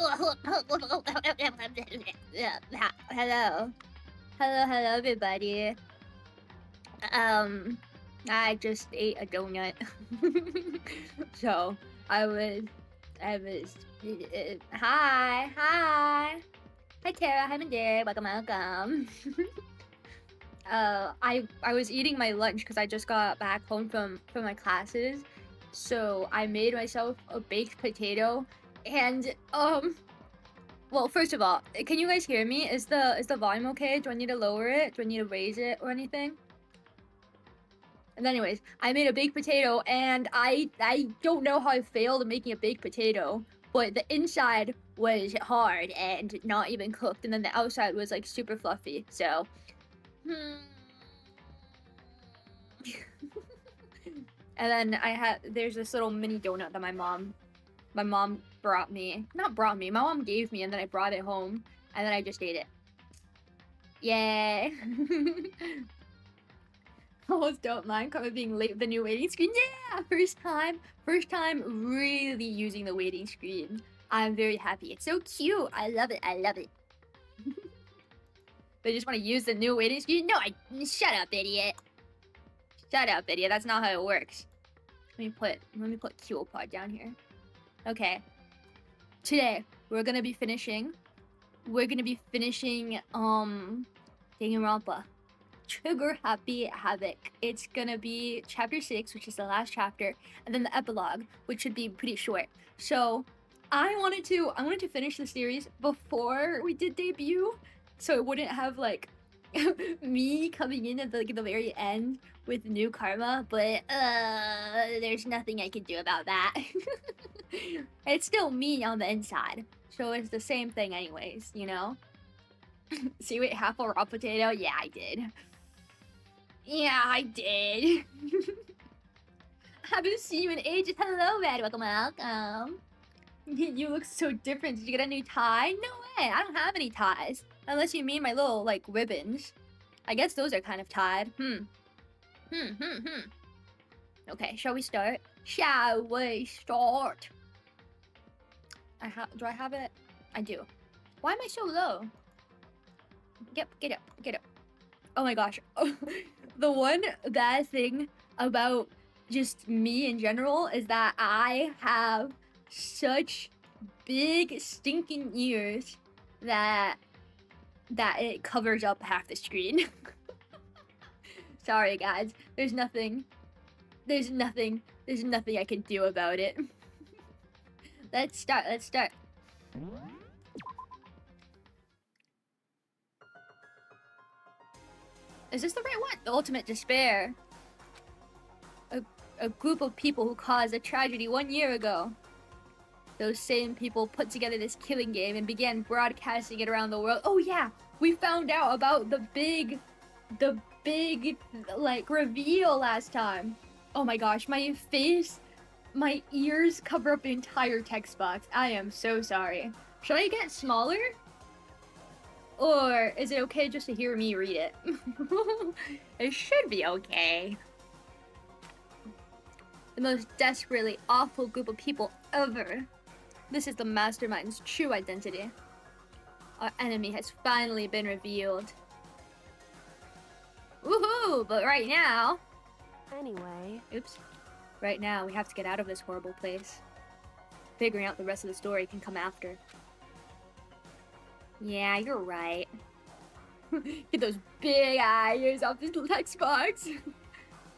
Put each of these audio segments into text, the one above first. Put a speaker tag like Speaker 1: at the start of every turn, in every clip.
Speaker 1: Hello, everybody. I just ate a donut. So I was. Hi, Tara. Hi, Mandir. Welcome. I was eating my lunch because I just got back home from my classes, so I made myself a baked potato, and well, first of all, can you guys hear me? Is the volume okay? Do I need to lower it? Do I need to raise it or anything? And anyways, I made a baked potato, and I don't know how I failed at making a baked potato, but the inside was hard and not even cooked, and then the outside was like super fluffy. So, and then there's this little mini donut that my mom brought me. Not brought me, my mom gave me, and then I brought it home, and then I just ate it. Yay! Almost don't mind coming being late with the new waiting screen. Yeah! First time really using the waiting screen. I'm very happy. It's so cute. I love it. They just want to use the new waiting screen? No, shut up, idiot. Shut up, idiot. That's not how it works. Let me put Kiwopod down here. Okay. Today, we're gonna be finishing Danganronpa Trigger Happy Havoc. It's gonna be chapter 6, which is the last chapter, and then the epilogue, which should be pretty short. So I wanted to finish the series before we did debut, so it wouldn't have like me coming in at the very end with new karma, but there's nothing I can do about that. It's still me on the inside, so it's the same thing anyways, you know? So you ate half a raw potato? Yeah, I did. Haven't seen you in ages. Hello, Red. Welcome. You look so different. Did you get a new tie? No way. I don't have any ties. Unless you mean my little, like, ribbons. I guess those are kind of tied. Okay, shall we start? Shall we start? Do I have it? I do. Why am I so low? Get up. Oh my gosh. The one bad thing about just me in general is that I have such big stinking ears that it covers up half the screen. Sorry guys, there's nothing I can do about it. Let's start. Is this the right one? The ultimate despair. A group of people who caused a tragedy 1 year ago. Those same people put together this killing game and began broadcasting it around the world. Oh yeah, we found out about the big like reveal last time. Oh my gosh, my face, my ears cover up the entire text box. I am so sorry. Should I get smaller? Or is it okay just to hear me read it? It should be okay. The most desperately awful group of people ever. This is the mastermind's true identity. Our enemy has finally been revealed. Woohoo! But right now...
Speaker 2: Anyway...
Speaker 1: Oops. Right now, we have to get out of this horrible place. Figuring out the rest of the story can come after. Yeah, you're right. Get those big eyes off this text box.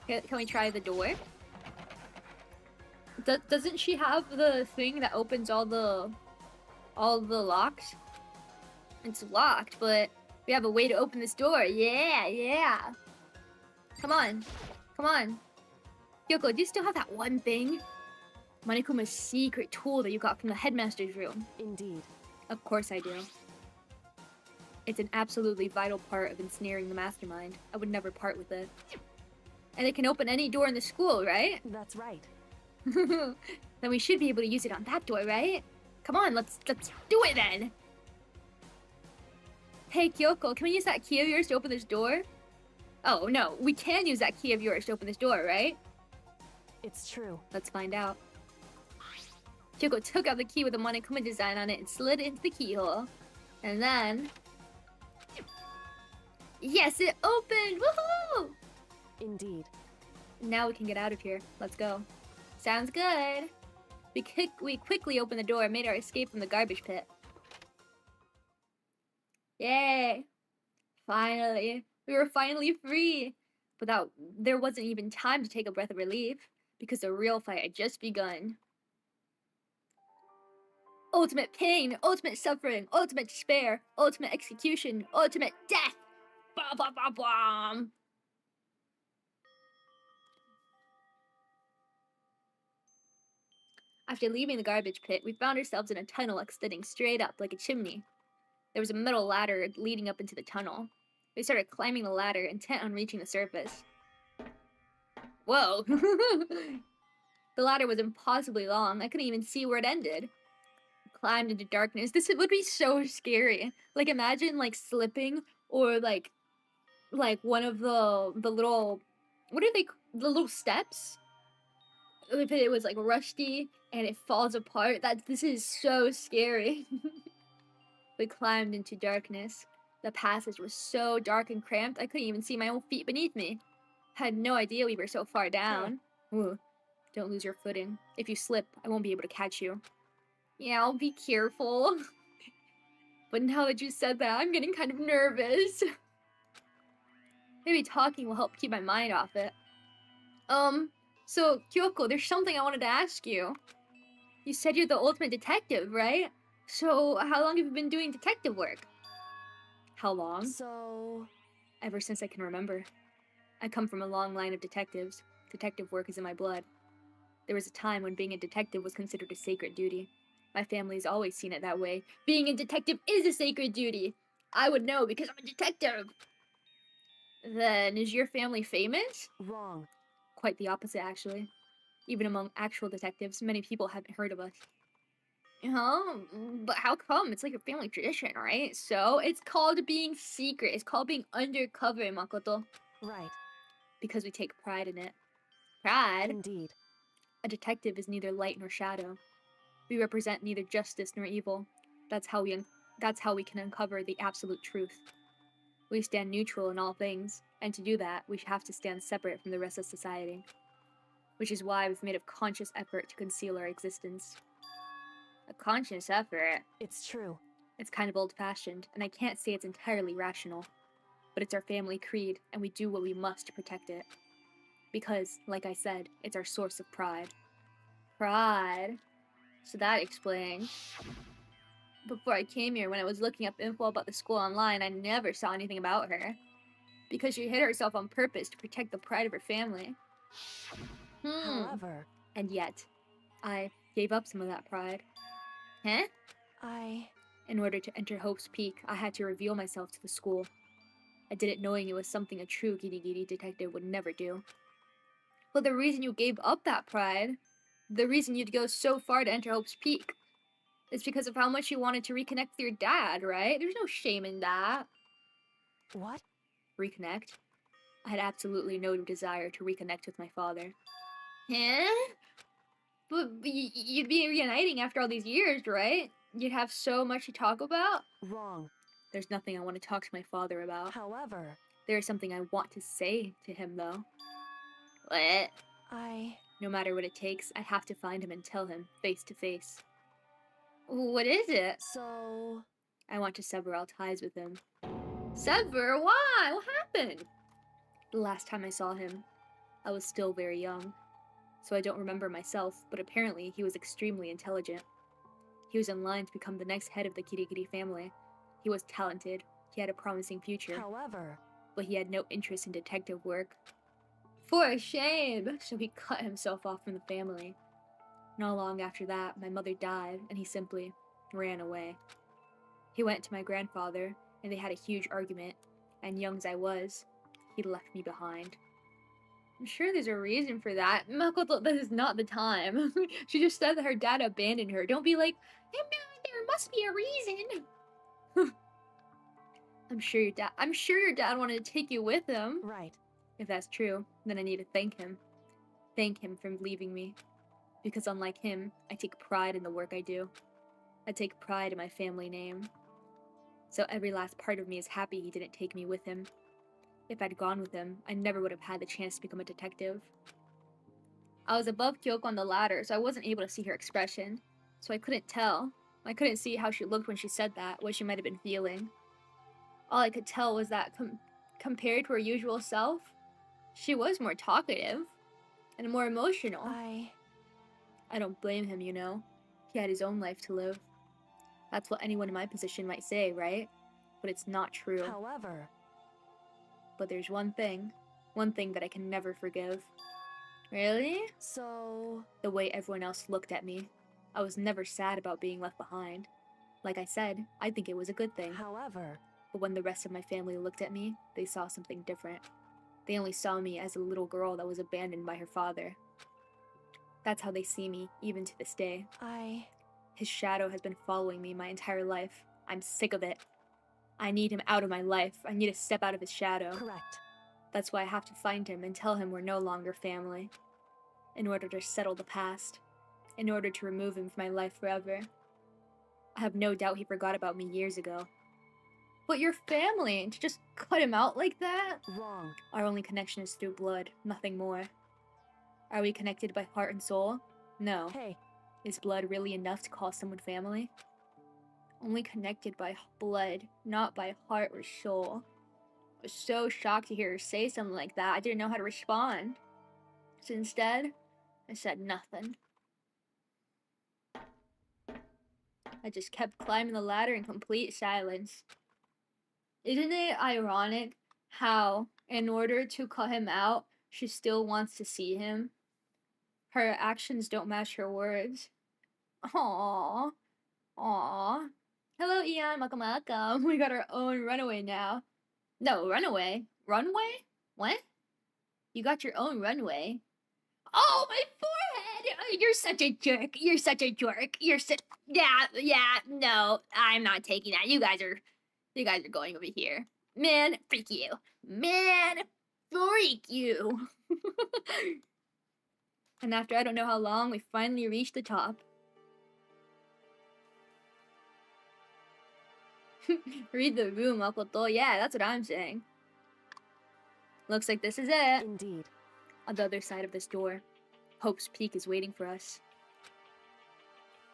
Speaker 1: Can we try the door? Doesn't she have the thing that opens all the locks? It's locked, but we have a way to open this door. Yeah. Come on. Kyoko, do you still have that one thing? Monikuma's secret tool that you got from the headmaster's room.
Speaker 2: Indeed.
Speaker 1: Of course I do. It's an absolutely vital part of ensnaring the mastermind. I would never part with it. And it can open any door in the school, right?
Speaker 2: That's right.
Speaker 1: Then we should be able to use it on that door, right? Come on, let's do it then! Hey Kyoko, can we use that key of yours to open this door? Oh no, we can use that key of yours to open this door, right?
Speaker 2: It's true.
Speaker 1: Let's find out. Kyoko took out the key with the Monokuma design on it and slid it into the keyhole. And then... Yes, it opened! Woohoo!
Speaker 2: Indeed.
Speaker 1: Now we can get out of here. Let's go. Sounds good. We quickly opened the door and made our escape from the garbage pit. Yay! Finally. We were finally free. But there wasn't even time to take a breath of relief, because the real fight had just begun. Ultimate pain, ultimate suffering, ultimate despair, ultimate execution, ultimate death! Bam, bam, bam, bam! After leaving the garbage pit, we found ourselves in a tunnel extending straight up like a chimney. There was a metal ladder leading up into the tunnel. We started climbing the ladder, intent on reaching the surface. Whoa! The ladder was impossibly long. I couldn't even see where it ended. We climbed into darkness. This would be so scary. Like, imagine, like, slipping or, like one of the little... What are they... The little steps? If it was, like, rusty and it falls apart. This is so scary. We climbed into darkness. The passage was so dark and cramped, I couldn't even see my own feet beneath me. I had no idea we were so far down. Ooh, don't lose your footing. If you slip, I won't be able to catch you. Yeah, I'll be careful. But now that you said that, I'm getting kind of nervous. Maybe talking will help keep my mind off it. So, Kyoko, there's something I wanted to ask you. You said you're the ultimate detective, right? So, how long have you been doing detective work? How long?
Speaker 2: So...
Speaker 1: Ever since I can remember. I come from a long line of detectives. Detective work is in my blood. There was a time when being a detective was considered a sacred duty. My family's always seen it that way. Being a detective is a sacred duty! I would know because I'm a detective! Then, is your family famous?
Speaker 2: Wrong.
Speaker 1: Quite the opposite, actually. Even among actual detectives, many people haven't heard of us. But how come? It's like a family tradition, right? So, it's called being secret. It's called being undercover, Makoto.
Speaker 2: Right.
Speaker 1: Because we take pride in it. Pride?
Speaker 2: Indeed.
Speaker 1: A detective is neither light nor shadow. We represent neither justice nor evil. That's how we can uncover the absolute truth. We stand neutral in all things, and to do that, we have to stand separate from the rest of society. Which is why we've made a conscious effort to conceal our existence. A conscious effort?
Speaker 2: It's true.
Speaker 1: It's kind of old-fashioned, and I can't say it's entirely rational. But it's our family creed, and we do what we must to protect it. Because, like I said, it's our source of pride. Pride? So that explains. Before I came here, when I was looking up info about the school online, I never saw anything about her. Because she hid herself on purpose to protect the pride of her family.
Speaker 2: However...
Speaker 1: And yet, I gave up some of that pride. Huh? In order to enter Hope's Peak, I had to reveal myself to the school. I did it knowing it was something a true Giri detective would never do. But the reason you gave up that pride, the reason you'd go so far to enter Hope's Peak, is because of how much you wanted to reconnect with your dad, right? There's no shame in that.
Speaker 2: What?
Speaker 1: Reconnect? I had absolutely no desire to reconnect with my father. Huh? But you'd be reuniting after all these years, right? You'd have so much to talk about?
Speaker 2: Wrong.
Speaker 1: There's nothing I want to talk to my father about.
Speaker 2: However...
Speaker 1: There is something I want to say to him, though. What? No matter what it takes, I have to find him and tell him, face to face. What is it?
Speaker 2: So...
Speaker 1: I want to sever all ties with him. Sever? Why? What happened? The last time I saw him, I was still very young. So I don't remember myself, but apparently he was extremely intelligent. He was in line to become the next head of the Kirigiri family. He was talented, he had a promising future.
Speaker 2: However...
Speaker 1: But he had no interest in detective work. For shame! So he cut himself off from the family. Not long after that, my mother died, and he simply ran away. He went to my grandfather, and they had a huge argument, and young as I was, he left me behind. I'm sure there's a reason for that. Makoto, this is not the time. She just said that her dad abandoned her. Don't be like, there must be a reason. I'm sure your dad wanted to take you with him.
Speaker 2: Right.
Speaker 1: If that's true, then I need to thank him. Thank him for leaving me. Because unlike him, I take pride in the work I do. I take pride in my family name. So every last part of me is happy he didn't take me with him. If I'd gone with him, I never would have had the chance to become a detective. I was above Kyoko on the ladder, so I wasn't able to see her expression. So I couldn't tell. I couldn't see how she looked when she said that, what she might have been feeling. All I could tell was that compared to her usual self, she was more talkative and more emotional. I don't blame him, you know. He had his own life to live. That's what anyone in my position might say, right? But it's not true.
Speaker 2: However...
Speaker 1: But there's one thing that I can never forgive. Really?
Speaker 2: So...
Speaker 1: The way everyone else looked at me. I was never sad about being left behind. Like I said, I think it was a good thing.
Speaker 2: However...
Speaker 1: But when the rest of my family looked at me, they saw something different. They only saw me as a little girl that was abandoned by her father. That's how they see me, even to this day. His shadow has been following me my entire life. I'm sick of it. I need him out of my life. I need to step out of his shadow.
Speaker 2: Correct.
Speaker 1: That's why I have to find him and tell him we're no longer family. In order to settle the past. In order to remove him from my life forever. I have no doubt he forgot about me years ago. But your family, to just cut him out like that?
Speaker 2: Wrong.
Speaker 1: Our only connection is through blood, nothing more. Are we connected by heart and soul? No.
Speaker 2: Hey.
Speaker 1: Is blood really enough to call someone family? Only connected by blood, not by heart or soul. I was so shocked to hear her say something like that, I didn't know how to respond. So instead, I said nothing. I just kept climbing the ladder in complete silence. Isn't it ironic how, in order to cut him out, she still wants to see him? Her actions don't match her words. Aww. Aww. Hello, Ian. Welcome, welcome. We got our own runaway now. No, runaway? Runway? What? You got your own runway? Oh, my forehead! Oh, you're such a jerk. You're such a jerk. You're such... Yeah, no. I'm not taking that. You guys are going over here. Man, freak you. Man, freak you. And after I don't know how long, we finally reached the top. Read the room, Makoto. Yeah, that's what I'm saying. Looks like this is it.
Speaker 2: Indeed.
Speaker 1: On the other side of this door, Hope's Peak is waiting for us.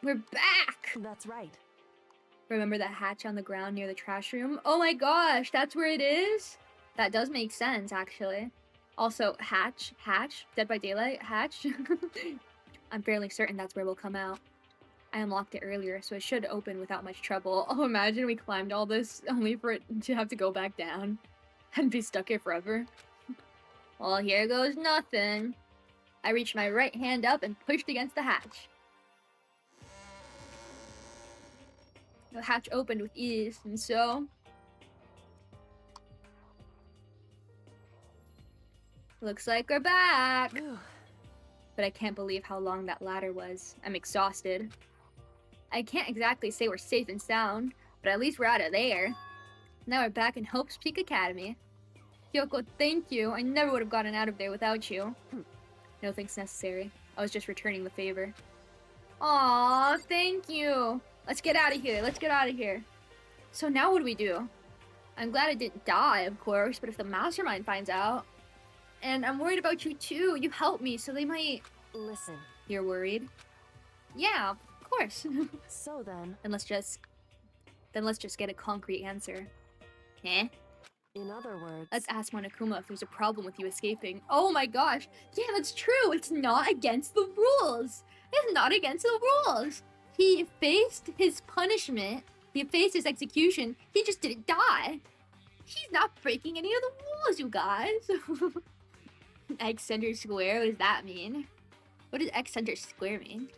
Speaker 1: We're back!
Speaker 2: That's right.
Speaker 1: Remember that hatch on the ground near the trash room? Oh my gosh, that's where it is? That does make sense, actually. Also, hatch, Dead by Daylight, hatch. I'm fairly certain that's where we'll come out. I unlocked it earlier, so it should open without much trouble. Oh, imagine we climbed all this only for it to have to go back down and be stuck here forever. Well, here goes nothing. I reached my right hand up and pushed against the hatch. The hatch opened with ease, and so... Looks like we're back! But I can't believe how long that ladder was. I'm exhausted. I can't exactly say we're safe and sound, but at least we're out of there. Now we're back in Hope's Peak Academy. Kyoko, thank you. I never would have gotten out of there without you. No thanks necessary. I was just returning the favor. Aww, thank you. Let's get out of here. Let's get out of here. So now what do we do? I'm glad I didn't die, of course, but if the mastermind finds out... And I'm worried about you too. You helped me, so they might...
Speaker 2: Listen.
Speaker 1: You're worried? Yeah, of course.
Speaker 2: So then...
Speaker 1: Then let's just get a concrete answer. Eh?
Speaker 2: In other words...
Speaker 1: Let's ask Monokuma if there's a problem with you escaping. Oh my gosh! Yeah, that's true! It's not against the rules! It's not against the rules! He faced his punishment. He faced his execution. He just didn't die. He's not breaking any of the rules, you guys. X center square? What does that mean? What does X center square mean?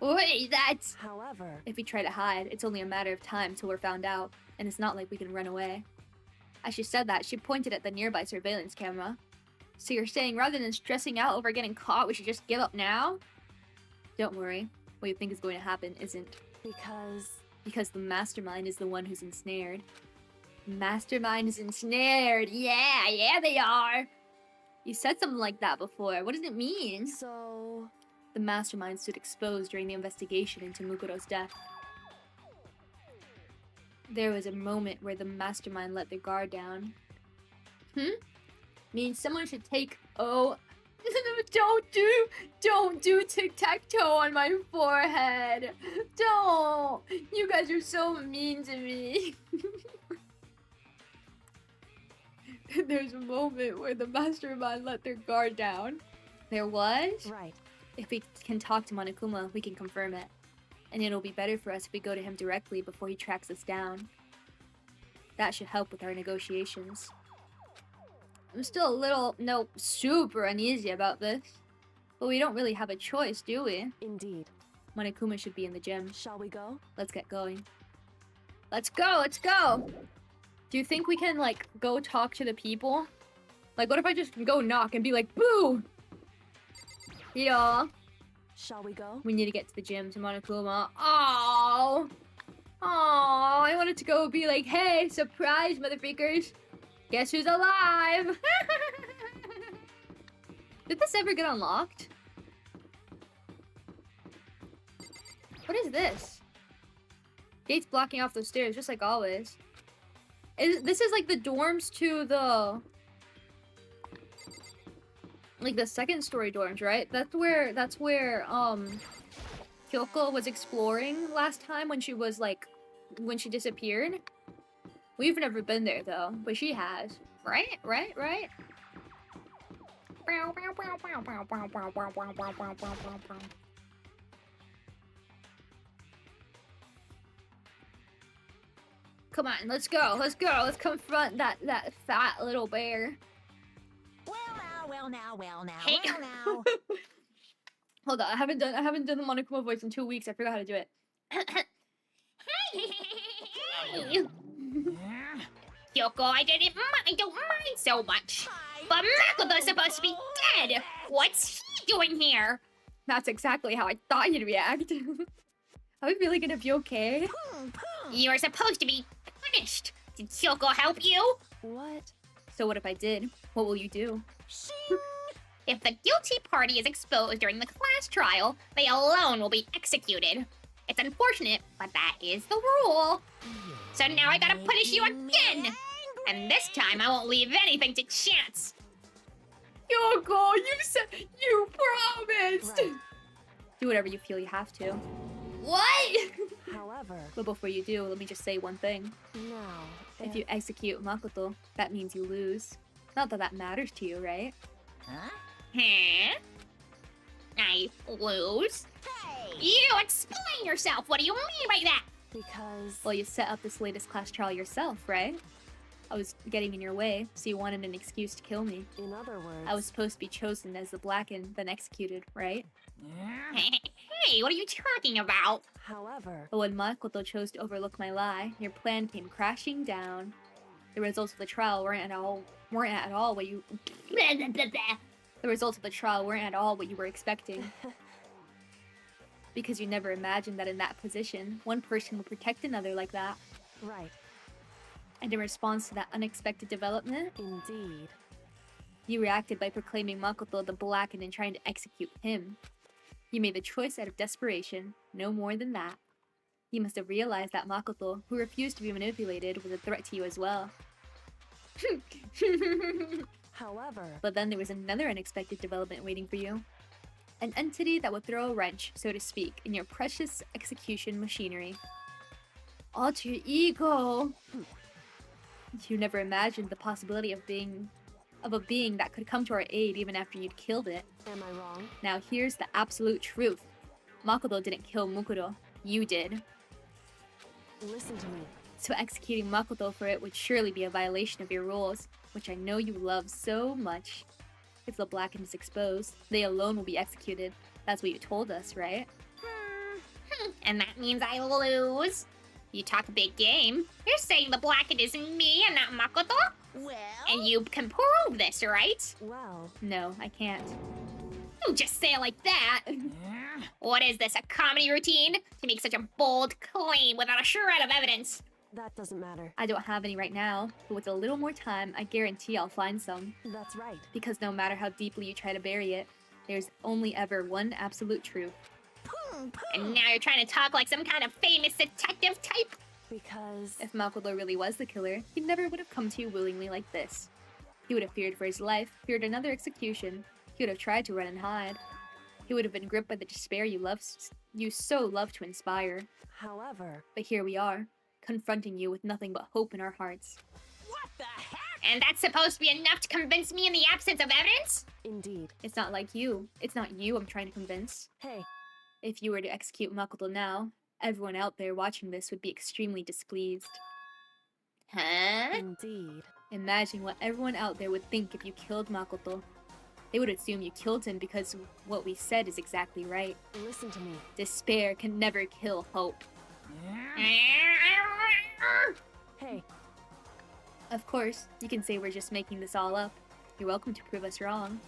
Speaker 1: Wait, that's...
Speaker 2: However...
Speaker 1: If we try to hide, it's only a matter of time till we're found out. And it's not like we can run away. As she said that, she pointed at the nearby surveillance camera. So you're saying rather than stressing out over getting caught, we should just give up now? Don't worry. What you think is going to happen isn't. Because the mastermind is the one who's ensnared. Mastermind is ensnared! Yeah, they are! You said something like that before. What does it mean?
Speaker 2: So...
Speaker 1: The mastermind stood exposed during the investigation into Mukuro's death. There was a moment where the mastermind let their guard down. Means someone should take... Oh... Don't do tic-tac-toe on my forehead. Don't. You guys are so mean to me. There's a moment where the mastermind let their guard down. There was?
Speaker 2: Right.
Speaker 1: If we can talk to Monokuma, we can confirm it. And it'll be better for us if we go to him directly before he tracks us down. That should help with our negotiations. I'm still a little, super uneasy about this. But we don't really have a choice, do we?
Speaker 2: Indeed.
Speaker 1: Monokuma should be in the gym.
Speaker 2: Shall we go?
Speaker 1: Let's get going. Let's go, let's go! Do you think we can, like, go talk to the people? Like, what if I just go knock and be like, boo! Yeah.
Speaker 2: Shall we go?
Speaker 1: We need to get to the gym to Monokuma. Oh, I wanted to go be like, hey, surprise, motherfuckers. Guess who's alive? Did this ever get unlocked? What is this? Gates blocking off those stairs, just like always. This is like the dorms to the... Like the second story dorms, right? That's where Kyoko was exploring last time when she was like, when she disappeared. We've never been there though, but she has. Right? Come on, let's go. Let's confront that fat little bear.
Speaker 3: Well now.
Speaker 1: Hey. Hold on, I haven't done the Monokuma voice in 2 weeks. I forgot how to do it. Hey.
Speaker 3: Kyoko, I don't mind so much. But Makoto's supposed to be dead. What's he doing here?
Speaker 1: That's exactly how I thought you'd react. Are we really gonna be okay?
Speaker 3: You're supposed to be punished. Did Kyoko help you?
Speaker 2: What?
Speaker 1: So what if I did? What will you do?
Speaker 3: If the guilty party is exposed during the class trial, they alone will be executed. It's unfortunate, but that is the rule. So now I gotta punish you again! And this time I won't leave anything to chance.
Speaker 1: Kyoko, you promised!
Speaker 2: Right.
Speaker 1: Do whatever you feel you have to. What?
Speaker 2: However,
Speaker 1: But before you do, let me just say one thing.
Speaker 2: now,
Speaker 1: If you execute Makoto, that means you lose. Not that that matters to you, right?
Speaker 3: Huh? I lose? You explain yourself! What do you mean by that?
Speaker 2: because
Speaker 1: Well, you set up this latest class trial yourself, right? I was getting in your way, so you wanted an excuse to kill me.
Speaker 2: in other words,
Speaker 1: I was supposed to be chosen as the blackened, then executed, right?
Speaker 3: Hey, what are you talking about?
Speaker 2: however,
Speaker 1: But when Makoto chose to overlook my lie, your plan came crashing down. The results of the trial weren't at all what you The results of the trial weren't at all what you were expecting. Because you never imagined that in that position, one person would protect another like that.
Speaker 2: right,
Speaker 1: And in response to that unexpected development,
Speaker 2: indeed.
Speaker 1: you reacted by proclaiming Makoto the blackened and trying to execute him. You made the choice out of desperation, no more than that. You must have realized that Makoto, who refused to be manipulated, was a threat to you as well.
Speaker 2: However,
Speaker 1: But then there was another unexpected development waiting for you. An entity that would throw a wrench, so to speak, in your precious execution machinery. Alter ego! You never imagined the possibility of a being that could come to our aid even after you'd killed it.
Speaker 2: am I wrong?
Speaker 1: Now here's the absolute truth. Makoto didn't kill Mukuro. You did.
Speaker 2: Listen to me.
Speaker 1: So executing Makoto for it would surely be a violation of your rules, which I know you love so much. If the blackened is exposed, they alone will be executed. That's what you told us, right?
Speaker 3: And that means I lose? You talk a big game. You're saying the blackened is me and not Makoto?
Speaker 4: Well,
Speaker 3: And you can prove this, right?
Speaker 2: Well,
Speaker 1: No, I can't.
Speaker 3: Don't just say it like that. What is this, a comedy routine? To make such a bold claim without a shred of evidence?
Speaker 2: that doesn't matter.
Speaker 1: I don't have any right now, but with a little more time, I guarantee I'll find some.
Speaker 2: That's right.
Speaker 1: Because no matter how deeply you try to bury it, There's only ever one absolute truth.
Speaker 3: And now you're trying to talk like some kind of famous detective type?
Speaker 2: Because...
Speaker 1: If Makoto really was the killer, he never would have come to you willingly like this. He would have feared for his life, feared another execution. He would have tried to run and hide. He would have been gripped by the despair you so love to inspire.
Speaker 2: However...
Speaker 1: But here we are, confronting you with nothing but hope in our hearts.
Speaker 4: What the heck?
Speaker 3: And that's supposed to be enough to convince me in the absence of evidence?
Speaker 2: Indeed.
Speaker 1: It's not like you. It's not you I'm trying to convince.
Speaker 2: Hey,
Speaker 1: If you were to execute Makoto now, everyone out there watching this would be extremely displeased.
Speaker 3: Huh?
Speaker 2: indeed.
Speaker 1: Imagine what everyone out there would think if you killed Makoto. They would assume you killed him because what we said is exactly right.
Speaker 2: Listen to me.
Speaker 1: Despair can never kill hope.
Speaker 2: Hey,
Speaker 1: Of course, you can say we're just making this all up. You're welcome to prove us wrong.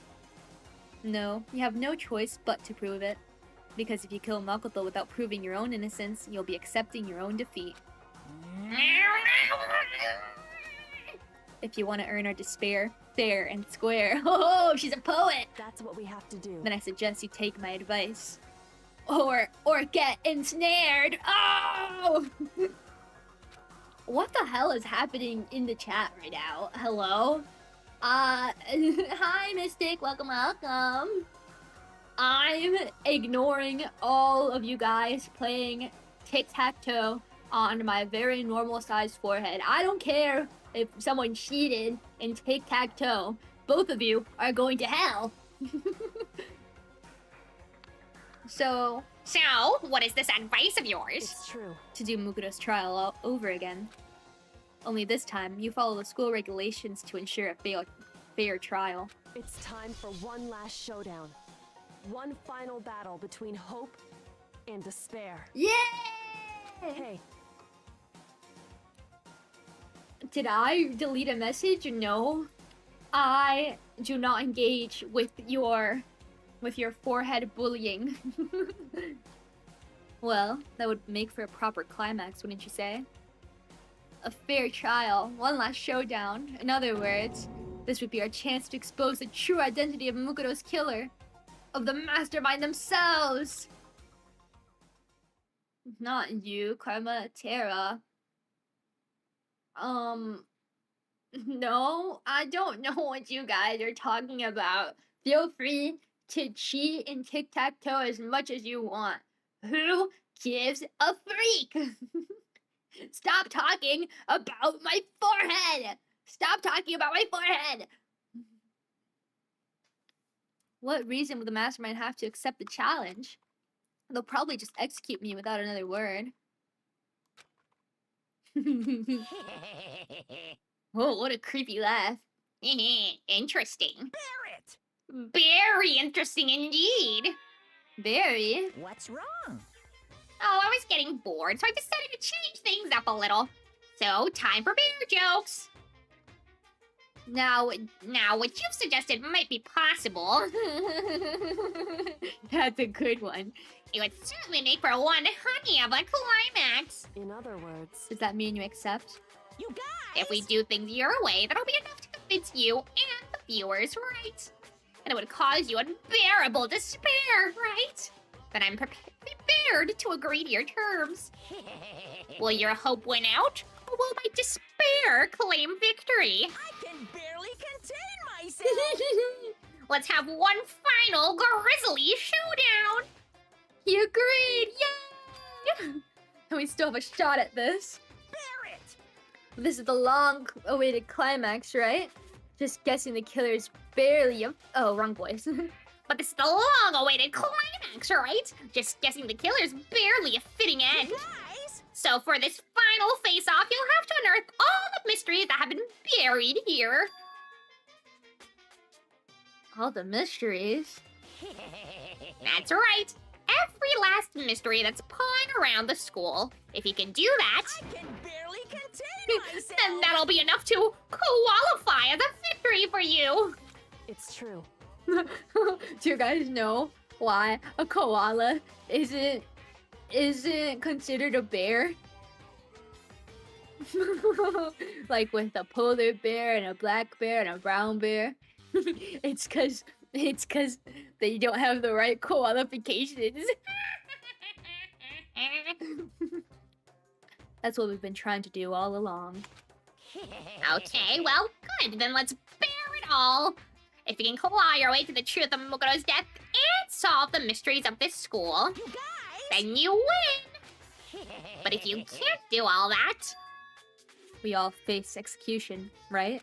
Speaker 1: No, you have no choice but to prove it. Because if you kill Makoto without proving your own innocence, you'll be accepting your own defeat. If you want to earn our despair, fair and square. Oh, she's a poet!
Speaker 2: that's what we have to do.
Speaker 1: Then I suggest you take my advice. Or get ensnared! Oh! What the hell is happening in the chat right now? Hello? Hi Mystic, welcome. I'm ignoring all of you guys playing tic-tac-toe on my very normal sized forehead. I don't care if someone cheated in tic-tac-toe. Both of you are going to hell. So,
Speaker 3: What is this advice of yours?
Speaker 2: It's true.
Speaker 1: to do Mukudo's trial all over again. Only this time, you follow the school regulations to ensure a fair trial.
Speaker 2: It's time for one last showdown. One final battle between hope and despair.
Speaker 1: Yay!
Speaker 2: Hey,
Speaker 1: Did I delete a message? No. I do not engage with your forehead bullying. Well, that would make for a proper climax, wouldn't you say? A fair trial, one last showdown. In other words, this would be our chance to expose the true identity of Mukudo's killer. Of the mastermind themselves! Not you, Karma Terra. No, I don't know what you guys are talking about. Feel free to cheat in tic-tac-toe as much as you want. Who gives a freak? Stop talking about my forehead! Stop talking about my forehead! What reason would the mastermind have to accept the challenge? They'll probably just execute me without another word. Oh, what a creepy laugh.
Speaker 3: Interesting.
Speaker 4: Barrett!
Speaker 3: Very interesting indeed.
Speaker 1: Very.
Speaker 4: What's wrong?
Speaker 3: Oh, I was getting bored, so I decided to change things up a little. So, time for bear jokes. Now, what you've suggested might be possible.
Speaker 1: That's a good one.
Speaker 3: It would certainly make for one honey of a climax.
Speaker 2: in other words,
Speaker 1: Does that mean you accept?
Speaker 4: You guys!
Speaker 3: If we do things your way, that'll be enough to convince you and the viewers, right? And it would cause you unbearable despair, right? Then I'm prepared to agree to your terms. Will your hope win out? Or will my despair claim victory?
Speaker 4: I can barely contain myself!
Speaker 3: Let's have one final grisly showdown!
Speaker 1: He agreed! Yay! And we still have a shot at this.
Speaker 4: Barrett!
Speaker 1: This is the long-awaited climax, right? Just guessing the killer's barely oh, wrong voice.
Speaker 3: But this is the long-awaited climax, right? Just guessing the killer's barely a fitting end.
Speaker 4: Guys!
Speaker 3: So for this final face-off, you'll have to unearth all the mysteries that have been buried here.
Speaker 1: All the mysteries.
Speaker 3: That's right. Every last mystery that's pawing around the school. If you can do that,
Speaker 4: I can barely contain myself!
Speaker 3: then that'll be enough to qualify as a victory for you.
Speaker 2: it's true.
Speaker 1: Do you guys know why a koala isn't considered a bear? Like with a polar bear and a black bear and a brown bear. It's cause They don't have the right qualifications. That's what we've been trying to do all along.
Speaker 3: Okay, well, good. Then let's bear it all. If you can claw your way to the truth of Mukuro's death and solve the mysteries of this school,
Speaker 4: You guys!
Speaker 3: then you win. But if you can't do all that,
Speaker 1: We all face execution, right?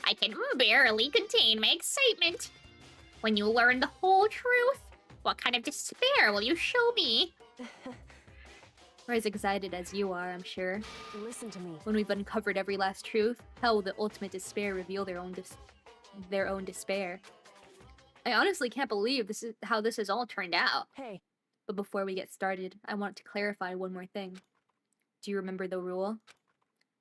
Speaker 3: I can barely contain my excitement. When you learn the whole truth, what kind of despair will you show me?
Speaker 1: We're as excited as you are, I'm sure.
Speaker 2: Listen to me.
Speaker 1: When we've uncovered every last truth, how will the ultimate despair reveal their own despair? I honestly can't believe this is how this has all turned out.
Speaker 2: Hey,
Speaker 1: But before we get started, I want to clarify one more thing. Do you remember the rule?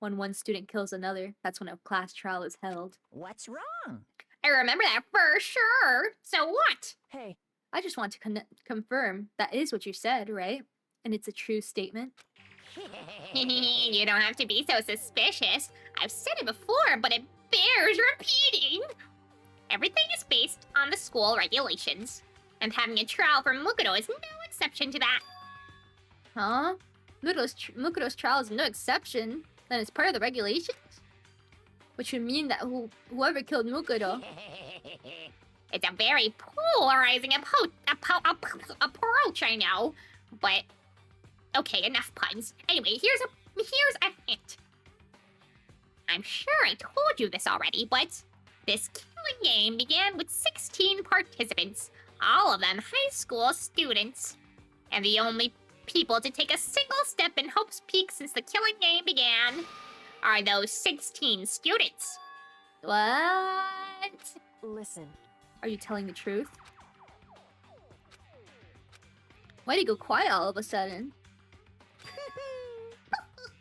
Speaker 1: When one student kills another, that's when a class trial is held.
Speaker 4: What's wrong?
Speaker 3: I remember that for sure. So what?
Speaker 2: hey,
Speaker 1: I just want to confirm that is what you said, right? And it's a true statement.
Speaker 3: You don't have to be so suspicious. I've said it before, but it bears repeating. Everything is based on the school regulations, and having a trial for Mukuro is no exception to that.
Speaker 1: Huh? Mukuro's trial is no exception. Then it's part of the regulations? Which would mean that whoever killed Mukuro...
Speaker 3: It's a very polarizing approach, I know, but okay, enough puns. Anyway, here's a hint. I'm sure I told you this already, but this killing game began with 16 participants, all of them high school students, and the only people to take a single step in Hope's Peak since the killing game began are those 16 students.
Speaker 1: What?
Speaker 2: listen.
Speaker 1: Are you telling the truth? Why'd he go quiet all of a sudden?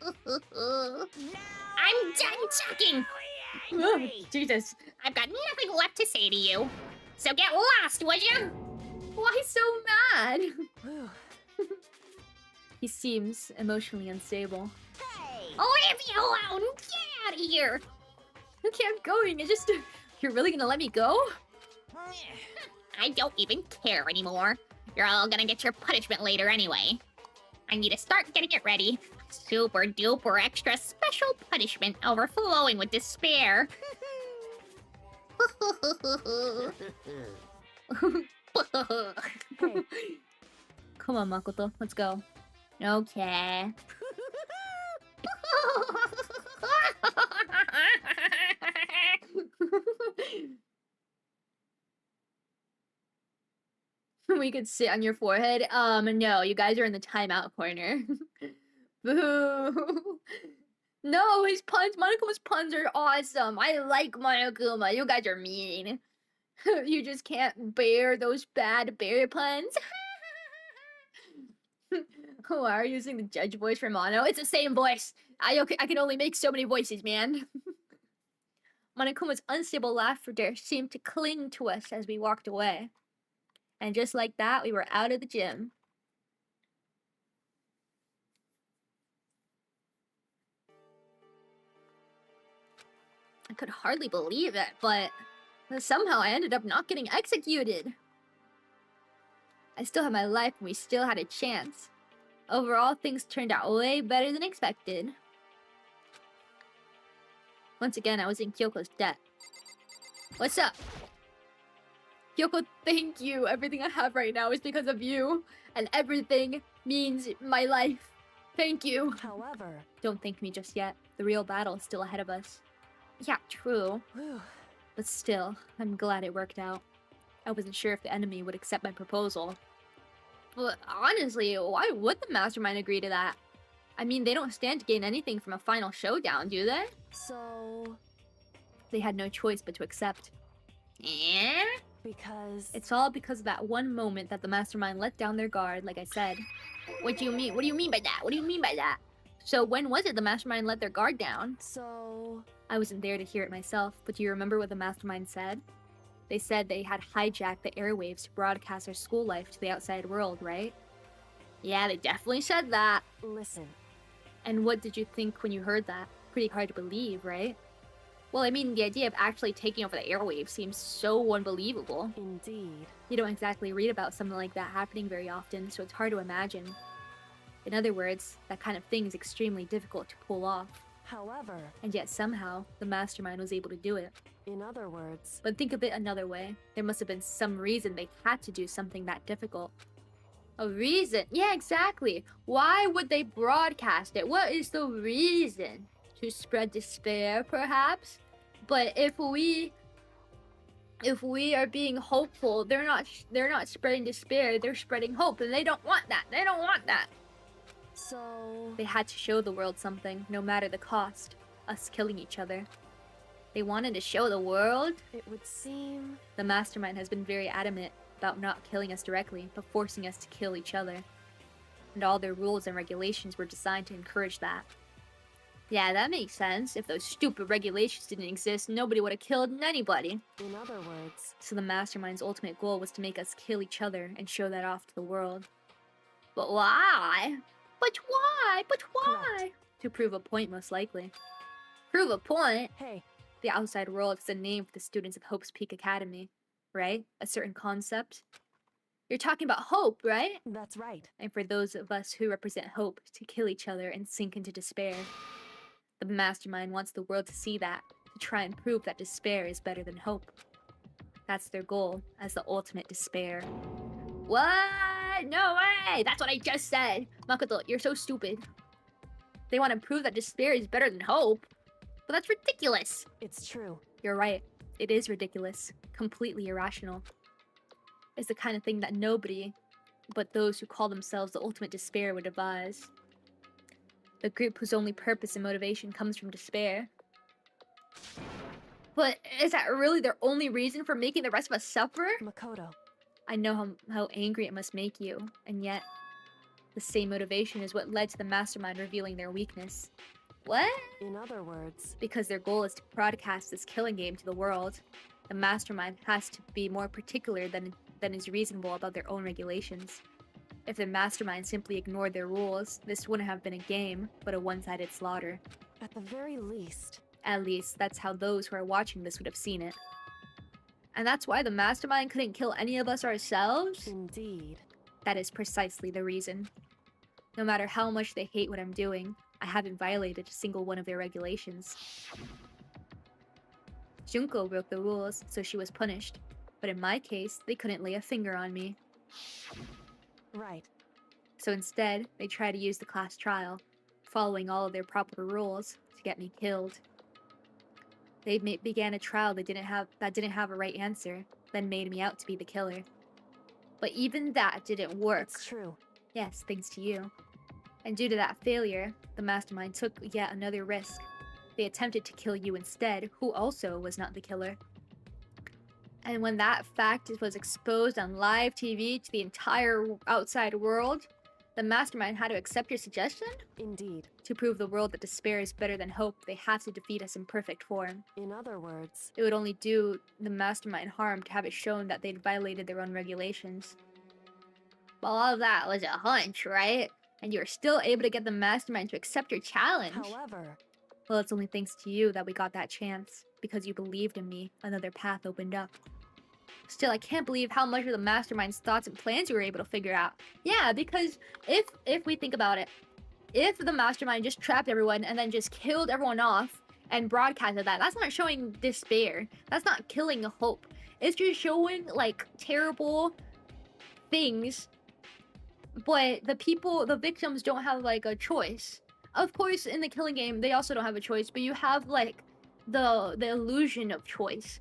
Speaker 3: I'm done talking!
Speaker 1: Oh, Jesus.
Speaker 3: I've got nothing left to say to you. So get lost, would you?
Speaker 1: Why so mad?
Speaker 2: Whew.
Speaker 1: He seems emotionally unstable.
Speaker 4: Hey!
Speaker 3: Leave me alone! Get out of here!
Speaker 1: Okay, I'm going. It's just... You're really gonna let me go?
Speaker 3: I don't even care anymore. You're all gonna get your punishment later anyway. I need to start getting it ready. Super duper extra special punishment overflowing with despair.
Speaker 2: Hey,
Speaker 1: Come on, Makoto. Let's go. Okay. We could sit on your forehead. No, you guys are in the timeout corner. Boo. No, his puns, Monokuma's puns are awesome. I like Monokuma. You guys are mean. You just can't bear those bad bear puns. Why are you using the judge voice for Mono? It's the same voice. I can only make so many voices, man. Monokuma's unstable laughter seemed to cling to us as we walked away. And just like that, we were out of the gym. I could hardly believe it, but somehow I ended up not getting executed. I still had my life and we still had a chance. Overall, things turned out way better than expected. Once again, I was in Kyoko's debt. What's up? Kyoko, thank you. Everything I have right now is because of you. And everything means my life. Thank you.
Speaker 2: however,
Speaker 1: Don't thank me just yet. The real battle is still ahead of us. Yeah, true.
Speaker 2: whew,
Speaker 1: But still, I'm glad it worked out. I wasn't sure if the enemy would accept my proposal. But honestly, why would the mastermind agree to that? I mean, they don't stand to gain anything from a final showdown, do they?
Speaker 2: so
Speaker 1: They had no choice but to accept.
Speaker 3: Yeah?
Speaker 2: because
Speaker 1: It's all because of that one moment that the mastermind let down their guard, like I said. What do you mean? What do you mean by that? What do you mean by that? So when was it the mastermind let their guard down?
Speaker 2: so
Speaker 1: I wasn't there to hear it myself, but do you remember what the mastermind said? They said they had hijacked the airwaves to broadcast their school life to the outside world, right? Yeah, they definitely said that.
Speaker 2: listen.
Speaker 1: And what did you think when you heard that? Pretty hard to believe, right? Well, I mean, the idea of actually taking over the airwaves seems so unbelievable.
Speaker 2: Indeed.
Speaker 1: You don't exactly read about something like that happening very often, so it's hard to imagine. In other words, that kind of thing is extremely difficult to pull off.
Speaker 2: However,
Speaker 1: And yet somehow, the mastermind was able to do it.
Speaker 2: in other words,
Speaker 1: But think of it another way. There must have been some reason they had to do something that difficult. A reason? Yeah, exactly. Why would they broadcast it? What is the reason? To spread despair, perhaps? But if we are being hopeful, they're not spreading despair, they're spreading hope, and they don't want that. They don't want that.
Speaker 2: so...
Speaker 1: They had to show the world something, no matter the cost. Us killing each other. They wanted to show the world.
Speaker 2: It would seem...
Speaker 1: The mastermind has been very adamant about not killing us directly, but forcing us to kill each other. And all their rules and regulations were designed to encourage that. Yeah, that makes sense. If those stupid regulations didn't exist, nobody would have killed anybody.
Speaker 2: In other words,
Speaker 1: So the mastermind's ultimate goal was to make us kill each other and show that off to the world. But why? But why? But why?
Speaker 2: Correct.
Speaker 1: To prove a point, most likely. Prove a point?
Speaker 2: hey,
Speaker 1: The outside world is a name for the students of Hope's Peak Academy, right? A certain concept. You're talking about hope, right?
Speaker 2: that's right.
Speaker 1: And for those of us who represent hope, to kill each other and sink into despair. The mastermind wants the world to see that, to try and prove that despair is better than hope. That's their goal, as the ultimate despair. What? No way! That's what I just said! Makoto, you're so stupid. They want to prove that despair is better than hope? But that's ridiculous!
Speaker 2: It's true.
Speaker 1: You're right. It is ridiculous. Completely irrational. It's the kind of thing that nobody but those who call themselves the ultimate despair would advise. The group whose only purpose and motivation comes from despair. But is that really their only reason for making the rest of us suffer?
Speaker 2: Makoto,
Speaker 1: I know how angry it must make you, and yet the same motivation is what led to the mastermind revealing their weakness. What?
Speaker 2: in other words,
Speaker 1: Because their goal is to broadcast this killing game to the world. The mastermind has to be more particular than is reasonable about their own regulations. If the mastermind simply ignored their rules, this wouldn't have been a game, but a one-sided slaughter.
Speaker 2: at the very least,
Speaker 1: At least, that's how those who are watching this would have seen it. And that's why the mastermind couldn't kill any of us ourselves?
Speaker 2: indeed.
Speaker 1: That is precisely the reason. No matter how much they hate what I'm doing, I haven't violated a single one of their regulations. Junko broke the rules, so she was punished. But in my case, they couldn't lay a finger on me.
Speaker 2: Right.
Speaker 1: So instead, they tried to use the class trial, following all of their proper rules, to get me killed. They began a trial that didn't have a right answer, then made me out to be the killer. But even that didn't work.
Speaker 2: It's true.
Speaker 1: Yes, thanks to you. And due to that failure, the mastermind took yet another risk. They attempted to kill you instead, who also was not the killer. And when that fact was exposed on live TV to the entire outside world, the mastermind had to accept your suggestion?
Speaker 2: Indeed.
Speaker 1: To prove the world that despair is better than hope, they have to defeat us in perfect form.
Speaker 2: In other words,
Speaker 1: It would only do the mastermind harm to have it shown that they'd violated their own regulations. Well, all of that was a hunch, right? And you were still able to get the mastermind to accept your challenge.
Speaker 2: however,
Speaker 1: Well, it's only thanks to you that we got that chance. Because you believed in me, another path opened up. Still, I can't believe how much of the mastermind's thoughts and plans you were able to figure out. Yeah, because if we think about it, if the mastermind just trapped everyone and then just killed everyone off and broadcasted that, that's not showing despair. That's not killing hope. It's just showing, like, terrible things. But the victims don't have, like, a choice. Of course, in the killing game, they also don't have a choice, but you have, like, the illusion of choice.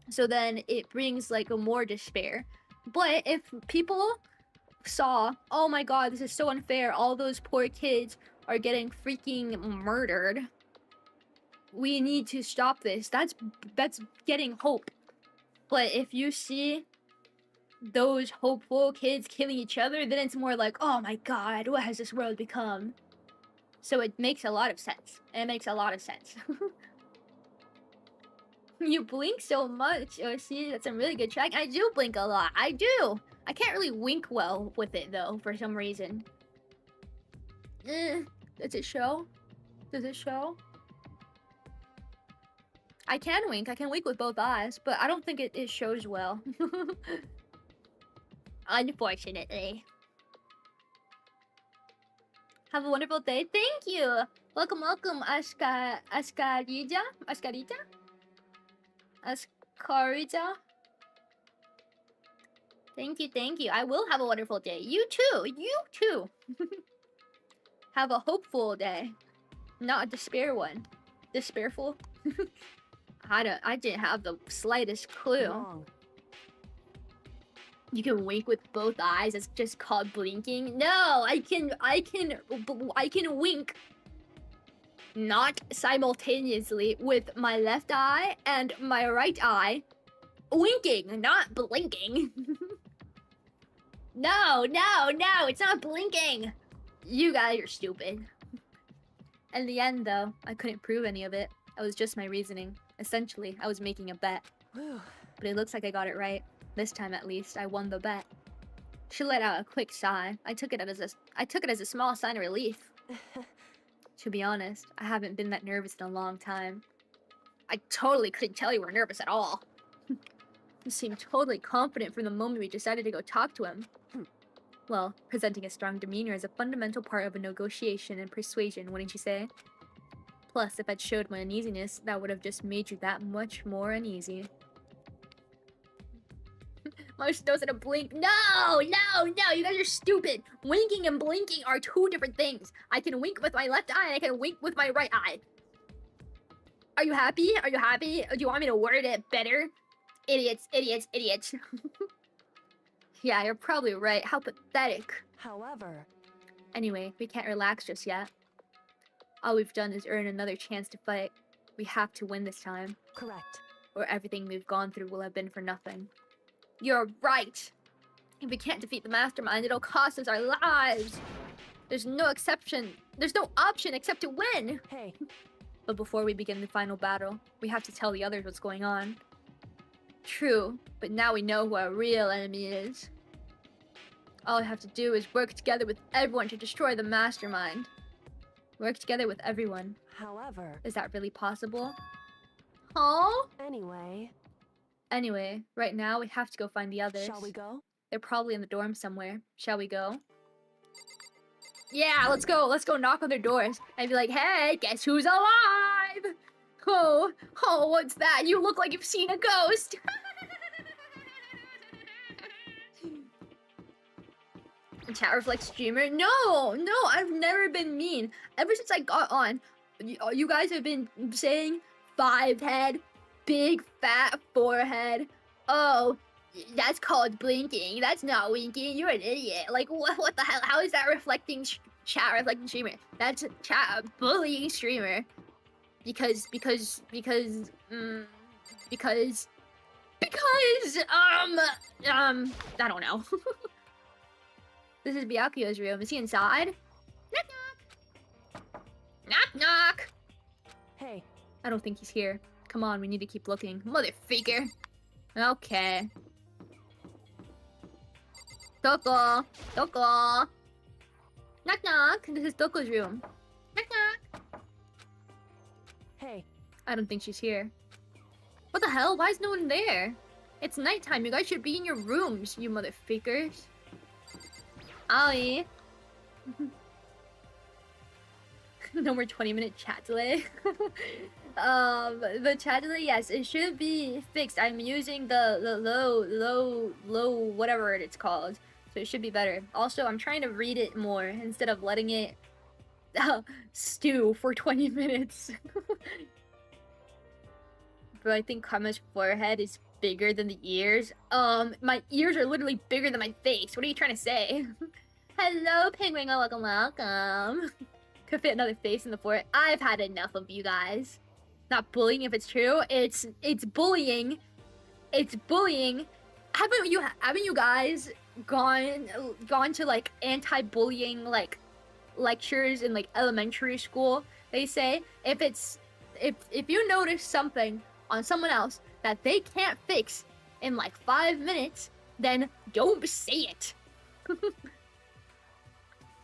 Speaker 1: So then it brings, like, a more despair. But if people saw, oh my god, this is so unfair, all those poor kids are getting freaking murdered, we need to stop this, that's getting hope. But if you see those hopeful kids killing each other, then it's more like, oh my god, what has this world become? So it makes a lot of sense. It makes a lot of sense. You blink so much. Oh, see, that's some really good track. I do blink a lot. I do. I can't really wink well with it, though, for some reason. Does it show? Does it show? I can wink with both eyes, but I don't think it shows well. Unfortunately. Have a wonderful day. Thank you. Welcome, Askarita. Thank you. I will have a wonderful day. You too. Have a hopeful day, not a despair one. Despairful. I didn't have the slightest clue.
Speaker 2: Wrong.
Speaker 1: You can wink with both eyes. It's just called blinking. No, I can wink not simultaneously with my left eye and my right eye. Winking, not blinking. No, it's not blinking. You guys are stupid. In the end, though, I couldn't prove any of it. It was just my reasoning. Essentially, I was making a bet.
Speaker 2: Whew.
Speaker 1: But it looks like I got it right. This time, at least, I won the bet. She let out a quick sigh. I took it as a small sign of relief. To be honest, I haven't been that nervous in a long time. I totally couldn't tell you were nervous at all. You seemed totally confident from the moment we decided to go talk to him. Well, presenting a strong demeanor is a fundamental part of a negotiation and persuasion, wouldn't you say? Plus, if I'd showed my uneasiness, that would have just made you that much more uneasy. Most knows how to blink. No, you guys are stupid. Winking and blinking are two different things. I can wink with my left eye and I can wink with my right eye. Are you happy? Do you want me to word it better? Idiots. Yeah, you're probably right. How pathetic.
Speaker 2: However,
Speaker 1: Anyway, we can't relax just yet. All we've done is earn another chance to fight. We have to win this time,
Speaker 2: correct.
Speaker 1: or everything we've gone through will have been for nothing. You're right. If we can't defeat the mastermind, it'll cost us our lives. There's no option except to win.
Speaker 2: Hey,
Speaker 1: But before we begin the final battle, we have to tell the others what's going on. True, but now we know who our real enemy is. All we have to do is work together with everyone to destroy the mastermind. Work together with everyone.
Speaker 2: however,
Speaker 1: Is that really possible? Huh? Anyway, right now we have to go find the others.
Speaker 2: shall we go?
Speaker 1: They're probably in the dorm somewhere. Shall we go? Yeah, let's go. Let's go knock on their doors and be like, hey, guess who's alive? Oh, what's that? You look like you've seen a ghost. Chat reflex streamer? No, I've never been mean. Ever since I got on, you guys have been saying 5 head, big fat forehead. Oh, that's called blinking. That's not winking. You're an idiot. Like, what the hell? How is that reflecting chat reflecting streamer? That's chat bullying streamer. Because I don't know. This is Byakuyo's room. Is he inside? Knock.
Speaker 2: Hey,
Speaker 1: I don't think he's here. Come on, we need to keep looking. Motherfucker. Okay. Doko. Knock. This is Doko's room. Knock.
Speaker 2: hey,
Speaker 1: I don't think she's here. What the hell? Why is no one there? It's nighttime. You guys should be in your rooms, you motherfuckers. Ollie. No more 20-minute chat delay. The chat delay, yes, it should be fixed. I'm using the low whatever it's called, so it should be better. Also, I'm trying to read it more instead of letting it stew for 20 minutes. But I think Kama's forehead is bigger than the ears. My ears are literally bigger than my face. What are you trying to say? Hello, Penguin. Welcome. Could fit another face in the forehead. I've had enough of you guys. Not bullying if it's true. It's bullying. It's bullying. Haven't you guys gone to like anti-bullying like lectures in like elementary school? They say if you notice something on someone else that they can't fix in like 5 minutes, then don't say it.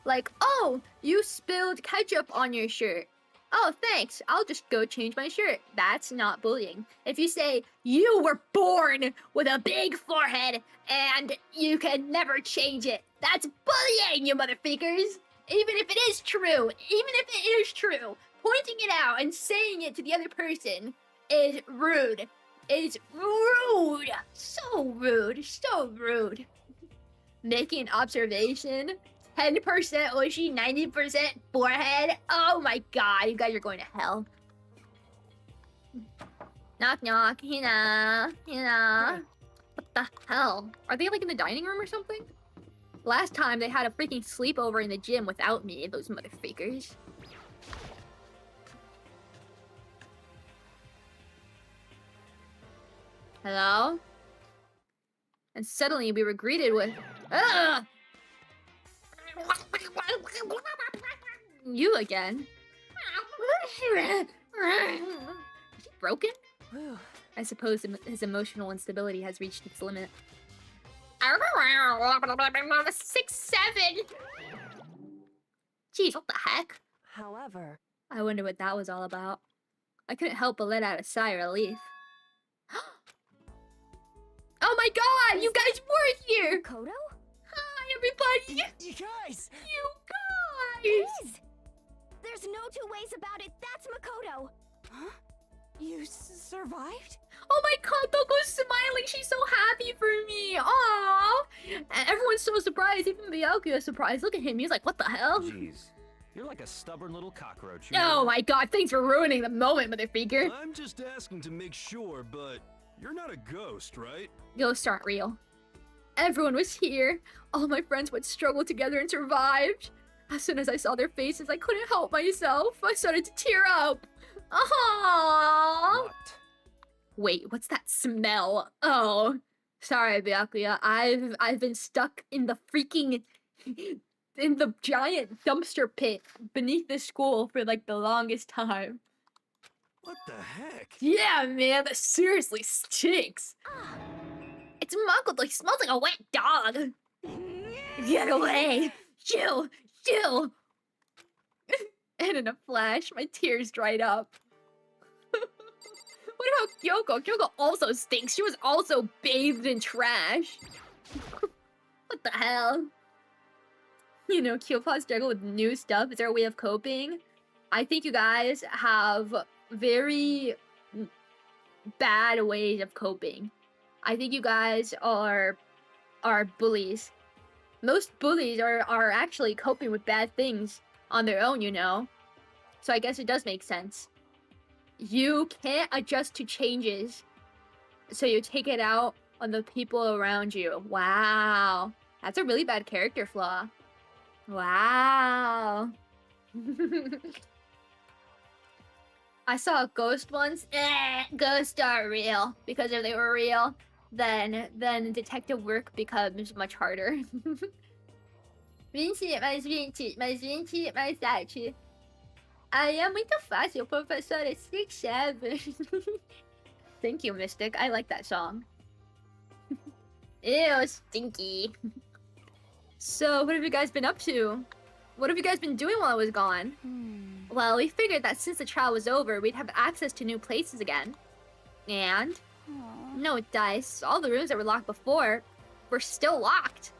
Speaker 1: Like, oh, you spilled ketchup on your shirt. Oh, thanks. I'll just go change my shirt. That's not bullying. If you say, you were born with a big forehead and you can never change it, that's bullying, you motherfuckers. Even if it is true, pointing it out and saying it to the other person is rude. Is rude. So rude. So rude. Making an observation. 10% Oshi, 90% forehead. Oh my god, you guys are going to hell. Knock knock, Hina. What the hell? Are they like in the dining room or something? Last time they had a freaking sleepover in the gym without me, those motherfuckers. Hello? And suddenly we were greeted with, ugh! You again? Is he broken?
Speaker 2: Whew.
Speaker 1: I suppose his emotional instability has reached its limit.
Speaker 3: 6'7". Jeez, what the heck?
Speaker 2: However,
Speaker 1: I wonder what that was all about. I couldn't help but let out a sigh of relief. Oh my god, you guys were here!
Speaker 2: Kodo?
Speaker 1: Hi, everybody!
Speaker 4: You guys!
Speaker 1: You guys!
Speaker 2: Please! There's no two ways about it. That's Makoto.
Speaker 4: Huh? You survived?
Speaker 1: Oh my god, Toko's smiling. She's so happy for me. Aww. And everyone's so surprised. Even Byakuya is surprised. Look at him. He's like, what the hell?
Speaker 5: Jeez, you're like a stubborn little cockroach.
Speaker 1: Oh my god, thanks for ruining the moment, motherfucker.
Speaker 5: I'm just asking to make sure, but you're not a ghost, right?
Speaker 1: Ghosts aren't real. Everyone was here. All my friends would struggle together and survived. As soon as I saw their faces, I couldn't help myself. I started to tear up. Aww.
Speaker 5: What?
Speaker 1: Wait, what's that smell? Oh, sorry, Byakuya. I've been stuck in the freaking in the giant dumpster pit beneath the school for like the longest time.
Speaker 5: What the heck?
Speaker 1: Yeah, man, that seriously stinks.
Speaker 3: It's Makoto. He smells like a wet dog.
Speaker 1: Get away, you. And in a flash, my tears dried up. What about Kyoko? Kyoko also stinks. She was also bathed in trash. What the hell? You know, kiwopods struggle with new stuff. Is there a way of coping? I think you guys have very bad ways of coping. I think you guys are bullies. Most bullies are actually coping with bad things on their own, you know? So I guess it does make sense. You can't adjust to changes, so you take it out on the people around you. Wow. That's a really bad character flaw. Wow. I saw a ghost once. Ghosts are real. Because if they were real, then detective work becomes much harder. mais 7. I am muito fácil, professor. 6'7". Thank you, Mystic. I like that song. Ew, stinky. So, what have you guys been up to? What have you guys been doing while I was gone? Well, we figured that since the trial was over, we'd have access to new places again. And? No dice. All the rooms that were locked before were still locked.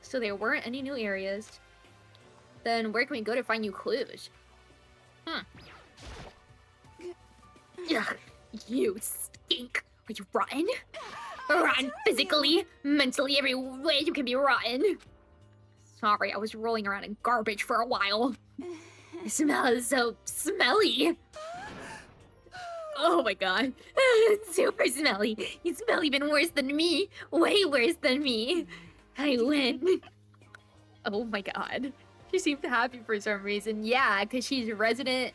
Speaker 1: So there weren't any new areas. Then where can we go to find new clues? Ugh, you stink. Are you rotten? Rotten physically, mentally, every way you can be rotten. Sorry, I was rolling around in garbage for a while. It smells so smelly. Oh my god. Super smelly. You smell even worse than me. Way worse than me. I win. Oh my god. She seemed happy for some reason. Yeah, because she's resident,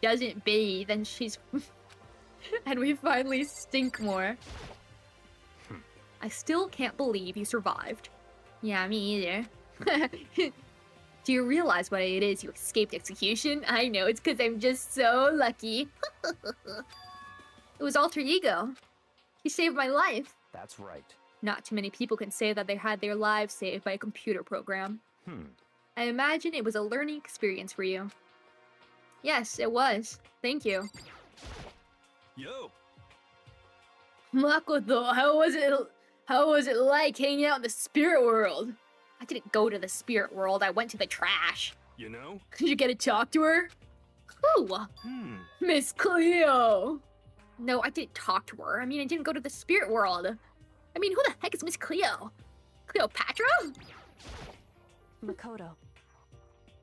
Speaker 1: doesn't bathe, and she's... and we finally stink more. I still can't believe you survived. Yeah, me either. Do you realize what it is you escaped execution? I know, it's because I'm just so lucky. It was alter ego. He saved my life.
Speaker 5: That's right.
Speaker 1: Not too many people can say that they had their lives saved by a computer program. I imagine it was a learning experience for you. Yes, it was. Thank you.
Speaker 5: Yo.
Speaker 1: Makoto, how was it like hanging out in the spirit world? I didn't go to the spirit world, I went to the trash.
Speaker 5: You know?
Speaker 1: Did you get to talk to her? Who? Miss Cleo. No, I didn't talk to her. I mean, I didn't go to the spirit world. I mean, who the heck is Miss Cleo? Cleopatra?
Speaker 2: Makoto.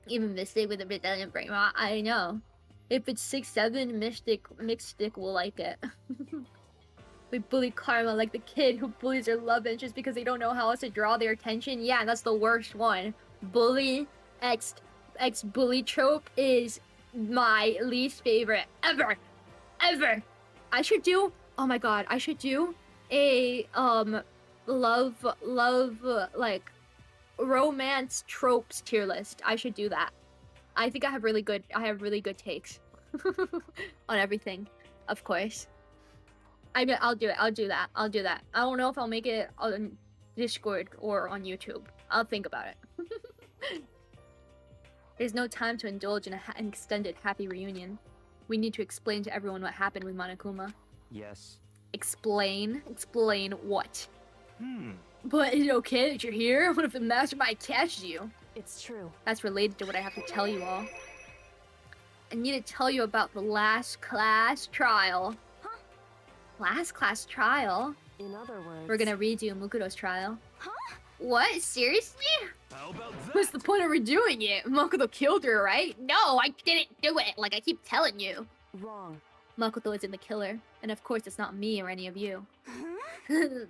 Speaker 1: Even Mystic with a Brazilian brain rot, I know. If it's 6-7, Mystic will like it. We bully Karma like the kid who bullies their love interest because they don't know how else to draw their attention. Yeah, that's the worst one. Bully, ex-bully trope is my least favorite ever. Ever. I should do, oh my god, I should do a, love, like, romance tropes tier list. I should do that. I think I have really good takes on everything, of course. I'll do it. I'll do that. I don't know if I'll make it on Discord or on YouTube. I'll think about it. There's no time to indulge in an extended happy reunion. We need to explain to everyone what happened with Monokuma.
Speaker 5: Yes.
Speaker 1: Explain? Explain what? But is it okay that you're here? What if the mastermind catches you?
Speaker 2: It's true.
Speaker 1: That's related to what I have to tell you all. I need to tell you about the last class trial.
Speaker 4: Huh?
Speaker 1: Last class trial?
Speaker 2: In other words...
Speaker 1: We're gonna redo Mukudo's trial.
Speaker 4: Huh?
Speaker 1: What? Seriously?
Speaker 5: How about that?
Speaker 1: What's the point of redoing it? Makoto killed her, right?
Speaker 3: No, I didn't do it, like I keep telling you.
Speaker 2: Wrong.
Speaker 1: Makoto isn't the killer. And of course it's not me or any of you.
Speaker 4: Huh?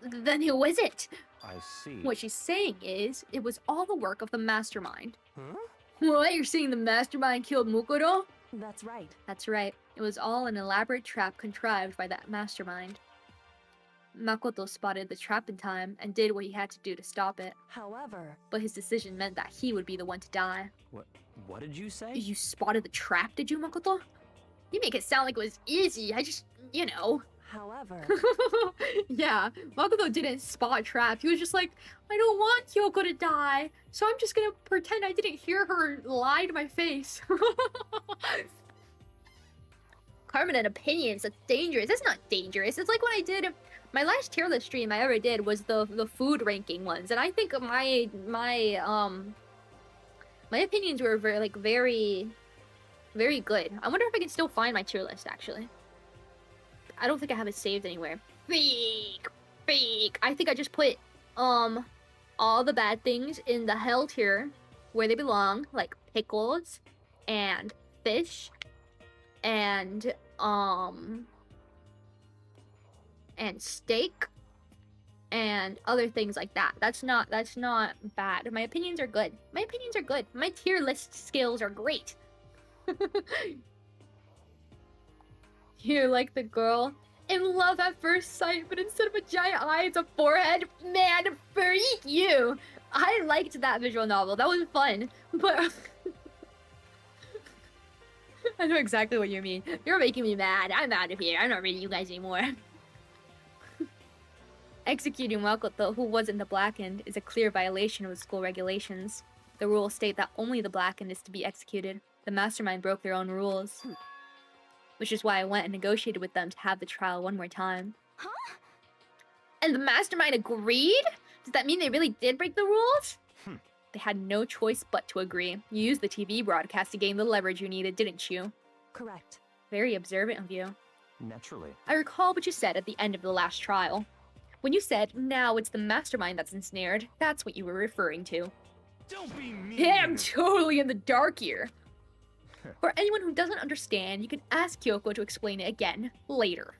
Speaker 1: Then who is it?
Speaker 5: I see.
Speaker 1: What she's saying is, it was all the work of the mastermind.
Speaker 5: Huh?
Speaker 1: What? You're saying the mastermind killed Mukoto?
Speaker 2: That's right.
Speaker 1: That's right. It was all an elaborate trap contrived by that mastermind. Makoto spotted the trap in time and did what he had to do to stop it.
Speaker 2: However...
Speaker 1: But his decision meant that he would be the one to die.
Speaker 5: What did you say?
Speaker 1: You spotted the trap, did you, Makoto? You make it sound like it was easy. I just, you know.
Speaker 2: However...
Speaker 1: Yeah, Makoto didn't spot trap. He was just like, I don't want Kyoko to die, so I'm just gonna pretend I didn't hear her lie to my face. Karma and opinions, that's dangerous. That's not dangerous. It's like when I did my last tier list stream I ever did was the food ranking ones, and I think my opinions were very good. I wonder if I can still find my tier list actually. I don't think I have it saved anywhere. Freak. I think I just put all the bad things in the hell tier where they belong, like pickles and fish and steak and other things like that. That's not bad. My opinions are good. My tier list skills are great. You're like the girl in Love at First Sight, but instead of a giant eye, it's a forehead. Man, freak you! I liked that visual novel. That was fun, but I know exactly what you mean. You're making me mad. I'm out of here. I'm not reading you guys anymore. Executing Makoto, who wasn't the Blackened, is a clear violation of the school regulations. The rules state that only the Blackened is to be executed. The mastermind broke their own rules. Which is why I went and negotiated with them to have the trial one more time.
Speaker 4: Huh?
Speaker 1: And the mastermind agreed? Does that mean they really did break the rules? They had no choice but to agree. You used the TV broadcast to gain the leverage you needed, didn't you?
Speaker 2: Correct.
Speaker 1: Very observant of you.
Speaker 5: Naturally.
Speaker 1: I recall what you said at the end of the last trial. When you said, now it's the mastermind that's ensnared, that's what you were referring to.
Speaker 5: Don't be mean.
Speaker 1: Yeah, I'm totally in the dark here. For anyone who doesn't understand, you can ask Kyoko to explain it again later.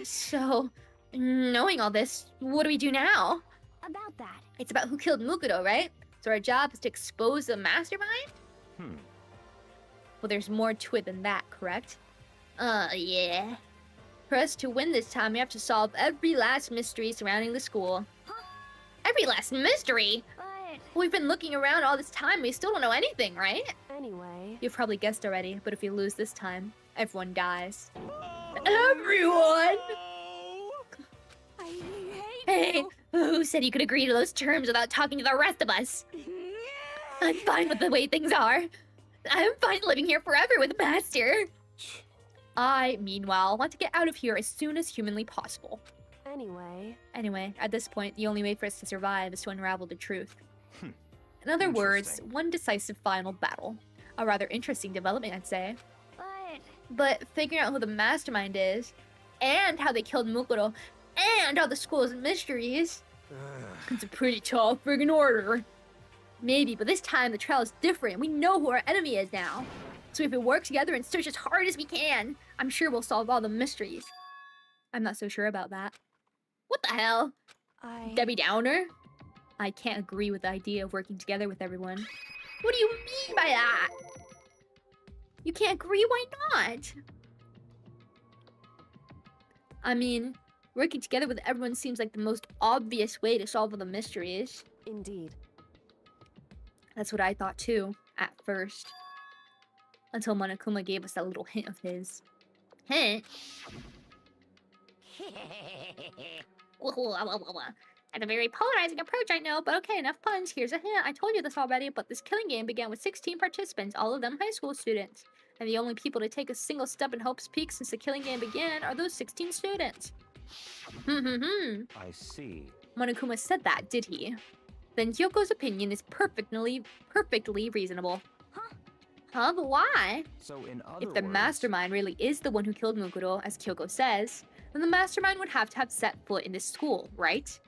Speaker 1: So, knowing all this, what do we do now?
Speaker 4: About that.
Speaker 1: It's about who killed Mukudo, right? So our job is to expose the mastermind? Well, there's more to it than that, correct? Yeah. For us to win this time, we have to solve every last mystery surrounding the school.
Speaker 3: Every last mystery.
Speaker 4: But
Speaker 1: We've been looking around all this time, we still don't know anything, right?
Speaker 2: Anyway...
Speaker 1: You've probably guessed already, but if we lose this time, everyone dies. Everyone!
Speaker 4: I hate
Speaker 3: Hey,
Speaker 4: you.
Speaker 3: who said you could agree to those terms without talking to the rest of us? I'm fine with the way things are.
Speaker 1: I'm fine living here forever with Master. I, meanwhile, want to get out of here as soon as humanly possible.
Speaker 2: Anyway,
Speaker 1: At this point, the only way for us to survive is to unravel the truth. In other words,
Speaker 5: Interesting.
Speaker 1: one decisive final battle. A rather interesting development, I'd say.
Speaker 4: But
Speaker 1: But figuring out who the mastermind is, and how they killed Mukuro, and all the school's mysteries, it's a pretty tall friggin' order. Maybe, but this time the trial is different. We know who our enemy is now. So if we work together and search as hard as we can, I'm sure we'll solve all the mysteries. I'm not so sure about that. What the hell? Debbie Downer? I can't agree with the idea of working together with everyone. What do you mean by that? You can't agree? Why not? I mean, working together with everyone seems like the most obvious way to solve all the mysteries.
Speaker 2: Indeed.
Speaker 1: That's what I thought too, at first. Until Monokuma gave us that little hint of his. Hint?
Speaker 3: That's a very polarizing approach, I know, but okay, enough puns. Here's a hint. I told you this already, but this killing game began with 16 participants, all of them high school students. And the only people to take a single step in Hope's Peak since the killing game began are those 16 students.
Speaker 5: I see.
Speaker 1: Monokuma said that, did he? Then Kyoko's opinion is perfectly reasonable. Huh? But why?
Speaker 5: So in other
Speaker 1: If the
Speaker 5: words,
Speaker 1: mastermind really is the one who killed Mukuro, as Kyoko says, then the mastermind would have to have set foot in this school, right?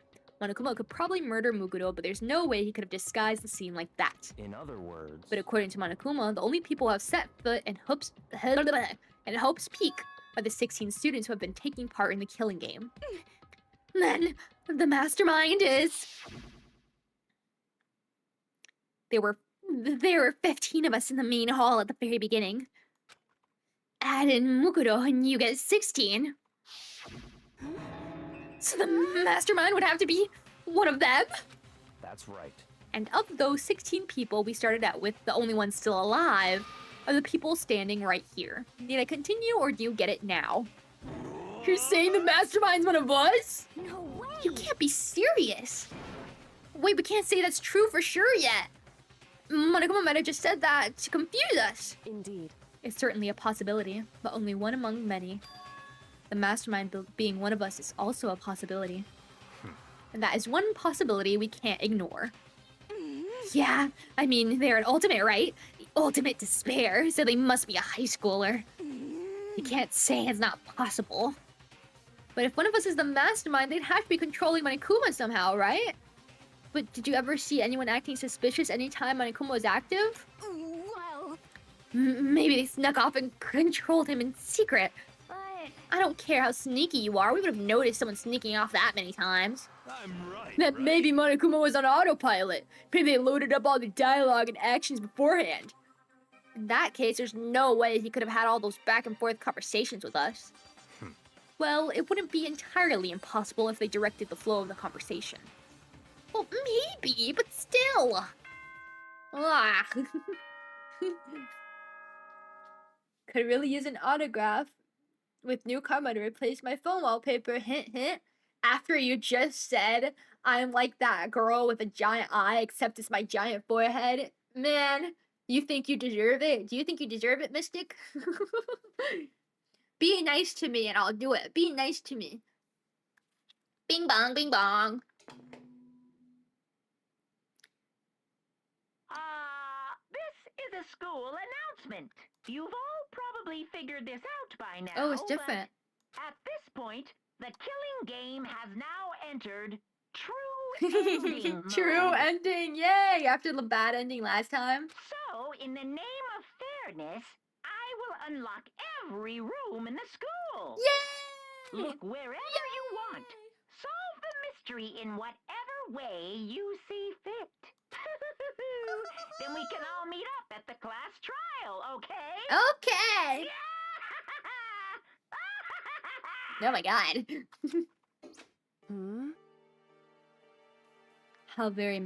Speaker 1: Monokuma could probably murder Mukuro, but there's no way he could have disguised the scene like that.
Speaker 5: in other words,
Speaker 1: But according to Monokuma, the only people who have set foot in Hope's Peak are the 16 students who have been taking part in the killing game. Then, the mastermind is... There were 15 of us in the main hall at the very beginning. Add in Mukuro and you get 16. So the mastermind would have to be one of them?
Speaker 5: that's right.
Speaker 1: And of those 16 people we started out with, the only ones still alive are the people standing right here. Need I continue or do you get it now? You're saying the mastermind's one of us?
Speaker 4: no way.
Speaker 1: You can't be serious. Wait, we can't say that's true for sure yet. Monokuma might have just said that to confuse us.
Speaker 2: Indeed.
Speaker 1: It's certainly a possibility, but only one among many. The mastermind being one of us is also a possibility. And that is one possibility we can't ignore. Yeah, I mean, they're an ultimate, right? The ultimate despair, so they must be a high schooler. You can't say it's not possible. But if one of us is the mastermind, they'd have to be controlling Monokuma somehow, right? But did you ever see anyone acting suspicious anytime Monokuma was active?
Speaker 4: Well,
Speaker 1: Maybe they snuck off and controlled him in secret.
Speaker 4: but
Speaker 1: I don't care how sneaky you are, we would have noticed someone sneaking off that many times.
Speaker 5: I'm right.
Speaker 1: That
Speaker 5: right?
Speaker 1: maybe Monokuma was on autopilot. Maybe they loaded up all the dialogue and actions beforehand. In that case, there's no way he could have had all those back and forth conversations with us. Well, it wouldn't be entirely impossible if they directed the flow of the conversation. Well, maybe, but still. Ah. Could really use an autograph with new karma to replace my phone wallpaper. Hint, hint. After you just said I'm like that girl with a giant eye, except it's my giant forehead. Man, you think you deserve it? Do you think you deserve it, Mystic? Be nice to me and I'll do it. Be nice to me. Bing bong, bing bong.
Speaker 6: This is a school announcement. You've all probably figured this out by now.
Speaker 1: Oh, it's
Speaker 6: but
Speaker 1: different.
Speaker 6: At this point, the killing game has now entered true ending
Speaker 1: True
Speaker 6: mode.
Speaker 1: ending. Yay! After the bad ending last time.
Speaker 6: So, in the name of fairness, I will unlock every room in the school.
Speaker 1: Yay!
Speaker 6: Look wherever you want. Solve the mystery in whatever way you see fit. Then we can all meet up at the class trial, okay?
Speaker 1: Okay. Oh my god. How very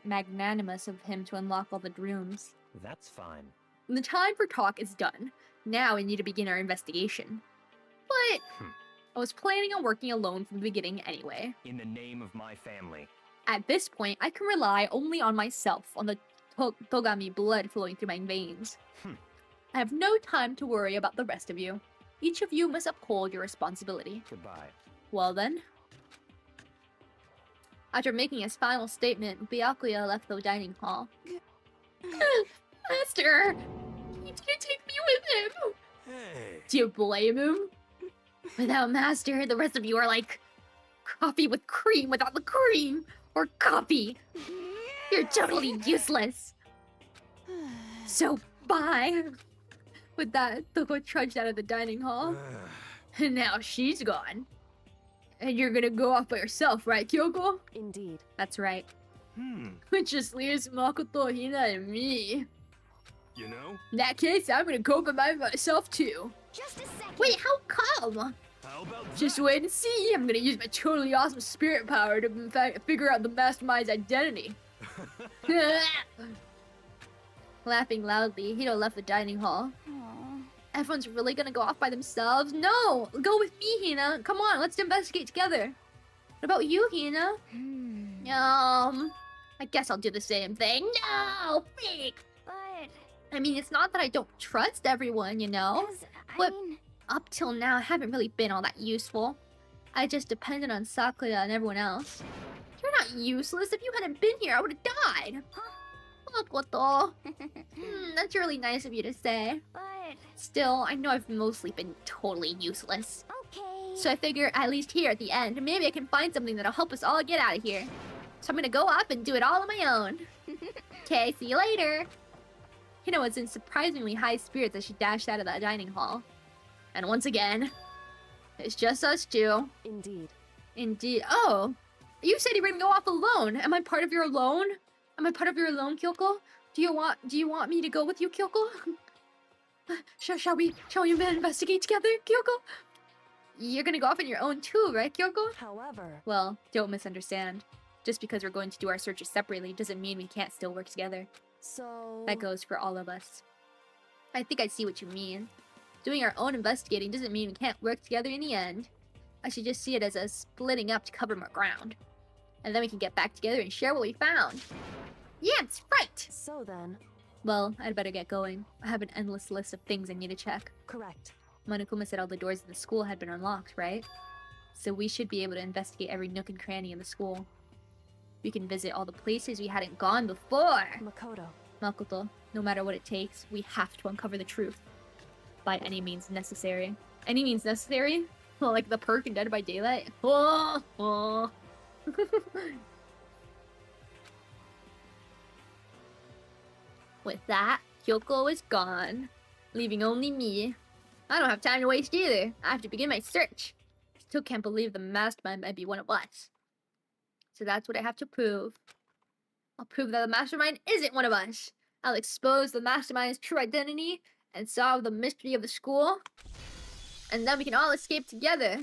Speaker 1: magnanimous of him to unlock all the rooms.
Speaker 5: That's fine.
Speaker 1: The time for talk is done. Now we need to begin our investigation. But I was planning on working alone from the beginning anyway.
Speaker 5: In the name of my family.
Speaker 1: At this point, I can rely only on myself, on the Togami blood flowing through my veins. I have no time to worry about the rest of you. Each of you must uphold your responsibility.
Speaker 5: Goodbye.
Speaker 1: Well then. After making his final statement, Byakuya left the dining hall. Master! He didn't take me with him!
Speaker 5: Hey.
Speaker 1: Do you blame him? Without Master, the rest of you are like coffee with cream without the cream! Or coffee! You're totally useless! So, bye! With that, Toko trudged out of the dining hall. And now she's gone. And you're gonna go off by yourself, right, Kyoko?
Speaker 2: Indeed.
Speaker 1: That's right. Which just leaves Makoto, Hina, and me.
Speaker 5: You know?
Speaker 1: In that case, I'm gonna go by myself too.
Speaker 4: Just a second.
Speaker 1: Wait, how come?
Speaker 5: How about
Speaker 1: Just
Speaker 5: that?
Speaker 1: wait and see. I'm gonna use my totally awesome spirit power to in fact, figure out the mastermind's identity. Laughing loudly, Hito left the dining hall.
Speaker 4: Aw.
Speaker 1: Everyone's really gonna go off by themselves? No! Go with me, Hina! Come on, let's investigate together. What about you, Hina? I guess I'll do the same thing. No! Freak!
Speaker 4: But
Speaker 1: I mean, it's not that I don't trust everyone, you know?
Speaker 4: as I
Speaker 1: What?
Speaker 4: mean,
Speaker 1: Up till now, I haven't really been all that useful. I just depended on Sakuya and everyone else. You're not useless. If you hadn't been here, I would've died. Makoto. That's really nice of you to say.
Speaker 4: but
Speaker 1: Still, I know I've mostly been totally useless.
Speaker 4: okay.
Speaker 1: So I figure, at least here at the end, maybe I can find something that'll help us all get out of here. So I'm gonna go up and do it all on my own. Okay, see you later. Hina was in surprisingly high spirits as she dashed out of the dining hall. And once again, it's just us two.
Speaker 2: Indeed.
Speaker 1: Indeed. Oh, you said you were gonna go off alone. Am I part of your alone? Am I part of your alone, Kyoko? Do you want me to go with you, Kyoko? Shall we investigate together, Kyoko? You're gonna go off on your own too, right, Kyoko?
Speaker 2: However,
Speaker 1: Well, don't misunderstand. Just because we're going to do our searches separately doesn't mean we can't still work together.
Speaker 2: so...
Speaker 1: That goes for all of us. I think I see what you mean. Doing our own investigating doesn't mean we can't work together in the end. I should just see it as a splitting up to cover more ground. And then we can get back together and share what we found. Yeah, that's right!
Speaker 2: So then,
Speaker 1: Well, I'd better get going. I have an endless list of things I need to check.
Speaker 2: correct.
Speaker 1: Monokuma said all the doors in the school had been unlocked, right? So we should be able to investigate every nook and cranny in the school. We can visit all the places we hadn't gone before!
Speaker 2: Makoto.
Speaker 1: Makoto, no matter what it takes, we have to uncover the truth. By any means necessary. Any means necessary? Well, like the perk in Dead by Daylight? Oh, oh. With that, Kyoko is gone, leaving only me. I don't have time to waste either. I have to begin my search. Still can't believe the mastermind might be one of us. So that's what I have to prove. I'll prove that the mastermind isn't one of us. I'll expose the mastermind's true identity and solve the mystery of the school. And then we can all escape together.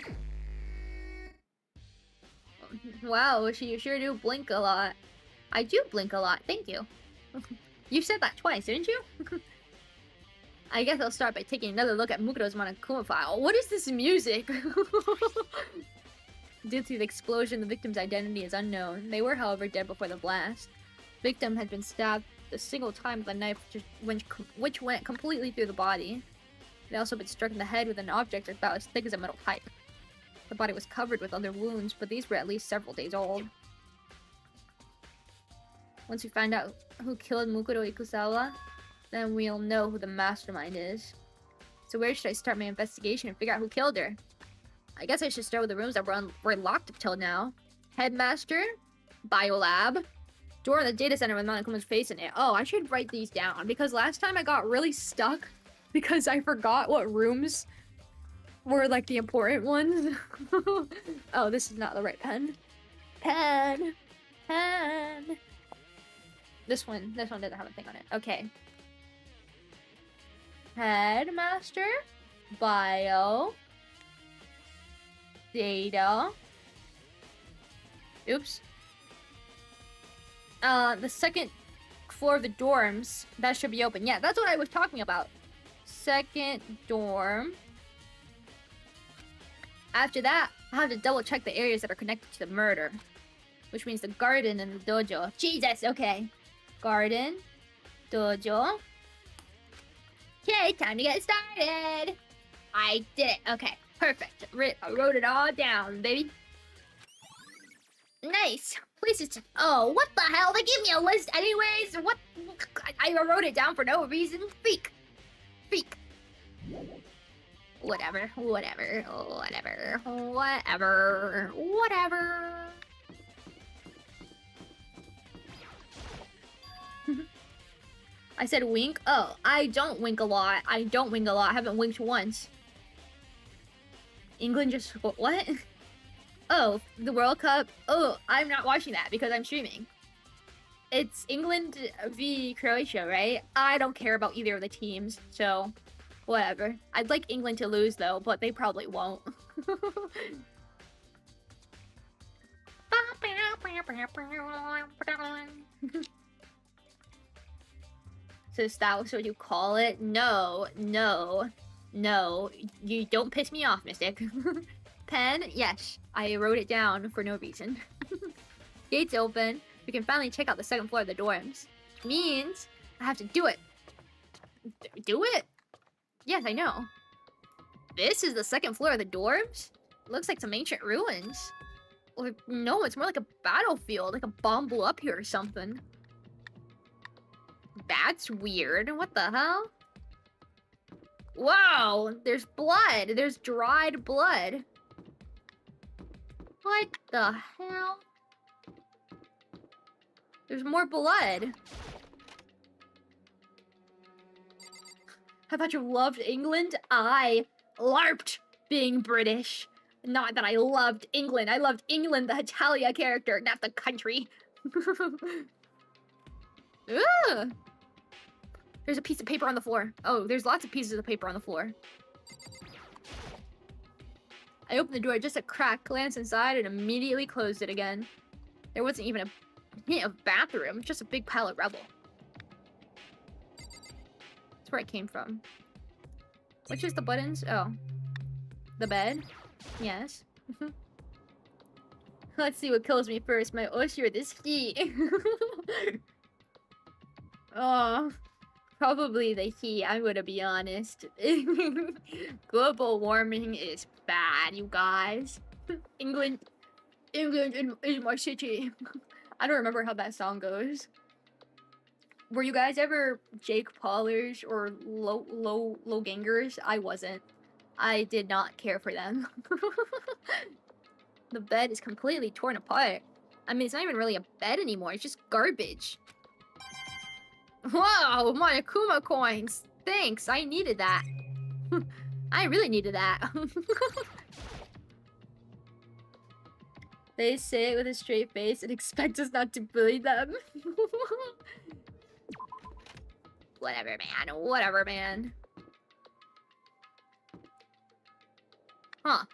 Speaker 1: Wow, you sure do blink a lot. I do blink a lot, thank you. You said that twice, didn't you? I guess I'll start by taking another look at Mukuro's Monokuma file. What is this music? Due to the explosion, the victim's identity is unknown. They were, however, dead before the blast. Victim had been stabbed a single time with a knife which went completely through the body. They'd also been struck in the head with an object about as thick as a metal pipe. The body was covered with other wounds, but these were at least several days old. Once we find out who killed Mukuro Ikusawa, then we'll know who the mastermind is. So where should I start my investigation and figure out who killed her? I guess I should start with the rooms that were locked up till now. Headmaster, Biolab, door in the data center with Monokuma's face in it. Oh, I should write these down because last time I got really stuck because I forgot what rooms were like the important ones. Oh, this is not the right pen. Pen. This one doesn't have a thing on it. Okay. Headmaster, bio, data. Oops. The second floor of the dorms, that should be open. Yeah, that's what I was talking about. Second dorm. After that, I'll have to double check the areas that are connected to the murder. Which means the garden and the dojo. Jesus, okay. Garden, Dojo. Okay, time to get started. I did it. Okay, perfect. I wrote it all down, baby. Nice. Please just. Oh, what the hell? They gave me a list anyways. What? I wrote it down for no reason. Freak. Freak. Whatever. Whatever. Whatever. Whatever. Whatever. I said wink? Oh, I don't wink a lot. I don't wink a lot. I haven't winked once. England just... What? Oh, the World Cup? Oh, I'm not watching that because I'm streaming. It's England v Croatia, right? I don't care about either of the teams, so... Whatever. I'd like England to lose, though, but they probably won't. So that was what you call it? No, no, no. You don't piss me off, Mystic. Pen? Yes. I wrote it down for no reason. Gates open. We can finally check out the second floor of the dorms. Which means I have to do it. Do it? Yes, I know. This is the second floor of the dorms? Looks like some ancient ruins. Or no, it's more like a battlefield. Like a bomb blew up here or something. That's weird. What the hell? Whoa! There's blood! There's dried blood. What the hell? There's more blood. I thought you loved England? I LARPed being British. Not that I loved England. I loved England, the Italia character, not the country. Ugh. There's a piece of paper on the floor. Oh, there's lots of pieces of paper on the floor. I opened the door just a crack, glanced inside, and immediately closed it again. There wasn't even a hint of bathroom, just a big pile of rubble. That's where it came from. Which is the buttons? Oh. The bed? Yes. Let's see what kills me first, my oyster or this heat. Oh. Probably the heat, I'm gonna be honest. Global warming is bad, you guys. England is my city. I don't remember how that song goes. Were you guys ever Jake Paulers or low gangers? I wasn't. I did not care for them. The bed is completely torn apart. I mean, it's not even really a bed anymore. It's just garbage. Whoa, my Akuma coins. Thanks, I needed that. I really needed that. They say it with a straight face and expect us not to bully them. Whatever, man. Whatever, man. Huh.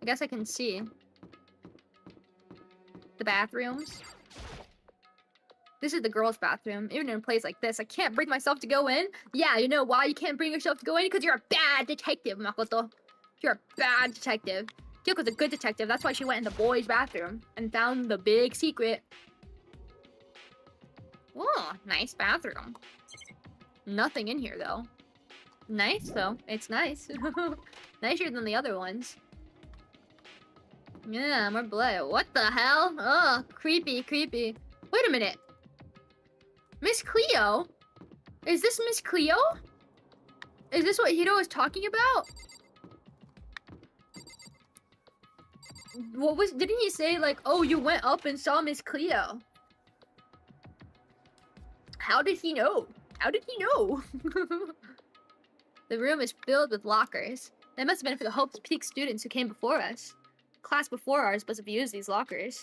Speaker 1: I guess I can see the bathrooms. This is the girls' bathroom. Even in a place like this, I can't bring myself to go in. Yeah, you know why you can't bring yourself to go in? Because you're a bad detective, Makoto. You're a bad detective. Kyoko's a good detective. That's why she went in the boys' bathroom and found the big secret. Whoa, nice bathroom. Nothing in here, though. Nice, though. It's nice. Nicer than the other ones. Yeah, more blood. What the hell? Oh, creepy, creepy. Wait a minute. Miss Cleo? Is this Miss Cleo? Is this what Hiro was talking about? What was... Didn't he say, like, oh, you went up and saw Miss Cleo? How did he know? How did he know? The room is filled with lockers. That must have been for the Hope's Peak students who came before us. Class before ours must have used these lockers.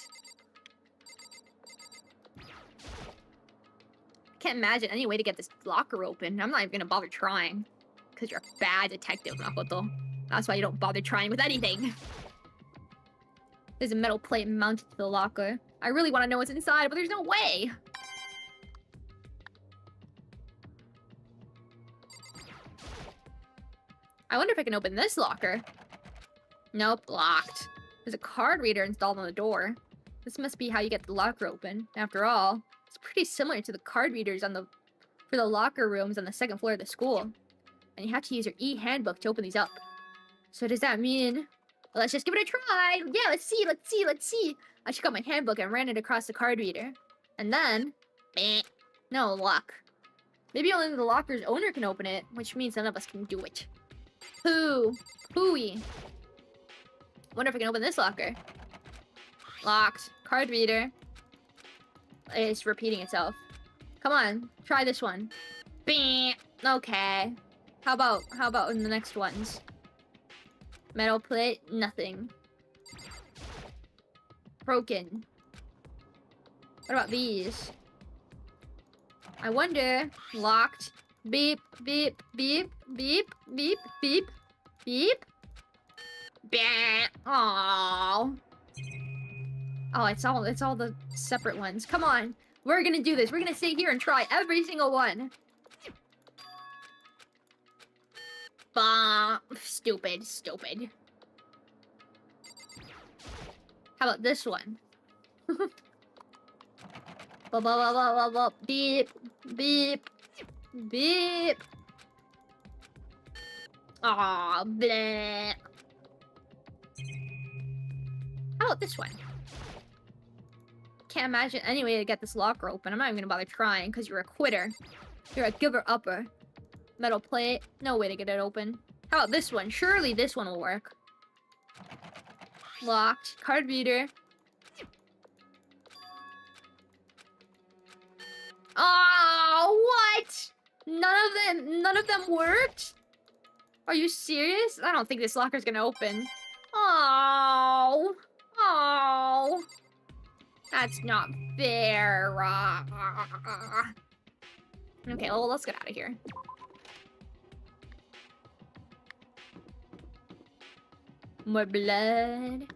Speaker 1: Can't imagine any way to get this locker open. I'm not even gonna bother trying. Because you're a bad detective, Makoto. That's why you don't bother trying with anything. There's a metal plate mounted to the locker. I really want to know what's inside, but there's no way. I wonder if I can open this locker. Nope, locked. There's a card reader installed on the door. This must be how you get the locker open. After all, it's pretty similar to the card readers on the for the locker rooms on the second floor of the school. And you have to use your e-handbook to open these up. So does that mean... Well, let's just give it a try. Yeah, let's see. I took out my handbook and ran it across the card reader. And then... Meh. No luck. Maybe only the locker's owner can open it, which means none of us can do it. Hooey. Wonder if I can open this locker. Locked. Card reader. It's repeating itself. Come on, try this one. Bing. Okay. How about in the next ones? Metal plate, nothing. Broken. What about these? I wonder. Locked. Beep, beep, beep, beep, beep, beep, beep. Bah. Aww. Oh, it's all the separate ones. Come on. We're gonna do this. We're gonna sit here and try every single one. Bah. Stupid. How about this one? Beep, beep, beep. Aw, bleh. How about this one? Can't imagine any way to get this locker open. I'm not even gonna bother trying because you're a quitter. You're a giver-upper. Metal plate, no way to get it open. How about this one? Surely this one will work. Locked. Card reader. Oh, what? None of them worked? Are you serious? I don't think this locker's gonna open. Oh. That's not fair. Okay, well, let's get out of here. More blood.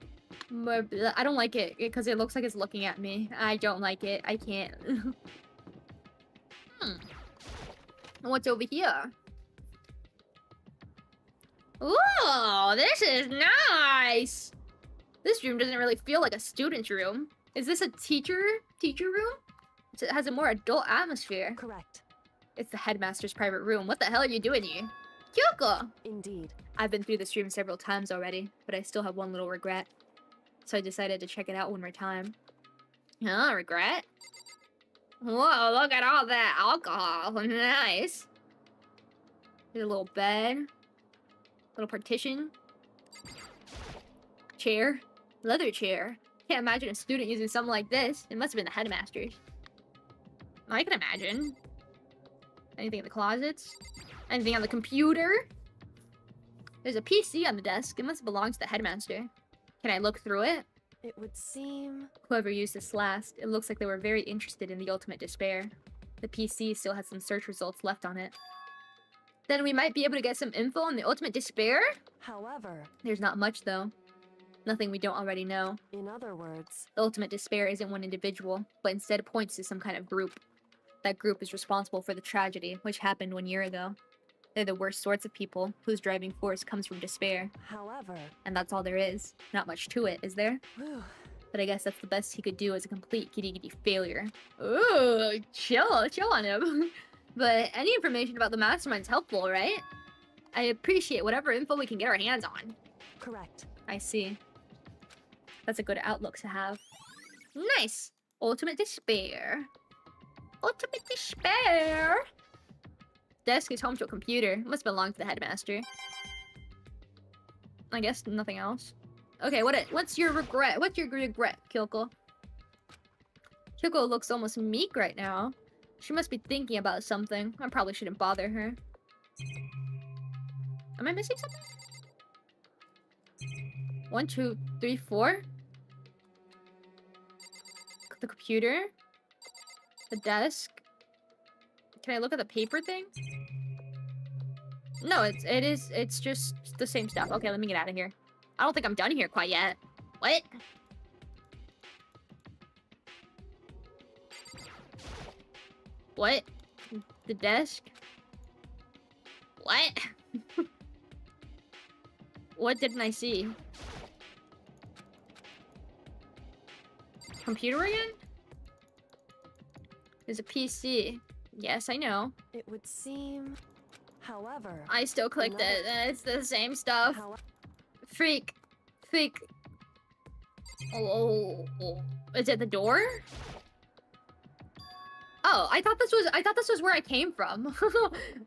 Speaker 1: I don't like it because it looks like it's looking at me. I don't like it. I can't. What's over here? Ooh, this is nice. This room doesn't really feel like a student's room. Is this a teacher room? It has a more adult atmosphere.
Speaker 2: Correct.
Speaker 1: It's the headmaster's private room. What the hell are you doing here? Kyoko!
Speaker 2: Indeed.
Speaker 1: I've been through this room several times already, but I still have one little regret. So I decided to check it out one more time. Huh, regret? Whoa, look at all that alcohol. Nice. There's a little bed. Little partition. Chair. Leather chair. Can't imagine a student using something like this. It must have been the headmaster's. I can imagine. Anything in the closets? Anything on the computer? There's a PC on the desk. It must belong to the headmaster. Can I look through it?
Speaker 2: It would seem...
Speaker 1: Whoever used this last, it looks like they were very interested in the ultimate despair. The PC still has some search results left on it. Then we might be able to get some info on the ultimate despair?
Speaker 2: However...
Speaker 1: There's not much, though. Nothing we don't already know.
Speaker 2: In other words...
Speaker 1: The ultimate despair isn't one individual, but instead points to some kind of group. That group is responsible for the tragedy, which happened 1 year ago. They're the worst sorts of people, whose driving force comes from despair.
Speaker 2: However...
Speaker 1: And that's all there is. Not much to it, is there?
Speaker 2: Whew.
Speaker 1: But I guess that's the best he could do as a complete giddy failure. Ooh, chill on him. But any information about the mastermind's helpful, right? I appreciate whatever info we can get our hands on.
Speaker 2: Correct.
Speaker 1: I see. That's a good outlook to have. Nice! Ultimate despair. Ultimate despair! Desk is home to a computer. Must belong to the headmaster. I guess nothing else. Okay, what's your regret? What's your regret, Kyoko? Kyoko looks almost meek right now. She must be thinking about something. I probably shouldn't bother her. Am I missing something? 1, 2, 3, 4? The computer? The desk? Can I look at the paper thing? No, it's just the same stuff. Okay, let me get out of here. I don't think I'm done here quite yet. What? What? The desk? What? What didn't I see? Computer again? There's a PC. Yes, I know.
Speaker 2: It would seem. However.
Speaker 1: I still clicked it. It's the same stuff. Freak. Freak. Oh. Is it the door? Oh, I thought this was where I came from.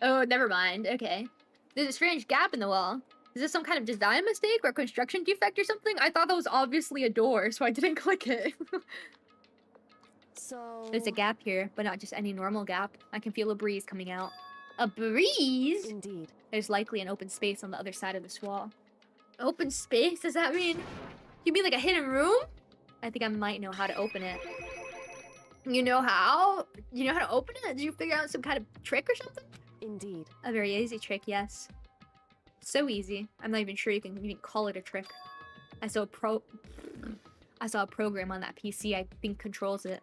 Speaker 1: Oh, never mind. Okay. There's a strange gap in the wall. Is this some kind of design mistake or construction defect or something? I thought that was obviously a door, so I didn't click it.
Speaker 2: So.
Speaker 1: There's a gap here, but not just any normal gap. I can feel a breeze coming out. A breeze?
Speaker 2: Indeed.
Speaker 1: There's likely an open space on the other side of this wall. Open space? Does that mean... You mean like a hidden room? I think I might know how to open it. You know how? You know how to open it? Did you figure out some kind of trick or something?
Speaker 2: Indeed.
Speaker 1: A very easy trick, yes. So easy. I'm not even sure you can even call it a trick. I saw a program on that PC I think controls it.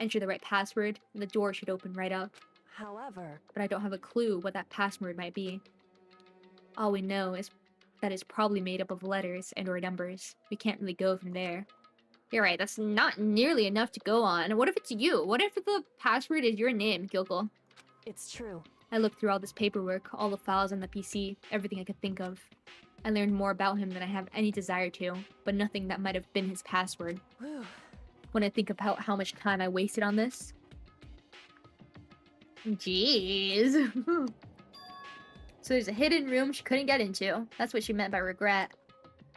Speaker 1: Enter the right password, and the door should open right up.
Speaker 2: However.
Speaker 1: But I don't have a clue what that password might be. All we know is that it's probably made up of letters and or numbers. We can't really go from there. You're right, that's not nearly enough to go on. What if it's you? What if the password is your name, Kyoko?
Speaker 2: It's true.
Speaker 1: I looked through all this paperwork, all the files on the PC, everything I could think of. I learned more about him than I have any desire to, but nothing that might have been his password.
Speaker 2: Whew.
Speaker 1: When I think about how much time I wasted on this. Jeez. So there's a hidden room she couldn't get into. That's what she meant by regret.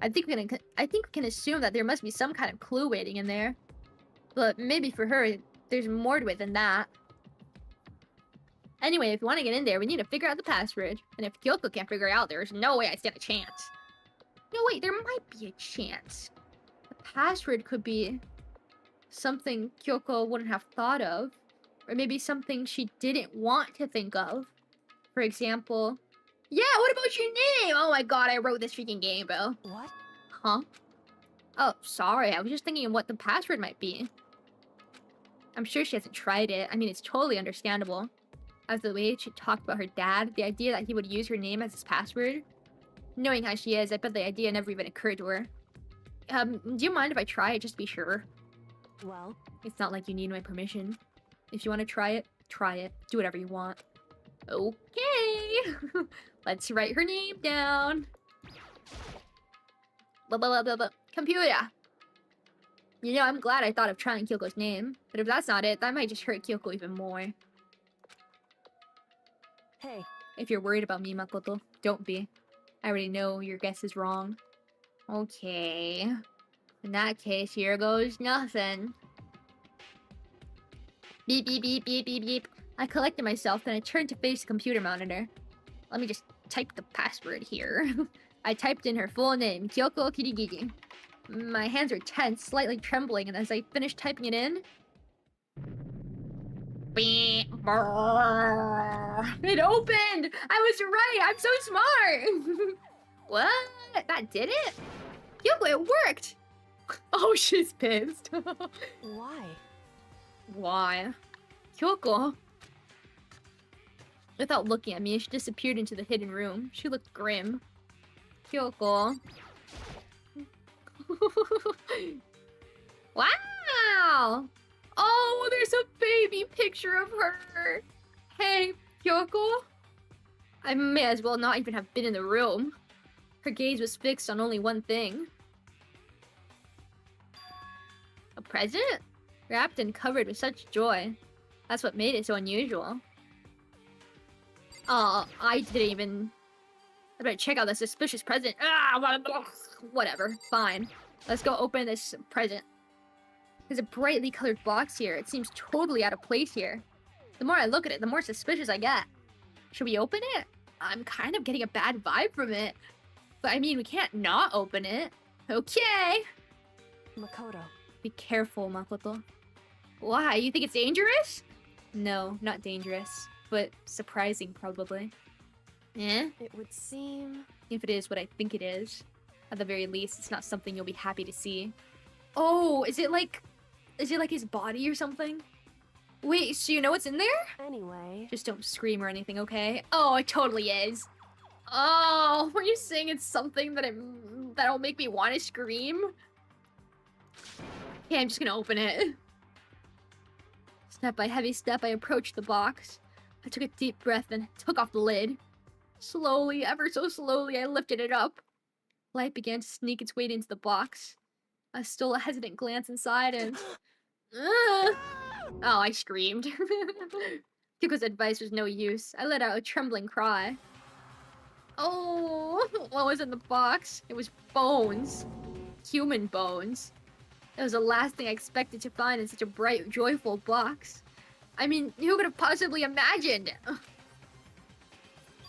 Speaker 1: I think we can assume that there must be some kind of clue waiting in there. But maybe for her, there's more to it than that. Anyway, if you want to get in there, we need to figure out the password. And if Kyoko can't figure it out, there's no way I stand a chance. No, wait, there might be a chance. The password could be something Kyoko wouldn't have thought of. Or maybe something she didn't want to think of. For example... Yeah, what about your name? Oh my god, I wrote this freaking game, bro.
Speaker 2: What?
Speaker 1: Huh? Oh, sorry, I was just thinking of what the password might be. I'm sure she hasn't tried it. I mean, it's totally understandable. As the way she talked about her dad, the idea that he would use her name as his password. Knowing how she is, I bet the idea never even occurred to her. Do you mind if I try it just to be sure?
Speaker 2: Well,
Speaker 1: It's not like you need my permission. If you want to try it, try it. Do whatever you want. Okay! Let's write her name down. Blah, blah, blah, blah, blah. Computer! You know, I'm glad I thought of trying Kyoko's name. But if that's not it, that might just hurt Kyoko even more.
Speaker 2: hey,
Speaker 1: If you're worried about me, Makoto, don't be. I already know your guess is wrong. Okay. In that case, here goes nothing. Beep, beep, beep, beep, beep, beep. I collected myself, then I turned to face the computer monitor. Let me just type the password here. I typed in her full name, Kyoko Kirigigi. My hands were tense, slightly trembling, and as I finished typing it in... Beep, brrr. It opened! I was right! I'm so smart! What? That did it? Kyoko, it worked! Oh, she's pissed.
Speaker 2: why?
Speaker 1: Why? Kyoko. Without looking at me, she disappeared into the hidden room. She looked grim. Kyoko. Wow! Oh, there's a baby picture of her. Hey, Kyoko. I may as well not even have been in the room. Her gaze was fixed on only one thing. A present? Wrapped and covered with such joy. That's what made it so unusual. I didn't even... I better check out the suspicious present. Ah, whatever. Fine. Let's go open this present. There's a brightly colored box here. It seems totally out of place here. The more I look at it, the more suspicious I get. Should we open it? I'm kind of getting a bad vibe from it. But I mean, we can't not open it. Okay.
Speaker 2: Makoto.
Speaker 1: Be careful, Makoto. Why? You think it's dangerous? No, not dangerous. But surprising, probably. Eh?
Speaker 2: It would seem...
Speaker 1: If it is what I think it is. At the very least, it's not something you'll be happy to see. Oh, is it like his body or something? Wait, so you know what's in there?
Speaker 2: Anyway...
Speaker 1: Just don't scream or anything, okay? Oh, it totally is. Oh, were you saying it's something that'll make me want to scream? Okay, I'm just gonna open it. Step by heavy step, I approached the box. I took a deep breath and took off the lid. Slowly, ever so slowly, I lifted it up. Light began to sneak its way into the box. I stole a hesitant glance inside and... Oh, I screamed. Kyoko's advice was no use. I let out a trembling cry. Oh, what was in the box? It was bones. Human bones. It was the last thing I expected to find in such a bright, joyful box. I mean, who could have possibly imagined?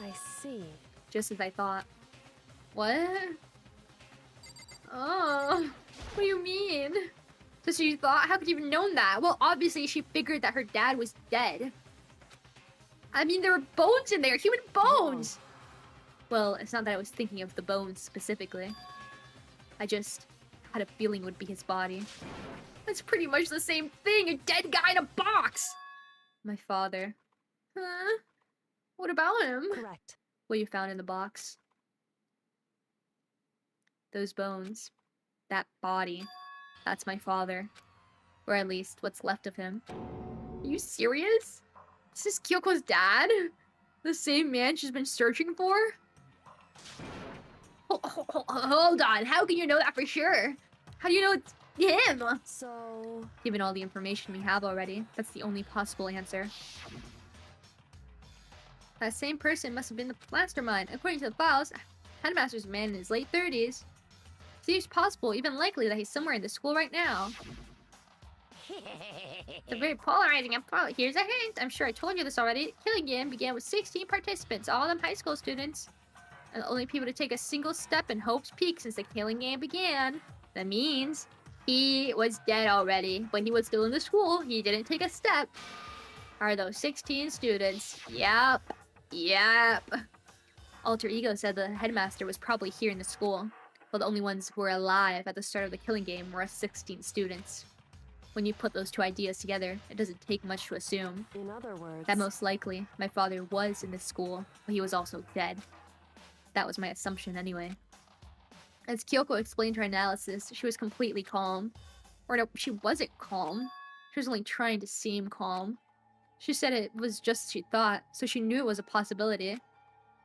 Speaker 2: I see.
Speaker 1: Just as I thought. What? Oh, what do you mean? So she thought? How could you have known that? Well, obviously she figured that her dad was dead. I mean, there were bones in there, human bones! Well, it's not that I was thinking of the bones specifically. I just had a feeling it would be his body. That's pretty much the same thing, a dead guy in a box! My father. Huh? What about him?
Speaker 2: Correct.
Speaker 1: What you found in the box. Those bones. That body. That's my father. Or at least, what's left of him. Are you serious? Is this Kyoko's dad? The same man she's been searching for? Hold on, how can you know that for sure? How do you know it's him?
Speaker 2: So...
Speaker 1: Given all the information we have already, that's the only possible answer. That same person must have been the mastermind. According to the files, Headmaster's a man in his late 30s. Seems possible, even likely, that he's somewhere in the school right now. It's a very polarizing approach. Here's a hint. I'm sure I told you this already. The killing game began with 16 participants, all of them high school students. And the only people to take a single step in Hope's Peak since the killing game began. That means he was dead already. When he was still in the school, he didn't take a step. Are those 16 students? Yep. Yep. Alter Ego said the headmaster was probably here in the school. Well, the only ones who were alive at the start of the killing game were us 16 students. When you put those two ideas together, it doesn't take much to assume
Speaker 2: in other words...
Speaker 1: that most likely my father was in this school, but he was also dead. That was my assumption anyway. As Kyoko explained her analysis, she was completely calm. Or no, she wasn't calm. She was only trying to seem calm. She said it was just as she thought, so she knew it was a possibility.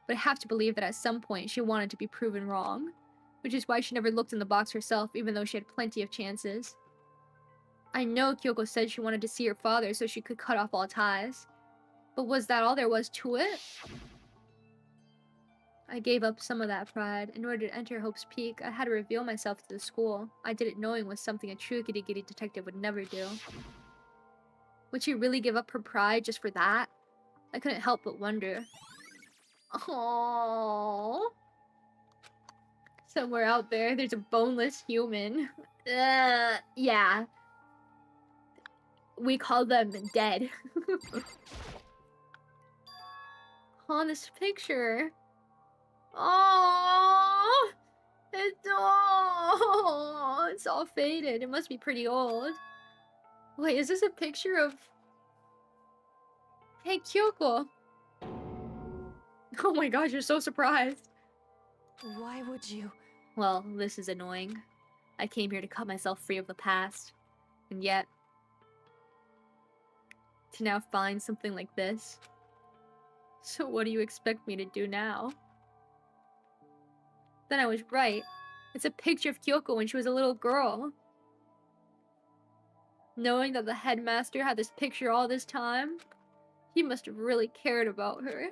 Speaker 1: But I have to believe that at some point she wanted to be proven wrong. Which is why she never looked in the box herself, even though she had plenty of chances. I know Kyoko said she wanted to see her father so she could cut off all ties. But was that all there was to it? I gave up some of that pride. In order to enter Hope's Peak, I had to reveal myself to the school. I did it knowing was something a true giddy-giddy detective would never do. Would she really give up her pride just for that? I couldn't help but wonder. Aww. Somewhere out there, there's a boneless human. Yeah. We call them dead. On this picture. Oh, it's all faded. It must be pretty old. Wait, is this a picture of... Hey, Kyoko. Oh my gosh, you're so surprised.
Speaker 2: Why would you...
Speaker 1: Well, this is annoying. I came here to cut myself free of the past. And yet... to now find something like this. So what do you expect me to do now? Then I was right. It's a picture of Kyoko when she was a little girl. Knowing that the headmaster had this picture all this time, he must have really cared about her.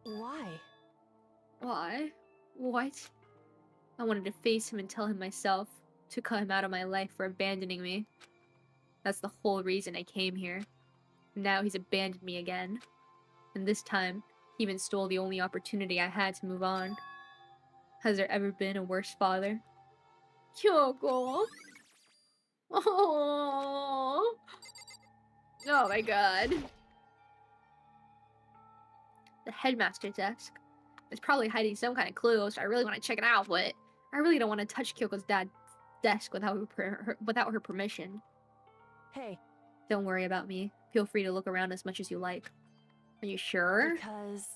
Speaker 2: Why?
Speaker 1: Why? What? I wanted to face him and tell him myself, to cut him out of my life for abandoning me. That's the whole reason I came here. Now he's abandoned me again. And this time, he even stole the only opportunity I had to move on. Has there ever been a worse father? Kyoko! Oh my god. The headmaster's desk. It's probably hiding some kind of clue, so I really want to check it out, but I really don't want to touch Kyoko's dad's desk without her permission.
Speaker 2: Hey.
Speaker 1: Don't worry about me. Feel free to look around as much as you like. Are you sure?
Speaker 2: Because...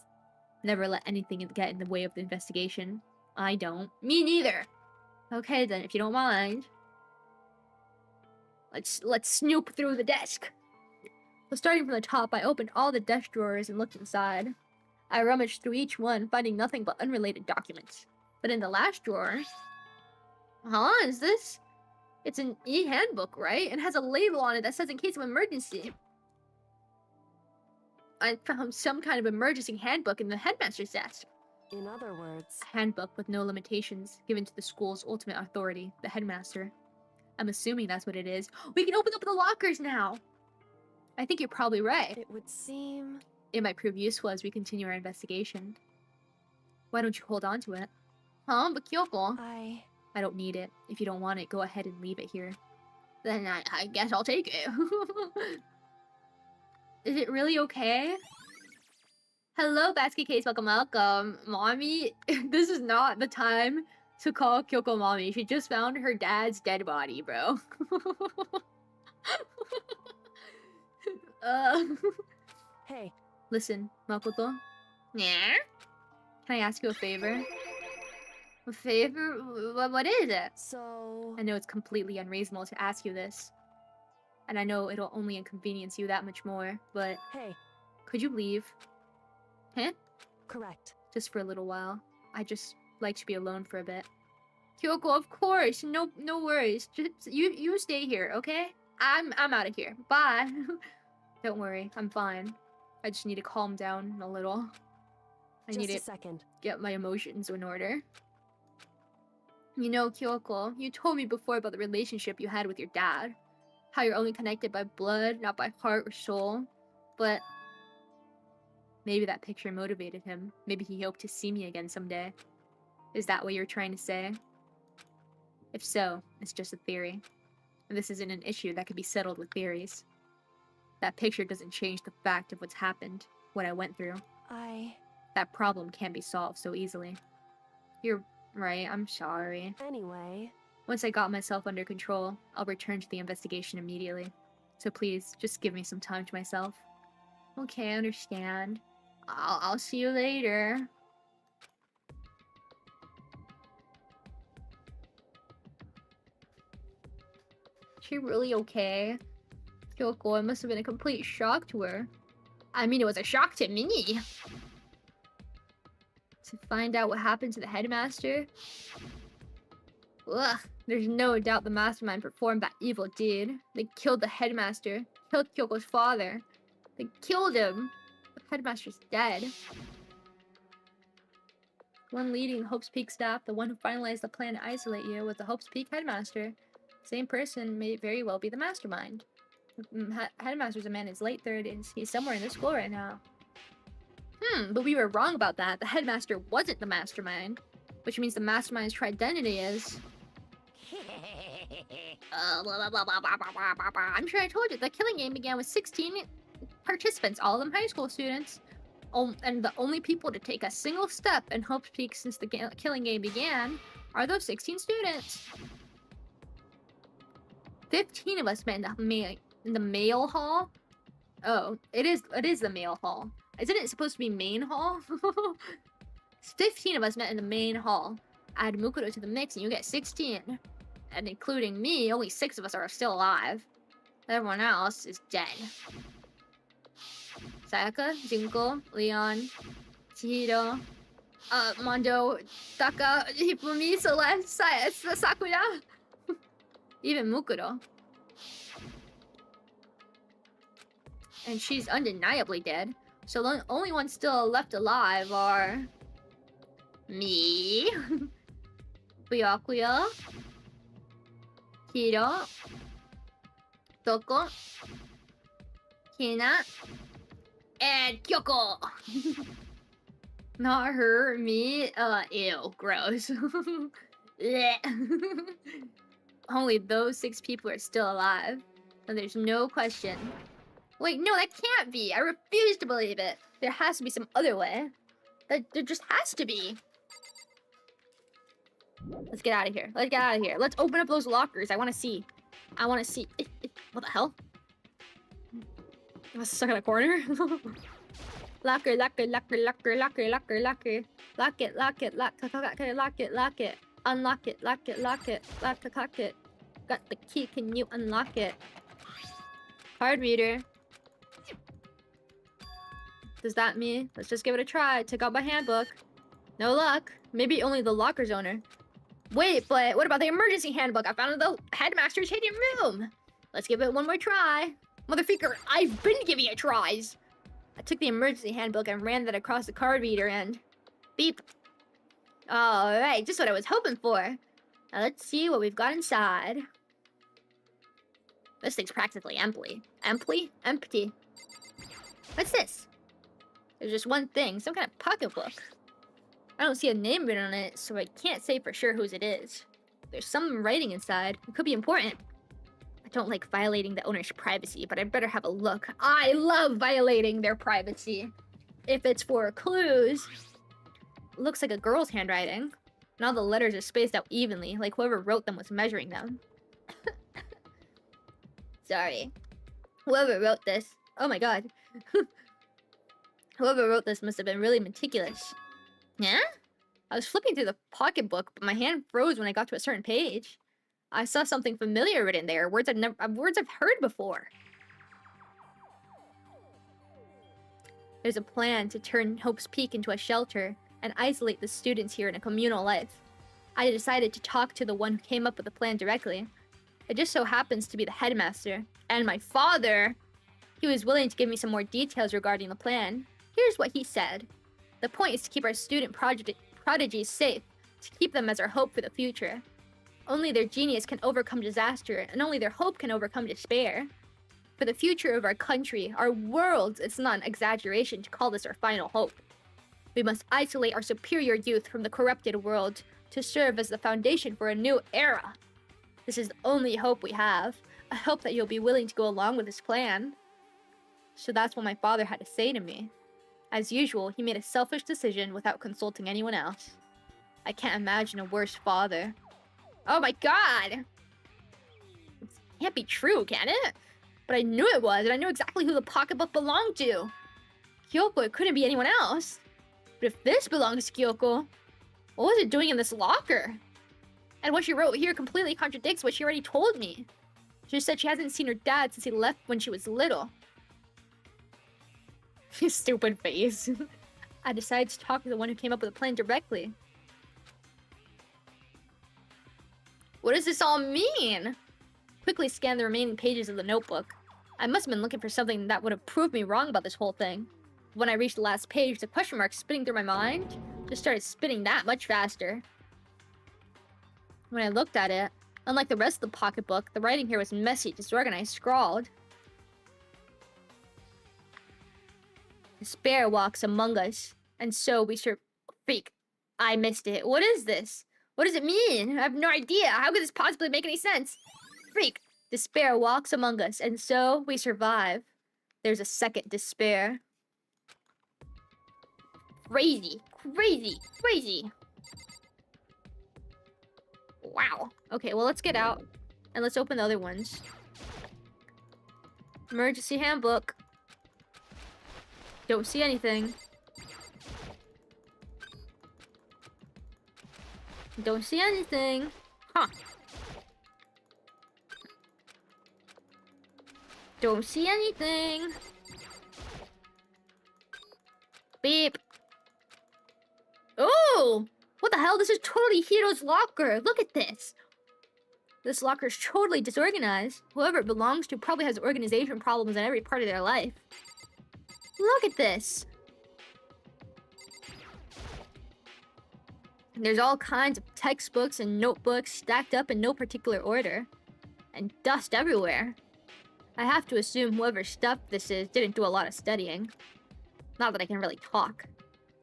Speaker 1: Never let anything get in the way of the investigation. I don't. Me neither! Okay then, if you don't mind. Let's snoop through the desk. So starting from the top, I opened all the desk drawers and looked inside. I rummaged through each one, finding nothing but unrelated documents. But in the last drawer... Huh? Is this? It's an e-handbook, right? And has a label on it that says in case of emergency. I found some kind of emergency handbook in the headmaster's desk.
Speaker 2: In other words,
Speaker 1: A handbook with no limitations, given to the school's ultimate authority, the headmaster. I'm assuming that's what it is. We can open up the lockers now! I think you're probably right.
Speaker 2: it would seem...
Speaker 1: It might prove useful as we continue our investigation. Why don't you hold on to it? Huh? But Kyoko... I don't need it. If you don't want it, go ahead and leave it here. Then I guess I'll take it. Is it really okay? Hello, Basket Case. Welcome. Mommy, this is not the time to call Kyoko mommy. She just found her dad's dead body, bro.
Speaker 2: Hey,
Speaker 1: Listen, Makoto.
Speaker 3: Yeah?
Speaker 1: Can I ask you a favor? A favor? What is it?
Speaker 2: so...
Speaker 1: I know it's completely unreasonable to ask you this. And I know it'll only inconvenience you that much more, but
Speaker 2: Hey,
Speaker 1: could you leave? Huh?
Speaker 2: correct.
Speaker 1: Just for a little while. I just like to be alone for a bit. Kyoko, of course. No worries. Just you stay here, okay? I'm out of here. Bye. Don't worry, I'm fine. I just need to calm down a little. I need
Speaker 2: Just a
Speaker 1: to
Speaker 2: second.
Speaker 1: get my emotions in order. You know, Kyoko, you told me before about the relationship you had with your dad. How you're only connected by blood, not by heart or soul. But maybe that picture motivated him. Maybe he hoped to see me again someday. Is that what you're trying to say? If so, it's just a theory. And this isn't an issue that could be settled with theories. That picture doesn't change the fact of what's happened, what I went through. That problem can't be solved so easily. You're right, I'm sorry.
Speaker 2: Anyway,
Speaker 1: Once I got myself under control, I'll return to the investigation immediately. So please, just give me some time to myself. Okay, I understand. I'll see you later. She really okay? Kyoko, it must have been a complete shock to her. I mean, it was a shock to me. To find out what happened to the headmaster? Ugh, there's no doubt the mastermind performed that evil deed. They killed the headmaster, killed Kyoko's father. They killed him. The headmaster's dead. One leading Hope's Peak staff, the one who finalized the plan to isolate you, was the Hope's Peak headmaster. Same person may very well be the mastermind. Headmaster's a man in his late 30s. He's somewhere in the school right now. But we were wrong about that. The headmaster wasn't the mastermind. Which means the mastermind's true identity is... I'm sure I told you, the killing game began with 16 participants, all of them high school students. And the only people to take a single step in Hope's Peak since the killing game began are those 16 students. 15 of us met in the male hall. Oh, it is the male hall. Isn't it supposed to be main hall? 15 of us met in the main hall. Add Mukuro to the mix and you get 16. And including me, only 6 of us are still alive. Everyone else is dead. Sayaka, Junko, Leon, Chihiro, Mondo, Taka, Hifumi, Celeste, Sakura. Even Mukuro. And she's undeniably dead. So the only ones still left alive are... me, Byakuya, Hiro, Toko, Hina, and Kyoko. Not her, me, ew, gross. Only those 6 people are still alive. And there's no question. Wait, no, that can't be. I refuse to believe it. There has to be some other way. There just has to be. Let's get out of here. Let's get out of here. Let's open up those lockers. I want to see. I want to see. What the hell? I was stuck in a corner. Locker, locker, locker, locker, locker, locker, locker. Lock it, lock it, lock it, lock it, lock it. Unlock it, lock it, lock it, lock it, lock it. Got the key, can you unlock it? Card reader. Does that mean? Let's just give it a try. Took out my handbook. No luck. Maybe only the locker's owner. Wait, but what about the emergency handbook? I found it in the headmaster's hidden room. Let's give it one more try. Motherfucker, I've been giving it tries. I took the emergency handbook and ran that across the card reader and... Beep. Alright, just what I was hoping for. Now let's see what we've got inside. This thing's practically empty. Empty. What's this? There's just one thing, some kind of pocketbook. I don't see a name written on it, so I can't say for sure whose it is. There's some writing inside. It could be important. I don't like violating the owner's privacy, but I better have a look. I love violating their privacy. If it's for clues... It looks like a girl's handwriting. And all the letters are spaced out evenly, like whoever wrote them was measuring them. Sorry. Whoever wrote this... Oh my god. Whoever wrote this must have been really meticulous. Yeah? I was flipping through the pocketbook, but my hand froze when I got to a certain page. I saw something familiar written there, words I've heard before. There's a plan to turn Hope's Peak into a shelter and isolate the students here in a communal life. I decided to talk to the one who came up with the plan directly. It just so happens to be the headmaster, and my father. He was willing to give me some more details regarding the plan. Here's what he said. The point is to keep our student prodigies safe, to keep them as our hope for the future. Only their genius can overcome disaster, and only their hope can overcome despair. For the future of our country, our world, it's not an exaggeration to call this our final hope. We must isolate our superior youth from the corrupted world to serve as the foundation for a new era. This is the only hope we have. I hope that you'll be willing to go along with this plan. So that's what my father had to say to me. As usual, he made a selfish decision without consulting anyone else. I can't imagine a worse father. Oh my god! It can't be true, can it? But I knew it was, and I knew exactly who the pocketbook belonged to. Kyoko, it couldn't be anyone else. But if this belongs to Kyoko, what was it doing in this locker? And what she wrote here completely contradicts what she already told me. She said she hasn't seen her dad since he left when she was little. His stupid face. I decided to talk to the one who came up with the plan directly. What does this all mean? Quickly scanned the remaining pages of the notebook. I must have been looking for something that would have proved me wrong about this whole thing. When I reached the last page, the question mark spinning through my mind just started spinning that much faster. When I looked at it, unlike the rest of the pocketbook, the writing here was messy, disorganized, scrawled. Despair walks among us, and so we Freak. I missed it. What is this? What does it mean? I have no idea. How could this possibly make any sense? Freak. Despair walks among us, and so we survive. There's a second despair. Crazy. Crazy. Crazy. Wow. Okay, well, let's get out. And let's open the other ones. Emergency handbook. Don't see anything. Don't see anything. Huh. Don't see anything. Beep. Oh! What the hell? This is totally Hiro's locker. Look at this. This locker is totally disorganized. Whoever it belongs to probably has organization problems in every part of their life. Look at this. There's all kinds of textbooks and notebooks stacked up in no particular order. And dust everywhere. I have to assume whoever stuffed this is didn't do a lot of studying. Not that I can really talk.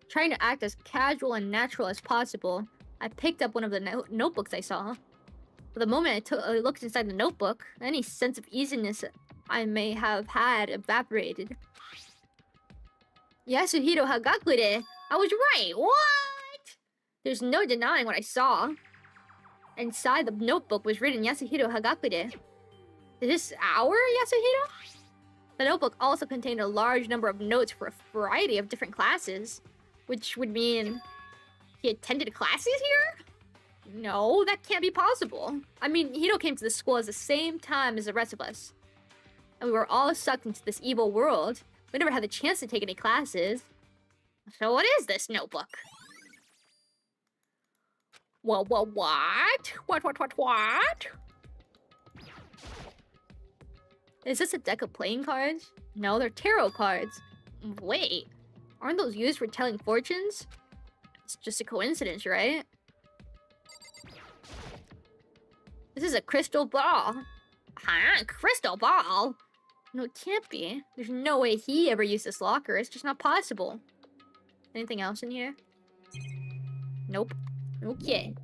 Speaker 1: Trying to act as casual and natural as possible, I picked up one of the notebooks I saw. But the moment I looked inside the notebook, any sense of easiness I may have had evaporated. Yasuhiro Hagakure! I was right! What? There's no denying what I saw. Inside the notebook was written Yasuhiro Hagakure. Is this our Yasuhiro? The notebook also contained a large number of notes for a variety of different classes. Which would mean he attended classes here? No, that can't be possible. I mean, Hiro came to the school at the same time as the rest of us. And we were all sucked into this evil world. We never had the chance to take any classes.
Speaker 3: So what is this notebook? What? What?
Speaker 1: Is this a deck of playing cards? No, they're tarot cards.
Speaker 3: Wait.
Speaker 1: Aren't those used for telling fortunes? It's just a coincidence, right? This is a crystal ball.
Speaker 3: Huh? Crystal ball?
Speaker 1: No, it can't be. There's no way he ever used this locker. It's just not possible. Anything else in here? Nope. Okay.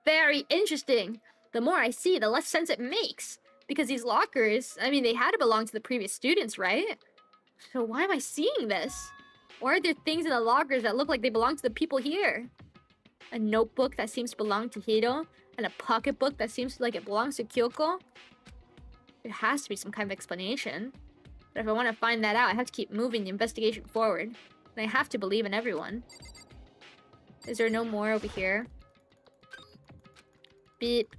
Speaker 1: Very interesting. The more I see, the less sense it makes. Because these lockers, I mean, they had to belong to the previous students, right? So why am I seeing this? Or are there things in the lockers that look like they belong to the people here? A notebook that seems to belong to Hiro, and a pocketbook that seems like it belongs to Kyoko? There has to be some kind of explanation. But if I want to find that out, I have to keep moving the investigation forward. And I have to believe in everyone. Is there no more over here? Beep.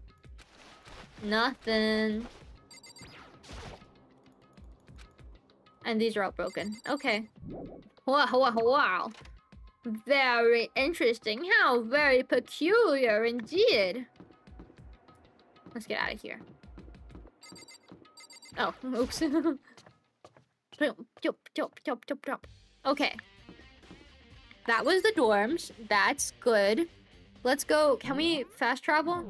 Speaker 1: Nothing. And these are all broken. Okay.
Speaker 3: Wow.
Speaker 1: Very interesting. How very peculiar indeed. Let's get out of here. Oh, oops. Okay. That was the dorms. That's good. Let's go. Can we fast travel?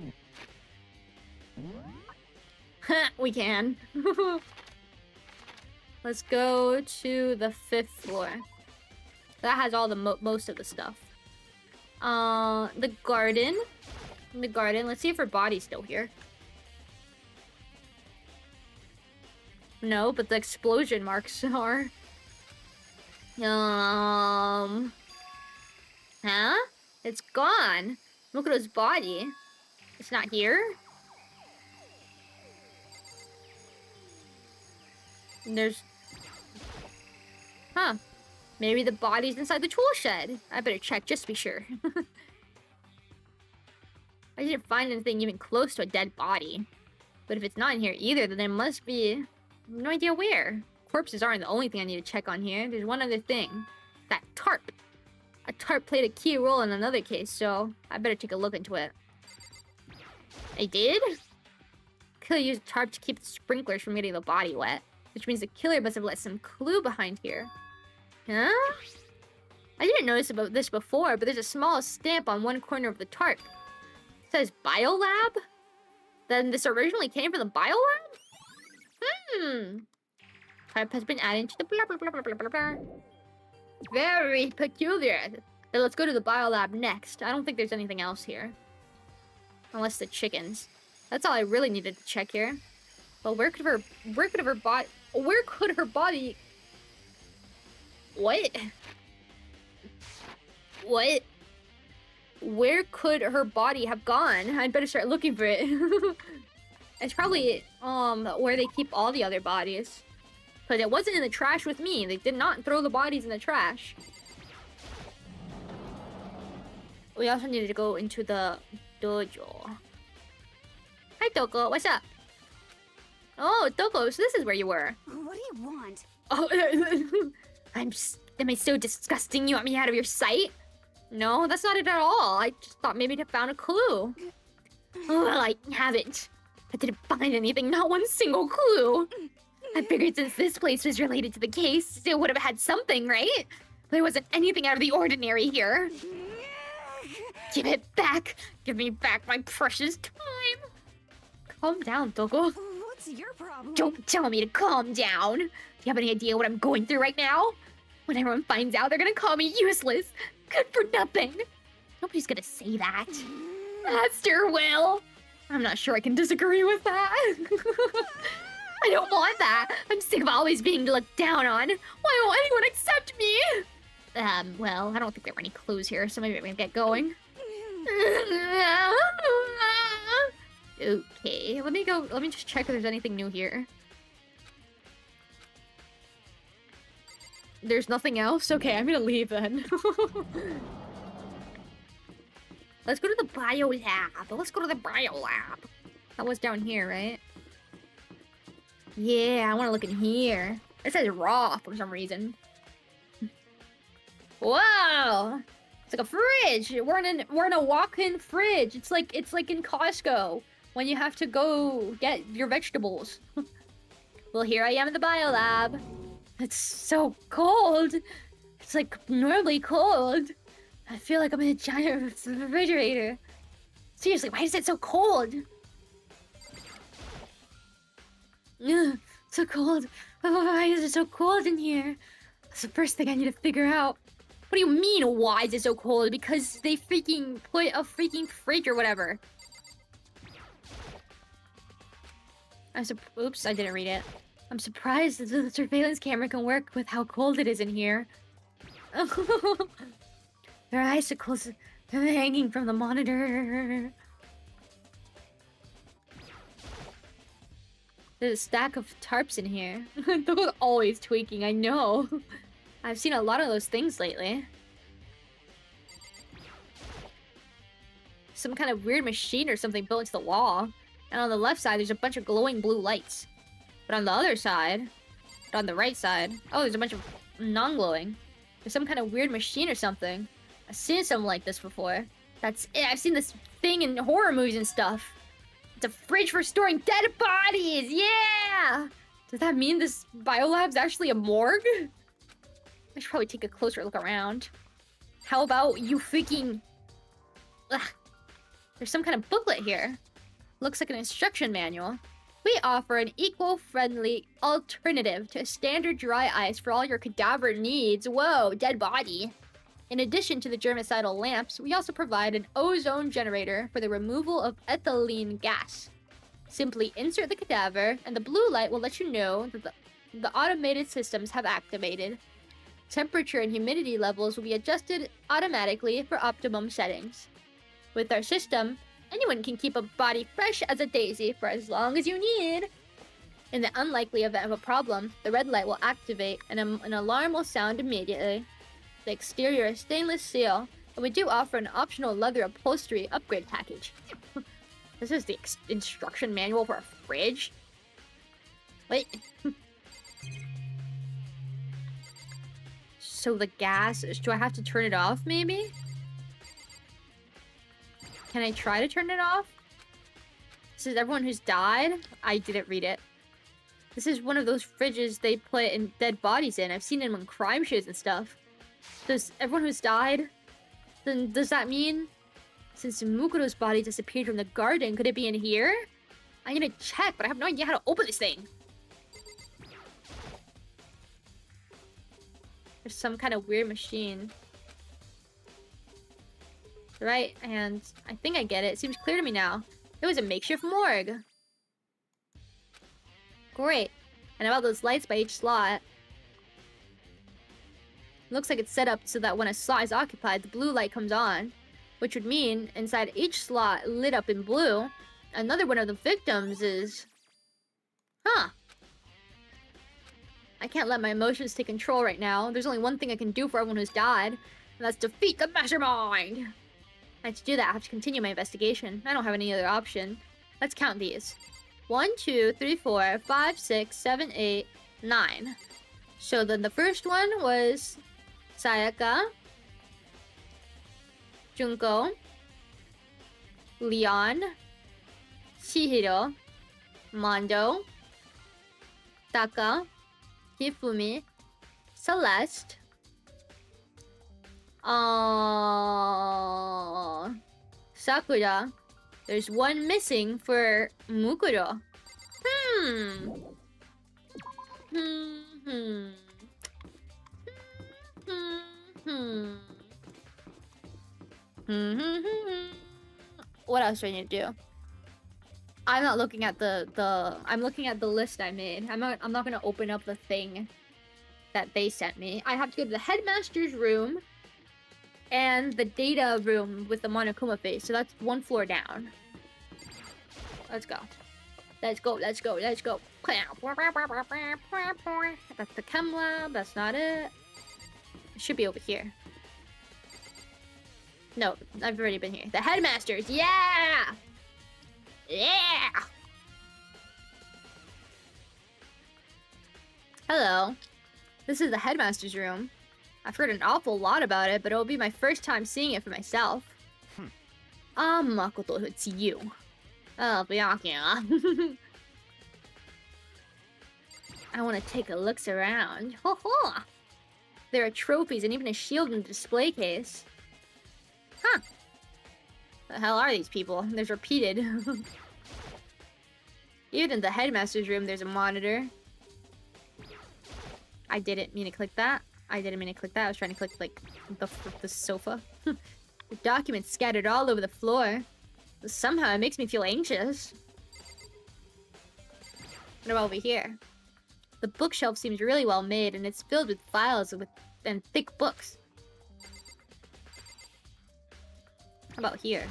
Speaker 1: We can. Let's go to the 5th floor. That has all the most of the stuff. The garden. The garden. Let's see if her body's still here. No, but the explosion marks are. Huh? It's gone. Look at his body. It's not here. And there's... Huh. Maybe the body's inside the tool shed. I better check just to be sure. I didn't find anything even close to a dead body. But if it's not in here either, then it must be... No idea where. Corpses aren't the only thing I need to check on here. There's one other thing. That tarp. A tarp played a key role in another case, so I better take a look into it. I did? Killer used a tarp to keep the sprinklers from getting the body wet. Which means the killer must have left some clue behind here. Huh? I didn't notice about this before, but there's a small stamp on one corner of the tarp. It says Biolab? Then this originally came from the Biolab? Tarp has been added to the blah blah blah blah blah blah. Very peculiar. Then let's go to the Biolab next. I don't think there's anything else here. Unless the chickens. That's all I really needed to check here. Well, where could her body... What? What? Where could her body have gone? I'd better start looking for it. It's probably, where they keep all the other bodies. But it wasn't in the trash with me. They did not throw the bodies in the trash. We also needed to go into the dojo. Hi, Toko. What's up? Oh, Toko, so this is where you were.
Speaker 4: What do you want?
Speaker 1: Oh, am I so disgusting you want me out of your sight? No, that's not it at all. I just thought maybe I found a clue. Well, I haven't. I didn't find anything, not one single clue. I figured since this place was related to the case, it would have had something, right? There wasn't anything out of the ordinary here. Give it back. Give me back my precious time. Calm down, Toko.
Speaker 4: What's your problem?
Speaker 3: Don't tell me to calm down. Do you have any idea what I'm going through right now? When everyone finds out, they're gonna call me useless. Good for nothing. Nobody's gonna say that. Master will. I'm not sure I can disagree with that. I don't want that. I'm sick of always being looked down on. Why won't anyone accept me? Well, I don't think there were any clues here, so maybe we can get going. Okay, let me just check if there's anything new here.
Speaker 1: There's nothing else? Okay, I'm gonna leave then. Let's go to the bio lab. Let's go to the bio lab. That was down here, right? Yeah, I want to look in here. It says raw for some reason. Whoa! It's like a fridge. We're in a walk-in fridge. It's like in Costco when you have to go get your vegetables. Well, here I am in the biolab. It's so cold. It's like normally cold. I feel like I'm in a giant refrigerator. Seriously, why is it so cold? Ugh, so cold. Why is it so cold in here? That's the first thing I need to figure out. What do you mean, why is it so cold? Because they freaking put a freaking fridge or whatever. Oops, I didn't read it. I'm surprised that the surveillance camera can work with how cold it is in here. There are icicles hanging from the monitor. There's a stack of tarps in here. They're always tweaking, I know. I've seen a lot of those things lately. Some kind of weird machine or something built into the wall. And on the left side, there's a bunch of glowing blue lights. But on the other side, on the right side, oh, there's a bunch of non-glowing. There's some kind of weird machine or something. I've seen something like this before. That's it. I've seen this thing in horror movies and stuff. It's a fridge for storing dead bodies! Yeah! Does that mean this biolab's actually a morgue? I should probably take a closer look around. How about you freaking... Ugh. There's some kind of booklet here. Looks like an instruction manual. We offer an eco-friendly alternative to standard dry ice for all your cadaver needs. Whoa, dead body. In addition to the germicidal lamps, we also provide an ozone generator for the removal of ethylene gas. Simply insert the cadaver, and the blue light will let you know that the automated systems have activated. Temperature and humidity levels will be adjusted automatically for optimum settings. With our system, anyone can keep a body fresh as a daisy for as long as you need. In the unlikely event of a problem, the red light will activate and an alarm will sound immediately. The exterior is stainless steel, and we do offer an optional leather upholstery upgrade package. This is the instruction manual for a fridge? Wait. So the gas, do I have to turn it off maybe? Can I try to turn it off? This is everyone who's died? I didn't read it. This is one of those fridges they put in dead bodies in. I've seen them in crime shows and stuff. Does everyone who's died? Then does that mean since Mukuro's body disappeared from the garden, could it be in here? I'm gonna check, but I have no idea how to open this thing. There's some kind of weird machine. Right, and I think I get it. It seems clear to me now. It was a makeshift morgue. Great. And about those lights by each slot. Looks like it's set up so that when a slot is occupied, the blue light comes on. Which would mean, inside each slot lit up in blue, another one of the victims is... Huh. I can't let my emotions take control right now. There's only one thing I can do for everyone who's died, and that's defeat the mastermind! And to do that, I have to continue my investigation. I don't have any other option. Let's count these. 1, 2, 3, 4, 5, 6, 7, 8, 9. So then the first one was Sayaka, Junko, Leon, Chihiro, Mondo, Taka, Hifumi, Celeste, Sakura. There's one missing for Mukuro. What else do I need to do? I'm not looking at I'm looking at the list I made. I'm not gonna open up the thing that they sent me. I have to go to the headmaster's room and the data room with the Monokuma face. So that's one floor down. Let's go. Let's go, let's go, let's go. That's the chem lab, that's not it. It should be over here. No, I've already been here. The headmasters, yeah! Yeah! Hello. This is the headmaster's room. I've heard an awful lot about it, but it'll be my first time seeing it for myself. Ah, Makoto, it's you. Oh, Byakuya. I want to take a look around. Ho ho! There are trophies and even a shield in the display case. Huh. The hell are these people? There's repeated. Even in the headmaster's room, there's a monitor. I didn't mean to click that. I was trying to click, like, the sofa. The documents scattered all over the floor. Somehow it makes me feel anxious. What about over here? The bookshelf seems really well made, and it's filled with files and thick books. How about here?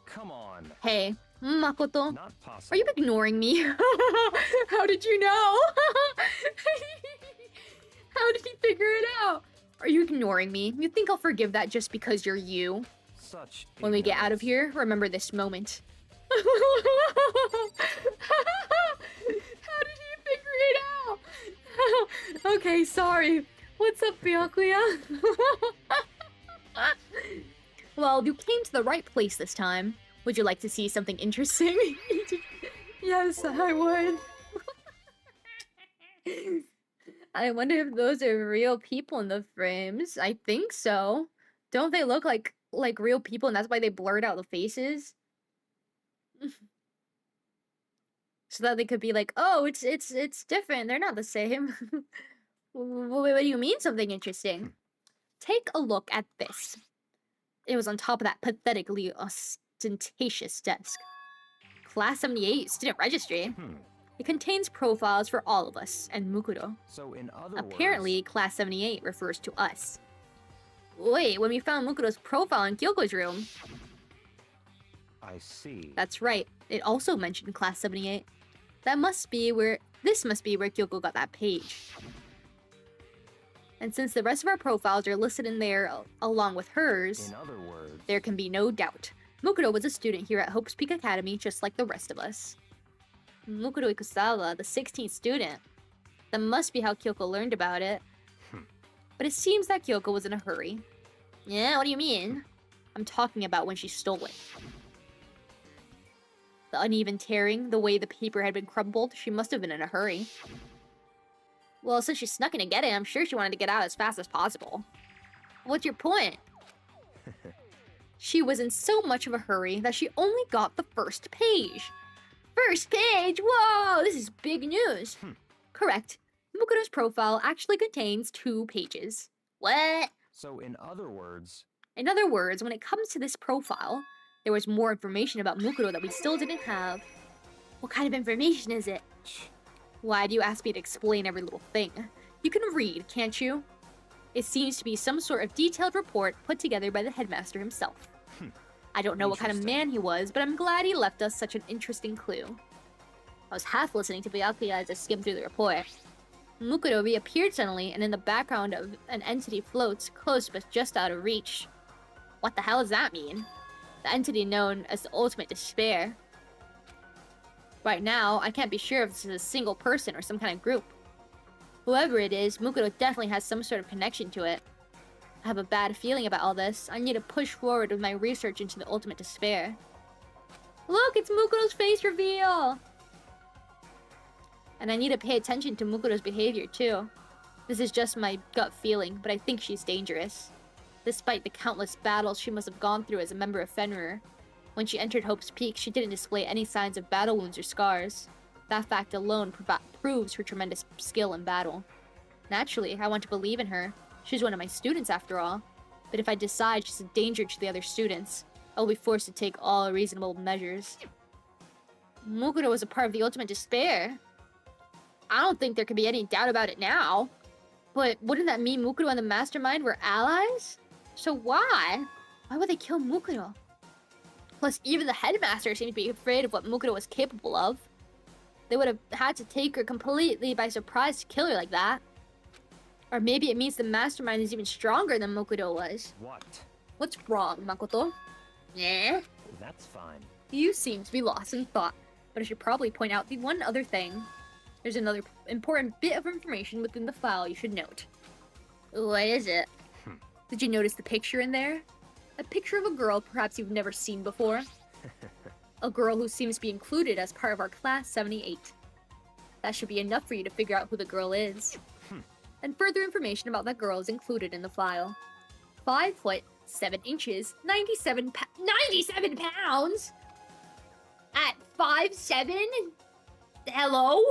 Speaker 5: Come on.
Speaker 1: Hey, Makoto.
Speaker 5: Not possible.
Speaker 1: Are you ignoring me? How did you know? How did he figure it out? Are you ignoring me? You think I'll forgive that just because you're you?
Speaker 5: Such
Speaker 1: When we get out of here, remember this moment. How did he figure it out? Okay, sorry. What's up, Byakuya? Well, you came to the right place this time. Would you like to see something interesting? Yes, I would. I wonder if those are real people in the frames. I think so. Don't they look like real people, and that's why they blurred out the faces? So that they could be like, oh, it's different. They're not the same. What do you mean something interesting? Take a look at this. It was on top of that pathetically ostentatious desk. Class 78 student registry. It contains profiles for all of us and Mukuro.
Speaker 5: So in other
Speaker 1: Apparently,
Speaker 5: words,
Speaker 1: Class 78 refers to us. Wait, when we found Mukuro's profile in Kyoko's room.
Speaker 5: I see.
Speaker 1: That's right. It also mentioned Class 78. This must be where Kyoko got that page. And since the rest of our profiles are listed in there along with hers,
Speaker 5: In other words,
Speaker 1: there can be no doubt. Mukuro was a student here at Hope's Peak Academy just like the rest of us. Mukuro Ikusawa, the 16th student. That must be how Kyoko learned about it. But it seems that Kyoko was in a hurry. Yeah, what do you mean? I'm talking about when she stole it. The uneven tearing, the way the paper had been crumbled, she must have been in a hurry. Well, since she snuck in to get it, I'm sure she wanted to get out as fast as possible. What's your point? She was in so much of a hurry that she only got the first page. First page? Whoa, this is big news. Correct. Mukuro's profile actually contains 2 pages. What?
Speaker 5: so in other words,
Speaker 1: In other words, when it comes to this profile, there was more information about Mukuro that we still didn't have. What kind of information is it? Why do you ask me to explain every little thing? You can read, can't you? It seems to be some sort of detailed report put together by the headmaster himself. I don't know what kind of man he was, but I'm glad he left us such an interesting clue. I was half listening to Byakuya as I skimmed through the report. Mukuro reappeared suddenly, and in the background of an entity floats, close but just out of reach. What the hell does that mean? The entity known as the Ultimate Despair. Right now, I can't be sure if this is a single person or some kind of group. Whoever it is, Mukuro definitely has some sort of connection to it. I have a bad feeling about all this. I need to push forward with my research into the Ultimate Despair. Look, it's Mukuro's face reveal! And I need to pay attention to Mukuro's behavior too. This is just my gut feeling, but I think she's dangerous. Despite the countless battles she must have gone through as a member of Fenrir, when she entered Hope's Peak, she didn't display any signs of battle wounds or scars. That fact alone proves her tremendous skill in battle. Naturally, I want to believe in her. She's one of my students after all. But if I decide she's a danger to the other students, I'll be forced to take all reasonable measures. Mukuro was a part of the Ultimate Despair. I don't think there could be any doubt about it now. But wouldn't that mean Mukuro and the Mastermind were allies? So why? Why would they kill Mukuro? Plus, even the headmaster seemed to be afraid of what Mukuro was capable of. They would have had to take her completely by surprise to kill her like that. Or maybe it means the Mastermind is even stronger than Mukuro was.
Speaker 5: what?
Speaker 1: What's wrong, Makoto? Yeah?
Speaker 5: That's fine.
Speaker 1: You seem to be lost in thought, but I should probably point out the one other thing. There's another important bit of information within the file you should note. What is it? Did you notice the picture in there? A picture of a girl perhaps you've never seen before. A girl who seems to be included as part of our class 78. That should be enough for you to figure out who the girl is. And further information about that girl is included in the file. 5 foot 7 inches, 97 pounds? At 5'7"? Hello?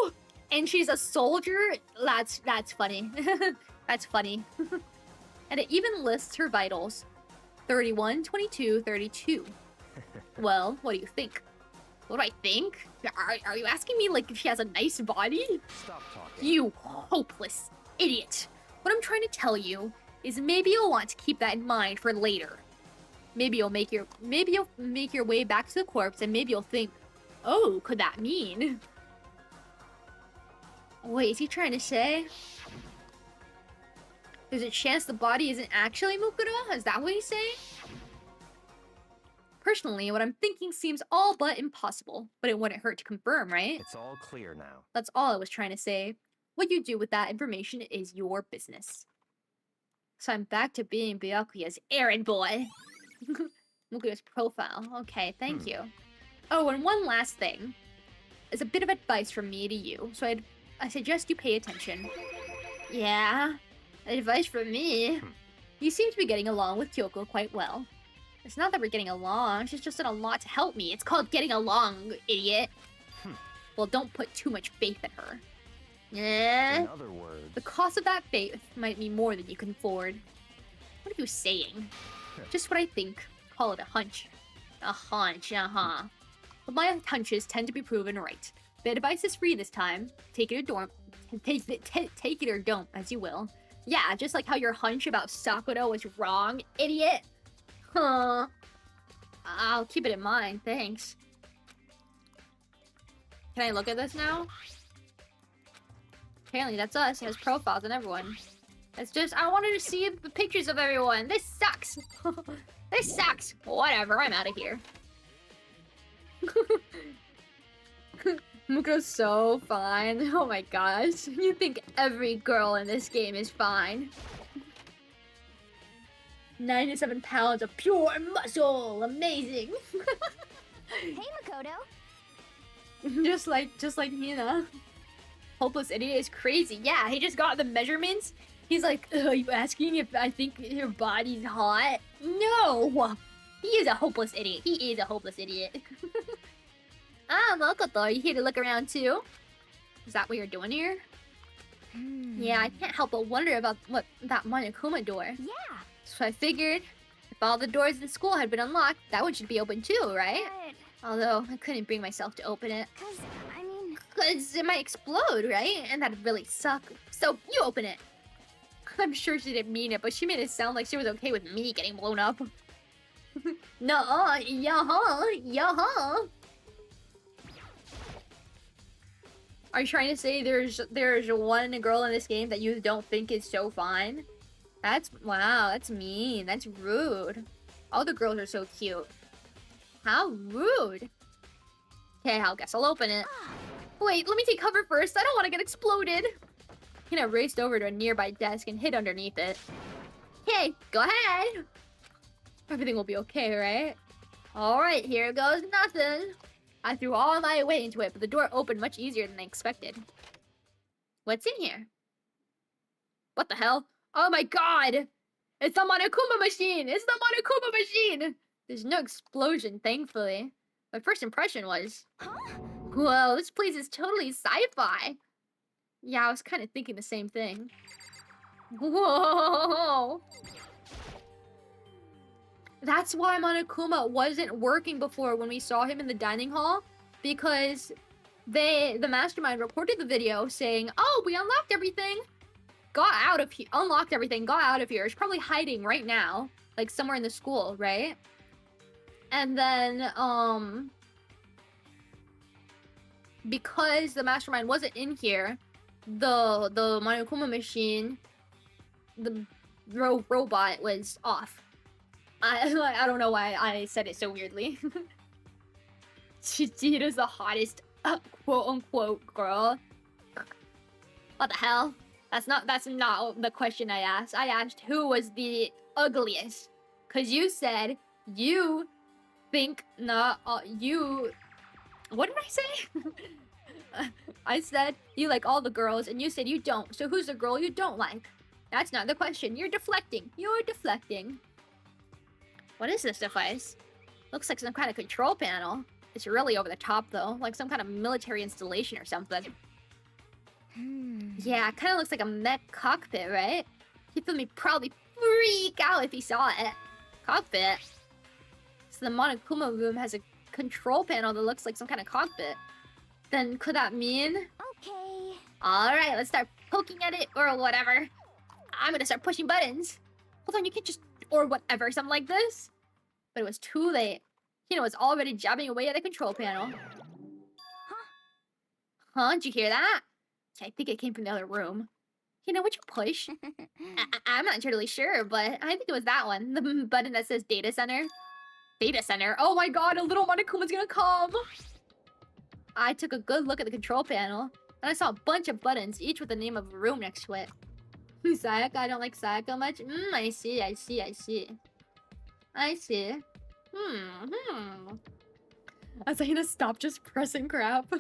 Speaker 1: And she's a soldier? That's funny. That's funny. And it even lists her vitals. 31, 22, 32. Well, what do you think? What do I think? Are you asking me like if she has a nice body?
Speaker 5: Stop talking.
Speaker 1: You hopeless idiot. What I'm trying to tell you is maybe you'll want to keep that in mind for later. Maybe you'll make your way back to the corpse and maybe you'll think, oh, could that mean? Wait, is he trying to say? There's a chance the body isn't actually Mukuro? Is that what he's saying? Personally, what I'm thinking seems all but impossible, but it wouldn't hurt to confirm, right?
Speaker 5: It's all clear now.
Speaker 1: That's all I was trying to say. What you do with that information is your business. So I'm back to being Byakuya's errand boy. Mukuro's profile. Okay, thank you. Oh, and one last thing. It's a bit of advice from me to you, so I suggest you pay attention. Yeah? Advice from me? You seem to be getting along with Kyoko quite well. It's not that we're getting along, she's just done a lot to help me. It's called getting along, idiot. Well, don't put too much faith in her.
Speaker 5: In other words,
Speaker 1: The cost of that faith might be more than you can afford. What are you saying? Just what I think. Call it a hunch. A hunch, uh-huh. But my hunches tend to be proven right. The advice is free this time. Take it or don't. Take it or don't, as you will. Yeah, just like how your hunch about Sakura was wrong, idiot. Huh. I'll keep it in mind, thanks. Can I look at this now? Apparently that's us. He has profiles on everyone. It's just, I wanted to see the pictures of everyone. This sucks. This sucks. Whatever, I'm out of here. Muko's so fine. Oh my gosh. You think every girl in this game is fine. 97 pounds of pure muscle. Amazing.
Speaker 4: Hey, Makoto.
Speaker 1: just like Hina. Hopeless idiot is crazy. Yeah, he just got the measurements. He's like, are you asking if I think your body's hot? No! He is a hopeless idiot. He is a hopeless idiot. Ah, Makoto, are you here to look around too? Is that what you're doing here? Yeah, I can't help but wonder about what that Monokuma door.
Speaker 4: Yeah.
Speaker 1: So I figured, if all the doors in school had been unlocked, that one should be open too, right?
Speaker 4: But,
Speaker 1: Although, I couldn't bring myself to open it.
Speaker 4: cause, I mean...
Speaker 1: Because it might explode, right? And that'd really suck. So, you open it. I'm sure she didn't mean it, but she made it sound like she was okay with me getting blown up. No, yeah-huh. Are you trying to say there's one girl in this game that you don't think is so fine? Wow, that's mean. That's rude. All the girls are so cute. How rude. Okay, I guess I'll open it. Wait, let me take cover first. I don't want to get exploded. Hina raced over to a nearby desk and hid underneath it. Okay, go ahead. Everything will be okay, right? Alright, here goes nothing. I threw all my weight into it, but the door opened much easier than I expected. What's in here? What the hell? Oh my god! It's the Monokuma machine! It's the Monokuma machine! There's no explosion, thankfully. My first impression was...
Speaker 4: Huh?
Speaker 1: Whoa, this place is totally sci-fi! Yeah, I was kind of thinking the same thing. Whoa! That's why Monokuma wasn't working before when we saw him in the dining hall. Because the mastermind reported the video saying, oh, we unlocked everything. Got out of here. Unlocked everything. Got out of here. It's probably hiding right now. Like somewhere in the school, right? And then, because the mastermind wasn't in here, the Monokuma machine, the robot was off. I don't know why I said it so weirdly. Chichiro's the hottest, quote-unquote, girl. What the hell? That's not the question I asked. I asked who was the ugliest. Cause you said you think not you. What did I say? I said you like all the girls, and you said you don't. So who's the girl you don't like? That's not the question. You're deflecting. You're deflecting. What is this device? Looks like some kind of control panel. It's really over the top though, like some kind of military installation or something. Yeah, it kind of looks like a mech cockpit, right? He'd feel me probably freak out if he saw it. Cockpit. So the Monokuma room has a control panel that looks like some kind of cockpit. Then could that mean?
Speaker 4: Okay.
Speaker 1: Alright, let's start poking at it or whatever. I'm gonna start pushing buttons. Hold on, you can't just or whatever, something like this. But it was too late. Hina was already jabbing away at the control panel. Huh? Did you hear that? I think it came from the other room. Hina, what'd you push? I'm not totally sure, but I think it was that one. The button that says Data Center. Data Center? Oh my god, a little Monokuma's gonna come! I took a good look at the control panel, and I saw a bunch of buttons, each with the name of a room next to it. Sayaka, I don't like Sayaka much. I see. I see. I was like, Hina, stop just pressing crap.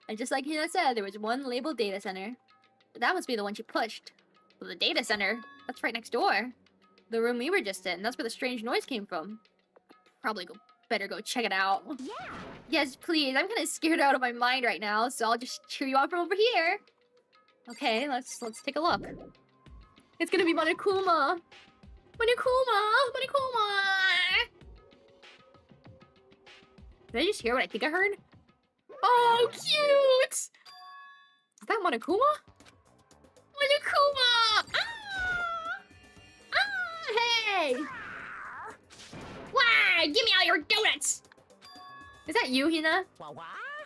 Speaker 1: And just like Hina said, there was one labeled Data Center. But that must be the one she pushed. Well, the Data Center, that's right next door. The room we were just in, that's where the strange noise came from. Probably better go check it out.
Speaker 4: Yeah.
Speaker 1: Yes, please. I'm kind of scared out of my mind right now, so I'll just cheer you on from over here. Okay, let's take a look. It's gonna be Monokuma. Monokuma. Did I just hear what I think I heard? Oh, cute! Is that Monokuma? Monokuma! Hey!
Speaker 3: Wow, give me all your donuts!
Speaker 1: Is that you, Hina?
Speaker 7: What?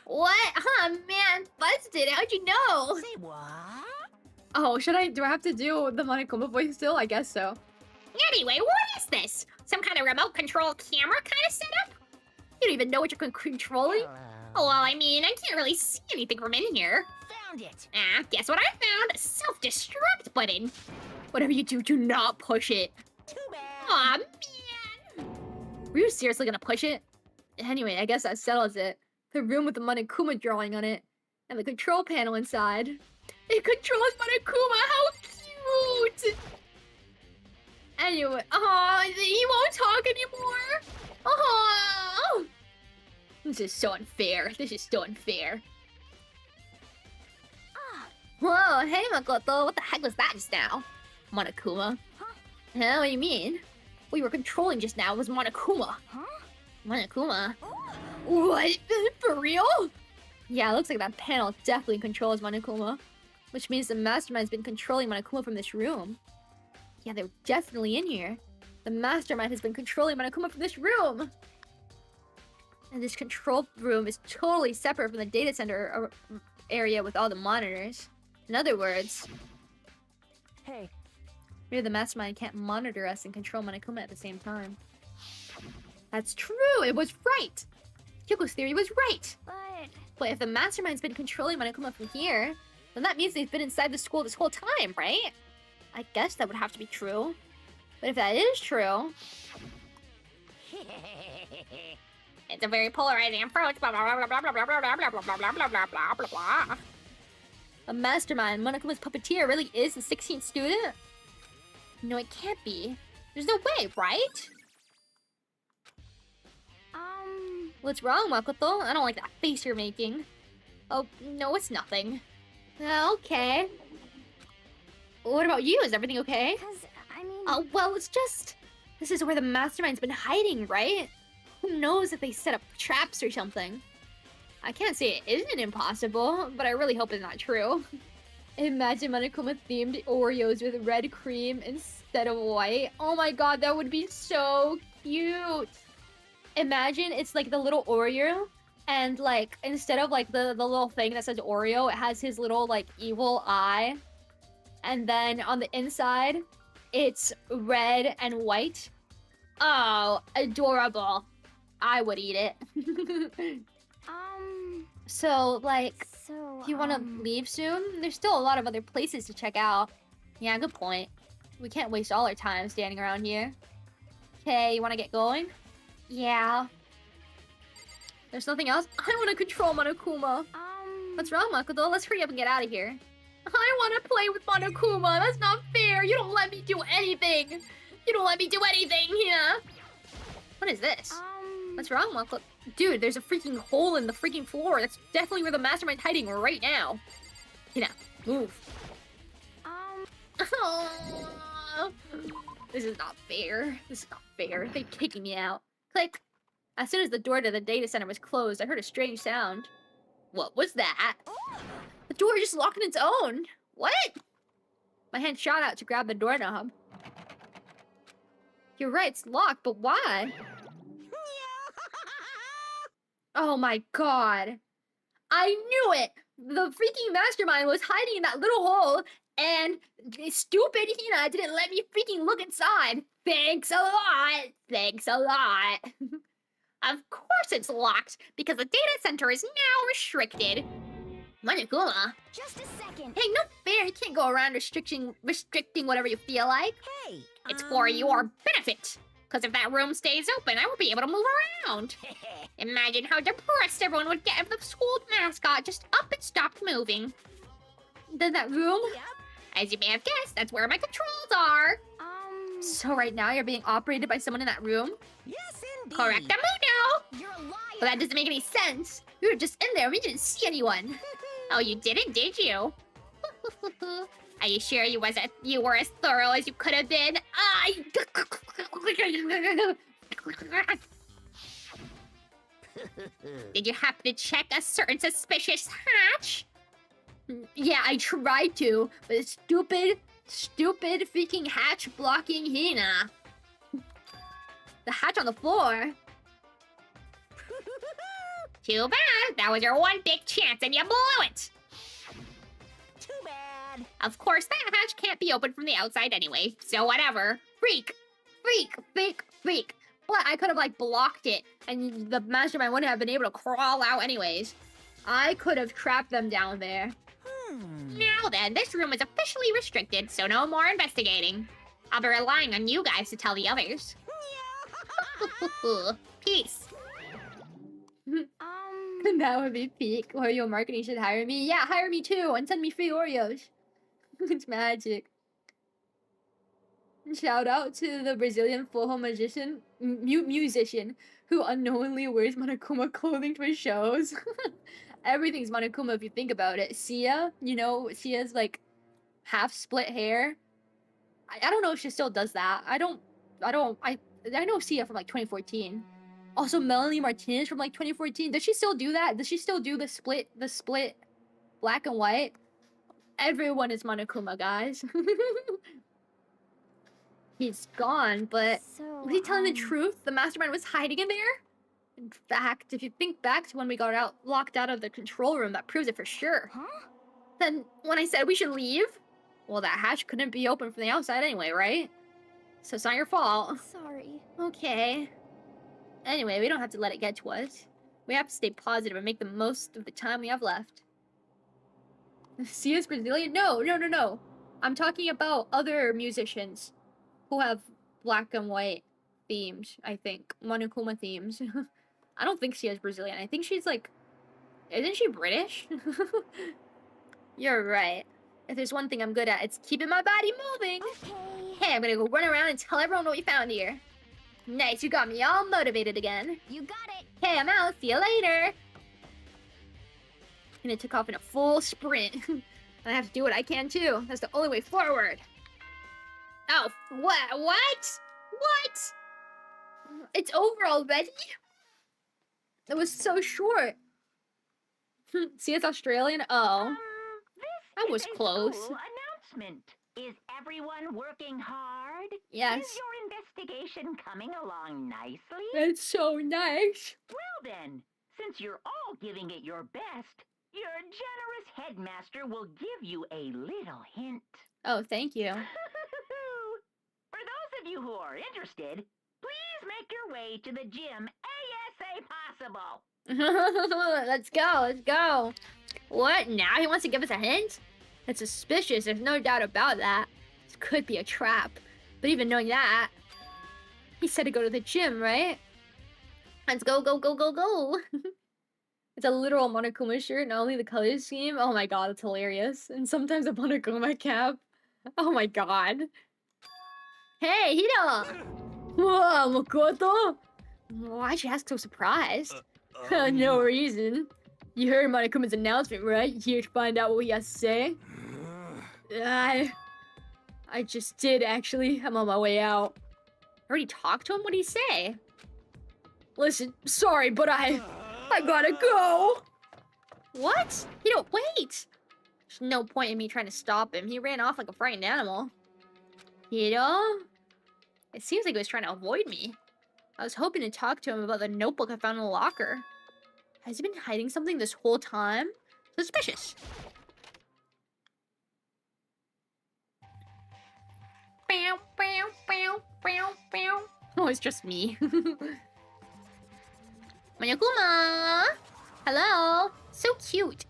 Speaker 1: What? Huh, man. Busted. How'd you know?
Speaker 7: Say what?
Speaker 1: Oh, do I have to do the Monokuma voice still? I guess so.
Speaker 3: Anyway, what is this? Some kind of remote control camera kind of setup?
Speaker 1: You don't even know what you're controlling?
Speaker 3: Oh, well, I mean, I can't really see anything from in here.
Speaker 7: Found it.
Speaker 3: Guess what I found? A self-destruct button.
Speaker 1: Whatever you do not push it.
Speaker 7: Too bad.
Speaker 3: Aw, man.
Speaker 1: Were you seriously gonna push it? Anyway, I guess that settles it. The room with the Monokuma drawing on it. And the control panel inside. It controls Monokuma! How cute! Anyway, he won't talk anymore! This is so unfair. Whoa, hey Makoto, what the heck was that just now? Monokuma? Huh? What do you mean? What you were controlling just now was Monokuma.
Speaker 4: Huh?
Speaker 1: Monokuma? What? For real? Yeah, it looks like that panel definitely controls Monokuma. Which means the mastermind's been controlling Monokuma from this room. Yeah, they're definitely in here. The mastermind has been controlling Monokuma from this room! And this control room is totally separate from the data center area with all the monitors. In other words,
Speaker 2: Hey,
Speaker 1: maybe the mastermind can't monitor us and control Monokuma at the same time. That's true! It was right! Kyoko's theory was right! But if the mastermind's been controlling Monokuma from here, then that means they've been inside the school this whole time, right? I guess that would have to be true. But if that is true...
Speaker 3: It's a very polarizing approach. Blah blah blah blah blah blah blah blah blah blah blah blah blah blah blah blah.
Speaker 1: A mastermind, Monokuma's puppeteer, really is the 16th student? No, it can't be. There's no way, right? What's wrong, Makoto? I don't like that face you're making. Oh, no, it's nothing. Okay. What about you? Is everything okay? Oh, well, it's just... This is where the mastermind's been hiding, right? Who knows if they set up traps or something? I can't say it isn't impossible, but I really hope it's not true. Imagine Monokuma-themed Oreos with red cream instead of white. Oh my god, that would be so cute! Imagine it's like the little Oreo, and like, instead of like the little thing that says Oreo, it has his little like evil eye. And then on the inside, it's red and white. Oh, adorable. I would eat it. So, like,
Speaker 4: So,
Speaker 1: Do you want to leave soon? There's still a lot of other places to check out. Yeah, good point. We can't waste all our time standing around here. Okay, you want to get going? Yeah. There's nothing else? I want to control Monokuma. What's wrong, Makoto? Let's hurry up and get out of here. I want to play with Monokuma. That's not fair. You don't let me do anything. You don't let me do anything, Hina. What is this? What's wrong, Makoto? Dude, there's a freaking hole in the freaking floor. That's definitely where the mastermind's hiding right now. Hina, move. This is not fair. This is not fair. They're kicking me out. Click. As soon as the door to the data center was closed, I heard a strange sound. What was that? The door just locked on its own. What? My hand shot out to grab the doorknob. You're right, it's locked, but why? Oh my god. I knew it! The freaking mastermind was hiding in that little hole, and stupid Hina didn't let me freaking look inside. Thanks a lot. Thanks a lot.
Speaker 3: Of course it's locked, because the data center is now restricted. Monokuma.
Speaker 4: just a second.
Speaker 1: Hey, not fair. You can't go around restricting whatever you feel like.
Speaker 6: Hey,
Speaker 3: It's for your benefit. Because if that room stays open, I won't be able to move around. Imagine how depressed everyone would get if the school mascot just up and stopped moving.
Speaker 1: Then that room?
Speaker 3: As you may have guessed, that's where my controls are.
Speaker 1: So right now you're being operated by someone in that room?
Speaker 6: yes, indeed.
Speaker 3: Correctamundo!
Speaker 4: You're a liar.
Speaker 1: But that doesn't make any sense. We were just in there. We didn't see anyone.
Speaker 3: Oh, you didn't, did you? Are you sure you were as thorough as you could have been? Did you happen to check a certain suspicious hatch?
Speaker 1: Yeah, I tried to, but it's stupid freaking hatch blocking Hina. The hatch on the floor.
Speaker 3: Too bad. That was your one big chance and you blew it.
Speaker 6: Too bad.
Speaker 3: Of course, that hatch can't be opened from the outside anyway, so whatever.
Speaker 1: Freak. But I could have like blocked it, and the mastermind wouldn't have been able to crawl out anyways. I could have trapped them down there.
Speaker 3: Now then, this room is officially restricted, so no more investigating. I'll be relying on you guys to tell the others. Peace.
Speaker 1: That would be peak. Oreo marketing should hire me. Yeah, hire me too, and send me free Oreos. It's magic. Shout out to the Brazilian full magician, musician who unknowingly wears Monokuma clothing for shows. Everything's Monokuma if you think about it. Sia, you know, Sia's like half split hair. I don't know if she still does that. I know Sia from like 2014. Also Melanie Martinez from like 2014. Does she still do that? Does she still do the split black and white? Everyone is Monokuma, guys. He's gone, but
Speaker 4: So,
Speaker 1: was he telling the truth? The mastermind was hiding in there? In fact, if you think back to when we got locked out of the control room, that proves it for sure.
Speaker 4: Huh?
Speaker 1: Then when I said we should leave, well, that hatch couldn't be open from the outside anyway, right? So it's not your fault.
Speaker 4: Sorry.
Speaker 1: Okay. Anyway, we don't have to let it get to us. We have to stay positive and make the most of the time we have left. Sia's Brazilian? No. I'm talking about other musicians who have black and white themes, I think. Monokuma themes. I don't think Sia's Brazilian. I think she's like... Isn't she British? You're right. If there's one thing I'm good at, it's keeping my body moving.
Speaker 4: Okay.
Speaker 1: Hey, I'm gonna go run around and tell everyone what we found here. Nice, you got me all motivated again.
Speaker 4: You got it.
Speaker 1: Hey, I'm out. See you later. And it took off in a full sprint. I have to do what I can too. That's the only way forward.
Speaker 3: Oh, what?
Speaker 1: It's over already? It was so short. See, it's Australian? Oh.
Speaker 6: This
Speaker 1: I was
Speaker 6: is a
Speaker 1: close.
Speaker 6: school announcement. Is everyone working hard?
Speaker 1: Yes.
Speaker 6: Is your investigation coming along nicely?
Speaker 1: It's so nice.
Speaker 6: Well then, since you're all giving it your best, your generous headmaster will give you a little hint.
Speaker 1: Oh, thank you.
Speaker 6: For those of you who are interested, please make your way to the gym ASA possible.
Speaker 1: Let's go, let's go. What? Now he wants to give us a hint? That's suspicious, there's no doubt about that. This could be a trap. But even knowing that, he said to go to the gym, right? Let's go, go, go, go, go. It's a literal Monokuma shirt, not only the color scheme. Oh my god, it's hilarious. And sometimes a Monokuma cap. Oh my god. Hey, Hiro! Whoa, Makoto? Why'd you ask so surprised? No reason. You heard Monokuma's announcement, right? You here to find out what he has to say? I just did, actually. I'm on my way out. Already talked to him? What'd he say? Listen, sorry, but I gotta go. What? Hiro, wait! There's no point in me trying to stop him. He ran off like a frightened animal. Hiro? It seems like he was trying to avoid me. I was hoping to talk to him about the notebook I found in the locker. Has he been hiding something this whole time? Suspicious. Oh, it's just me. Monokuma! Hello! So cute.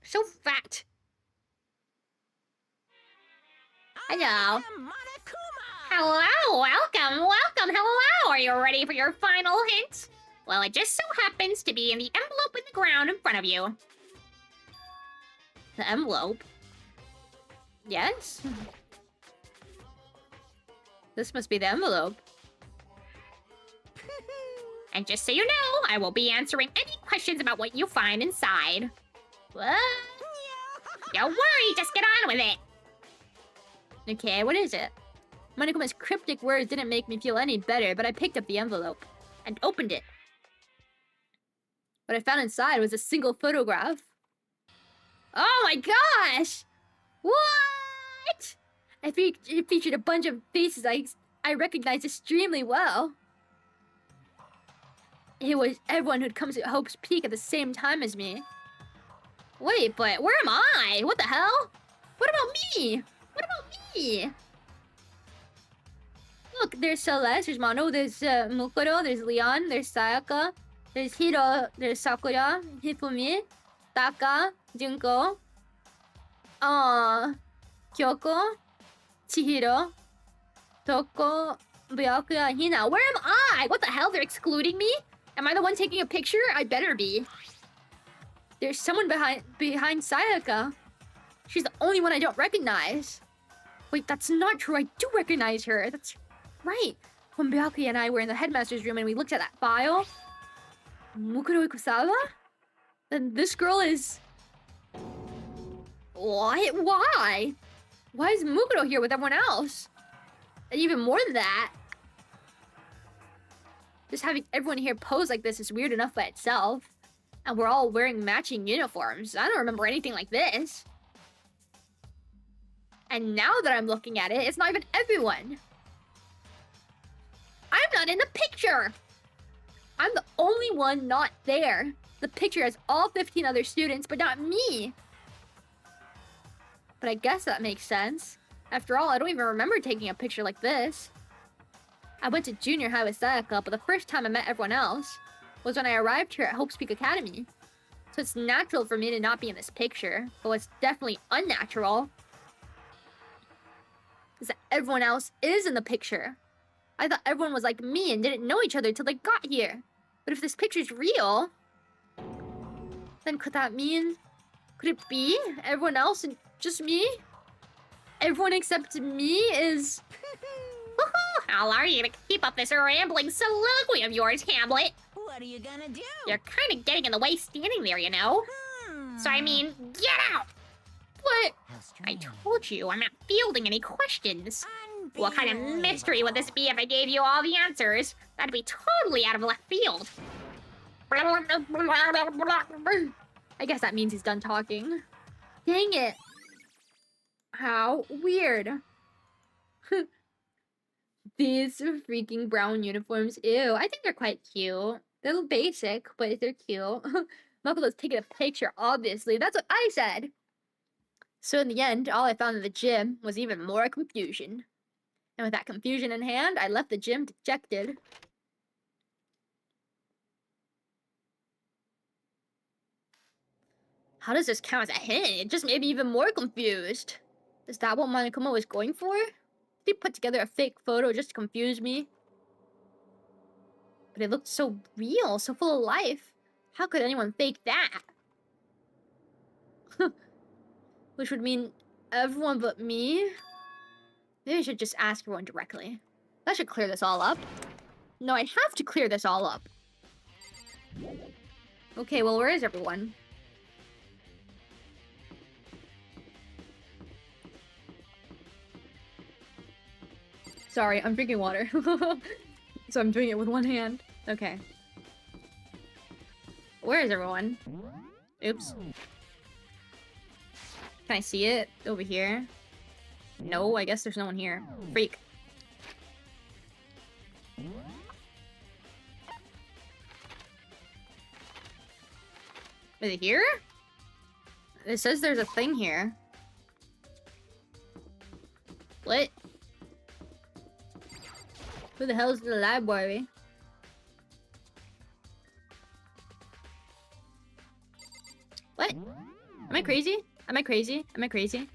Speaker 1: So fat. Hello.
Speaker 3: Hello, welcome, hello. Are you ready for your final hint? Well, it just so happens to be in the envelope in the ground in front of you.
Speaker 1: The envelope? Yes? This must be the envelope.
Speaker 3: And just so you know, I will be answering any questions about what you find inside.
Speaker 1: What?
Speaker 3: Don't worry, just get on with it.
Speaker 1: Okay, what is it? Monokuma's cryptic words didn't make me feel any better, but I picked up the envelope and opened it. What I found inside was a single photograph. Oh my gosh! What? It featured a bunch of faces I recognized extremely well. It was everyone who'd come to Hope's Peak at the same time as me. Wait, but where am I? What the hell? What about me? What about me? Look, there's Celeste, there's Mono, there's Mukuro, there's Leon, there's Sayaka, there's Hiro, there's Sakura, Hifumi, Taka, Junko, Kyoko, Chihiro, Toko, Byakuya, Hina. Where am I? What the hell? They're excluding me? Am I the one taking a picture? I better be. There's someone behind Sayaka. She's the only one I don't recognize. Wait, that's not true. I do recognize her. That's right. When Byakuya and I were in the headmaster's room and we looked at that file, Mukuro Ikusawa? Then this girl is... What? Why? Why is Mukuro here with everyone else? And even more than that, just having everyone here pose like this is weird enough by itself. And we're all wearing matching uniforms. I don't remember anything like this. And now that I'm looking at it, it's not even everyone. I'm not in the picture! I'm the only one not there. The picture has all 15 other students, but not me. But I guess that makes sense. After all, I don't even remember taking a picture like this. I went to junior high with Sayaka, but the first time I met everyone else was when I arrived here at Hope's Peak Academy. So it's natural for me to not be in this picture, but what's definitely unnatural is that everyone else is in the picture. I thought everyone was like me and didn't know each other till they got here. But if this picture's real, then could that mean... Could it be everyone else and just me? Everyone except me is...
Speaker 3: How are you to keep up this rambling soliloquy of yours, Hamlet?
Speaker 7: What are you gonna do?
Speaker 3: You're kind of getting in the way standing there, you know? So I mean, get out! What? I told you, I'm not fielding any questions. What kind of mystery would this be if I gave you all the answers? That'd be totally out of left field.
Speaker 1: I guess that means he's done talking. Dang it. How weird. These freaking brown uniforms. Ew, I think they're quite cute. They're a little basic, but they're cute. Makoto's taking a picture, obviously. That's what I said. So in the end, all I found in the gym was even more confusion. And with that confusion in hand, I left the gym dejected. How does this count as a hint? It just made me even more confused. Is that what Monokuma was going for? Did he put together a fake photo just to confuse me? But it looked so real, so full of life. How could anyone fake that? Which would mean everyone but me? Maybe I should just ask everyone directly. That should clear this all up. No, I have to clear this all up. Okay, well, where is everyone? Sorry, I'm drinking water. So I'm doing it with one hand. Okay. Where is everyone? Oops. Can I see it? Over here? No, I guess there's no one here. Freak. Is it here? It says there's a thing here. What? Who the hell is in the library? What? Am I crazy? Am I crazy? Am I crazy?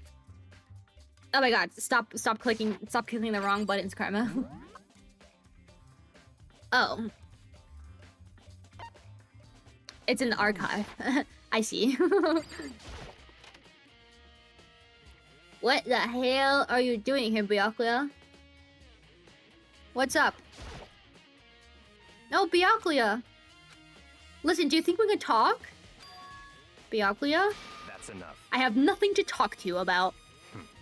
Speaker 1: Oh my god, stop clicking the wrong buttons, Karma. Oh. It's in the archive. I see. What the hell are you doing here, Byakuya? What's up? No, Byakuya. Listen, do you think we can talk? Byakuya?
Speaker 5: That's enough.
Speaker 1: I have nothing to talk to you about.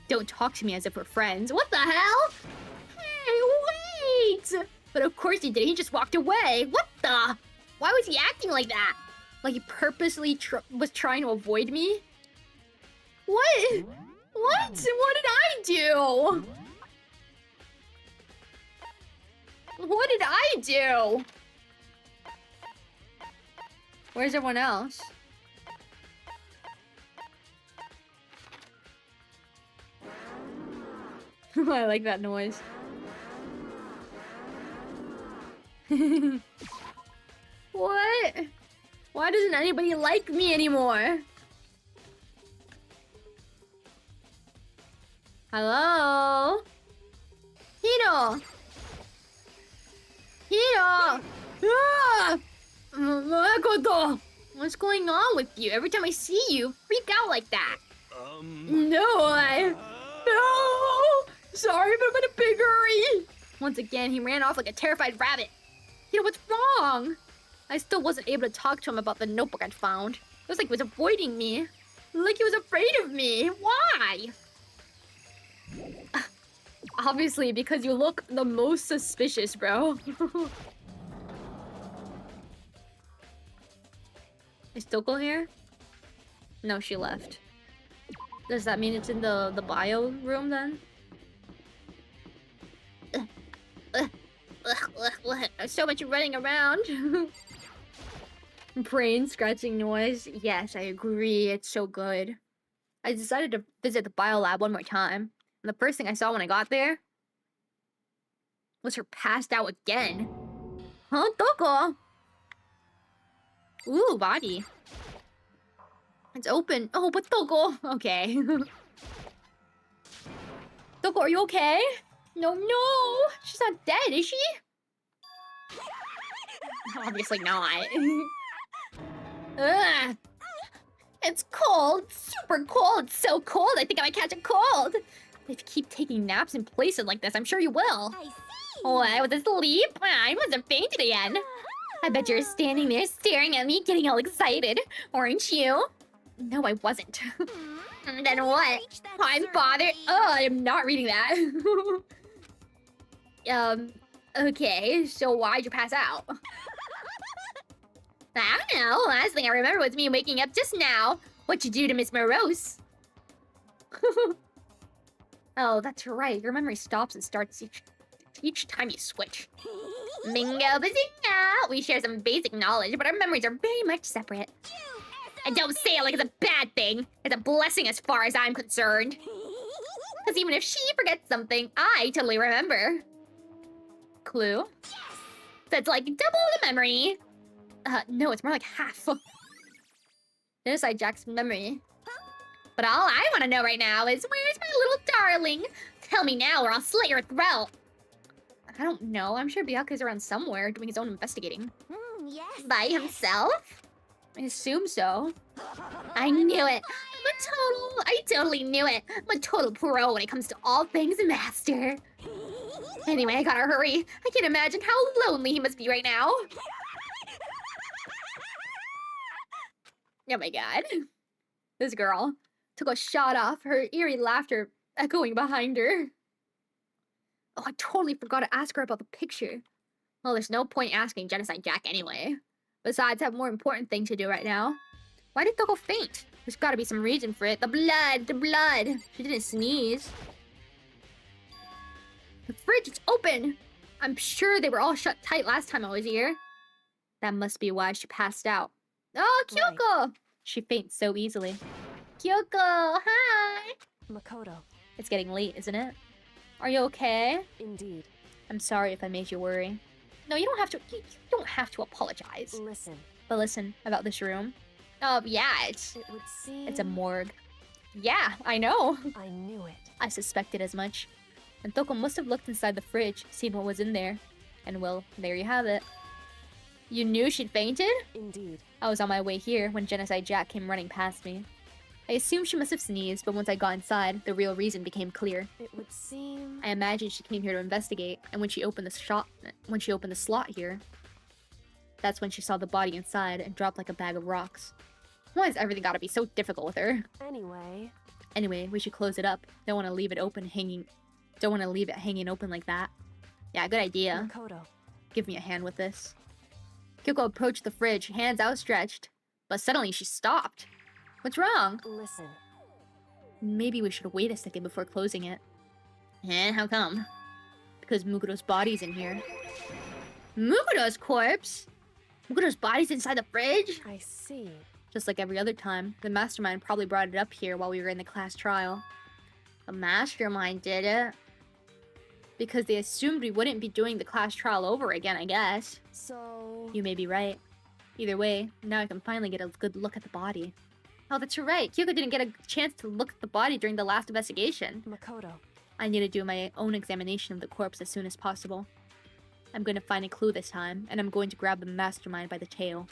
Speaker 1: Don't talk to me as if we're friends. What the hell? Hey, wait! But of course he did. He just walked away. What the? Why was he acting like that? Like he purposely was trying to avoid me? What? What? What did I do? What did I do? Where's everyone else? I like that noise. What? Why doesn't anybody like me anymore? Hello? Hiro! Hiro! Ah! Makoto! What's going on with you? Every time I see you, freak out like that. No! Sorry, but I'm in a big hurry! Once again, he ran off like a terrified rabbit. Hiro, what's wrong? I still wasn't able to talk to him about the notebook I'd found. It was like he was avoiding me. Like he was afraid of me. Why? Obviously, because you look the most suspicious, bro. Is Toko here? No, she left. Does that mean it's in the bio room then? So much running around. Brain scratching noise. Yes, I agree. It's so good. I decided to visit the bio lab one more time. And the first thing I saw when I got there was her passed out again. Huh, Toko? Ooh, body. It's open. Oh, but Toko. Okay. Toko, are you okay? No. She's not dead, is she? Obviously not. Ugh. It's cold. Super cold. It's so cold. I think I might catch a cold. If you keep taking naps in places like this, I'm sure you will.
Speaker 4: I see.
Speaker 1: Oh, I was asleep. I must have fainted again. I bet you're standing there staring at me, getting all excited. Weren't you? No, I wasn't. Then what? I'm bothered. Oh, I am not reading that. Okay, so why'd you pass out? I don't know. Last thing I remember was me waking up just now. What'd you do to Miss Morose? Oh, that's right. Your memory stops and starts each time you switch. Bingo bazinga! We share some basic knowledge, but our memories are very much separate. And don't say it like it's a bad thing. It's a blessing as far as I'm concerned. Because even if she forgets something, I totally remember. Clue? Yes! So it's like double the memory. No, it's more like half.
Speaker 3: Genocide Jack's memory. But all I want to know right now is where's my little darling? Tell me now or I'll slit your throat. I don't know. I'm sure Byaku's around somewhere doing his own investigating.
Speaker 4: Yes.
Speaker 3: By himself? I assume so. I knew it. I totally knew it. I'm a total pro when it comes to all things master. Anyway, I gotta hurry. I can't imagine how lonely he must be right now. Oh my god. This girl took a shot off, her eerie laughter echoing behind her. Oh, I totally forgot to ask her about the picture. Well, there's no point asking Genocide Jack anyway. Besides, I have more important things to do right now. Why did Toko faint? There's gotta be some reason for it. The blood! She didn't sneeze. The fridge is open! I'm sure they were all shut tight last time I was here. That must be why she passed out. Oh, Kyoko! Right. She faints so easily. Kyoko, hi!
Speaker 2: Makoto.
Speaker 3: It's getting late, isn't it? Are you okay?
Speaker 2: Indeed.
Speaker 3: I'm sorry if I made you worry. No, you don't have to. You don't have to apologize.
Speaker 2: Listen.
Speaker 3: But listen about this room. Oh yeah,
Speaker 2: It would seem.
Speaker 3: it's a morgue. Yeah, I know.
Speaker 2: I knew it.
Speaker 3: I suspected as much. And Toko must have looked inside the fridge, seen what was in there, and well, there you have it. You knew she'd fainted?
Speaker 2: Indeed.
Speaker 3: I was on my way here when Genocide Jack came running past me. I assumed she must have sneezed, but once I got inside, the real reason became clear.
Speaker 2: It would seem.
Speaker 3: I imagined she came here to investigate, and when she opened the slot here, that's when she saw the body inside and dropped like a bag of rocks. Why has everything gotta be so difficult with her?
Speaker 2: Anyway,
Speaker 3: we should close it up. Don't want to leave it hanging open like that. Yeah, good idea.
Speaker 2: Makoto.
Speaker 3: Give me a hand with this. Kyoko approached the fridge, hands outstretched, but suddenly she stopped. What's wrong?
Speaker 2: Listen.
Speaker 3: Maybe we should wait a second before closing it. How come? Because Mukuro's body's in here. Mukuro's corpse? Mukuro's body's inside the fridge?
Speaker 2: I see.
Speaker 3: Just like every other time, the mastermind probably brought it up here while we were in the class trial. The mastermind did it? Because they assumed we wouldn't be doing the class trial over again, I guess.
Speaker 2: So...
Speaker 3: You may be right. Either way, now I can finally get a good look at the body. Oh, that's right. Kyoko didn't get a chance to look at the body during the last investigation.
Speaker 2: Makoto.
Speaker 3: I need to do my own examination of the corpse as soon as possible. I'm going to find a clue this time, and I'm going to grab the mastermind by the tail.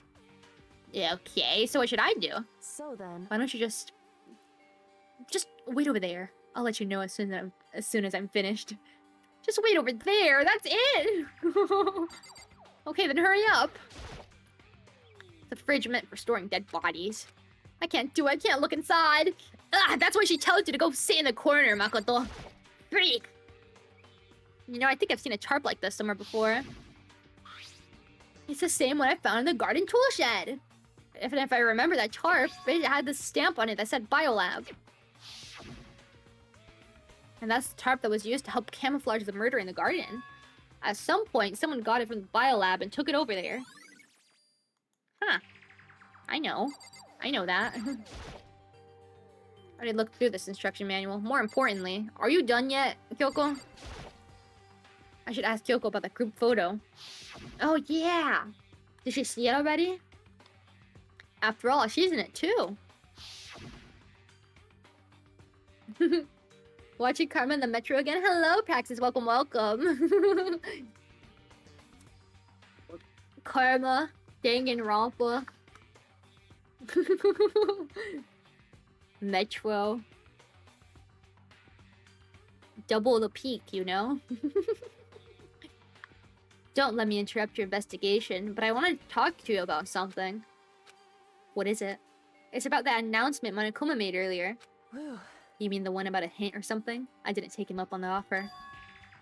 Speaker 3: Yeah, okay, so what should I do?
Speaker 2: So then...
Speaker 3: Why don't you just wait over there. I'll let you know as soon as I'm finished. Just wait over there, that's it! Okay, then hurry up. The fridge meant for storing dead bodies. I can't do it, I can't look inside. Ah, that's why she tells you to go sit in the corner, Makoto. Freak! You know, I think I've seen a tarp like this somewhere before. It's the same one I found in the garden tool shed. If I remember that tarp, it had this stamp on it that said Biolab. And that's the tarp that was used to help camouflage the murder in the garden. At some point, someone got it from the Biolab and took it over there. Huh. I know that. I already looked through this instruction manual. More importantly, are you done yet, Kyoko? I should ask Kyoko about that group photo. Oh yeah! Did she see it already? After all, she's in it too. Watching Karma in the metro again? Hello, Praxis. Welcome, welcome. Karma, Danganronpa. Metro. Double the peak, you know? Don't let me interrupt your investigation, but I want to talk to you about something. What is it? It's about that announcement Monokuma made earlier.
Speaker 2: Whew.
Speaker 3: You mean the one about a hint or something? I didn't take him up on the offer.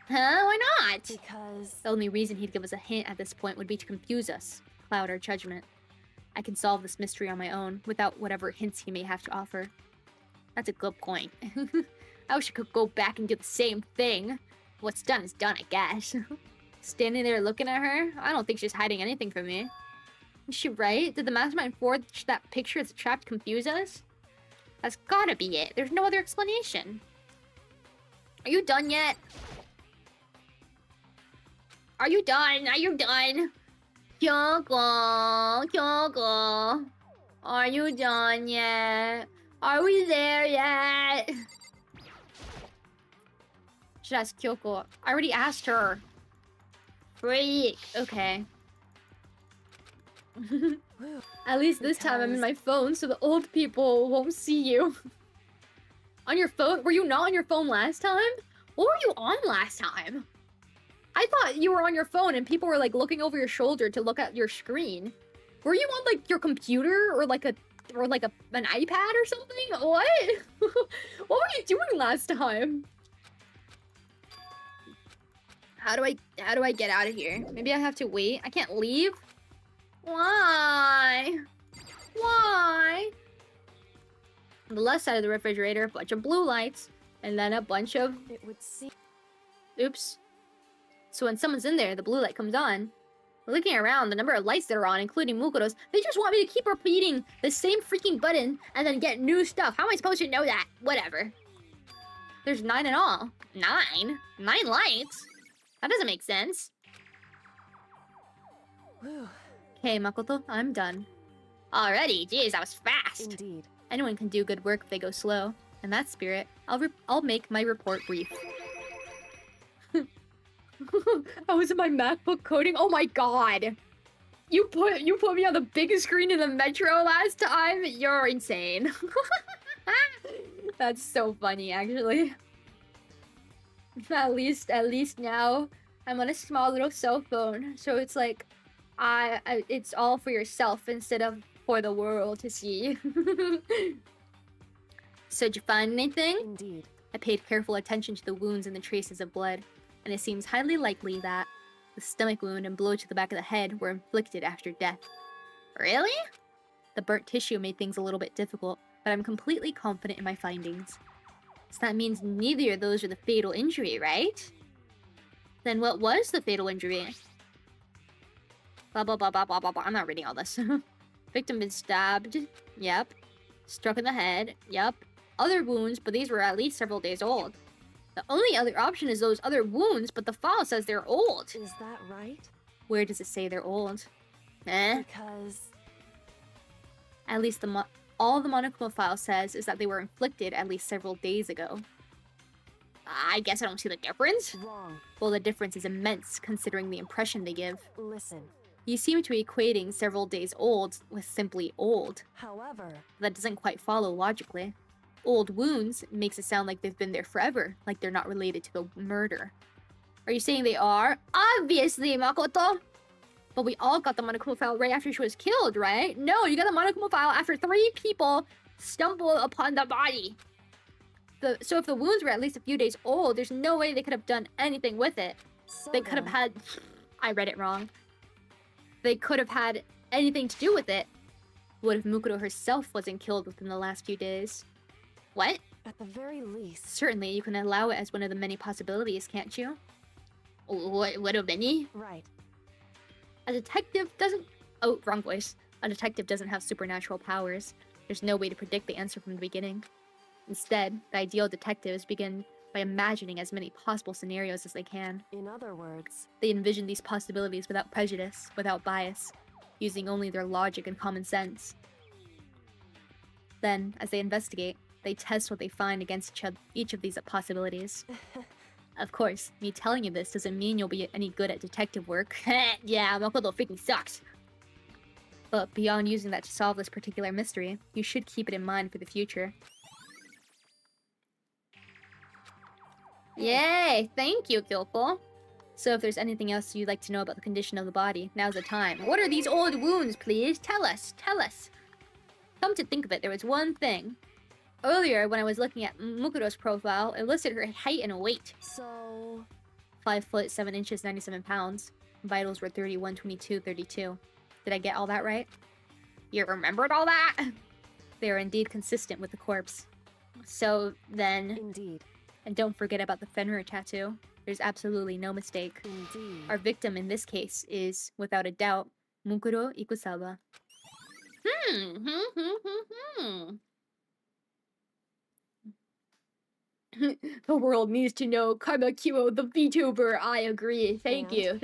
Speaker 3: Huh? Why not?
Speaker 2: Because...
Speaker 3: The only reason he'd give us a hint at this point would be to confuse us, cloud our judgment. I can solve this mystery on my own, without whatever hints he may have to offer. That's a good point. I wish I could go back and do the same thing. What's done is done, I guess. Standing there looking at her, I don't think she's hiding anything from me. Is she right? Did the mastermind forge that picture as a trap to confuse us? That's gotta be it. There's no other explanation. Are you done yet? Are you done? Are you done? Kyoko, Kyoko.
Speaker 1: Are you done yet? Are we there yet? Should ask Kyoko. I already asked her. Freak. Okay. At least this time I'm in my phone, so the old people won't see you. On your phone? Were you not on your phone last time? What were you on last time? I thought you were on your phone and people were like looking over your shoulder to look at your screen. Were you on like your computer or like an iPad or something? What? What were you doing last time? How do I get out of here? Maybe I have to wait. I can't leave. Why? Why? On the left side of the refrigerator, a bunch of blue lights, and then a bunch of...
Speaker 2: It would seem...
Speaker 1: Oops. So when someone's in there, the blue light comes on. Looking around, the number of lights that are on, including Mukuro's, they just want me to keep repeating the same freaking button and then get new stuff. How am I supposed to know that? Whatever. There's 9 in all. 9? 9 lights? That doesn't make sense.
Speaker 2: Whew.
Speaker 1: Okay, Makoto, I'm done. Already? Jeez, that was fast.
Speaker 2: Indeed.
Speaker 1: Anyone can do good work if they go slow. In that spirit, I'll make my report brief. I was in my MacBook coding. Oh my god! You put me on the biggest screen in the metro last time? You're insane. That's so funny, actually. At least now I'm on a small little cell phone, so it's like it's all for yourself instead of for the world to see. So did you find anything?
Speaker 2: Indeed.
Speaker 1: I paid careful attention to the wounds and the traces of blood, and it seems highly likely that the stomach wound and blow to the back of the head were inflicted after death. Really? The burnt tissue made things a little bit difficult, but I'm completely confident in my findings. So that means neither of those are the fatal injury, right? Then what was the fatal injury? Blah blah blah blah blah blah blah. I'm not reading all this. Victim been stabbed. Yep. Struck in the head. Yep. Other wounds, but these were at least several days old. The only other option is those other wounds, but the file says they're old.
Speaker 2: Is that right?
Speaker 1: Where does it say they're old? Eh?
Speaker 2: Because...
Speaker 1: At least all the Monokuma file says is that they were inflicted at least several days ago. I guess I don't see the difference.
Speaker 2: Wrong.
Speaker 1: Well, the difference is immense considering the impression they give.
Speaker 2: Listen.
Speaker 1: You seem to be equating several days old with simply old.
Speaker 2: However...
Speaker 1: That doesn't quite follow logically. Old wounds makes it sound like they've been there forever, like they're not related to the murder. Are you saying they are? Obviously, Makoto! But we all got the Monokuma file right after she was killed, right? No, you got the Monokuma file after 3 people stumbled upon the body. So if the wounds were at least a few days old, there's no way they could have done anything with it.
Speaker 2: So
Speaker 1: They could have had... I read it wrong. They could have had anything to do with it. What if Mukuro herself wasn't killed within the last few days? What?
Speaker 2: At the very least...
Speaker 1: Certainly, you can allow it as one of the many possibilities, can't you? What of many?
Speaker 2: Right.
Speaker 1: A detective doesn't... Oh, wrong voice. A detective doesn't have supernatural powers. There's no way to predict the answer from the beginning. Instead, the ideal detectives begin by imagining as many possible scenarios as they can.
Speaker 2: In other words...
Speaker 1: They envision these possibilities without prejudice, without bias, using only their logic and common sense. Then, as they investigate, they test what they find against each of these possibilities. Of course, me telling you this doesn't mean you'll be any good at detective work. Yeah, Makoto freaking sucks. But beyond using that to solve this particular mystery, you should keep it in mind for the future. Yay! Thank you, Kyoko. So if there's anything else you'd like to know about the condition of the body, now's the time. What are these old wounds, please? Tell us, tell us. Come to think of it, there was one thing. Earlier, when I was looking at Mukuro's profile, it listed her height and weight.
Speaker 2: So...
Speaker 1: 5 foot 7 inches, 97 pounds. Vitals were 31, 22, 32. Did I get all that right? You remembered all that? They are indeed consistent with the corpse. So then...
Speaker 2: Indeed.
Speaker 1: And don't forget about the Fenrir tattoo. There's absolutely no mistake.
Speaker 2: Indeed.
Speaker 1: Our victim in this case is, without a doubt, Mukuro Ikusaba. The world needs to know Karma Kiwo, the VTuber. I agree. Thank you.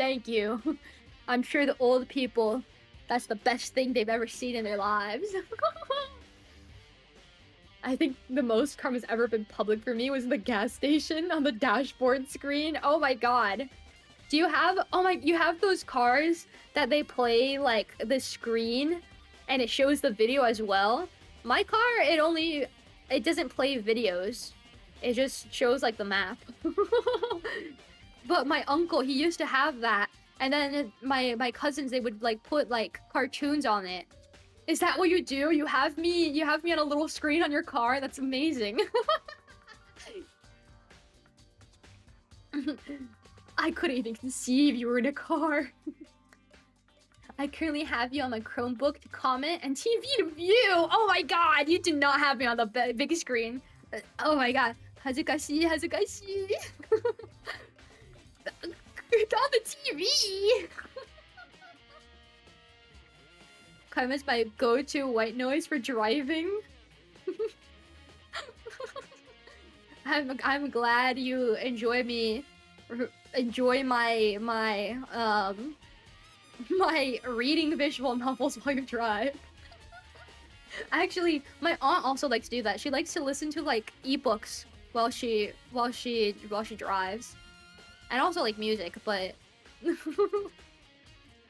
Speaker 1: I'm sure the old people That's the best thing they've ever seen in their lives. I think the most karma's ever been public for me was the gas station on the dashboard screen. Oh my god. Do you have, you have those cars that they play like the screen and it shows the video as well? My car, it doesn't play videos. It just shows like the map. But my uncle, he used to have that. And then my cousins, they would like put like cartoons on it. Is that what you do? You have me on a little screen on your car? That's amazing. I couldn't even conceive you were in a car. I currently have you on my Chromebook to comment and TV to view. Oh my god, you do not have me on the big screen. Oh my god. Hazukashi. It's on the TV. Karma's my go-to white noise for driving. I'm glad you enjoy my my reading visual novels while you drive. Actually, my aunt also likes to do that. She likes to listen to like ebooks while she drives. And also like music, but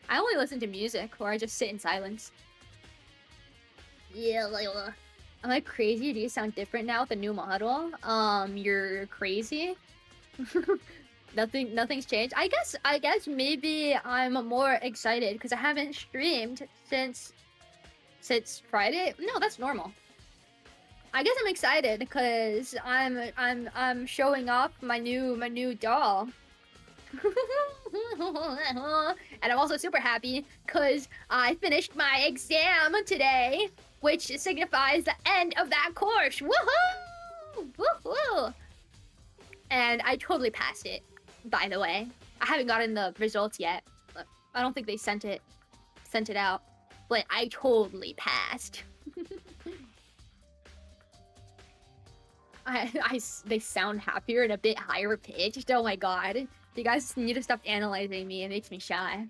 Speaker 1: I only listen to music or I just sit in silence. Yeah, am I crazy? Do you sound different now with the new model? You're crazy? Nothing's changed. I guess maybe I'm more excited because I haven't streamed since Friday. No, that's normal. I guess I'm excited because I'm showing off my new doll. And I'm also super happy because I finished my exam today, which signifies the end of that course. Woohoo! Woohoo! And I totally passed it, by the way. I haven't gotten the results yet. I don't think they sent it out, but I totally passed. They sound happier and a bit higher pitched. Oh my god. You guys need to stop analyzing me. It makes me shy.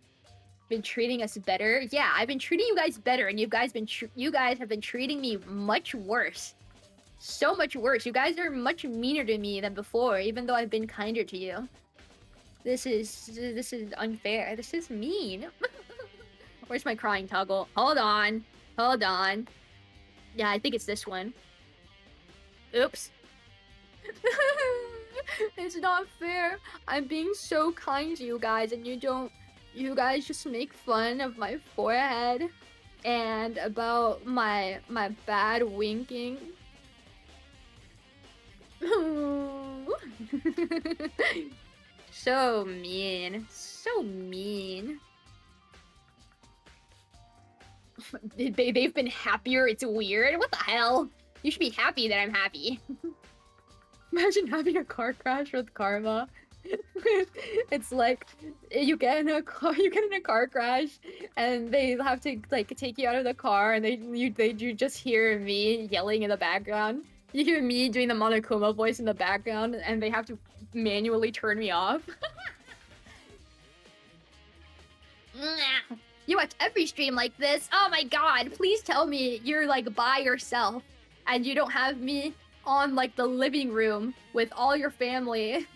Speaker 1: Been treating us better? Yeah, I've been treating you guys better, and you guys have been treating me much worse. So much worse. You guys are much meaner to me than before, even though I've been kinder to you. This is unfair. This is mean. Where's my crying toggle? Hold on. Yeah, I think it's this one. Oops. It's not fair. I'm being so kind to you guys, and you guys just make fun of my forehead and about my bad winking. So mean. They've been happier. It's weird. What the hell? You should be happy that I'm happy. Imagine having a car crash with Karma. It's like you get in a car crash, and they have to like take you out of the car, and you just hear me yelling in the background. You hear me doing the Monokuma voice in the background, and they have to manually turn me off. You watch every stream like this? Oh my god, please tell me you're like by yourself and you don't have me on like the living room with all your family.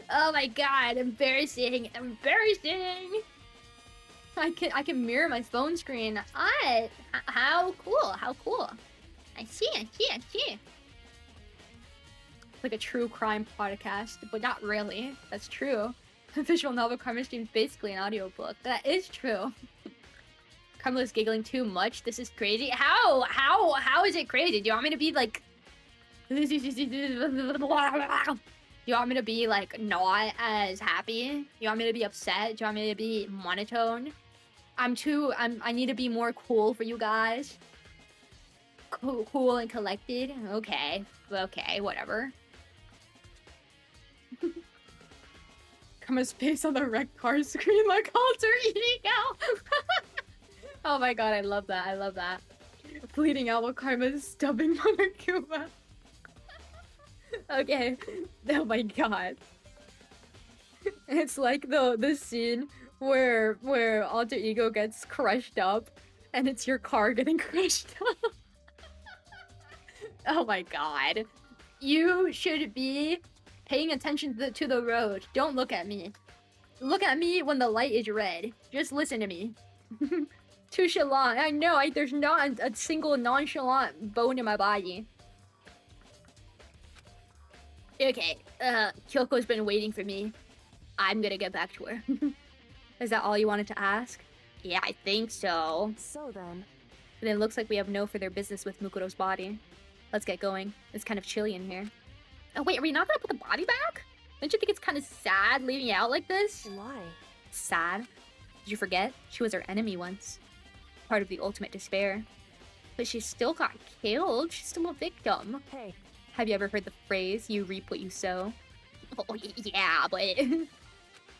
Speaker 1: Oh my god, embarrassing. I can mirror my phone screen. How cool. I see. Like a true crime podcast, but not really. That's true. Visual novel Karma stream is basically an audiobook. That is true. Karma's giggling too much. This is crazy. How is it crazy? Do you want me to be like... Do you want me to be like not as happy? Do you want me to be upset? Do you want me to be monotone? I need to be more cool for you guys. Cool and collected. Okay, whatever. Karma's face on the wrecked car screen like alter ego. Oh my god, I love that. Bleeding out while Karma's stubbing Monokuma. Okay. Oh my god. It's like the scene where alter ego gets crushed up, and it's your car getting crushed up. Oh my god. You should be paying attention to the road. Don't look at me. Look at me when the light is red. Just listen to me. Too chalant. I know, there's not a single nonchalant bone in my body. Okay, Kyoko's been waiting for me. I'm gonna get back to her. Is that all you wanted to ask? Yeah, I think so.
Speaker 2: So then,
Speaker 1: But it looks like we have no further business with Mukuro's body. Let's get going. It's kind of chilly in here. Oh wait, are we not gonna put the body back? Don't you think it's kind of sad leaving it out like this?
Speaker 2: why?
Speaker 1: Sad? Did you forget? She was our enemy once. Part of the ultimate despair. But she still got killed. She's still a victim.
Speaker 2: Hey,
Speaker 1: Have you ever heard the phrase, you reap what you sow? Oh, yeah, but...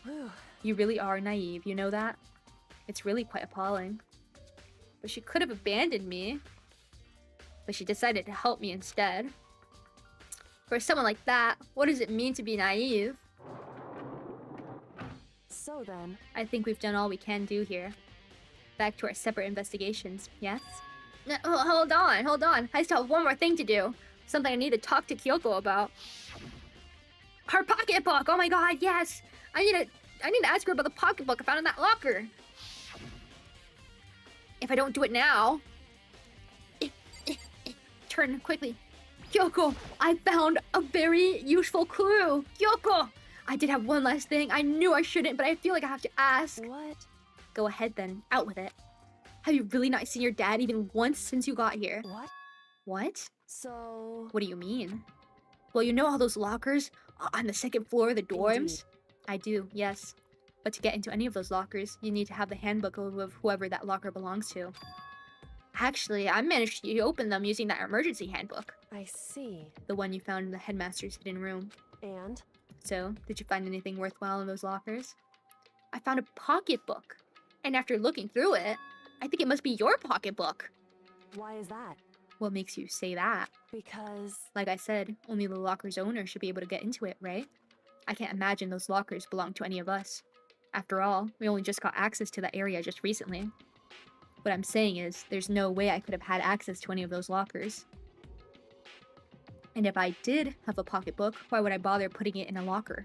Speaker 2: whew.
Speaker 1: You really are naive, you know that? It's really quite appalling. But she could have abandoned me. But she decided to help me instead. For someone like that, what does it mean to be naive?
Speaker 2: So then,
Speaker 1: I think we've done all we can do here. Back to our separate investigations, yes? Hold on. I still have one more thing to do. Something I need to talk to Kyoko about. Her pocketbook! Oh my god, yes! I need to ask her about the pocketbook I found in that locker. If I don't do it now... Turn quickly. Kyoko, I found a very useful clue. Kyoko! I did have one last thing. I knew I shouldn't, but I feel like I have to ask.
Speaker 2: what?
Speaker 1: Go ahead then. Out with it. Have you really not seen your dad even once since you got here?
Speaker 2: What?
Speaker 1: What?
Speaker 2: So,
Speaker 1: What do you mean? Well, you know all those lockers on the second floor of the dorms?
Speaker 2: Indeed.
Speaker 1: I do, yes. But to get into any of those lockers, you need to have the handbook of whoever that locker belongs to. Actually, I managed to open them using that emergency handbook.
Speaker 2: I see.
Speaker 1: The one you found in the headmaster's hidden room.
Speaker 2: And?
Speaker 1: So, did you find anything worthwhile in those lockers? I found a pocketbook. And after looking through it, I think it must be your pocketbook.
Speaker 2: Why is that?
Speaker 1: What makes you say that?
Speaker 2: Because,
Speaker 1: Like I said, only the locker's owner should be able to get into it, right? I can't imagine those lockers belong to any of us. After all, we only just got access to that area just recently. What I'm saying is, there's no way I could have had access to any of those lockers. And if I did have a pocketbook, why would I bother putting it in a locker?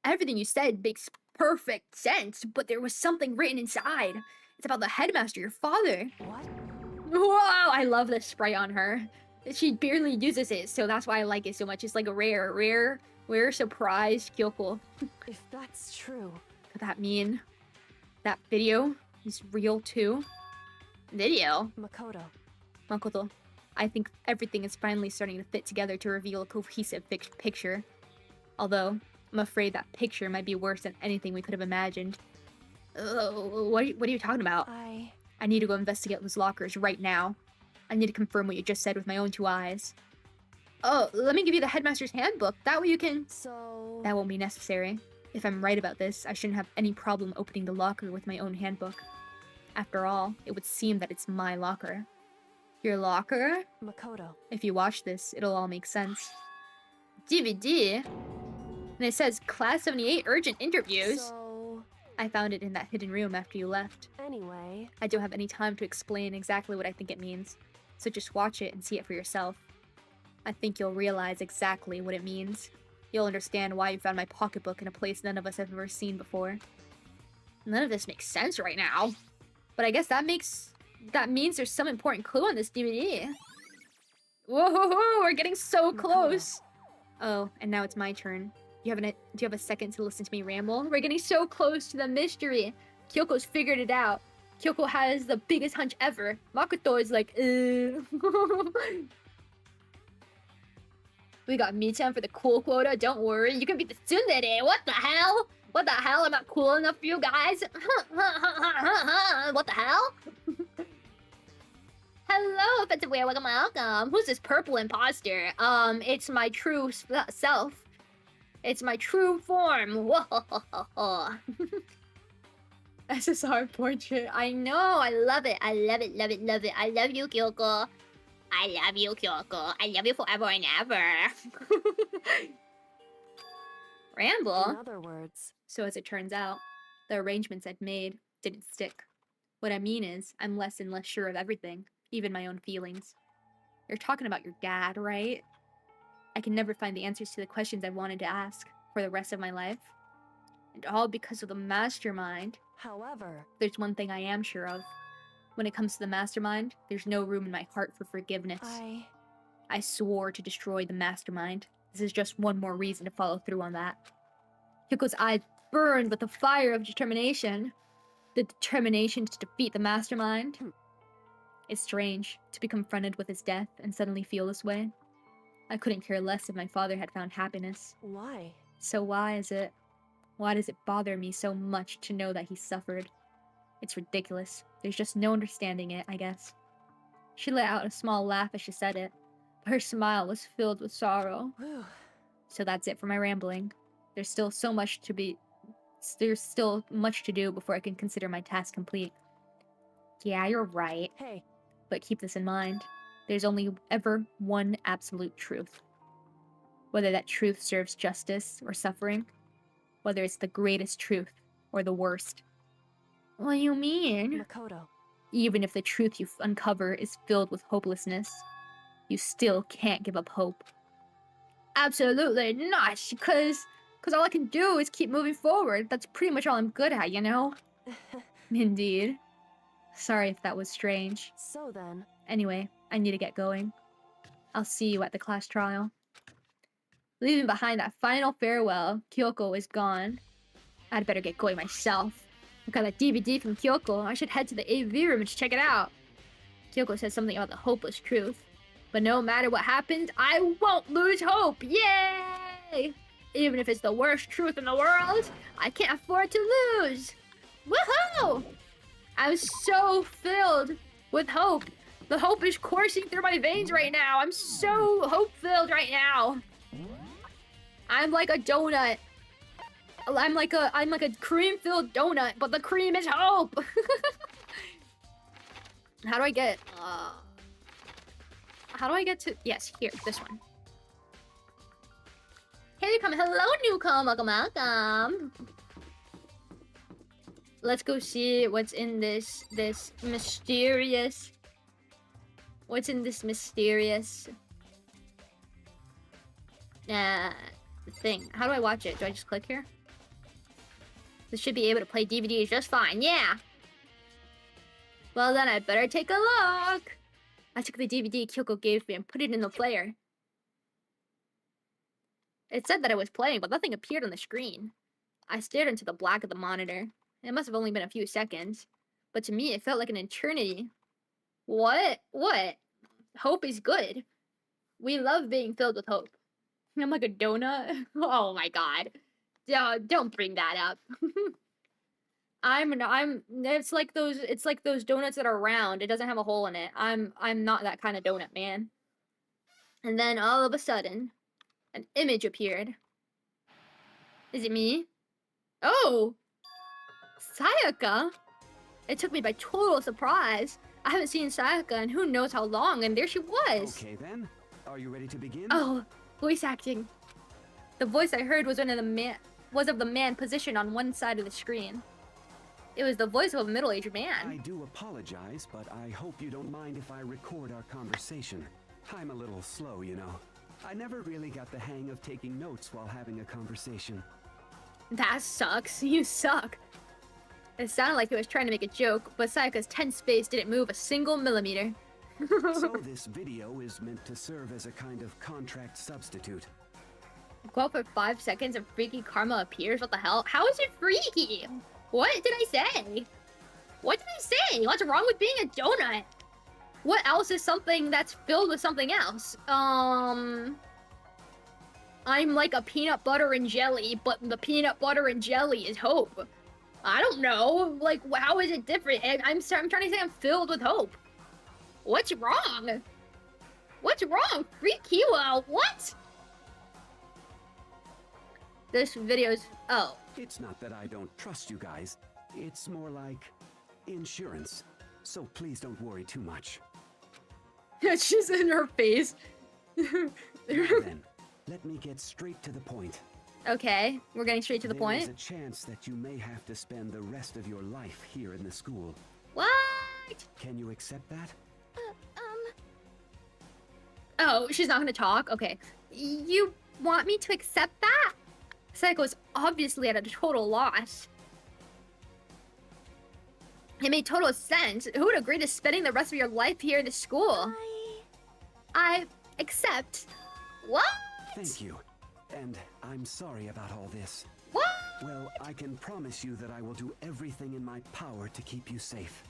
Speaker 1: Everything you said makes perfect sense, but there was something written inside. It's about the headmaster, your father.
Speaker 2: what?
Speaker 1: Whoa, I love the spray on her. She barely uses it, so that's why I like it so much. It's like a rare surprise Kyoko.
Speaker 2: If that's true,
Speaker 1: Could that mean that video is real too? Video?
Speaker 2: Makoto,
Speaker 1: Makoto, I think everything is finally starting to fit together to reveal a cohesive picture. Although, I'm afraid that picture might be worse than anything we could have imagined. What are you talking about? I need to go investigate those lockers right now. I need to confirm what you just said with my own two eyes. Oh, let me give you the headmaster's handbook. That way you can...
Speaker 2: So,
Speaker 1: That won't be necessary. If I'm right about this, I shouldn't have any problem opening the locker with my own handbook. After all, it would seem that it's my locker. Your locker?
Speaker 2: Makoto,
Speaker 1: If you watch this, it'll all make sense. DVD? And it says Class 78 Urgent Interviews.
Speaker 2: so,
Speaker 1: I found it in that hidden room after you left.
Speaker 2: anyway,
Speaker 1: I don't have any time to explain exactly what I think it means, so just watch it and see it for yourself. I think you'll realize exactly what it means. You'll understand why you found my pocketbook in a place none of us have ever seen before. None of this makes sense right now. But I guess that means there's some important clue on this DVD. Whoa, we're getting so close. Oh, and now it's my turn. Do you have a second to listen to me ramble? We're getting so close to the mystery. Kyoko's figured it out. Kyoko has the biggest hunch ever. Makoto is like, We got Michan for the cool quota. Don't worry, you can beat the tsundere. What the hell? What the hell? I'm not cool enough for you guys. What the hell? Hello, offensive weird. Welcome. Who's this purple imposter? It's my true self. It's my true form. Whoa. SSR portrait. I know. I love it. I love it. Love it. Love it. I love you, Kyoko. I love you, Kyoko. I love you forever and ever. Ramble.
Speaker 2: in other words,
Speaker 1: So as it turns out, The arrangements I'd made didn't stick. What I mean is, I'm less and less sure of everything, even my own feelings. You're talking about your dad, right? I can never find the answers to the questions I wanted to ask for the rest of my life. And all because of the mastermind.
Speaker 2: However,
Speaker 1: There's one thing I am sure of. When it comes to the mastermind, there's no room in my heart for forgiveness. I swore to destroy the mastermind. This is just one more reason to follow through on that. Hiko's eyes burned with the fire of determination. The determination to defeat the mastermind. It's strange to be confronted with his death and suddenly feel this way. I couldn't care less if my father had found happiness.
Speaker 2: Why?
Speaker 1: So why does it bother me so much to know that he suffered? It's ridiculous. There's just no understanding it, I guess. She let out a small laugh as she said it, but her smile was filled with sorrow.
Speaker 2: Whew.
Speaker 1: So that's it for my rambling. There's still much to do before I can consider my task complete. Yeah, you're right.
Speaker 2: Hey,
Speaker 1: But keep this in mind. There's only ever one absolute truth. Whether that truth serves justice or suffering, whether it's the greatest truth or the worst. What do you mean?
Speaker 2: Makoto.
Speaker 1: Even if the truth you uncover is filled with hopelessness, you still can't give up hope. Absolutely not, because all I can do is keep moving forward. That's pretty much all I'm good at, you know? Indeed. Sorry if that was strange.
Speaker 2: So then,
Speaker 1: Anyway, I need to get going. I'll see you at the class trial. Leaving behind that final farewell, Kyoko is gone. I'd better get going myself. I got that DVD from Kyoko. I should head to the AV room and check it out. Kyoko says something about the hopeless truth. But no matter what happens, I won't lose hope! Yay! Even if it's the worst truth in the world, I can't afford to lose! Woohoo! I'm so filled with hope. The hope is coursing through my veins right now. I'm so hope-filled right now. I'm like a donut. I'm like a cream-filled donut, but the cream is hope. How do I get to, yes, here, this one. Hey, hello, newcomer, welcome. Let's go see what's in this mysterious thing. How do I watch it? Do I just click here? This should be able to play DVDs just fine. Yeah. Well then, I better take a look. I took the DVD Kyoko gave me and put it in the player. It said that it was playing, but nothing appeared on the screen. I stared into the black of the monitor. It must have only been a few seconds, but to me it felt like an eternity. What? Hope is good. We love being filled with hope. I'm like a donut. Oh my god. Don't bring that up. It's like those donuts that are round. It doesn't have a hole in it. I'm not that kind of donut, man. And then all of a sudden, an image appeared. Is it me? Oh! Sayaka? It took me by total surprise. I haven't seen Sayaka in who knows how long, and there she was.
Speaker 5: Okay then, are you ready to begin?
Speaker 1: Oh, voice acting. The voice I heard was of the man positioned on one side of the screen. It was the voice of a middle-aged man.
Speaker 5: I do apologize, but I hope you don't mind if I record our conversation. I'm a little slow, you know. I never really got the hang of taking notes while having a conversation.
Speaker 1: That sucks. You suck. It sounded like it was trying to make a joke, but Sayaka's tense face didn't move a single millimeter.
Speaker 5: So this video is meant to serve as a kind of contract substitute.
Speaker 1: Go out for 5 seconds and freaky karma appears? What the hell? How is it freaky? What did I say? What did I say? What's wrong with being a donut? What else is something that's filled with something else? I'm like a peanut butter and jelly, but the peanut butter and jelly is hope. I don't know. Like, how is it different? I'm trying to say I'm filled with hope. What's wrong? What's wrong? Free Kiwo, what? This video's... oh.
Speaker 5: It's not that I don't trust you guys. It's more like insurance. So please don't worry too much.
Speaker 1: She's in her face.
Speaker 5: Now then, let me get straight to the point.
Speaker 1: Okay, we're getting straight to the
Speaker 5: There is
Speaker 1: point.
Speaker 5: a chance that you may have to spend the rest of your life here in the school.
Speaker 1: What?
Speaker 5: Can you accept that?
Speaker 1: Oh, she's not gonna talk? Okay. You want me to accept that? Psycho's obviously at a total loss. It made total sense. Who would agree to spending the rest of your life here in the school? I accept. What?
Speaker 5: Thank you. And I'm sorry about all this.
Speaker 1: What?
Speaker 5: Well, I can promise you that I will do everything in my power to keep you safe.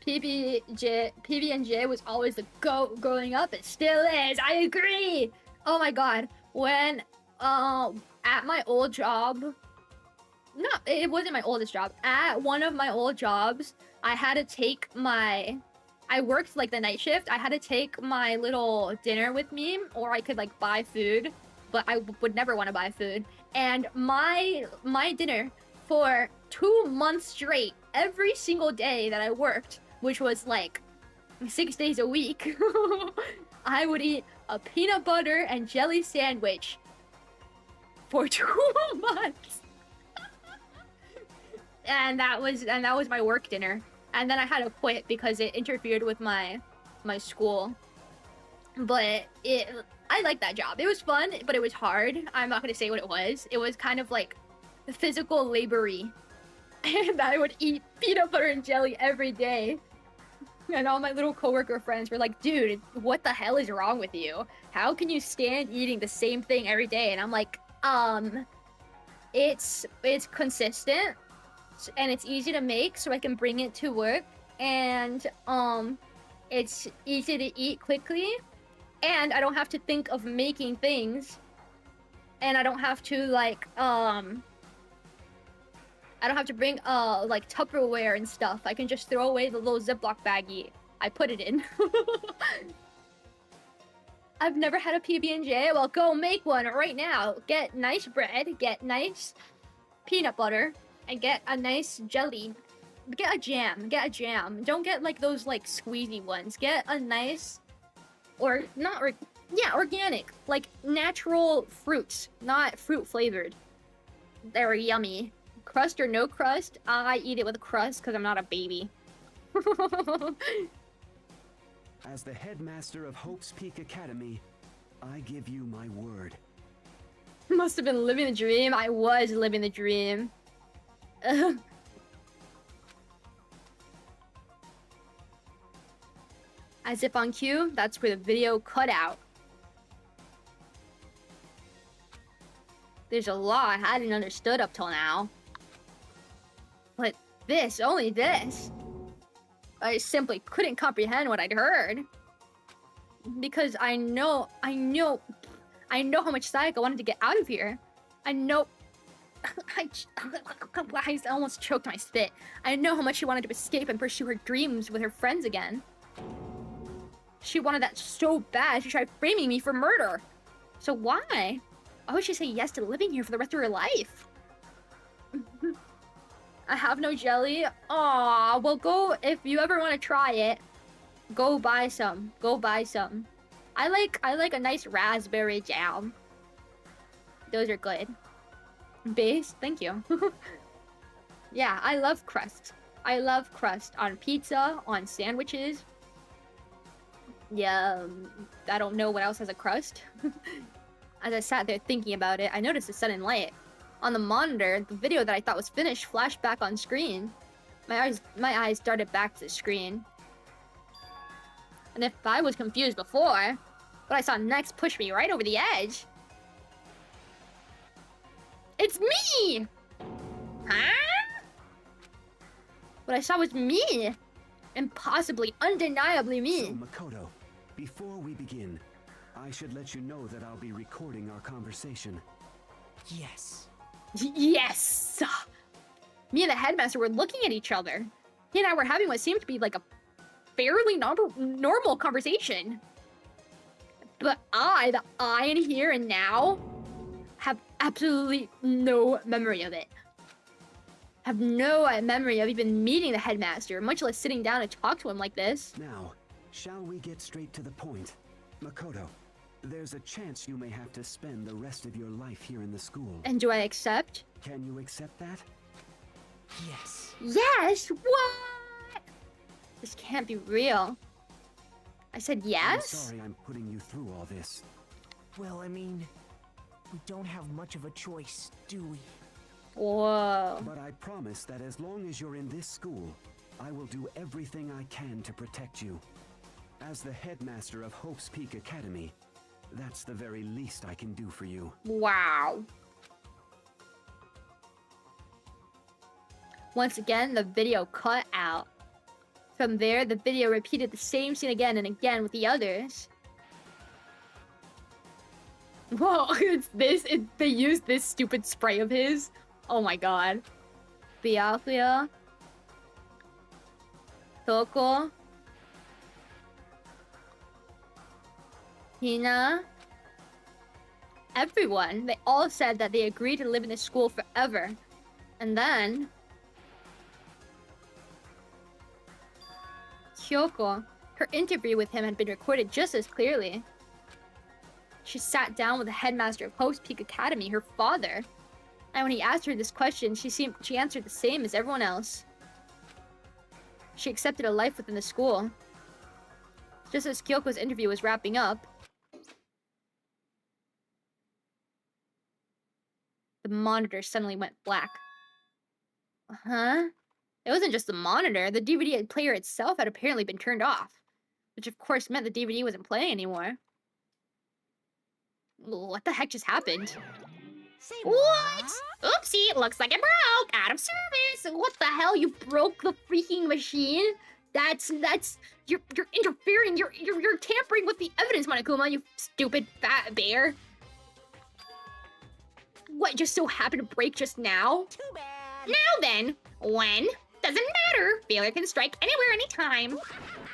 Speaker 1: PB&J was always the GOAT growing up. It still is. I agree. Oh my god. When, at my old job... No, it wasn't my oldest job. At one of my old jobs, I had to take my... I worked, like, the night shift. I had to take my little dinner with me, or I could, like, buy food. But I would never want to buy food. And my dinner for 2 months straight, every single day that I worked, which was like 6 days a week, I would eat a peanut butter and jelly sandwich for 2 months. and that was my work dinner. And then I had to quit because it interfered with my school. But I liked that job. It was fun, but it was hard. I'm not gonna say what it was. It was kind of like physical labory. And I would eat peanut butter and jelly every day. And all my little coworker friends were like, dude, what the hell is wrong with you? How can you stand eating the same thing every day? And I'm like, it's consistent and it's easy to make, so I can bring it to work, and it's easy to eat quickly, and I don't have to think of making things, and I don't have to like I don't have to bring like Tupperware and stuff. I can just throw away the little Ziploc baggie I put it in. I've never had a PB&J. Well, go make one right now. Get nice bread, get nice peanut butter, and get a nice jelly. Get a jam. Don't get like those like squeezy ones. Get a nice, or not, organic, like natural fruits, not fruit flavored. They're yummy. Crust or no crust, I eat it with a crust because I'm not a baby.
Speaker 5: As the headmaster of Hope's Peak Academy, I give you my word.
Speaker 1: Must have been living the dream. I was living the dream. As if on cue, that's where the video cut out. There's a lot I hadn't understood up till now. But this, only this, I simply couldn't comprehend what I'd heard. Because I know how much Sayaka wanted to get out of here. I know... I almost choked my spit. I know how much she wanted to escape and pursue her dreams with her friends again. She wanted that so bad, she tried framing me for murder. So why? Why would she say yes to living here for the rest of her life? I have no jelly. Aw, well go, if you ever want to try it, go buy some. I like a nice raspberry jam. Those are good. Base, thank you. Yeah, I love crust. I love crust on pizza, on sandwiches. Yeah, I don't know what else has a crust. As I sat there thinking about it, I noticed a sudden light. On the monitor, the video that I thought was finished flashed back on screen. My eyes darted back to the screen. And if I was confused before, what I saw next pushed me right over the edge. It's me!
Speaker 3: Huh?
Speaker 1: What I saw was me! Impossibly, undeniably me!
Speaker 5: So, Makoto, before we begin, I should let you know that I'll be recording our conversation.
Speaker 7: Yes.
Speaker 1: Yes! Me and the headmaster were looking at each other. He and I were having what seemed to be like a fairly normal conversation. But the I in here and now, have absolutely no memory of it. Have no memory of even meeting the headmaster, much less sitting down and talk to him like this.
Speaker 5: Now, shall we get straight to the point? Makoto, There's a chance you may have to spend the rest of your life here in the school.
Speaker 1: And do I accept?
Speaker 5: Can you accept that?
Speaker 7: Yes.
Speaker 1: Yes! What? This can't be real. I said
Speaker 5: I'm
Speaker 1: yes?
Speaker 5: sorry I'm putting you through all this.
Speaker 7: Well, I mean, we don't have much of a choice, do we?
Speaker 1: Whoa.
Speaker 5: But I promise that as long as you're in this school, I will do everything I can to protect you. As the headmaster of Hope's Peak Academy, that's the very least I can do for you.
Speaker 1: Wow. Once again, the video cut out. From there, the video repeated the same scene again and again with the others. Whoa, they used this stupid spray of his. Oh my god. Byakuya. Toko. Hina. Everyone, they all said that they agreed to live in this school forever. And then... Kyoko, her interview with him had been recorded just as clearly. She sat down with the headmaster of Hope's Peak Academy, her father. And when he asked her this question, she answered the same as everyone else. She accepted a life within the school. Just as Kyoko's interview was wrapping up, the monitor suddenly went black. Huh? It wasn't just the monitor. The DVD player itself had apparently been turned off, which of course meant the DVD wasn't playing anymore. What the heck just happened?
Speaker 7: Say
Speaker 3: What? Oopsie, looks like it broke. Out of service.
Speaker 1: What the hell? You broke the freaking machine? You're interfering. You're tampering with the evidence, Monokuma. You stupid fat bear. What just so happened to break just now?
Speaker 7: Too bad.
Speaker 3: Now then, when? Doesn't matter. Failure can strike anywhere, anytime.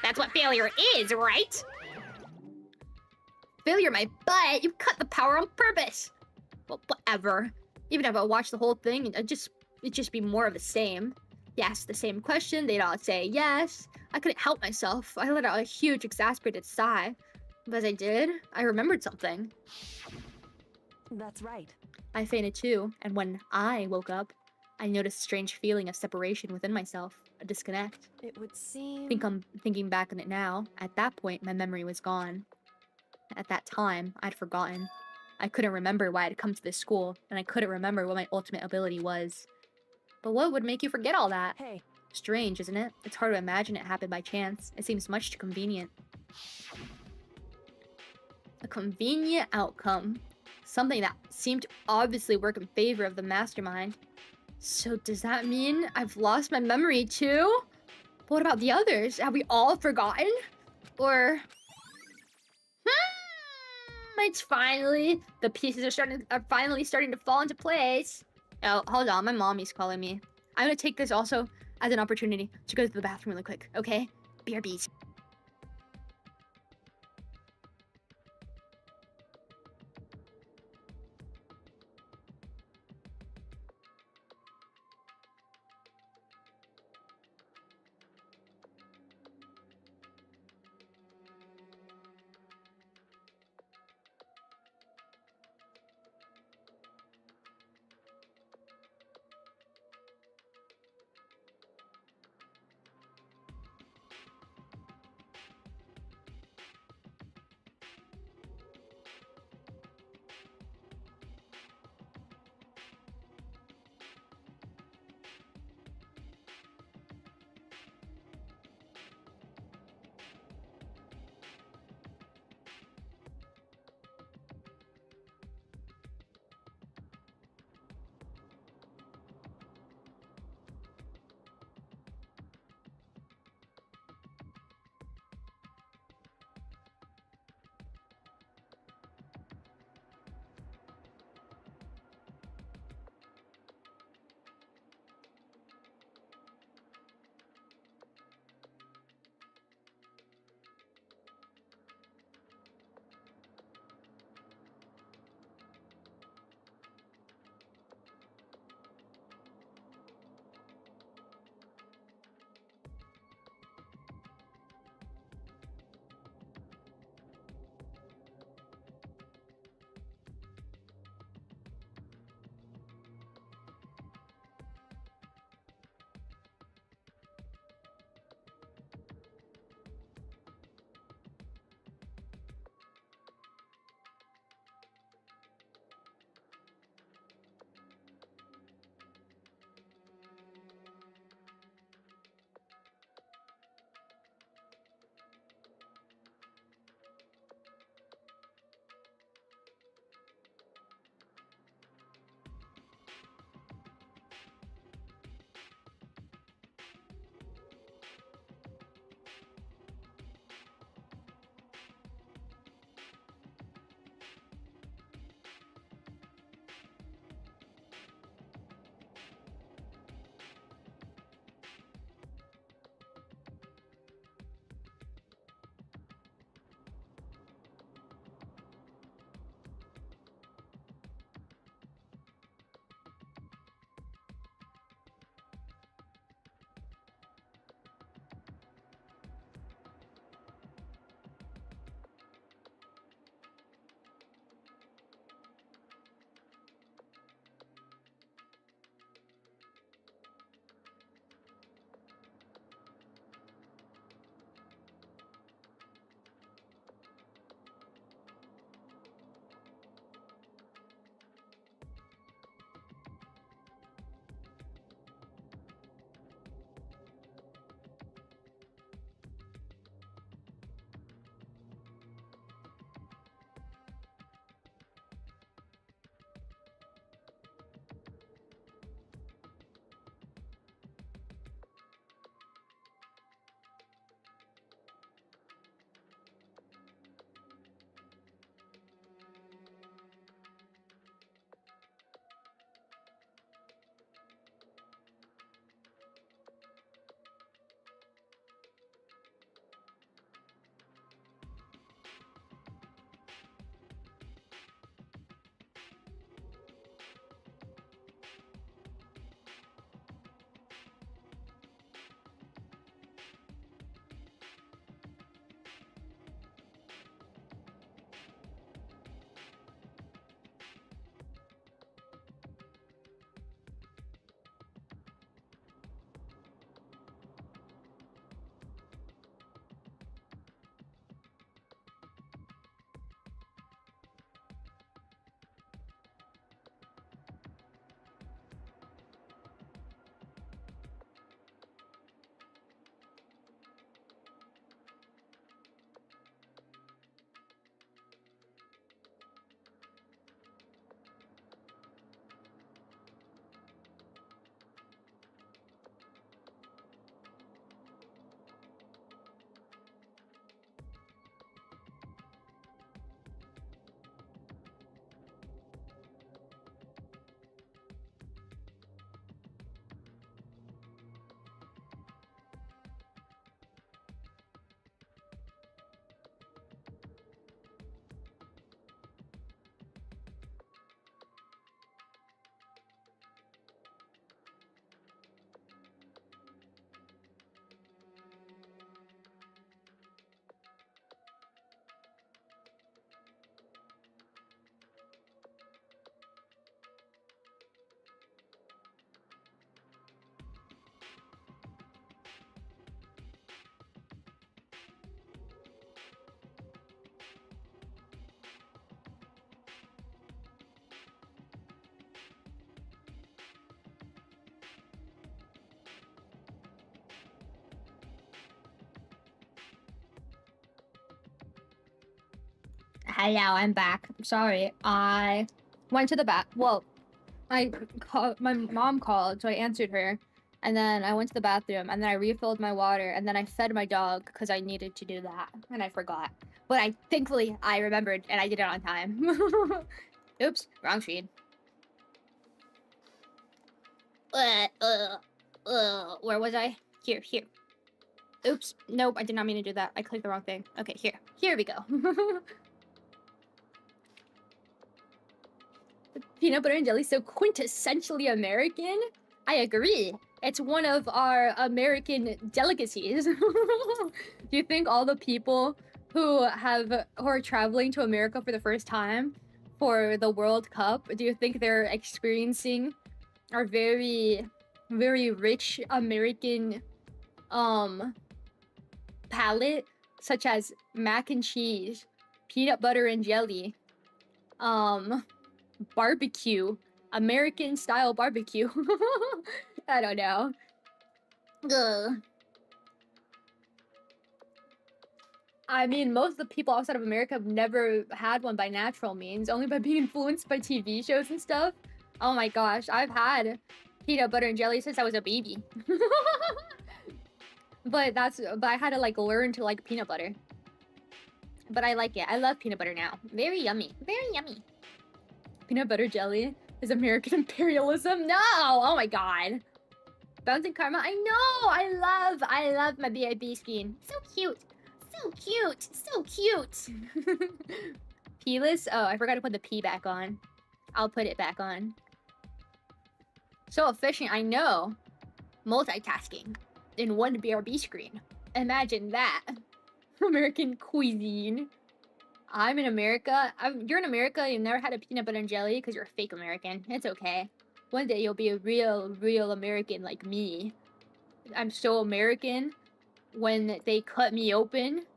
Speaker 3: That's what failure is, right?
Speaker 1: Failure, my butt. You cut the power on purpose. Well, whatever. Even if I watched the whole thing, it'd just be more of the same. You asked the same question, they'd all say yes. I couldn't help myself. I let out a huge, exasperated sigh. But as I did, I remembered something.
Speaker 2: That's right.
Speaker 1: I fainted too, and when I woke up, I noticed a strange feeling of separation within myself, a disconnect.
Speaker 2: It would seem...
Speaker 1: I'm thinking back on it now. At that point, my memory was gone. At that time, I'd forgotten. I couldn't remember why I'd come to this school, and I couldn't remember what my ultimate ability was. But what would make you forget all that?
Speaker 2: Hey,
Speaker 1: Strange, isn't it? It's hard to imagine it happened by chance. It seems much too convenient. A convenient outcome. Something that seemed to obviously work in favor of the mastermind. So does that mean I've lost my memory too? But what about the others? Have we all forgotten? Or... it's finally... the pieces are finally starting to fall into place. Oh, hold on. My mommy's calling me. I'm gonna take this also as an opportunity to go to the bathroom really quick, okay? BRBs. Hello, I'm back. Sorry, I went to the well, my mom called, so I answered her. And then I went to the bathroom, and then I refilled my water, and then I fed my dog because I needed to do that, and I forgot. But thankfully, I remembered, and I did it on time. Oops, wrong screen. Where was I? Here. Oops, nope, I did not mean to do that. I clicked the wrong thing. Okay, here we go. Peanut butter and jelly, so quintessentially American? I agree. It's one of our American delicacies. Do you think all the people who are traveling to America for the first time for the World Cup, do you think they're experiencing our very, very rich American palate, such as mac and cheese, peanut butter and jelly, barbecue, American style barbecue? I don't know. Ugh. I mean, most of the people outside of America have never had one by natural means, only by being influenced by TV shows and stuff. Oh my gosh, I've had peanut butter and jelly since I was a baby. But I had to like learn to like peanut butter. But I like it. I love peanut butter now. Very yummy. Very yummy. Peanut butter jelly is American imperialism? No! Oh my god. Bouncing Karma? I know! I love my BIB skin. So cute. So cute. So cute. P-less? Oh, I forgot to put the P back on. I'll put it back on. So efficient, I know. Multitasking in one BRB screen. Imagine that. American cuisine. I'm in America. You're in America, you've never had a peanut butter and jelly because you're a fake American. It's okay. One day you'll be a real American like me. I'm so American. When they cut me open,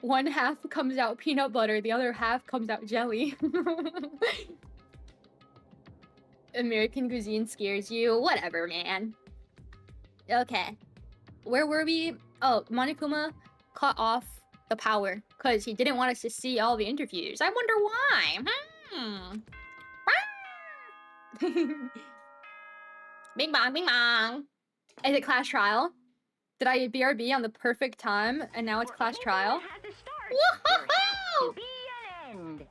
Speaker 1: one half comes out peanut butter, the other half comes out jelly. American cuisine scares you? Whatever, man. Okay. Where were we? Oh, Monokuma cut off the power because he didn't want us to see all the interviews. I wonder why. Bing bong, bing bong. Is it class trial? Did I BRB on the perfect time and now it's class trial?
Speaker 6: Woohoo! To be an end.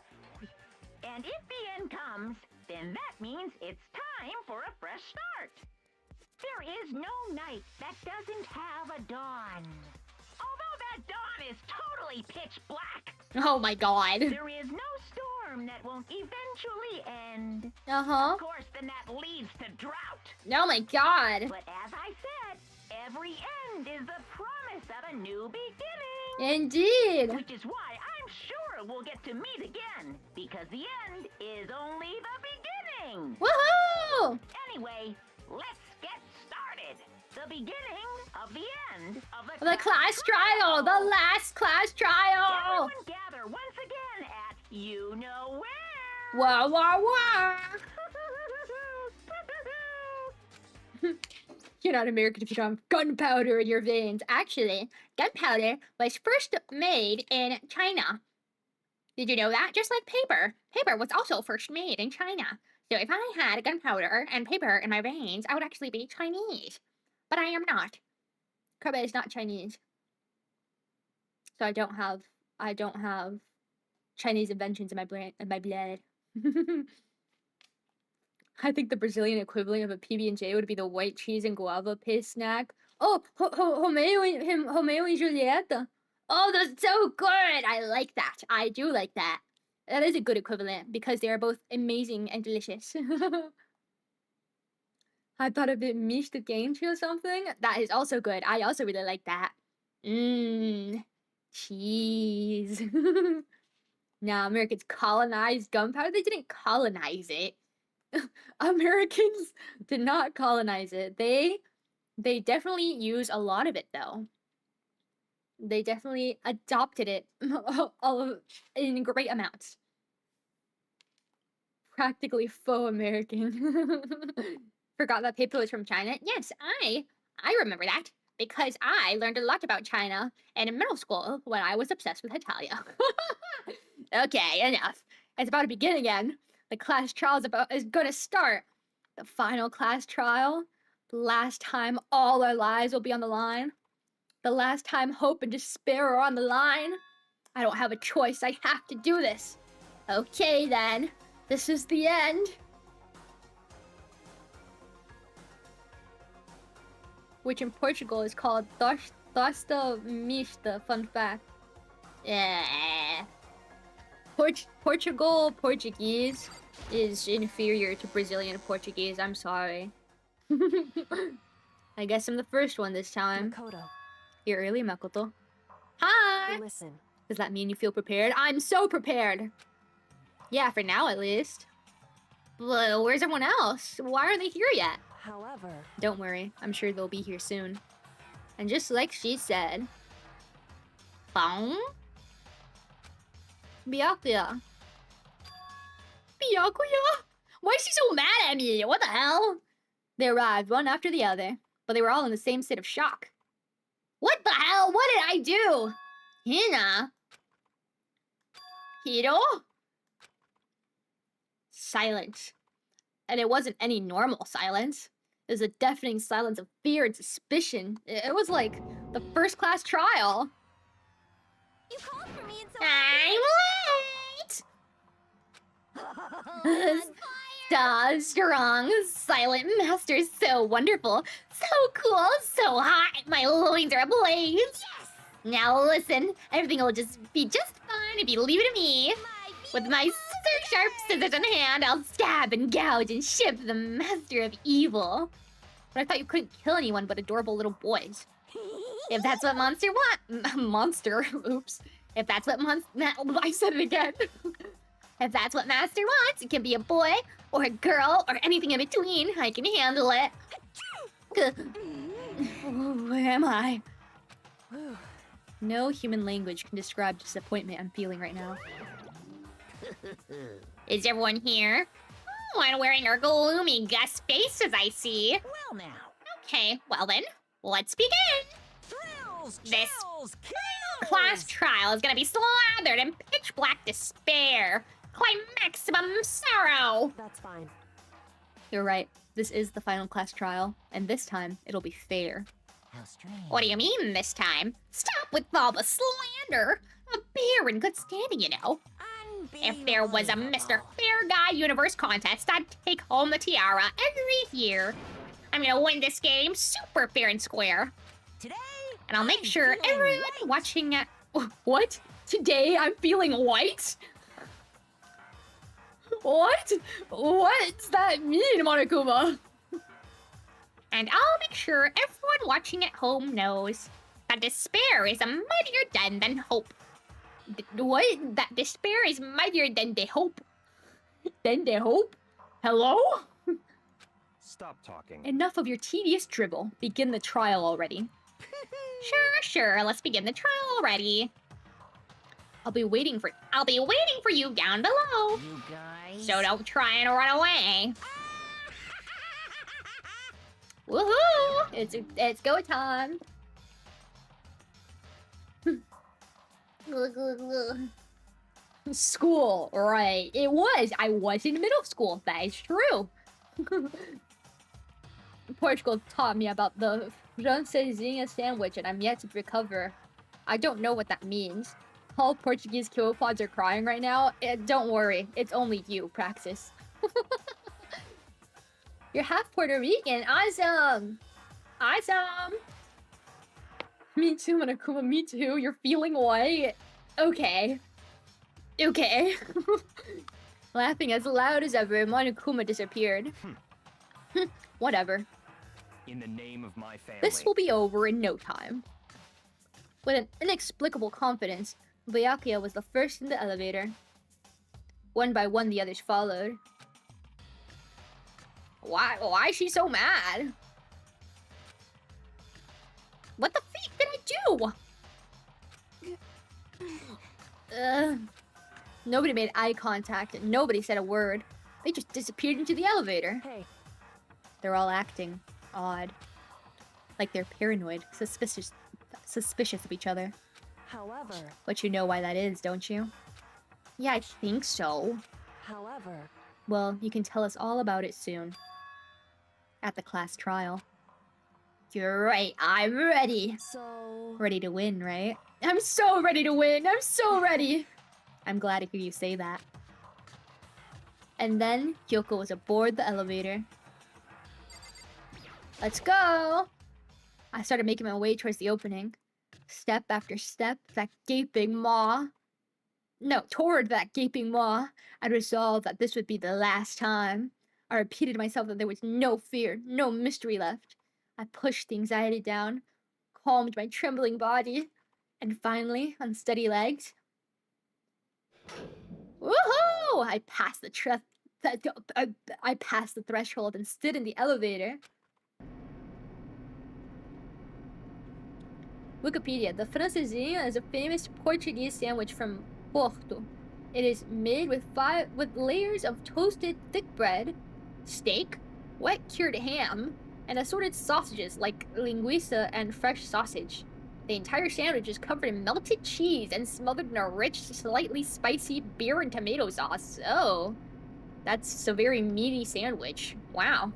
Speaker 6: And if the end comes, then that means it's time for a fresh start. There is no night that doesn't have a dawn. Although that dawn is totally pitch black.
Speaker 1: Oh my god.
Speaker 6: There is no storm that won't eventually end.
Speaker 1: Uh-huh.
Speaker 6: Of course, then that leads to drought.
Speaker 1: Oh my god.
Speaker 6: But as I said, every end is the promise of a new beginning.
Speaker 1: Indeed.
Speaker 6: Which is why I'm sure we'll get to meet again. Because the end is only the beginning.
Speaker 1: Woohoo!
Speaker 6: Anyway, let's get started. The beginning of the end of
Speaker 1: The class trial! The last class trial!
Speaker 6: Everyone gather once again at you know where.
Speaker 1: Wah wah wah! You're not American if you don't have gunpowder in your veins. Actually, gunpowder was first made in China. Did you know that? Just like paper. Paper was also first made in China. So if I had gunpowder and paper in my veins, I would actually be Chinese. But I am not. Kobe is not Chinese. So I don't have Chinese inventions in my blood. I think the Brazilian equivalent of a PB&J would be the white cheese and guava paste snack. Oh, Romeo and Julieta. Oh, that's so good. I like that. I do like that. That is a good equivalent because they are both amazing and delicious. I thought of it Mishta Genchi or something. That is also good. I also really like that. Cheese. Nah, Americans colonized gunpowder. They didn't colonize it. Americans did not colonize it. They definitely use a lot of it though. They definitely adopted it in great amounts. Practically faux American. Forgot that paper was from China. Yes, I remember that because I learned a lot about China in middle school when I was obsessed with Italia. Okay, enough. It's about to begin again. The class trial is gonna start. The final class trial. The last time all our lives will be on the line. The last time hope and despair are on the line. I don't have a choice. I have to do this. Okay, then. This is the end. Which in Portugal is called Tosta Mista, fun fact. Portugal Portuguese is inferior to Brazilian Portuguese. I'm sorry. I guess I'm the first one this time.
Speaker 2: Makoto,
Speaker 1: You're early, Makoto. Hi!
Speaker 2: listen.
Speaker 1: Does that mean you feel prepared? I'm so prepared! Yeah, for now at least. But where's everyone else? Why aren't they here yet?
Speaker 2: However,
Speaker 1: Don't worry, I'm sure they'll be here soon. And just like she said... Boom? Byakuya. Byakuya? Why is she so mad at me? What the hell? They arrived one after the other, but they were all in the same state of shock. What the hell? What did I do? Hina? Hiro? Silence. And it wasn't any normal silence. It was a deafening silence of fear and suspicion. It was like the first class trial.
Speaker 4: You called for me and so
Speaker 3: I'm late! So strong, silent master, so wonderful, so cool, so hot, my loins are ablaze. Yes! Now listen, everything will just be just fine if you leave it to me. With my sharp scissors in hand, I'll stab and gouge and ship the master of evil. But I thought you couldn't kill anyone but adorable little boys. If that's what monster want, monster, oops. If that's what I said it again. If that's what master wants, it can be a boy or a girl or anything in between. I can handle it. Where am I? No human language can describe disappointment I'm feeling right now. Is everyone here? Oh, and wearing our gloomy Gus faces, I see.
Speaker 6: Well now.
Speaker 3: Okay, well then, let's begin.
Speaker 6: Thrills,
Speaker 3: This
Speaker 6: chills, kills.
Speaker 3: Class trial is gonna be slathered in pitch black despair. Maximum sorrow.
Speaker 2: that's fine.
Speaker 1: You're right. This is the final class trial, and this time it'll be fair.
Speaker 6: How strange.
Speaker 3: What do you mean this time? Stop with all the slander. A bear in good standing, you know. If there was a Mr. Fair Guy Universe contest, I'd take home the tiara every year. I'm gonna win this game super fair and square.
Speaker 6: Today,
Speaker 3: And I'll make
Speaker 6: I'm
Speaker 3: sure
Speaker 6: feeling
Speaker 3: everyone
Speaker 6: white.
Speaker 3: watching at...
Speaker 1: What? Today I'm feeling white? What? What's that mean, Monokuma?
Speaker 3: And I'll make sure everyone watching at home knows that despair is a mightier den than hope.
Speaker 1: What?
Speaker 3: That despair is mightier than the hope.
Speaker 1: Then the hope? Hello?
Speaker 5: Stop talking.
Speaker 1: Enough of your tedious dribble. Begin the trial already.
Speaker 3: Sure, let's begin the trial already. I'll be waiting for you down below.
Speaker 6: You guys.
Speaker 3: So don't try and run away. Woohoo!
Speaker 1: It's go time. School, right. It was. I was in middle school. That is true. Portugal taught me about the francesinha sandwich, and I'm yet to recover. I don't know what that means. All Portuguese kiwopods are crying right now. Don't worry. It's only you, Praxis. You're half Puerto Rican. Awesome. Awesome. Me too, Monokuma. Me too. You're feeling white. Okay. Okay. Laughing as loud as ever, Monokuma disappeared. Whatever.
Speaker 8: In the name of my family.
Speaker 1: This will be over in no time. With an inexplicable confidence, Byakuya was the first in the elevator. One by one, the others followed. Why is she so mad? What the freak did I do? Nobody made eye contact and nobody said a word. They just disappeared into the elevator.
Speaker 2: Hey,
Speaker 1: They're all acting odd. Like they're paranoid, suspicious of each other.
Speaker 2: however,
Speaker 1: But you know why that is, don't you? Yeah, I think so.
Speaker 2: However,
Speaker 1: Well, you can tell us all about it soon. At the class trial. You're right, I'm ready.
Speaker 2: so...
Speaker 1: Ready to win, right? I'm so ready to win! I'm so ready! I'm glad to hear you say that. And then, Kyoko was aboard the elevator. Let's go! I started making my way towards the opening. Step after step, that gaping maw. No, toward that gaping maw. I'd resolved that this would be the last time. I repeated to myself that there was no fear, no mystery left. I pushed the anxiety down, calmed my trembling body, and finally, on steady legs, woohoo! I passed the threshold and stood in the elevator. Wikipedia: the francesinha is a famous Portuguese sandwich from Porto. It is made with layers of toasted thick bread, steak, wet cured ham, and assorted sausages like linguiça and fresh sausage. The entire sandwich is covered in melted cheese and smothered in a rich, slightly spicy beer and tomato sauce. Oh, that's a very meaty sandwich. Wow.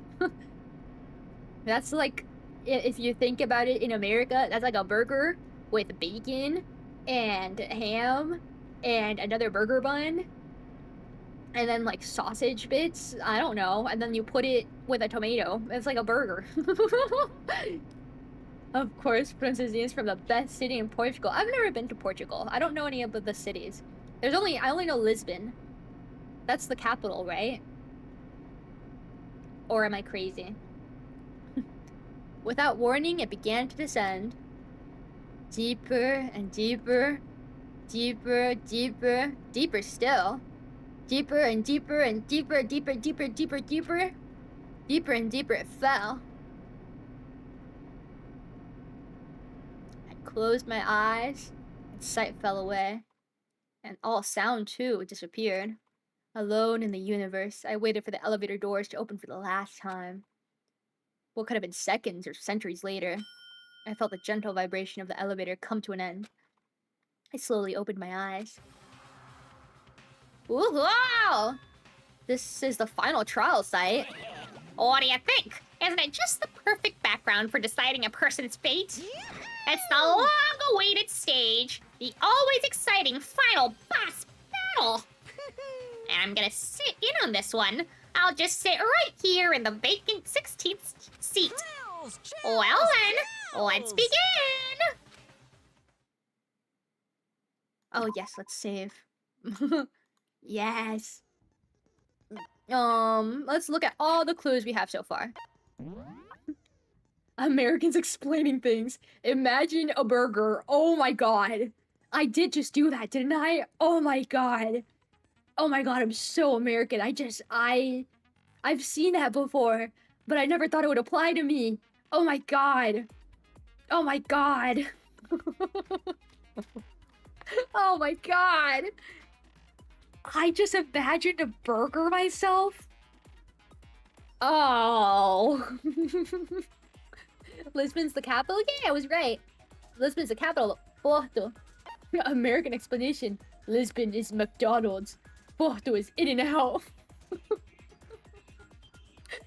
Speaker 1: That's like, if you think about it in America, that's like a burger with bacon and ham and another burger bun and then like sausage bits. I don't know. And then you put it with a tomato. It's like a burger. Of course, Francesinha is from the best city in Portugal. I've never been to Portugal. I don't know any of the cities. I only know Lisbon. That's the capital, right? Or am I crazy? Without warning, it began to descend. Deeper and deeper. Deeper, deeper, deeper still. Deeper and deeper and deeper, deeper, deeper, deeper, deeper. Deeper and deeper it fell. I closed my eyes, and sight fell away. And all sound, too, disappeared. Alone in the universe, I waited for the elevator doors to open for the last time. What could have been seconds or centuries later, I felt the gentle vibration of the elevator come to an end. I slowly opened my eyes. Ooh, wow! This is the final trial site.
Speaker 3: What do you think? Isn't it just the perfect background for deciding a person's fate? It's the long-awaited stage, the always exciting final boss battle. And I'm gonna sit in on this one. I'll just sit right here in the vacant 16th seat. Well then, let's begin!
Speaker 1: Oh yes, let's save. Yes. Let's look at all the clues we have so far. Americans explaining things. Imagine a burger. Oh my god. I did just do that, didn't I? Oh my god. Oh my god, I'm so American. I've seen that before, but I never thought it would apply to me. Oh my god. Oh my god. Oh my god. I just imagined a burger myself. Oh. Lisbon's the capital? Yeah, I was right. Lisbon's the capital of Porto. American explanation. Lisbon is McDonald's. Porto is In-N-Out.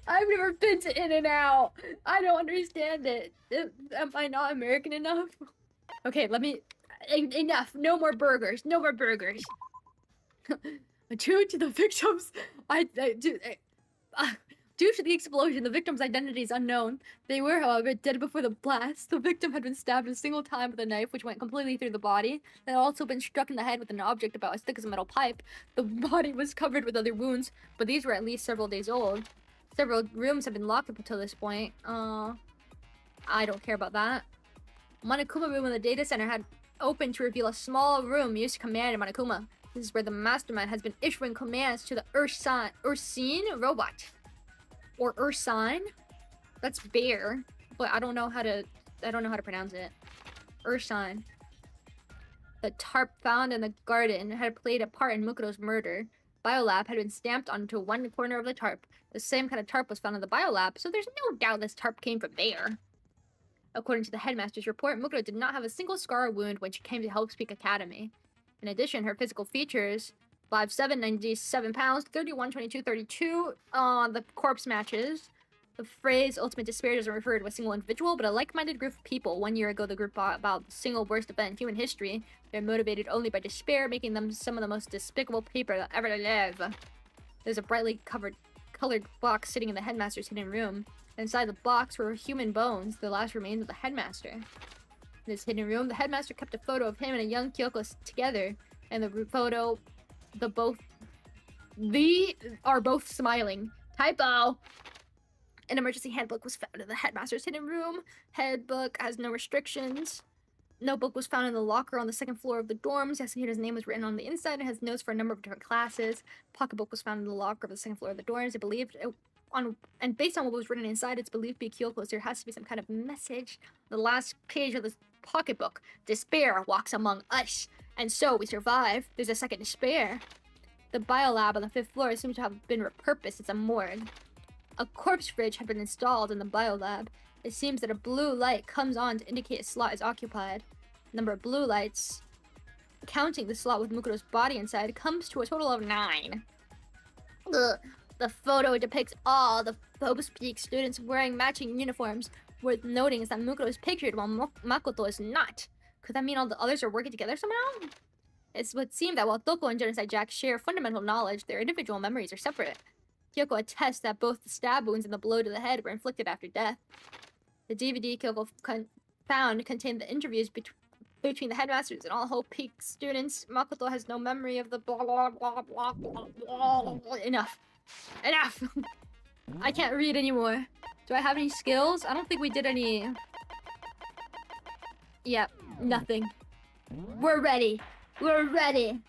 Speaker 1: I've never been to In-N-Out. I don't understand it. Am I not American enough? Okay, let me... Enough. No more burgers. No more burgers. Due to the victims... Due to the explosion, the victim's identity is unknown. They were, however, dead before the blast. The victim had been stabbed a single time with a knife, which went completely through the body. They had also been struck in the head with an object about as thick as a metal pipe. The body was covered with other wounds, but these were at least several days old. Several rooms have been locked up until this point. I don't care about that. Monokuma room in the data center had opened to reveal a small room used to command Monokuma. This is where the mastermind has been issuing commands to the Ursine robot. Or Ursine? That's bear, but I don't know how to pronounce it. Ursine. The tarp found in the garden had played a part in Mukuro's murder. Biolab had been stamped onto one corner of the tarp. The same kind of tarp was found in the biolab, so there's no doubt this tarp came from there. According to the headmaster's report, Mukuro did not have a single scar or wound when she came to Hope's Peak Academy. In addition, her physical features, 5'7", 97 pounds, 31, 22, 32 on the corpse matches. The phrase ultimate despair doesn't refer to a single individual, but a like-minded group of people. 1 year ago, the group brought about the single worst event in human history. They're motivated only by despair, making them some of the most despicable people ever to live. There's a brightly colored box sitting in the headmaster's hidden room. Inside the box were human bones, the last remains of the headmaster. In this hidden room, the headmaster kept a photo of him and a young Kyoko together. And the photo, are both smiling. Typo! An emergency handbook was found in the headmaster's hidden room. Handbook has no restrictions. Notebook was found in the locker on the second floor of the dorms. Yasuhira's name was written on the inside and has notes for a number of different classes. Pocketbook was found in the locker of the second floor of the dorms. And based on what was written inside, it's believed to be Kyoko's. There has to be some kind of message. The last page of this pocketbook. Despair walks among us. And so we survive. There's a second despair. The biolab on the 5th floor seems to have been repurposed. It's a morgue. A corpse fridge had been installed in the biolab. It seems that a blue light comes on to indicate a slot is occupied. The number of blue lights, counting the slot with Mukuro's body inside, comes to a total of 9. Ugh. The photo depicts all the Hope's Peak students wearing matching uniforms. Worth noting is that Mukuro is pictured while Makoto is not. Could that mean all the others are working together somehow? It would seem that while Toko and Genocide Jack share fundamental knowledge, their individual memories are separate. Kyoko attests that both the stab wounds and the blow to the head were inflicted after death. The DVD Kyoko found contained the interviews between the headmasters and all Hope Peak students. Makoto has no memory of the blah blah blah blah blah blah. Enough. Enough! I can't read anymore. Do I have any skills? I don't think we did any... Yep, nothing. We're ready. We're ready.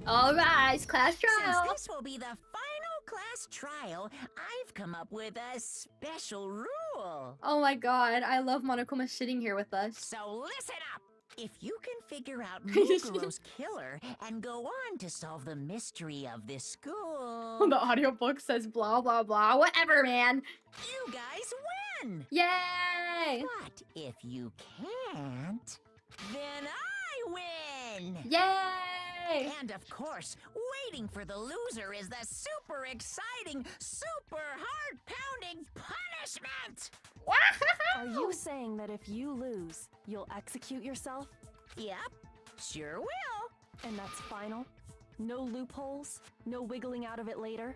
Speaker 1: Alright, class trial.
Speaker 6: Since this will be the final class trial, I've come up with a special rule.
Speaker 1: Oh my god, I love Monokuma sitting here with us.
Speaker 6: So listen up. If you can figure out Mukuro's killer and go on to solve the mystery of this school,
Speaker 1: The audiobook says blah blah blah. Whatever, man.
Speaker 6: you guys win.
Speaker 1: Yay!
Speaker 6: But if you can't, then I win.
Speaker 1: Yay!
Speaker 6: And of course, waiting for the loser is the super exciting, super heart-pounding punishment!
Speaker 2: Are you saying that if you lose, you'll execute yourself?
Speaker 6: Yep, sure will.
Speaker 2: And that's final? No loopholes? No wiggling out of it later?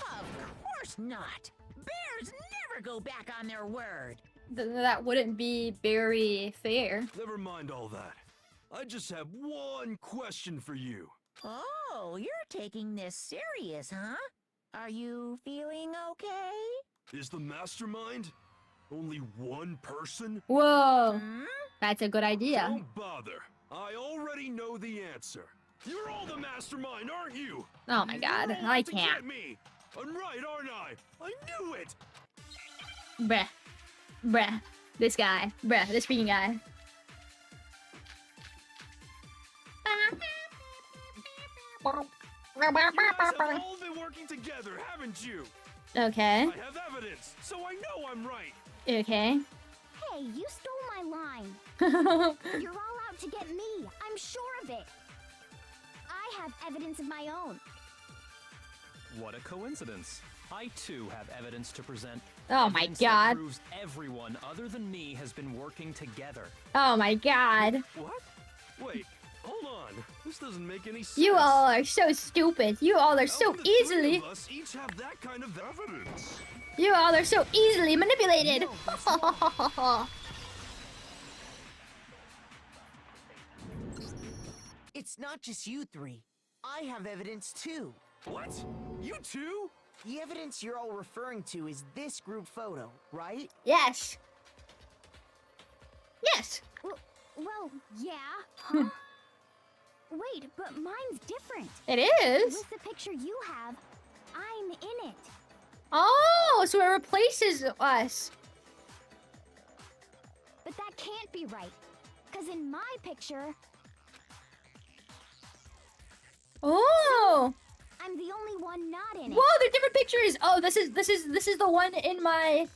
Speaker 6: Of course not. Bears never go back on their word.
Speaker 1: That wouldn't be very fair.
Speaker 9: Never mind all that. I just have one question for you.
Speaker 6: Oh, you're taking this serious, huh? Are you feeling okay?
Speaker 9: Is the mastermind only one person?
Speaker 1: Whoa,
Speaker 6: Hmm?
Speaker 1: that's a good idea.
Speaker 9: Don't bother. I already know the answer. You're all the mastermind, aren't you?
Speaker 1: Oh my god,
Speaker 9: You're all
Speaker 1: I
Speaker 9: out to
Speaker 1: can't.
Speaker 9: get me. I'm right, aren't I? I knew it.
Speaker 1: Bruh. Bruh. This guy. Bruh, this freaking guy.
Speaker 9: You guys have all been working together, haven't you?
Speaker 1: Okay.
Speaker 9: I have evidence, so I know I'm right.
Speaker 1: Okay.
Speaker 4: Hey, you stole my line. You're all out to get me. I'm sure of it. I have evidence of my own.
Speaker 8: What a coincidence. I too have evidence to present.
Speaker 1: Oh my
Speaker 8: Evidence that
Speaker 1: god.
Speaker 8: proves everyone other than me has been working together.
Speaker 1: Oh my god.
Speaker 9: What? Wait, hold on. This doesn't make any sense.
Speaker 1: You all are so stupid. You all are
Speaker 9: How
Speaker 1: so
Speaker 9: could the three
Speaker 1: easily.
Speaker 9: of us each have that kind of evidence?
Speaker 1: You all are so easily manipulated.
Speaker 7: It's not just you three. I have evidence too.
Speaker 9: What? You too?
Speaker 7: The evidence you're all referring to is this group photo, right?
Speaker 1: Yes. Yes.
Speaker 4: Well, yeah. Huh? Wait, but mine's different.
Speaker 1: It is.
Speaker 4: With the picture you have, I'm in it.
Speaker 1: Oh, so it replaces us.
Speaker 4: But that can't be right. Because in my picture,
Speaker 1: Oh.
Speaker 4: I'm the only one not in it.
Speaker 1: Whoa, they're different pictures. Oh, this is the one in my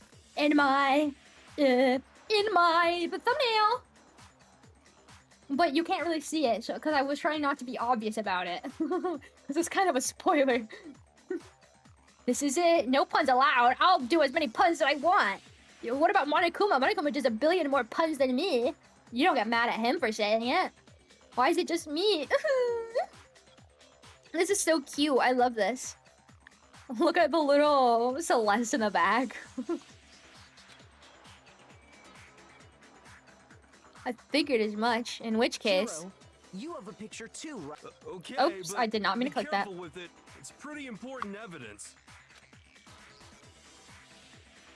Speaker 1: thumbnail. but you can't really see it, so because I was trying not to be obvious about it. This is kind of a spoiler. This is it. No puns allowed. I'll do as many puns as I want. Yo, what about Monokuma? Monokuma does 1 billion more puns than me. You don't get mad at him for saying it. Why is it just me? This is so cute. I love this. Look at the little Celeste in the back. I figured as much. In which case...
Speaker 7: Hero, you have a picture too, right?
Speaker 9: Okay,
Speaker 1: Oops,
Speaker 9: but
Speaker 1: I did not mean to
Speaker 9: be
Speaker 1: click that.
Speaker 9: careful with it. It's pretty important evidence.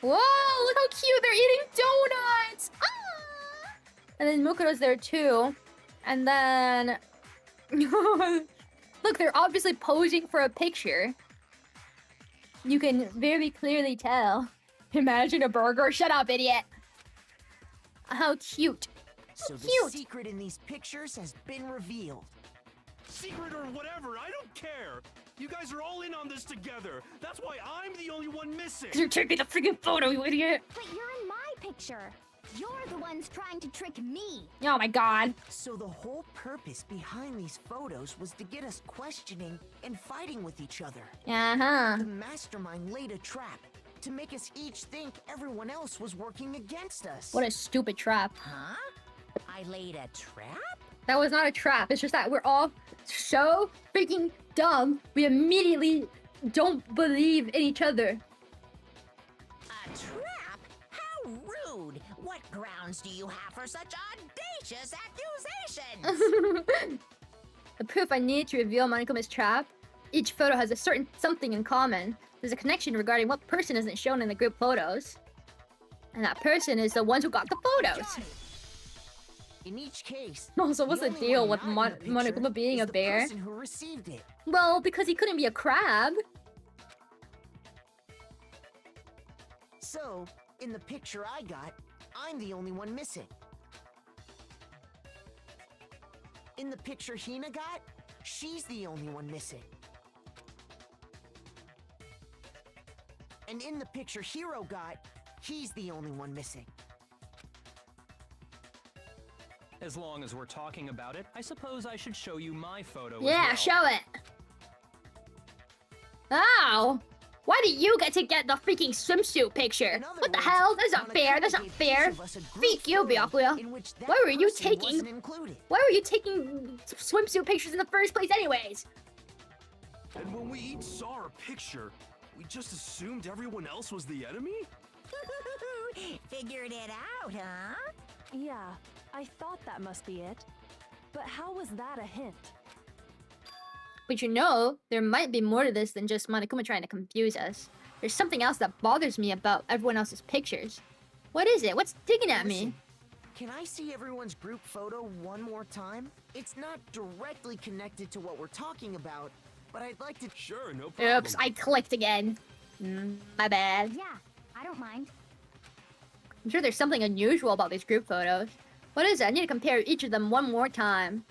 Speaker 1: Whoa, look how cute. They're eating donuts. Ah! And then Mukuro's there too. And then... Look, they're obviously posing for a picture. You can very clearly tell. Imagine a burger. Shut up, idiot. How cute.
Speaker 7: So the
Speaker 1: Cute.
Speaker 7: secret in these pictures has been revealed.
Speaker 9: Secret or whatever, I don't care. You guys are all in on this together. That's why I'm the only one missing.
Speaker 1: You're taking the freaking photo, you idiot.
Speaker 4: But you're in my picture. You're the ones trying to trick me.
Speaker 1: Oh my god.
Speaker 7: So the whole purpose behind these photos was to get us questioning and fighting with each other.
Speaker 1: Uh-huh.
Speaker 7: The mastermind laid a trap to make us each think everyone else was working against us.
Speaker 1: What a stupid trap.
Speaker 6: Huh? I laid a trap?
Speaker 1: That was not a trap. It's just that we're all so freaking dumb. We immediately don't believe in each other.
Speaker 6: A trap? How rude! What grounds do you have for such audacious accusations?
Speaker 1: The proof I need to reveal Monokuma's trap. Each photo has a certain something in common. There's a connection regarding what person isn't shown in the group photos. And that person is the ones who got the photos.
Speaker 7: Got it. In each case,
Speaker 1: Also, what's the
Speaker 7: only
Speaker 1: deal
Speaker 7: one
Speaker 1: with
Speaker 7: not in the picture
Speaker 1: Monokuma being
Speaker 7: is
Speaker 1: a
Speaker 7: the
Speaker 1: bear?
Speaker 7: person who received it.
Speaker 1: Well, because he couldn't be a crab.
Speaker 7: So, in the picture I got, I'm the only one missing. In the picture Hina got, she's the only one missing. And in the picture Hiro got, he's the only one missing.
Speaker 8: As long as we're talking about it, I suppose I should show you my photo
Speaker 1: Yeah,
Speaker 8: as well.
Speaker 1: show it. Ow! Why do you get to get the freaking swimsuit picture?
Speaker 7: In other
Speaker 1: What the
Speaker 7: words,
Speaker 1: hell? That's not fair.
Speaker 7: Monokuma
Speaker 1: That's not
Speaker 7: gave
Speaker 1: fair.
Speaker 7: each of us a group
Speaker 1: Freak you,
Speaker 7: photo
Speaker 1: Byakuya.
Speaker 7: in which that
Speaker 1: Why were you
Speaker 7: person
Speaker 1: taking-
Speaker 7: wasn't included.
Speaker 1: Why were you taking swimsuit pictures in the first place anyways?
Speaker 9: And when we each saw our picture, we just assumed everyone else was the enemy?
Speaker 6: Figured it out, huh?
Speaker 2: Yeah, I thought that must be it. But how was that a hint?
Speaker 1: But you know, there might be more to this than just Monokuma trying to confuse us. There's something else that bothers me about everyone else's pictures. What is it? What's digging at me?
Speaker 7: Listen, can I see everyone's group photo one more time? It's not directly connected to what we're talking about, but I'd like to...
Speaker 9: Sure, no problem.
Speaker 1: Oops, I clicked again. My bad.
Speaker 4: Yeah, I don't mind.
Speaker 1: I'm sure there's something unusual about these group photos. What is it? I need to compare each of them one more time.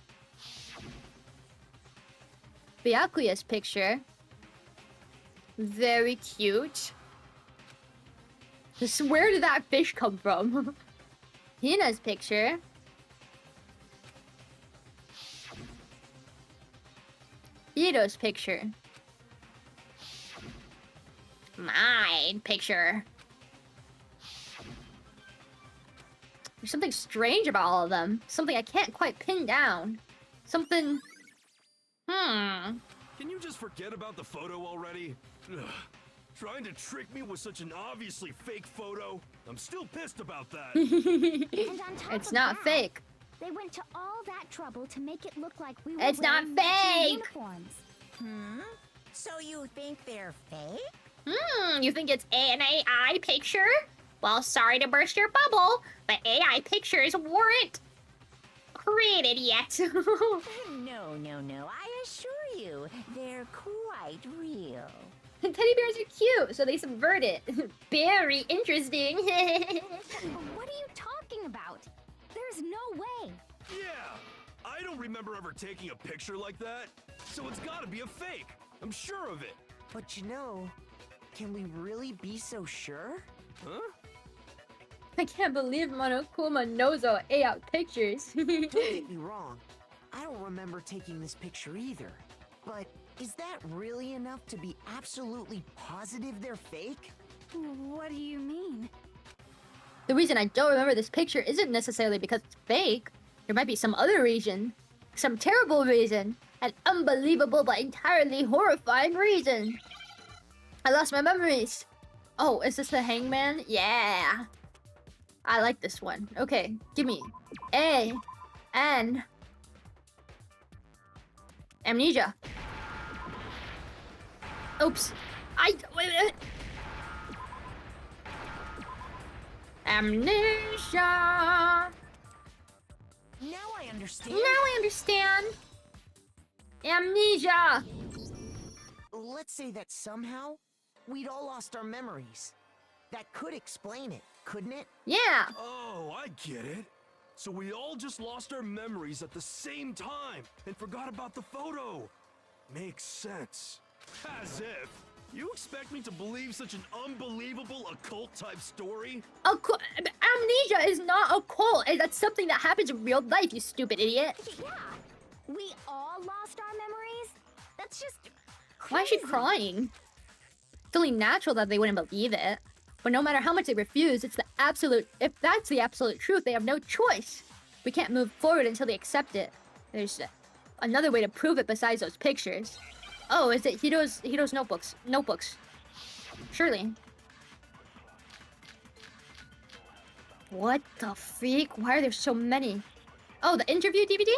Speaker 1: Byakuya's picture. Very cute. Just where did that fish come from? Hina's picture. Ito's picture. Mine picture. There's something strange about all of them. Something I can't quite pin down. Something...
Speaker 9: Can you just forget about the photo already? Ugh. Trying to trick me with such an obviously fake photo? I'm still pissed about that.
Speaker 4: And on top
Speaker 1: It's
Speaker 4: of
Speaker 1: not
Speaker 4: that,
Speaker 1: fake.
Speaker 4: They went to all that trouble to make it look like we were
Speaker 1: It's not
Speaker 4: wearing matching
Speaker 1: fake.
Speaker 4: uniforms.
Speaker 6: So you think they're fake?
Speaker 3: You think it's an AI picture? Well, sorry to burst your bubble, but AI pictures weren't created yet.
Speaker 6: No, I assure you, they're quite real.
Speaker 1: Teddy bears are cute, so they subvert it. Very interesting.
Speaker 4: What are you talking about? There's no way.
Speaker 9: Yeah, I don't remember ever taking a picture like that, so it's gotta be a fake. I'm sure of it.
Speaker 7: But you know, can we really be so sure?
Speaker 9: Huh?
Speaker 1: I can't believe Monokuma knows our AI pictures.
Speaker 7: Don't get me wrong. I don't remember taking this picture either. But is that really enough to be absolutely positive they're fake?
Speaker 4: What do you mean?
Speaker 1: The reason I don't remember this picture isn't necessarily because it's fake. There might be some other reason. Some terrible reason. An unbelievable but entirely horrifying reason. I lost my memories. Oh, is this the hangman? Yeah. I like this one. Okay, give me A, N, amnesia. Oops. Wait. Amnesia.
Speaker 7: Now I understand.
Speaker 1: Now I understand. Amnesia.
Speaker 7: Let's say that somehow we'd all lost our memories. That could explain it, couldn't it?
Speaker 1: Yeah.
Speaker 9: Oh, I get it. So we all just lost our memories at the same time and forgot about the photo. Makes sense. As if. You expect me to believe such an unbelievable occult-type story?
Speaker 1: Amnesia is not a cult. That's something that happens in real life, you stupid idiot.
Speaker 4: Yeah. We all lost our memories? That's just crazy.
Speaker 1: Why is she crying? It's only natural that they wouldn't believe it. But no matter how much they refuse, it's the absolute... If that's the absolute truth, they have no choice. We can't move forward until they accept it. There's another way to prove it besides those pictures. Oh, is it Hito's notebooks? Notebooks. Surely. What the freak? Why are there so many? Oh, the interview DVD?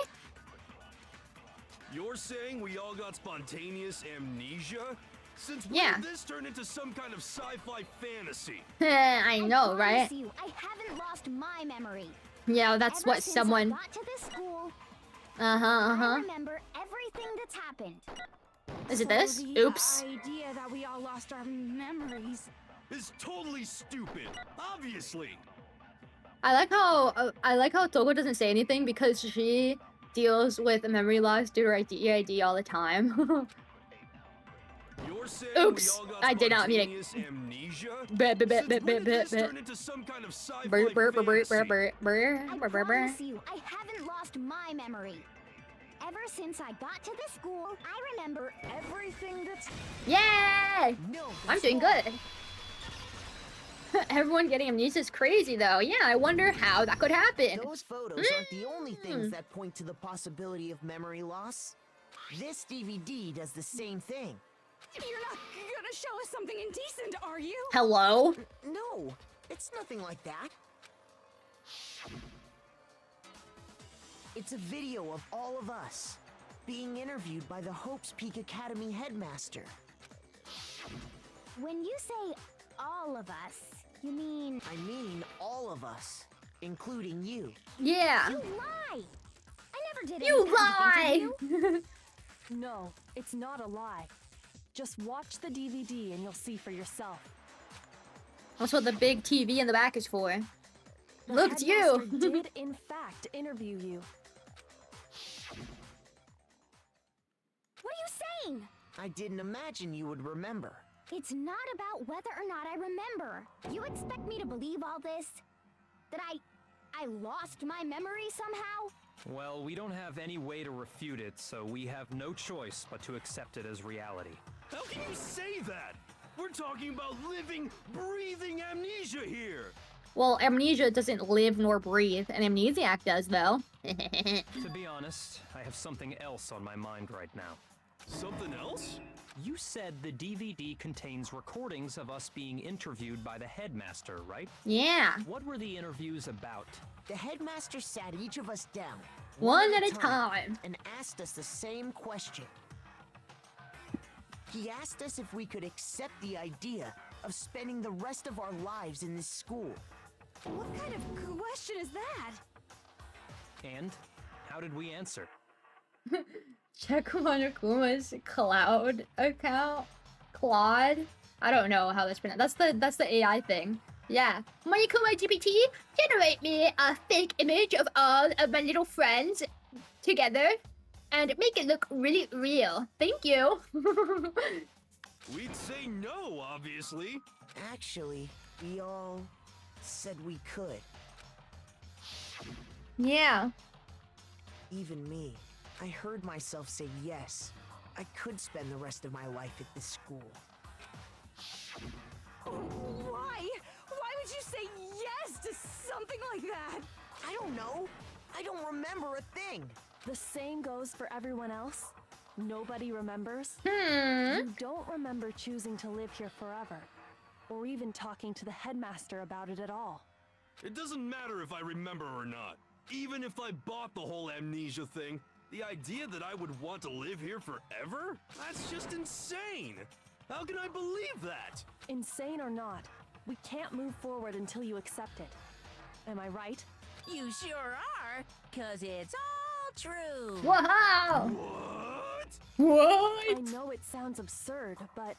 Speaker 9: You're saying we all got spontaneous amnesia? Since when
Speaker 1: Yeah.
Speaker 9: did this turn into some kind of sci-fi fantasy?
Speaker 1: I know, right?
Speaker 4: promise you, I haven't lost my memory.
Speaker 1: Yeah, that's
Speaker 4: Ever
Speaker 1: what
Speaker 4: since
Speaker 1: someone...
Speaker 4: I got to this school,
Speaker 1: Uh-huh.
Speaker 4: I remember everything that's happened.
Speaker 1: Is it this?
Speaker 10: The
Speaker 1: Oops.
Speaker 10: idea that we all lost our memories.
Speaker 9: It's totally stupid. Obviously.
Speaker 1: I like how Toko doesn't say anything because she deals with memory loss due to her DAD all the time.
Speaker 9: You're saying
Speaker 1: Oops,
Speaker 9: we all got
Speaker 1: I did not mean it.
Speaker 9: spontaneous amnesia?
Speaker 1: Since
Speaker 9: Since when did this turn into some kind of sci-fi fantasy?
Speaker 4: I promise you, I haven't lost my memory. Ever since I got to this school, I remember everything that's...
Speaker 1: Yay!
Speaker 7: No,
Speaker 1: I'm
Speaker 7: that's
Speaker 1: doing
Speaker 7: wrong.
Speaker 1: good. Everyone getting amnesia is crazy though. Yeah, I wonder how that could happen.
Speaker 7: Those photos aren't the only things that point to the possibility of memory loss. This DVD does the same thing.
Speaker 10: You're not gonna show us something indecent, are you?
Speaker 1: Hello?
Speaker 7: No, it's nothing like that. It's a video of all of us being interviewed by the Hope's Peak Academy headmaster.
Speaker 4: When you say all of us, you mean...
Speaker 7: I mean all of us, including you.
Speaker 1: Yeah.
Speaker 4: You lie! I never did
Speaker 1: You
Speaker 4: any kind of
Speaker 1: lie!
Speaker 4: interview.
Speaker 2: No, it's not a lie. Just watch the DVD and you'll see for yourself.
Speaker 1: That's what the big TV in the back is for.
Speaker 2: The
Speaker 1: Look, it's
Speaker 2: headmaster
Speaker 1: you!
Speaker 2: did, in fact, interview you.
Speaker 4: What are you saying?
Speaker 7: I didn't imagine you would remember.
Speaker 4: It's not about whether or not I remember. You expect me to believe all this? That I lost my memory somehow?
Speaker 8: Well, we don't have any way to refute it, so we have no choice but to accept it as reality.
Speaker 9: How can you say that? We're talking about living, breathing amnesia here.
Speaker 1: Well, amnesia doesn't live nor breathe. An amnesiac does, though.
Speaker 8: To be honest, I have something else on my mind right now.
Speaker 9: Something else?
Speaker 8: You said the DVD contains recordings of us being interviewed by the headmaster, right?
Speaker 1: Yeah.
Speaker 8: What were the interviews about?
Speaker 7: The headmaster sat each of us down,
Speaker 1: One at a time.
Speaker 7: and asked us the same question. He asked us if we could accept the idea of spending the rest of our lives in this school.
Speaker 10: What kind of question is that?
Speaker 8: And how did we answer?
Speaker 1: Check Monokuma's cloud account. Claude? I don't know how that's pronounced. That's the AI thing. Yeah. Monokuma GPT, generate me a fake image of all of my little friends together and make it look really real. Thank you.
Speaker 9: We'd say no, obviously.
Speaker 7: Actually, we all said we could.
Speaker 1: Yeah.
Speaker 7: Even me. I heard myself say yes. I could spend the rest of my life at this school.
Speaker 10: Why? Why would you say yes to something like that?
Speaker 7: I don't know. I don't remember a thing.
Speaker 2: The same goes for everyone else. Nobody remembers.
Speaker 1: Hmm.
Speaker 2: You don't remember choosing to live here forever, or even talking to the headmaster about it at all.
Speaker 9: It doesn't matter if I remember or not. Even if I bought the whole amnesia thing, the idea that I would want to live here forever? That's just insane! How can I believe that?
Speaker 2: Insane or not, we can't move forward until you accept it. Am I right?
Speaker 11: You sure are, 'cause it's all true.
Speaker 1: Wow.
Speaker 9: What?
Speaker 1: What?
Speaker 2: I know it sounds absurd, but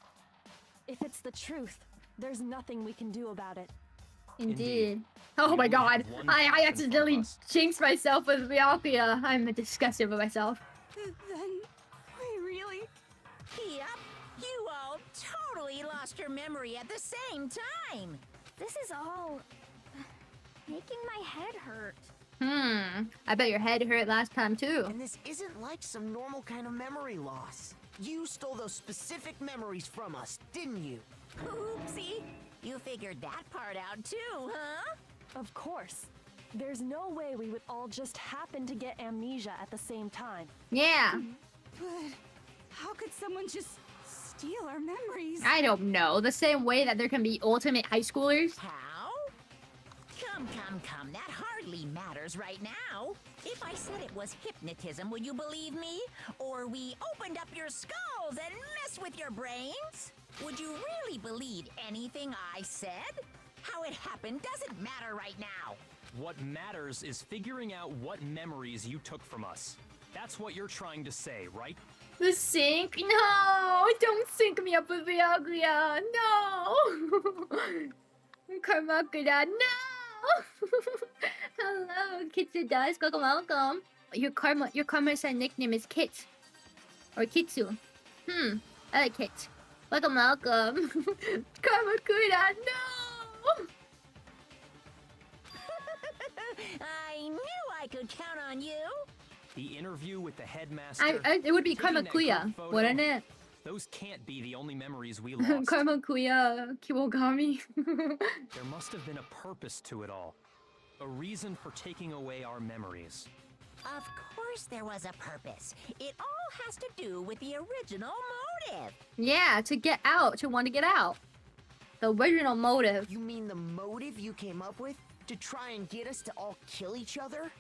Speaker 2: if it's the truth, there's nothing we can do about it.
Speaker 1: Indeed.
Speaker 8: Indeed.
Speaker 1: Oh
Speaker 8: We
Speaker 1: my
Speaker 8: only
Speaker 1: god.
Speaker 8: have one
Speaker 1: I
Speaker 8: option
Speaker 1: accidentally
Speaker 8: from us.
Speaker 1: jinxed myself with Byakuya. I'm disgusted with myself.
Speaker 10: Then we really...
Speaker 11: Yep, you all totally lost your memory at the same time.
Speaker 4: This is all making my head hurt.
Speaker 1: I bet your head hurt last time too.
Speaker 7: And this isn't like some normal kind of memory loss. You stole those specific memories from us, didn't you?
Speaker 11: Oopsie, you figured that part out too, huh?
Speaker 2: Of course. There's no way we would all just happen to get amnesia at the same time.
Speaker 1: Yeah.
Speaker 10: But how could someone just steal our memories?
Speaker 1: I don't know. The same way that there can be ultimate high schoolers.
Speaker 11: How? Come, that hardly matters right now. If I said it was hypnotism, would you believe me? Or we opened up your skulls and messed with your brains? Would you really believe anything I said? How it happened doesn't matter right now.
Speaker 8: What matters is figuring out what memories you took from us. That's what you're trying to say, right?
Speaker 1: The sink? No! Don't sync me up with Byakuya! No! Karmakura, no! Hello, Kitsu does. Welcome. Your Karma-san nickname is Kit. Or Kitsu. I like Kit. Welcome. Karmakura, no!
Speaker 11: I knew I could count on you.
Speaker 8: The interview with the headmaster.
Speaker 1: It would be
Speaker 8: taking that group
Speaker 1: Karmakuya,
Speaker 8: photo.
Speaker 1: wouldn't it?
Speaker 8: Those can't be the only memories we lost.
Speaker 1: Karmakuya Kiwogami.
Speaker 8: There must have been a purpose to it all. A reason for taking away our memories.
Speaker 11: Of course there was a purpose. It all has to do with the original motive.
Speaker 1: Yeah, to get out, to want to get out. The original motive.
Speaker 7: You mean the motive you came up with? To try and get us to all kill each other?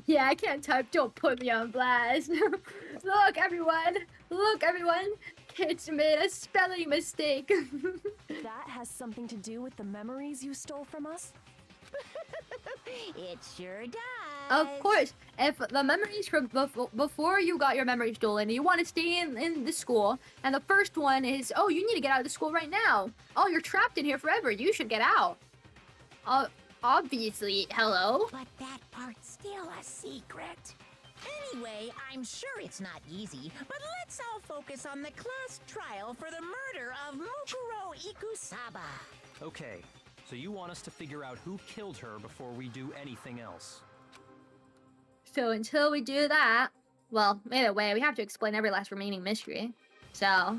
Speaker 1: Yeah, I can't type. Don't put me on blast. Look, everyone. Kids made a spelling mistake.
Speaker 2: That has something to do with the memories you stole from us?
Speaker 11: It sure does.
Speaker 1: Of course, if the memories from before you got your memory stolen, you want to stay in the school, and the first one is, oh, you need to get out of the school right now. Oh, you're trapped in here forever. You should get out. Obviously, hello?
Speaker 11: But that part's still a secret. Anyway, I'm sure it's not easy, but let's all focus on the class trial for the murder of Mukuro Ikusaba.
Speaker 8: Okay, so you want us to figure out who killed her before we do anything else.
Speaker 1: So until we do that, well, either way, we have to explain every last remaining mystery. So,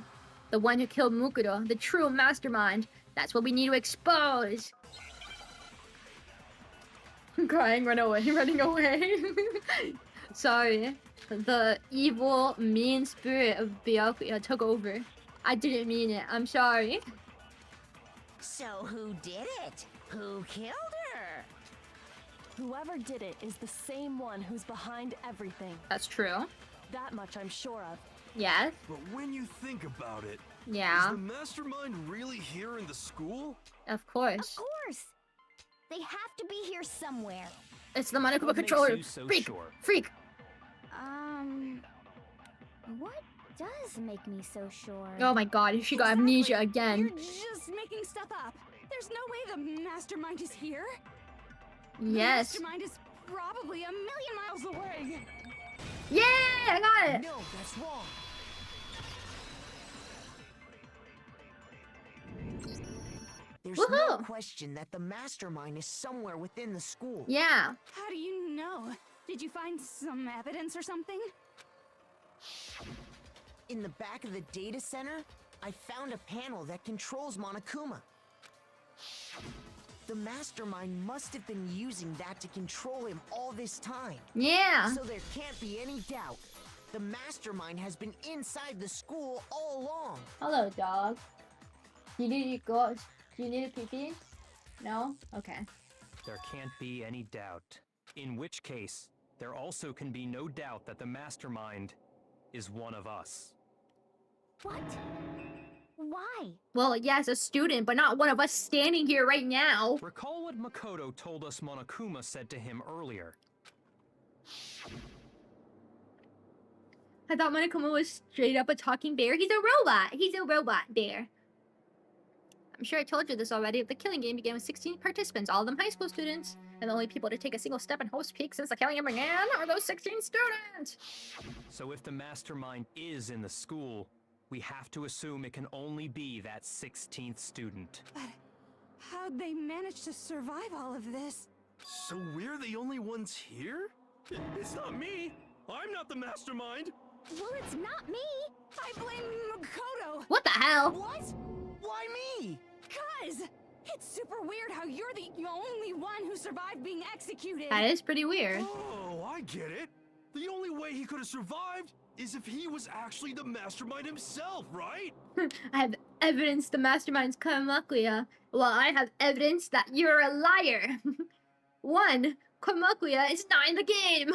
Speaker 1: the one who killed Mukuro, the true mastermind, that's what we need to expose. I'm crying, running away. Sorry. The evil, mean spirit of Byakuya took over. I didn't mean it. I'm sorry.
Speaker 11: So who did it? Who killed her?
Speaker 2: Whoever did it is the same one who's behind everything.
Speaker 1: That's true.
Speaker 2: That much I'm sure of.
Speaker 1: Yes.
Speaker 9: But when you think about it,
Speaker 1: Yeah.
Speaker 9: is the mastermind really here in the school?
Speaker 1: Of course.
Speaker 4: Of course. They have to be here somewhere.
Speaker 1: It's the Monokuma
Speaker 8: What makes
Speaker 1: controller.
Speaker 8: you so
Speaker 1: Freak.
Speaker 8: sure?
Speaker 1: Freak.
Speaker 4: What does make me so sure?
Speaker 1: Oh my god, she got amnesia again.
Speaker 10: You're just making stuff up. There's no way the mastermind is here.
Speaker 1: Yes.
Speaker 10: The mastermind is probably a million miles away.
Speaker 1: Yay! I got it.
Speaker 7: No, that's wrong. There's no
Speaker 1: Woohoo!
Speaker 7: question that the mastermind is somewhere within the school.
Speaker 1: Yeah.
Speaker 10: How do you know? Did you find some evidence or something?
Speaker 7: In the back of the data center, I found a panel that controls Monokuma. The mastermind must have been using that to control him all this time.
Speaker 1: Yeah.
Speaker 7: So there can't be any doubt. The mastermind has been inside the school all along.
Speaker 1: Hello, dog. You need to go. Do you need a pee-pee? No? Okay.
Speaker 8: There can't be any doubt. In which case, there also can be no doubt that the mastermind is one of us.
Speaker 4: What? Why?
Speaker 1: Well, yeah, as a student, but not one of us standing here right now.
Speaker 8: Recall what Makoto told us Monokuma said to him earlier.
Speaker 1: I thought Monokuma was straight up a talking bear. He's a robot. He's a robot bear. I'm sure I told you this already. The killing game began with 16 participants, all of them high school students. And the only people to take a single step in Hope's Peak since the killing game began are those 16 students.
Speaker 8: So if the mastermind is in the school, we have to assume it can only be that 16th student.
Speaker 10: But how'd they manage to survive all of this?
Speaker 9: So we're the only ones here? It's not me. I'm not the mastermind.
Speaker 4: Well, it's not me.
Speaker 10: I blame Makoto.
Speaker 1: What the hell?
Speaker 7: What? Why me?
Speaker 10: Cuz it's super weird how you're the only one who survived being executed.
Speaker 1: That is pretty weird.
Speaker 9: Oh, I get it. The only way he could have survived is if he was actually the mastermind himself, right?
Speaker 1: I have evidence the mastermind's Kamakuya. Well, I have evidence that you're a liar. 1. Kamakuya is not in the game.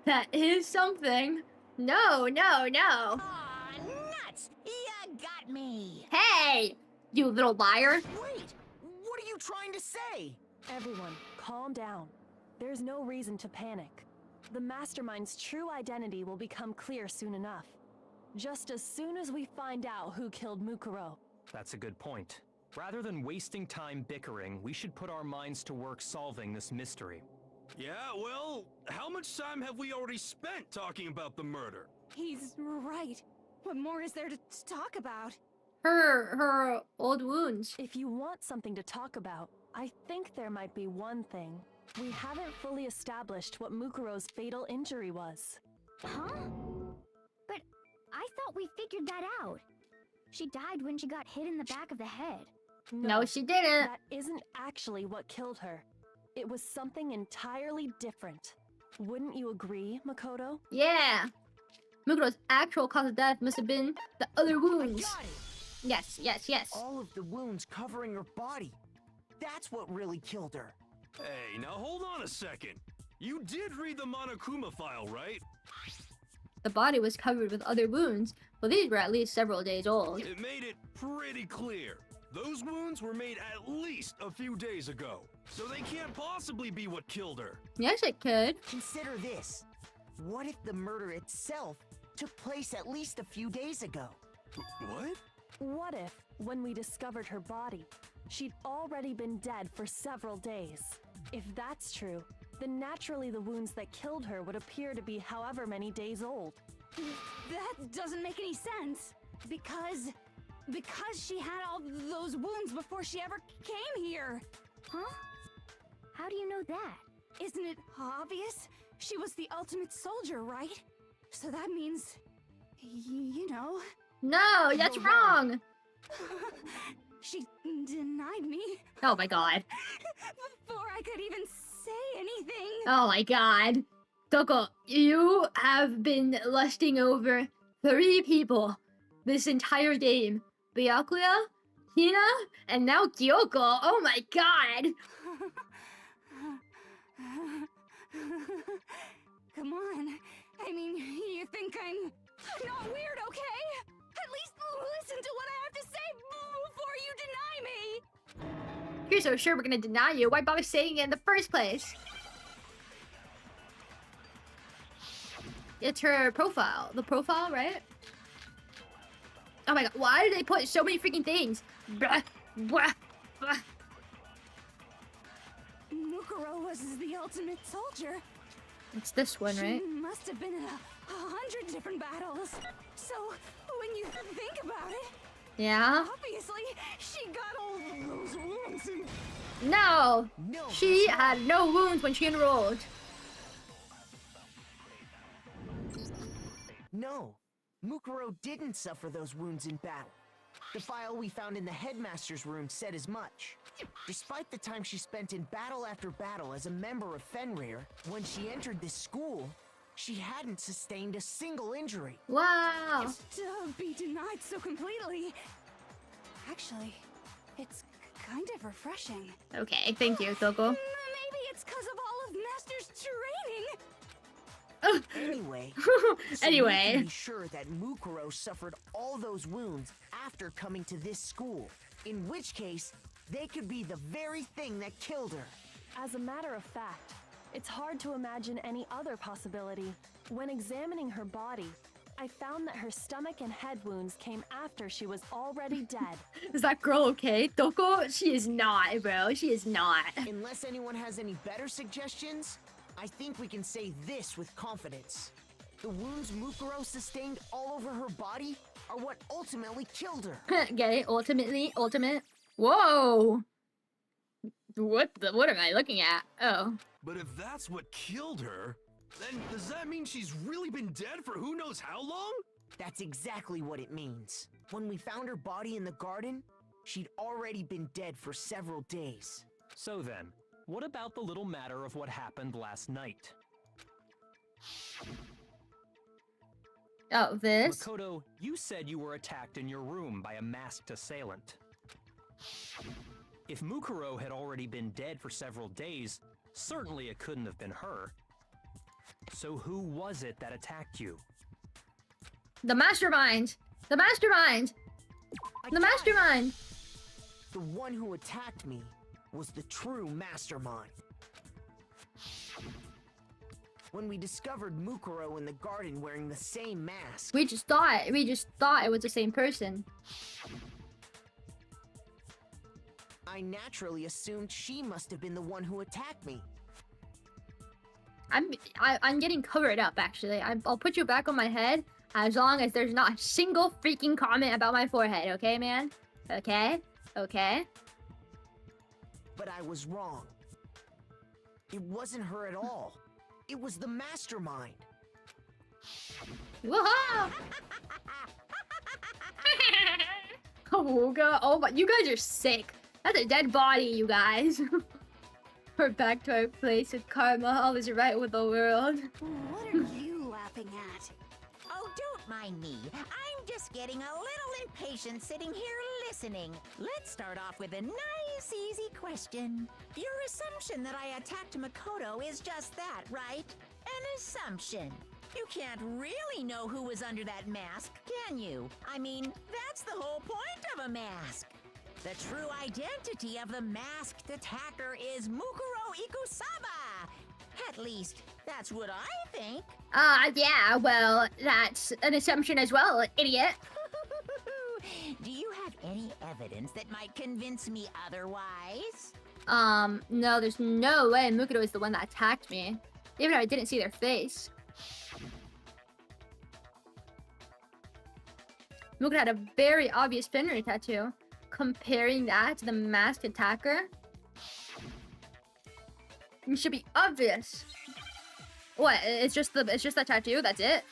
Speaker 1: That is something. No, no, no.
Speaker 11: Aw, nuts! You got me!
Speaker 1: Hey, you little liar.
Speaker 7: Wait! What are you trying to say?
Speaker 2: Everyone, calm down. There's no reason to panic. The mastermind's true identity will become clear soon enough. Just as soon as we find out who killed Mukuro.
Speaker 8: That's a good point. Rather than wasting time bickering, we should put our minds to work solving this mystery.
Speaker 9: Yeah, well, how much time have we already spent talking about the murder?
Speaker 10: He's right. What more is there to talk about?
Speaker 1: Her old wounds.
Speaker 2: If you want something to talk about, I think there might be one thing. We haven't fully established what Mukuro's fatal injury was.
Speaker 4: Huh? But I thought we figured that out. She died when she got hit in the back of the head.
Speaker 1: No, she didn't.
Speaker 2: That isn't actually what killed her. It was something entirely different. Wouldn't you agree, Makoto?
Speaker 1: Yeah. Mukuro's actual cause of death must have been the other wounds.
Speaker 7: I got it!
Speaker 1: Yes, yes, yes.
Speaker 7: All of the wounds covering her body. That's what really killed her.
Speaker 9: Hey, now hold on a second. You did read the Monokuma file, right?
Speaker 1: The body was covered with other wounds, but these were at least several days old.
Speaker 9: It made it pretty clear. Those wounds were made at least a few days ago. So they can't possibly be what killed her.
Speaker 1: Yes, it could.
Speaker 7: Consider this. What if the murder itself took place at least a few days ago?
Speaker 9: What?
Speaker 2: What if, when we discovered her body, she'd already been dead for several days? If that's true, then naturally the wounds that killed her would appear to be however many days old.
Speaker 10: That doesn't make any sense. Because she had all those wounds before she ever came here.
Speaker 4: Huh? How do you know that?
Speaker 10: Isn't it obvious? She was the ultimate soldier, right? So that means, you know.
Speaker 1: No, that's
Speaker 7: You're
Speaker 1: wrong.
Speaker 10: She denied me
Speaker 1: Oh my god.
Speaker 10: before I could even say anything.
Speaker 1: Oh my god. Toko, you have been lusting over 3 people this entire game. Byakuya, Hina, and now Kyoko. Oh my god.
Speaker 10: Come on. I mean, you think I'm not weird, okay? At least listen to what I have to say before you deny me.
Speaker 1: If you're so sure we're gonna deny you, why bother saying it in the first place? It's her profile. The profile, right? Oh my god, why did they put so many freaking things? Blah, blah, blah.
Speaker 10: Mukuro was the ultimate soldier.
Speaker 1: It's this one, right?
Speaker 10: She must have been in 100 different battles. So, when you think about it,
Speaker 1: Yeah?
Speaker 10: Obviously, she got all of those wounds and...
Speaker 1: No!
Speaker 7: No,
Speaker 1: She
Speaker 7: that's
Speaker 1: had no wounds when she enrolled.
Speaker 7: No, Mukuro didn't suffer those wounds in battle. The file we found in the headmaster's room said as much. Despite the time she spent in battle after battle as a member of Fenrir, when she entered this school, she hadn't sustained a single injury.
Speaker 1: Wow.
Speaker 10: To be denied so completely. Actually, it's kind of refreshing.
Speaker 1: Okay, thank you, Toko.
Speaker 10: Maybe it's because of all of Master's training.
Speaker 7: Anyway,
Speaker 1: Anyway.
Speaker 7: we can be sure that Mukuro suffered all those wounds after coming to this school. In which case, they could be the very thing that killed her.
Speaker 2: As a matter of fact, it's hard to imagine any other possibility. When examining her body, I found that her stomach and head wounds came after she was already dead.
Speaker 1: Is that girl okay? Toko? She is not, bro. She is not.
Speaker 7: Unless anyone has any better suggestions, I think we can say this with confidence. The wounds Mukuro sustained all over her body are what ultimately killed her.
Speaker 1: Get it? Ultimate. Whoa! What am I looking at? Oh.
Speaker 9: But if that's what killed her, then does that mean she's really been dead for who knows how long?
Speaker 7: That's exactly what it means. When we found her body in the garden, she'd already been dead for several days.
Speaker 8: So then, what about the little matter of what happened last night?
Speaker 1: Oh, this?
Speaker 8: Makoto, you said you were attacked in your room by a masked assailant. If Mukuro had already been dead for several days, certainly it couldn't have been her. So who was it that attacked you?
Speaker 1: The mastermind! The mastermind! The mastermind!
Speaker 7: The one who attacked me was the true mastermind. When we discovered Mukuro in the garden wearing the same mask,
Speaker 1: We just thought it was the same person.
Speaker 7: I naturally assumed she must have been the one who attacked me.
Speaker 1: I'm getting covered up, actually. I'll put you back on my head as long as there's not a single freaking comment about my forehead, okay, man? Okay? Okay?
Speaker 7: But I was wrong. It wasn't her at all. It was the mastermind.
Speaker 1: Whoa! Oh god! Oh my! You guys are sick. That's a dead body, you guys. We're back to our place with karma. All is right with the world.
Speaker 4: What are you laughing at?
Speaker 11: Oh, don't mind me. I'm just getting a little impatient sitting here listening. Let's start off with a nice, easy question. Your assumption that I attacked Makoto is just that, right? An assumption. You can't really know who was under that mask, can you? I mean, that's the whole point of a mask. The true identity of the masked attacker is Mukuro Ikusaba. At least, that's what I think.
Speaker 1: Yeah, well, that's an assumption as well, idiot.
Speaker 11: Do you have any evidence that might convince me otherwise?
Speaker 1: No, there's no way Mukuro is the one that attacked me. Even if I didn't see their face. Mukuro had a very obvious Fenrir tattoo. Comparing that to the masked attacker, it should be obvious. What? It's just the tattoo. That's it.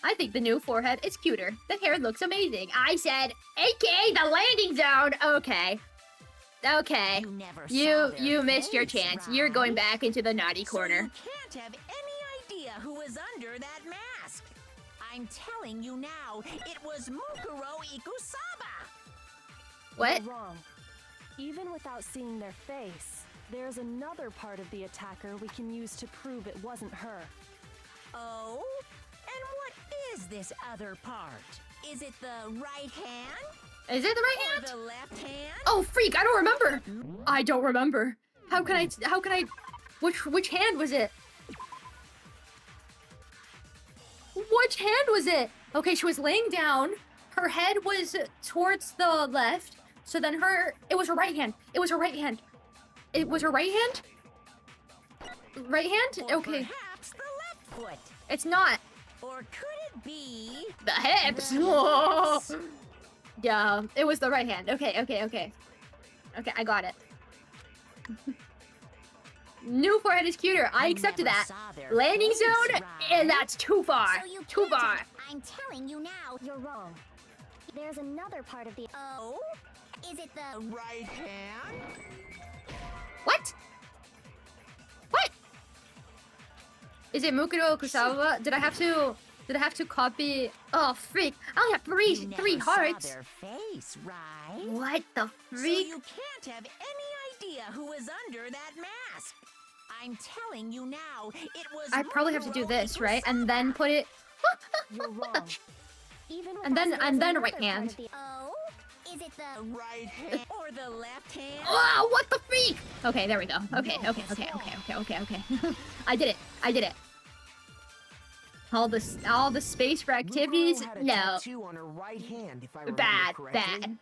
Speaker 1: I think the new forehead is cuter. The hair looks amazing. I said, AKA the landing zone. Okay. Okay. You missed your chance. You're going back into the naughty corner.
Speaker 11: You can't have any idea who was under that mask. I'm telling you now, it was Mukuro Ikusaba.
Speaker 1: What?
Speaker 2: You're wrong. Even without seeing their face, there's another part of the attacker we can use to prove it wasn't her.
Speaker 11: Oh? And what is this other part? Is it the right hand?
Speaker 1: Is it the right
Speaker 11: Or
Speaker 1: hand?
Speaker 11: the left hand?
Speaker 1: Oh freak! I don't remember. I don't remember. How can I? Which hand was it? Which hand was it? Okay, she was laying down. Her head was towards the left. So then it was her right hand. It was her right hand. It was her right hand? Right hand?
Speaker 11: Or
Speaker 1: Okay.
Speaker 11: perhaps the left foot.
Speaker 1: It's not.
Speaker 11: Or could it be
Speaker 1: The hips.
Speaker 11: the
Speaker 1: Whoa.
Speaker 11: hips?
Speaker 1: Yeah, it was the right hand. Okay, okay, okay. Okay, I got it. New forehead is cuter. I
Speaker 11: You
Speaker 1: accepted
Speaker 11: never
Speaker 1: that.
Speaker 11: saw their
Speaker 1: Landing
Speaker 11: face,
Speaker 1: zone, and
Speaker 11: right?
Speaker 1: that's too far.
Speaker 4: So you
Speaker 1: Too
Speaker 4: can't
Speaker 1: far.
Speaker 4: take- I'm telling you now, you're wrong. There's another part of the.
Speaker 11: Oh?
Speaker 4: Is it the
Speaker 7: Right hand?
Speaker 1: What? What? Is it Mukuro Kusawa? Did I have to copy? Oh freak! I only have three
Speaker 11: You
Speaker 1: three
Speaker 11: never
Speaker 1: hearts.
Speaker 11: saw their face, right?
Speaker 1: What the
Speaker 11: So
Speaker 1: freak?
Speaker 11: you can't have any idea who was under that mask. I'm telling you now, it was.
Speaker 1: I probably have to do
Speaker 11: Mukuro
Speaker 1: this, right? And then put it.
Speaker 4: You're wrong. Even with
Speaker 1: And then-
Speaker 4: us,
Speaker 1: and
Speaker 4: there's
Speaker 1: then right
Speaker 4: another part
Speaker 1: hand.
Speaker 4: of the- Oh, is it the
Speaker 7: Right hand?
Speaker 11: or the left hand.
Speaker 1: Oh, what the freak? Okay, there we go. Okay, okay, okay, okay, okay, okay, okay. I did it. I did it. All the space for activities?
Speaker 7: Mukuro had a
Speaker 1: No.
Speaker 7: tattoo on her right hand, if I remember
Speaker 1: Bad,
Speaker 7: correctly.
Speaker 1: bad.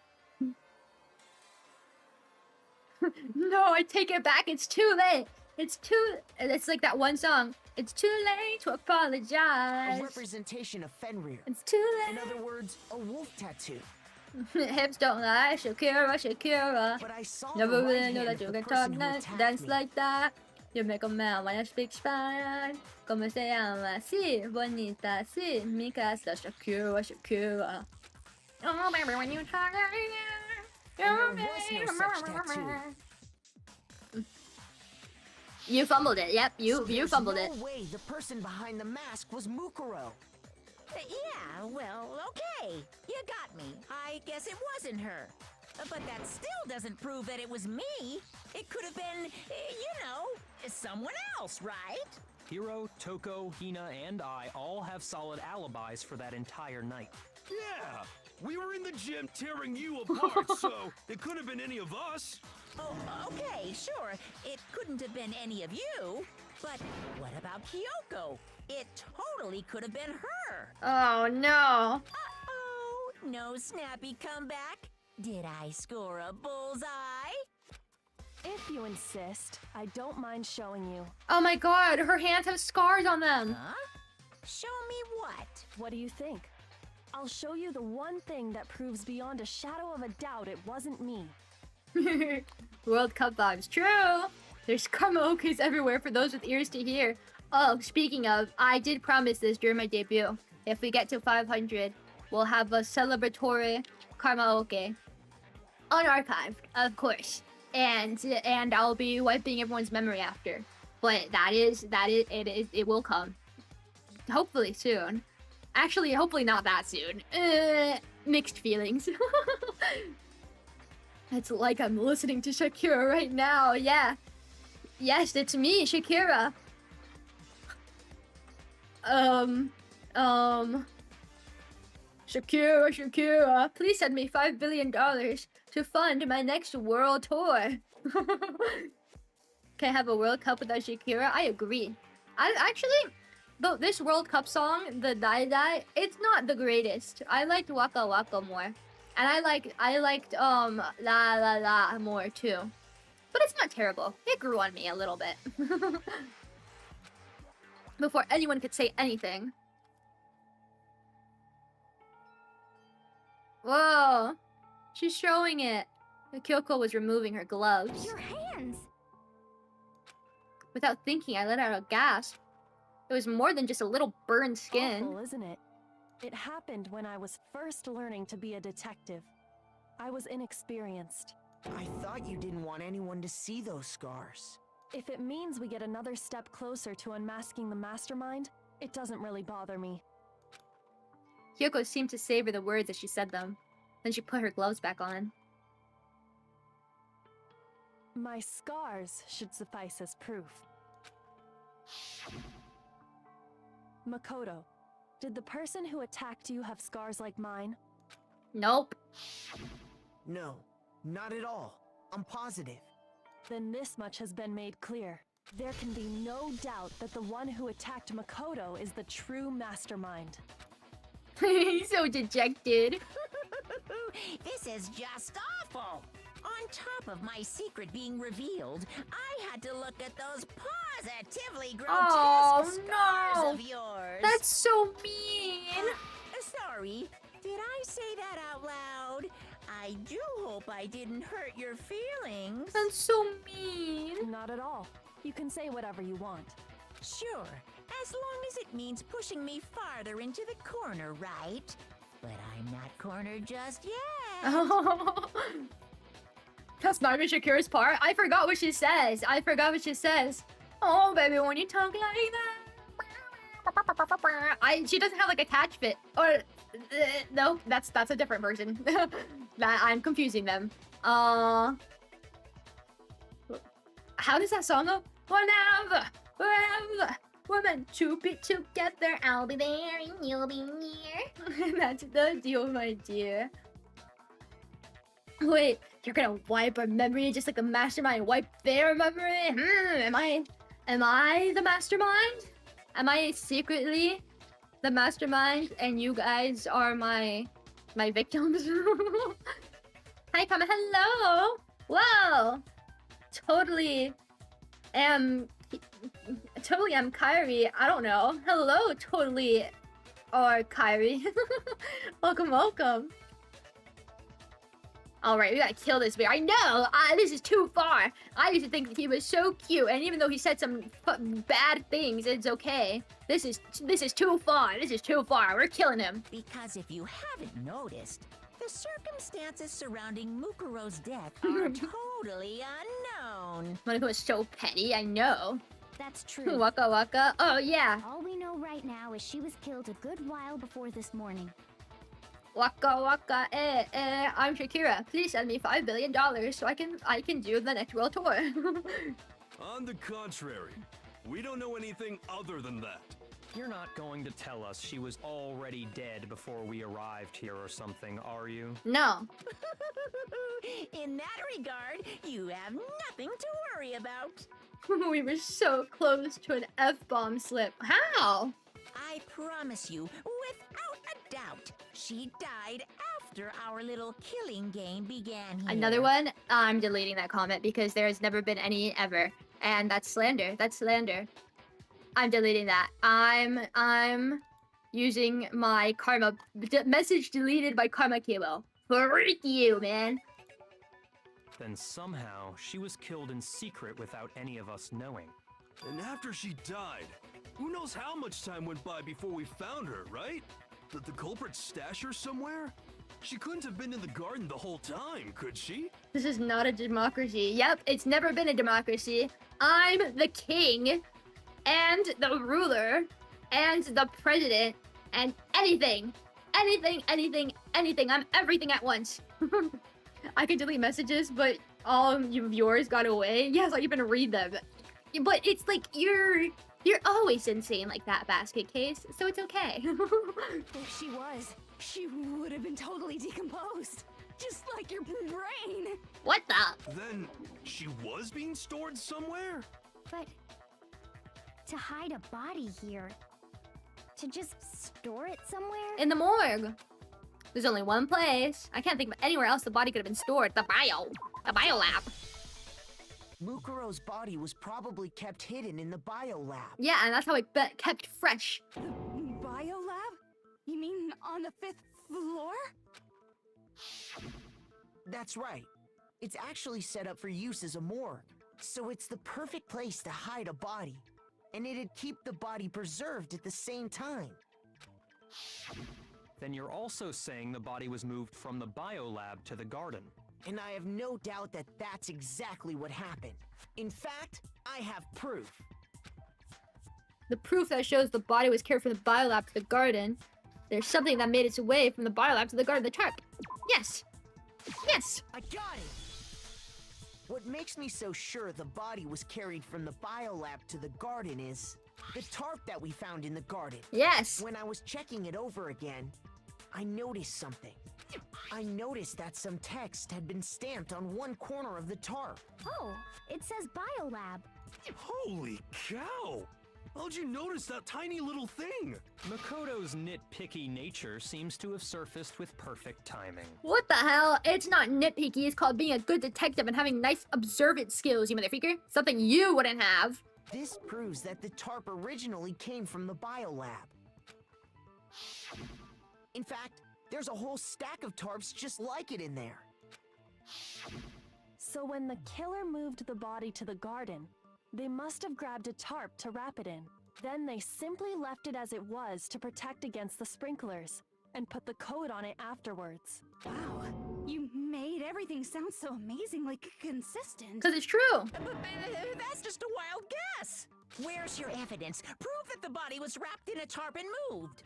Speaker 1: No, I take it back. It's too late. It's like that one song. It's too late to
Speaker 7: A
Speaker 1: apologize.
Speaker 7: representation of Fenrir.
Speaker 1: It's too
Speaker 7: In
Speaker 1: late.
Speaker 7: other words, a wolf tattoo.
Speaker 1: Hips don't lie, Shakira, Shakira.
Speaker 7: But I saw
Speaker 1: Never
Speaker 7: the right
Speaker 1: really know
Speaker 7: hand
Speaker 1: that
Speaker 7: of
Speaker 1: you
Speaker 7: the
Speaker 1: can
Speaker 7: person
Speaker 1: talk
Speaker 7: who
Speaker 1: nice,
Speaker 7: attacked
Speaker 1: dance
Speaker 7: me.
Speaker 1: like that. You make a man wanna speak Spanish. Como se llama? Sí, bonita, sí. Mi casa, Shakira, Shakira. Oh, baby, when you talk like that.
Speaker 7: And there was no such tattoo.
Speaker 1: You fumbled it. Yep, you
Speaker 7: So there's
Speaker 1: fumbled
Speaker 7: no
Speaker 1: it.
Speaker 7: way the person behind the mask was Mukuro.
Speaker 11: Yeah, well, okay. You got me. I guess it wasn't her. But that still doesn't prove that it was me. It could have been, someone else, right?
Speaker 8: Hiro, Toko, Hina, and I all have solid alibis for that entire night.
Speaker 9: Yeah, we were in the gym tearing you apart, so it could have been any of us.
Speaker 11: Oh, okay, sure. It couldn't have been any of you. But what about Kyoko? It totally could have been her.
Speaker 1: Oh no.
Speaker 11: Uh-oh, no snappy comeback. Did I score a bullseye?
Speaker 2: If you insist, I don't mind showing you.
Speaker 1: Oh my god, her hands have scars on them.
Speaker 11: Huh? Show me what?
Speaker 2: What do you think? I'll show you the one thing that proves beyond a shadow of a doubt it wasn't me.
Speaker 1: World Cup vibes. True. There's karaoke's everywhere for those with ears to hear. Oh, speaking of, I did promise this during my debut. If we get to 500, we'll have a celebratory karaoke. Unarchived, of course. And I'll be wiping everyone's memory after. But it will come. Hopefully soon. Actually, hopefully not that soon. Mixed feelings. It's like I'm listening to Shakira right now, yeah. Yes, it's me, Shakira. Shakira, please send me $5 billion to fund my next world tour. Can't have a World Cup without Shakira. I agree. I actually, though this World Cup song, the Dai Dai, it's not the greatest. I liked Waka Waka more, and I liked La La La more too. But it's not terrible. It grew on me a little bit before anyone could say anything. Whoa, she's showing it. Kyoko was removing her gloves.
Speaker 4: Your hands!
Speaker 1: Without thinking, I let out a gasp. It was more than just a little burned skin.
Speaker 2: Awful, isn't it? It happened when I was first learning to be a detective. I was inexperienced.
Speaker 7: I thought you didn't want anyone to see those scars.
Speaker 2: If it means we get another step closer to unmasking the mastermind, it doesn't really bother me.
Speaker 1: Kyoko seemed to savor the words as she said them. Then she put her gloves back on.
Speaker 2: My scars should suffice as proof. Makoto, did the person who attacked you have scars like mine?
Speaker 1: Nope.
Speaker 7: No, not at all. I'm positive.
Speaker 2: Then this much has been made clear. There can be no doubt that the one who attacked Makoto is the true mastermind.
Speaker 1: He's so dejected.
Speaker 11: This is just awful. On top of my secret being revealed, I had to look at those positively grotesque scars of yours.
Speaker 1: That's so mean.
Speaker 11: Sorry, did I say that out loud? I do hope I didn't hurt your feelings.
Speaker 1: That's so mean.
Speaker 2: Not at all. You can say whatever you want.
Speaker 11: Sure, as long as it means pushing me farther into the corner, right? But I'm not cornered just yet.
Speaker 1: That's not even Shakira's part. I forgot what she says. Oh, baby, when you talk like that. She doesn't have like a catch fit. Or no, that's a different version. I'm confusing them. How does that song go? Whenever we're meant to be together, I'll be there and you'll be near. That's the deal, my dear. Wait, you're gonna wipe our memory just like the mastermind wiped their memory? Am I the mastermind? Am I secretly the mastermind and you guys are my victims? Hi, Kama, hello! Whoa! Totally am Kyrie. I don't know. Hello, totally or Kyrie. Welcome. Alright, we gotta kill this bear. I know! This is too far. I used to think that he was so cute, and even though he said some bad things, it's okay. This is too far. This is too far. We're killing him.
Speaker 11: Because if you haven't noticed, the circumstances surrounding Mukuro's death are totally unknown.
Speaker 1: Monaco is so petty, I know.
Speaker 4: That's true.
Speaker 1: Waka waka. Oh, yeah.
Speaker 4: All we know right now is she was killed a good while before this morning.
Speaker 1: Waka waka, I'm Shakira. Please send me $5 billion so I can do the next world tour.
Speaker 9: On the contrary, we don't know anything other than that.
Speaker 8: You're not going to tell us she was already dead before we arrived here or something, are you?
Speaker 1: No.
Speaker 11: In that regard, you have nothing to worry about.
Speaker 1: We were so close to an F-bomb slip. How?
Speaker 11: I promise you, without a doubt, she died after our little killing game began here.
Speaker 1: Another one? I'm deleting that comment because there's never been any ever. And that's slander. That's slander. I'm deleting that. I'm using my karma message deleted by Karma Kiwo. Freak you, man.
Speaker 8: Then somehow she was killed in secret without any of us knowing.
Speaker 9: And after she died, who knows how much time went by before we found her, right? Did the culprit stash her somewhere? She couldn't have been in the garden the whole time, could she?
Speaker 1: This is not a democracy. Yep, it's never been a democracy. I'm the king and the ruler and the president and anything. I'm everything at once. I can delete messages, but all of yours got away. Yes, I even read them. But it's like you're always insane like that, basket case, so it's okay.
Speaker 10: If she was, she would have been totally decomposed. Just like your brain.
Speaker 1: What the?
Speaker 9: Then she was being stored somewhere?
Speaker 4: But to hide a body here, to just store it somewhere?
Speaker 1: In the morgue. There's only one place. I can't think of anywhere else the body could have been stored. The biolab.
Speaker 7: Mukuro's body was probably kept hidden in the biolab.
Speaker 1: Yeah, and that's how it kept fresh.
Speaker 10: The biolab? You mean on the 5th floor?
Speaker 7: That's right. It's actually set up for use as a morgue. So it's the perfect place to hide a body. And it'd keep the body preserved at the same time.
Speaker 8: Then you're also saying the body was moved from the biolab to the garden.
Speaker 7: And I have no doubt that that's exactly what happened. In fact, I have proof.
Speaker 1: The proof that shows the body was carried from the biolab to the garden. There's something that made its way from the biolab to the garden. The tarp. Yes. Yes.
Speaker 7: I got it. What makes me so sure the body was carried from the biolab to the garden is the tarp that we found in the garden.
Speaker 1: Yes.
Speaker 7: When I was checking it over again, I noticed something. I noticed that some text had been stamped on one corner of the tarp.
Speaker 4: Oh, it says biolab.
Speaker 9: Holy cow! How'd you notice that tiny little thing?
Speaker 8: Makoto's nitpicky nature seems to have surfaced with perfect timing.
Speaker 1: What the hell? It's not nitpicky. It's called being a good detective and having nice observant skills, you motherfucker. Something you wouldn't have.
Speaker 7: This proves that the tarp originally came from the biolab. In fact, there's a whole stack of tarps just like it in there.
Speaker 2: So when the killer moved the body to the garden, they must have grabbed a tarp to wrap it in. Then they simply left it as it was to protect against the sprinklers, and put the coat on it afterwards.
Speaker 10: Wow, you made everything sound so amazingly consistent.
Speaker 1: Because it's true.
Speaker 11: But that's just a wild guess. Where's your evidence? Prove that the body was wrapped in a tarp and moved.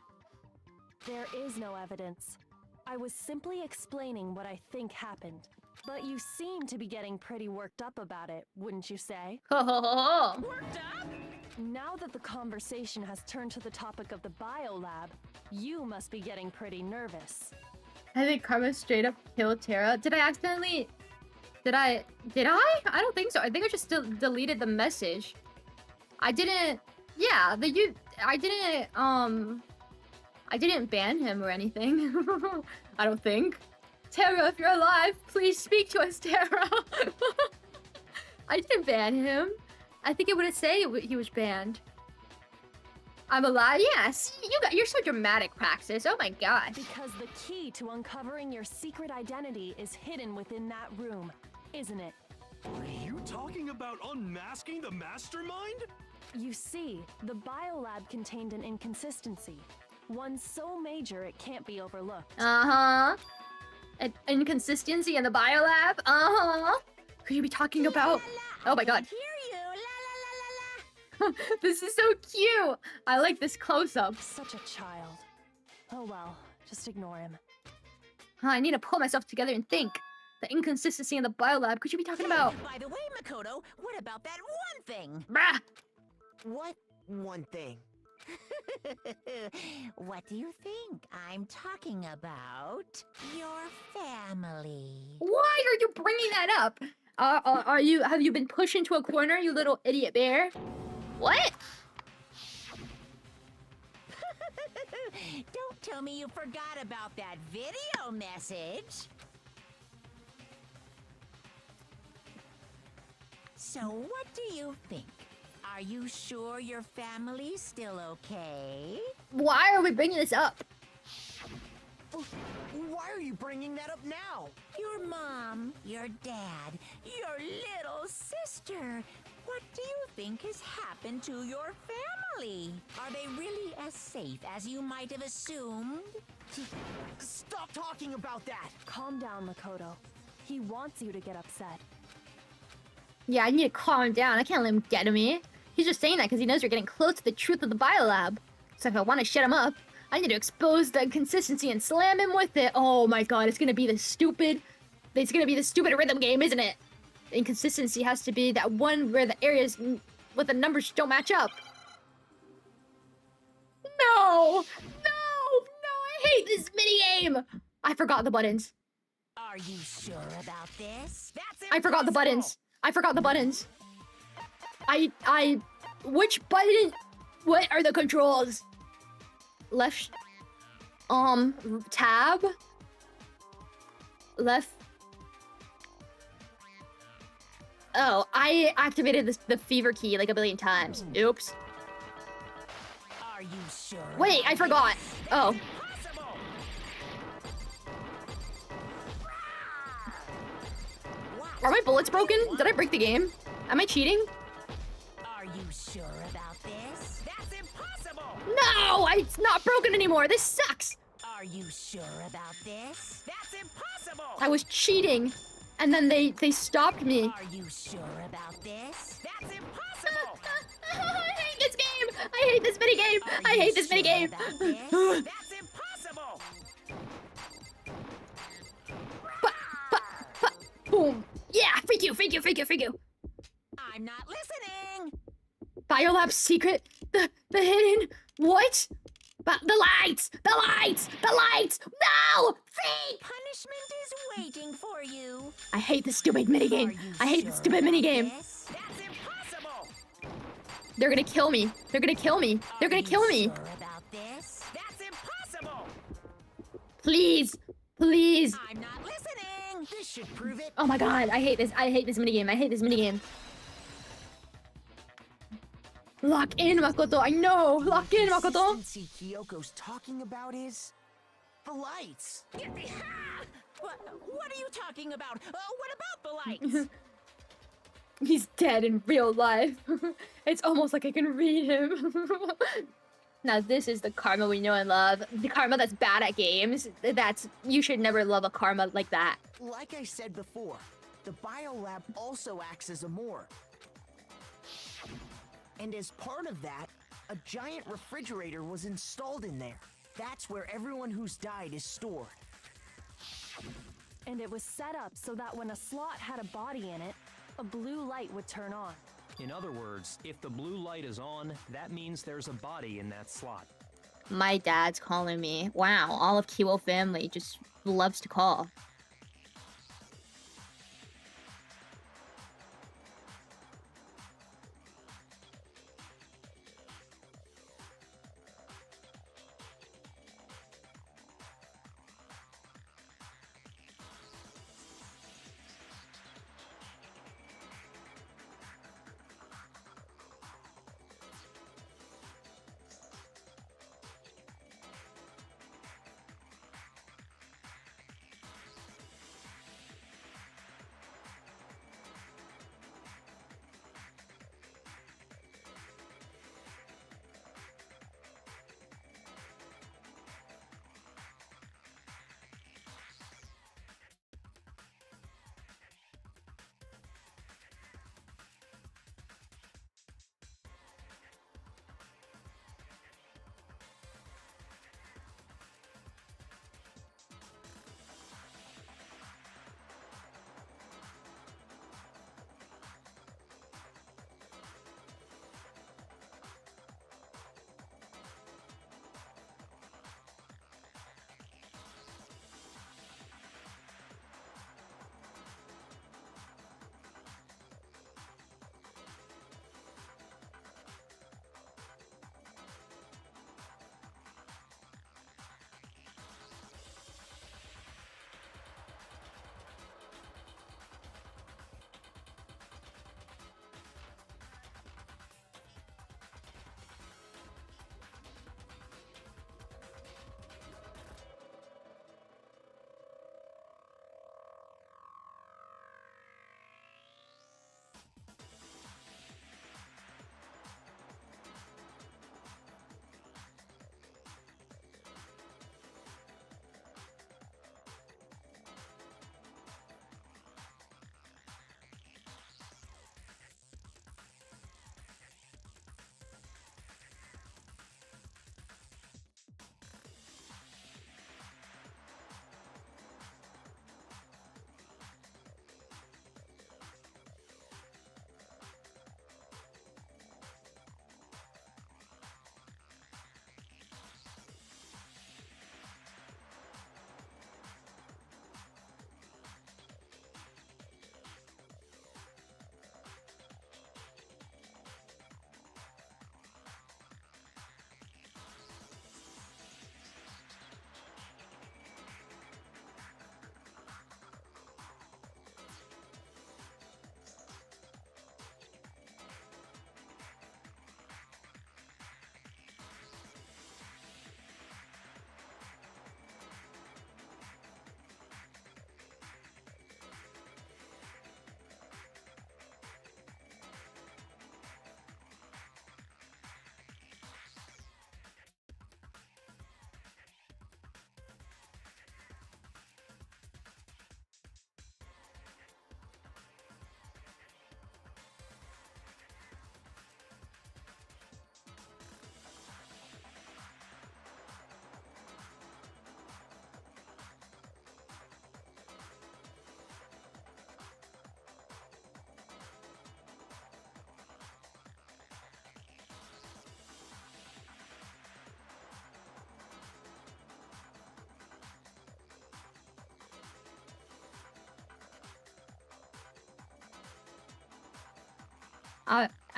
Speaker 2: There is no evidence. I was simply explaining what I think happened. But you seem to be getting pretty worked up about it, wouldn't you say?
Speaker 1: Ho ho ho ho.
Speaker 11: Worked up?
Speaker 2: Now that the conversation has turned to the topic of the biolab, you must be getting pretty nervous.
Speaker 1: I think Karma straight up killed Tara. Did I accidentally... Did I? I don't think so. I think I just deleted the message. I didn't... Yeah, I didn't ban him or anything. I don't think. Tara, if you're alive, please speak to us, Tara. I didn't ban him. I think it would say he was banned. I'm alive? Yeah, see, you're so dramatic, Praxis. Oh my gosh.
Speaker 2: Because the key to uncovering your secret identity is hidden within that room, isn't it?
Speaker 9: Are you talking about unmasking the mastermind?
Speaker 2: You see, the biolab contained an inconsistency. One so major it can't be overlooked.
Speaker 1: Uh-huh. An inconsistency in the biolab? Uh-huh. Could you be talking about... Oh my god.
Speaker 11: Hear you. La la la la la.
Speaker 1: This is so cute. I like this close-up.
Speaker 2: Such a child. Oh well, just ignore him.
Speaker 1: I need to pull myself together and think. The inconsistency in the biolab. Could you be talking about...
Speaker 11: By the way, Makoto, what about that one thing?
Speaker 1: Brah!
Speaker 7: What one thing?
Speaker 11: What do you think? I'm talking about your family.
Speaker 1: Why are you bringing that up? Have you been pushed into a corner, you little idiot bear? What?
Speaker 11: Don't tell me you forgot about that video message. So what do you think? Are you sure your family's still okay?
Speaker 1: Why are we bringing this up?
Speaker 7: Why are you bringing that up now?
Speaker 11: Your mom, your dad, your little sister. What do you think has happened to your family? Are they really as safe as you might have assumed?
Speaker 7: Stop talking about that!
Speaker 2: Calm down, Makoto. He wants you to get upset.
Speaker 1: Yeah, I need to calm down. I can't let him get to me. He's just saying that because he knows you're getting close to the truth of the biolab. So if I want to shut him up, I need to expose the inconsistency and slam him with it. Oh my god, it's gonna be the stupid rhythm game, isn't it? The inconsistency has to be that one where the areas with the numbers don't match up. No! I hate this minigame! I forgot the buttons.
Speaker 11: Are you sure about this? That's
Speaker 1: I forgot the buttons. Which button? What are the controls? Left, tab? Left. Oh, I activated the fever key like a billion times. Oops.
Speaker 11: Are you sure?
Speaker 1: Wait, I forgot. Oh.
Speaker 11: Impossible.
Speaker 1: Are my bullets broken? Did I break the game? Am I cheating?
Speaker 11: Are you sure about this? That's impossible.
Speaker 1: No, it's not broken anymore. This sucks.
Speaker 11: Are you sure about this? That's impossible.
Speaker 1: I was cheating, and then they stopped me.
Speaker 11: Are you sure about this? That's impossible.
Speaker 1: I hate this game. I hate this minigame. I hate this minigame.
Speaker 11: That's impossible.
Speaker 1: Boom. Yeah, freak you.
Speaker 11: I'm not listening.
Speaker 1: Biolab secret. The hidden. What? The lights. No! Freak!
Speaker 11: Punishment is waiting for you.
Speaker 1: I hate this stupid minigame. I hate this stupid minigame.
Speaker 11: That's impossible.
Speaker 1: They're gonna kill me. They're gonna kill me. They're gonna kill me.
Speaker 11: Sure about this? That's impossible!
Speaker 1: Please. Please.
Speaker 11: I'm not listening!
Speaker 7: This should prove it.
Speaker 1: Oh my god, I hate this. I hate this minigame. I hate this minigame. Lock in, Makoto. I know. Lock in, Makoto.
Speaker 7: Consistency Kyoko's talking about is the lights.
Speaker 11: What are you talking about? What about the lights?
Speaker 1: He's dead in real life. It's almost like I can read him. Now this is the karma we know and love. The karma that's bad at games. You should never love a karma like that.
Speaker 7: Like I said before, the biolab also acts as a morgue. And as part of that, a giant refrigerator was installed in there. That's where everyone who's died is stored.
Speaker 2: And it was set up so that when a slot had a body in it, a blue light would turn on.
Speaker 8: In other words, if the blue light is on, that means there's a body in that slot.
Speaker 1: My dad's calling me. Wow, all of Kiwo family just loves to call.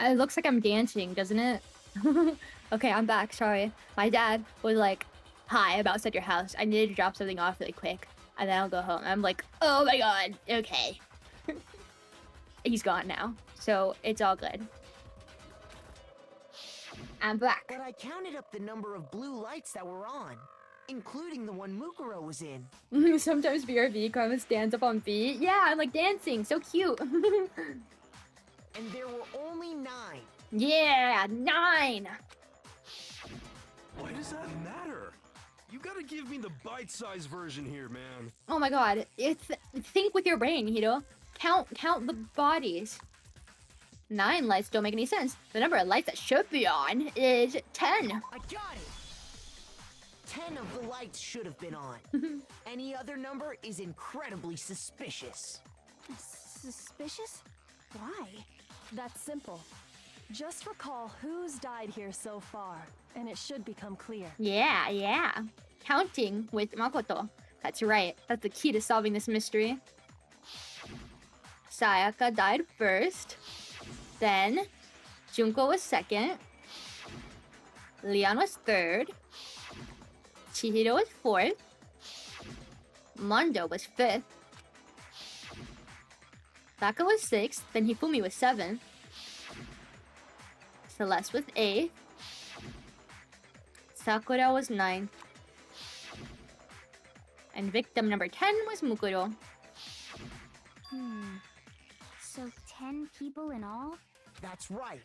Speaker 1: It looks like I'm dancing, doesn't it? Okay, I'm back. Sorry. My dad was like, "Hi, I'm outside your house. I need to drop something off really quick, and then I'll go home." I'm like, "Oh my god, okay." He's gone now, so it's all good. I'm back.
Speaker 7: But I counted up the number of blue lights that were on, including the one Mukuro was in.
Speaker 1: Sometimes BRV comes stands up on B. Yeah, I'm like dancing. So cute.
Speaker 7: And there were only 9.
Speaker 1: Yeah, 9.
Speaker 9: Why does that matter? You gotta give me the bite-sized version here, man.
Speaker 1: Oh my god. Think with your brain, Hiro. Count the bodies. 9 lights don't make any sense. The number of lights that should be on is 10.
Speaker 7: I got it! 10 of the lights should have been on. Any other number is incredibly suspicious.
Speaker 10: Suspicious? Why?
Speaker 2: That's simple. Just recall who's died here so far, and it should become clear.
Speaker 1: Yeah. Counting with Makoto. That's right. That's the key to solving this mystery. Sayaka died first. Then Junko was second. Leon was third. Chihiro was fourth. Mondo was fifth. Saka was sixth. Then Hifumi was seventh. Celeste was eighth. Sakura was ninth. And victim number 10 was Mukuro.
Speaker 4: So 10 people in all?
Speaker 7: That's right.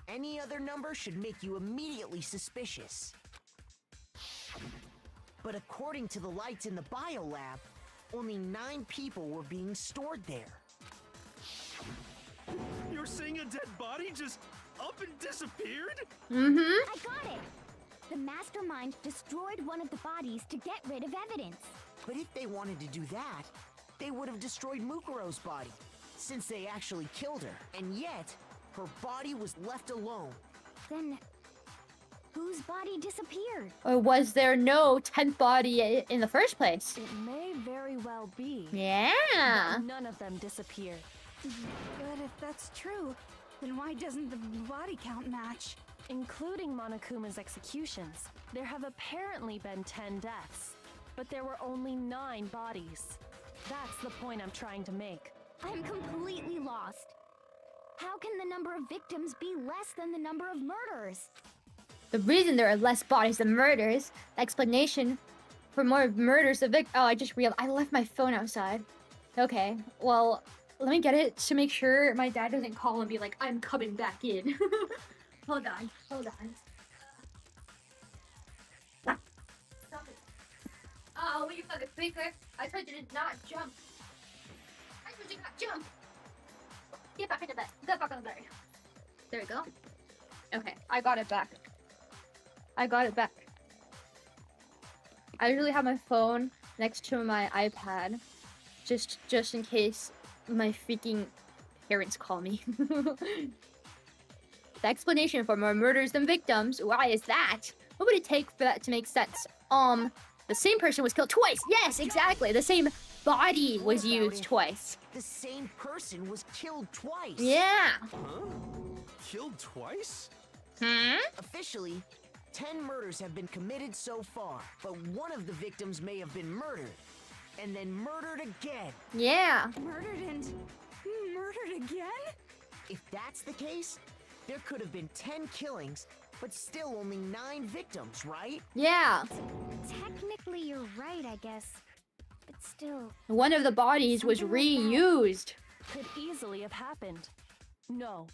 Speaker 7: Any other number should make you immediately suspicious. But according to the lights in the biolab, only 9 people were being stored there.
Speaker 9: You're saying a dead body just up and disappeared?
Speaker 4: I got it! The mastermind destroyed one of the bodies to get rid of evidence.
Speaker 7: But if they wanted to do that, they would have destroyed Mukuro's body, since they actually killed her. And yet, her body was left alone.
Speaker 4: Then, whose body disappeared?
Speaker 1: Or was there no 10th body in the first place?
Speaker 2: It may very well be.
Speaker 1: Yeah.
Speaker 2: But none of them disappeared.
Speaker 10: But if that's true, then why doesn't the body count match?
Speaker 2: Including Monokuma's executions, there have apparently been 10 deaths, but there were only 9 bodies. That's the point I'm trying to make.
Speaker 4: I'm completely lost. How can the number of victims be less than the number of murders?
Speaker 1: The reason there are less bodies than murders, the explanation for more murders of oh, I just realized I left my phone outside. Okay, well, let me get it to make sure my dad doesn't call and be like, I'm coming back in. Hold on. Stop it. Oh, will you fucking quicker? I told you to not jump. Get back in the bed. Get back in the bed. There we go. Okay, I got it back. I usually have my phone next to my iPad, just in case my freaking parents call me. The explanation for more murders than victims. Why is that? What would it take for that to make sense? The same person was killed twice. Yes, exactly. The same body was used twice.
Speaker 7: The same person was killed twice.
Speaker 1: Yeah.
Speaker 9: Huh? Killed twice?
Speaker 7: Officially, 10 murders have been committed so far, but one of the victims may have been murdered, and then murdered again.
Speaker 1: Yeah.
Speaker 10: Murdered and murdered again?
Speaker 7: If that's the case, there could have been 10 killings, but still only 9 victims, right?
Speaker 1: Yeah.
Speaker 4: Technically, you're right, I guess. But still...
Speaker 1: One of the bodies was reused.
Speaker 2: Could easily have happened. No,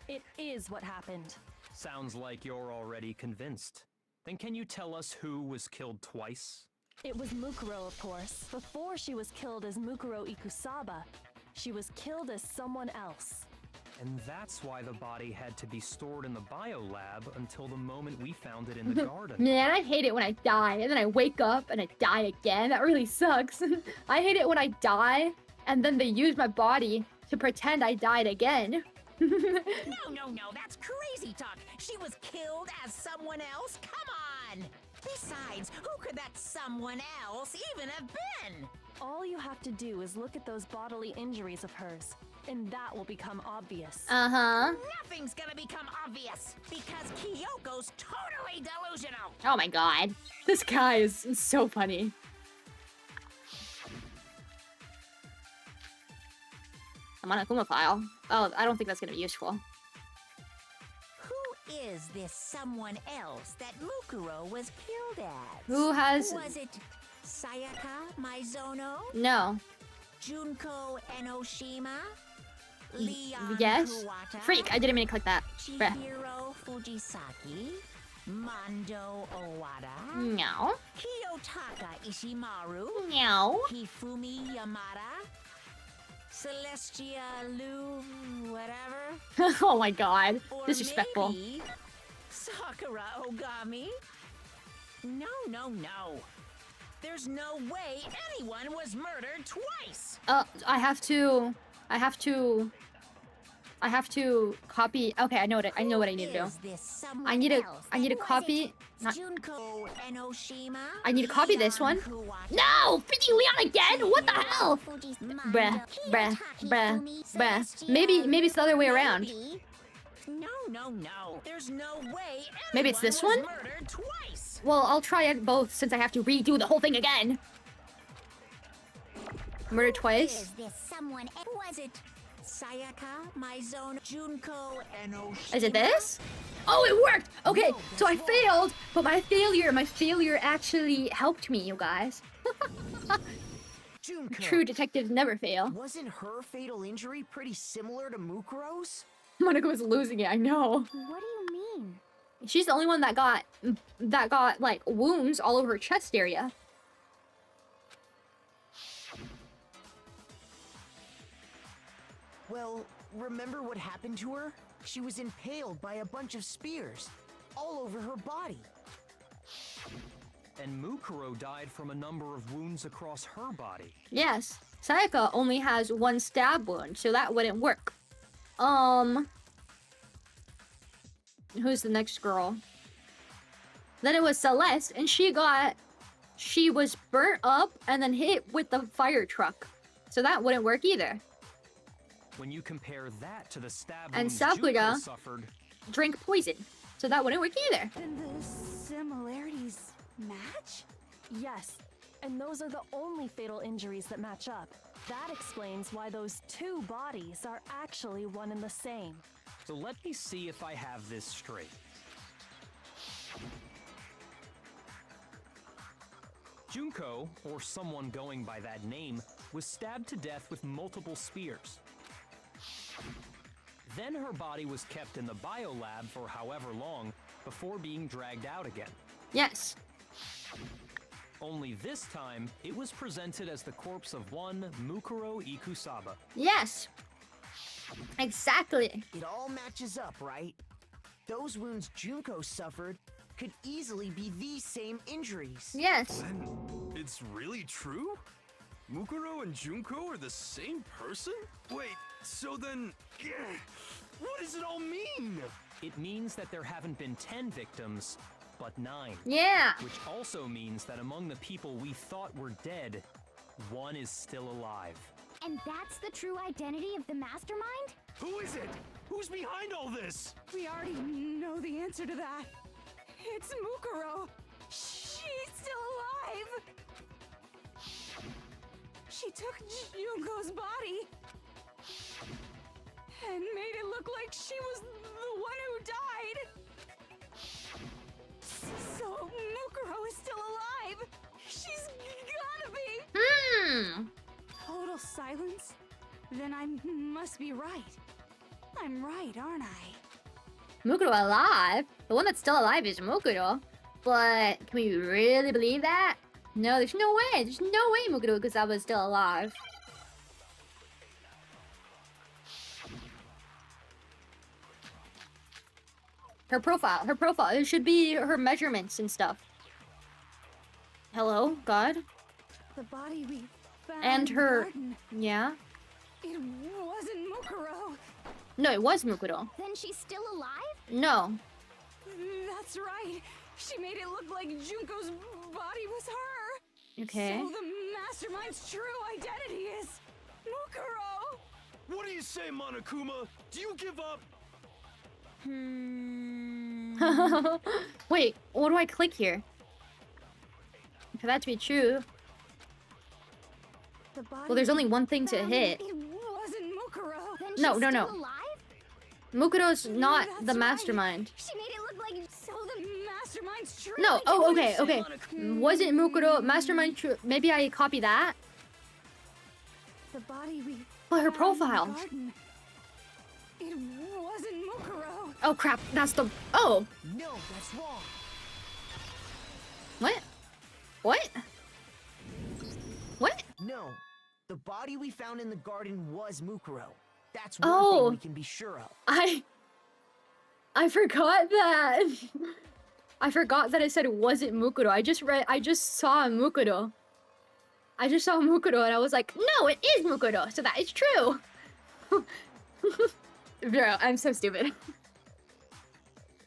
Speaker 2: it is what happened.
Speaker 8: Sounds like you're already convinced. Then can you tell us who was killed twice?
Speaker 2: It was Mukuro, of course. Before she was killed as Mukuro Ikusaba, she was killed as someone else.
Speaker 8: And that's why the body had to be stored in the biolab until the moment we found it in the garden.
Speaker 1: Man, I hate it when I die and then I wake up and I die again. That really sucks. I hate it when I die and then they use my body to pretend I died again.
Speaker 11: No, that's crazy talk. She was killed as someone else? Come on! Besides, who could that someone else even have been?
Speaker 2: All you have to do is look at those bodily injuries of hers, and that will become obvious.
Speaker 1: Uh-huh.
Speaker 11: Nothing's gonna become obvious because Kyoko's totally delusional.
Speaker 3: Oh my god.
Speaker 1: This guy is so funny.
Speaker 3: I'm on a Kuma file. Oh, I don't think that's gonna be useful.
Speaker 11: Who is this someone else that Mukuro was killed as?
Speaker 1: Who has...
Speaker 11: Was it Sayaka Maizono?
Speaker 1: No.
Speaker 11: Junko Enoshima? Leon
Speaker 1: Yes?
Speaker 11: Kuwata?
Speaker 1: Freak, I didn't mean to click that. Bruh.
Speaker 11: Chihiro Fujisaki? Mondo Owada?
Speaker 3: No.
Speaker 11: Kiyotaka Ishimaru?
Speaker 3: No.
Speaker 11: Hifumi Yamada? Celestia Lu... whatever?
Speaker 1: Oh my god.
Speaker 11: Or
Speaker 1: Disrespectful.
Speaker 11: maybe Sakura Ogami? No, no, no. There's no way anyone was murdered twice.
Speaker 1: I have to copy. Okay, I know what I need to do.
Speaker 11: Is this someone
Speaker 1: I need to
Speaker 11: else?
Speaker 1: copy. Not,
Speaker 11: Junko Enoshima?
Speaker 1: I need to copy this one.
Speaker 11: Leon Kuwata?
Speaker 1: No! Freaking Leon again! What the hell? Bruh. Maybe it's the other way around.
Speaker 11: No, no, no. There's no way
Speaker 1: Maybe it's this
Speaker 11: anyone
Speaker 1: one?
Speaker 11: was murdered twice.
Speaker 1: Well, I'll try it both since I have to redo the whole thing again. Murder twice?
Speaker 4: Is this someone?
Speaker 11: Was it Sayaka, Maizono, Junko, Enoshima?
Speaker 1: Is it this? Oh, it worked! Okay, so I failed, but my failure actually helped me, you guys.
Speaker 7: Junko,
Speaker 1: True detectives never fail.
Speaker 7: wasn't her fatal injury pretty similar to Mukuro's?
Speaker 1: Monaco's losing it, I know.
Speaker 4: What do you mean?
Speaker 1: She's the only one that got like wounds all over her chest area.
Speaker 7: Well, remember what happened to her? She was impaled by a bunch of spears, all over her body.
Speaker 8: And Mukuro died from a number of wounds across her body.
Speaker 1: Yes, Sayaka only has one stab wound, so that wouldn't work. Who's the next girl? Then it was Celeste, and she was burnt up and then hit with the fire truck. So that wouldn't work either.
Speaker 8: When you compare that to the stab
Speaker 1: And
Speaker 8: wounds
Speaker 1: Sakura
Speaker 8: Junko suffered,
Speaker 1: drink poison. So that wouldn't work either.
Speaker 10: Then the similarities match?
Speaker 2: Yes, and those are the only fatal injuries that match up. That explains why those two bodies are actually one and the same.
Speaker 8: so let me see if I have this straight. Junko, or someone going by that name, was stabbed to death with multiple spears. Then her body was kept in the biolab for however long before being dragged out again.
Speaker 1: Yes.
Speaker 8: Only this time, it was presented as the corpse of one Mukuro Ikusaba.
Speaker 1: Yes. Exactly.
Speaker 7: It all matches up, right? Those wounds Junko suffered could easily be these same injuries.
Speaker 1: Yes.
Speaker 9: Then it's really true? Mukuro and Junko are the same person? Wait, so then... what does it all mean?
Speaker 8: It means that there haven't been 10 victims, but 9.
Speaker 1: Yeah.
Speaker 8: Which also means that among the people we thought were dead, one is still alive.
Speaker 4: And that's the true identity of the mastermind?
Speaker 9: Who is it? Who's behind all this?
Speaker 10: We already know the answer to that. It's Mukuro. She's still alive. She took Junko's body and made it look like she was the one who died. So Mukuro is still alive. She's gotta be. Total silence? Then I must be right. I'm right, aren't I?
Speaker 1: Mukuro alive? The one that's still alive is Mukuro. But can we really believe that? No, there's no way. There's no way Mukuro Ikusawa is still alive. Her profile. It should be her measurements and stuff. Hello, God?
Speaker 10: The body we found
Speaker 1: And
Speaker 10: in
Speaker 1: her...
Speaker 10: the garden.
Speaker 1: Yeah?
Speaker 10: It wasn't Mukuro.
Speaker 1: No, it was Mukuro.
Speaker 4: Then she's still alive?
Speaker 1: No.
Speaker 10: That's right. She made it look like Junko's body was her.
Speaker 1: Okay.
Speaker 10: So the mastermind's true identity is Mukuro.
Speaker 9: What do you say, Monokuma? Do you give up?
Speaker 1: Wait, what do I click here? For that to be true.
Speaker 2: The body
Speaker 1: Well, there's only one thing to hit.
Speaker 10: It wasn't Mukuro.
Speaker 4: Then
Speaker 1: No,
Speaker 4: she's
Speaker 1: no,
Speaker 4: still
Speaker 1: no.
Speaker 4: alive?
Speaker 1: Mukuro's not
Speaker 10: That's
Speaker 1: the
Speaker 10: right.
Speaker 1: mastermind.
Speaker 10: She made it look like so the mastermind's true.
Speaker 1: No, oh, okay, okay.
Speaker 10: Monokuma.
Speaker 1: Wasn't Mukuro mastermind true? Maybe I copy that?
Speaker 10: The body we
Speaker 1: But her
Speaker 10: found in the
Speaker 1: profile.
Speaker 10: garden, it wasn't Mukuro.
Speaker 1: Oh crap, that's the... Oh,
Speaker 7: No, that's wrong.
Speaker 1: what? What? What?
Speaker 7: No, the body we found in the garden was Mukuro. That's one
Speaker 1: Oh.
Speaker 7: thing we can be sure of.
Speaker 1: I forgot that. I forgot that it said it wasn't Mukuro. I just saw Mukuro. I just saw Mukuro and I was like, no, it is Mukuro, so that is true. Bro, I'm so stupid.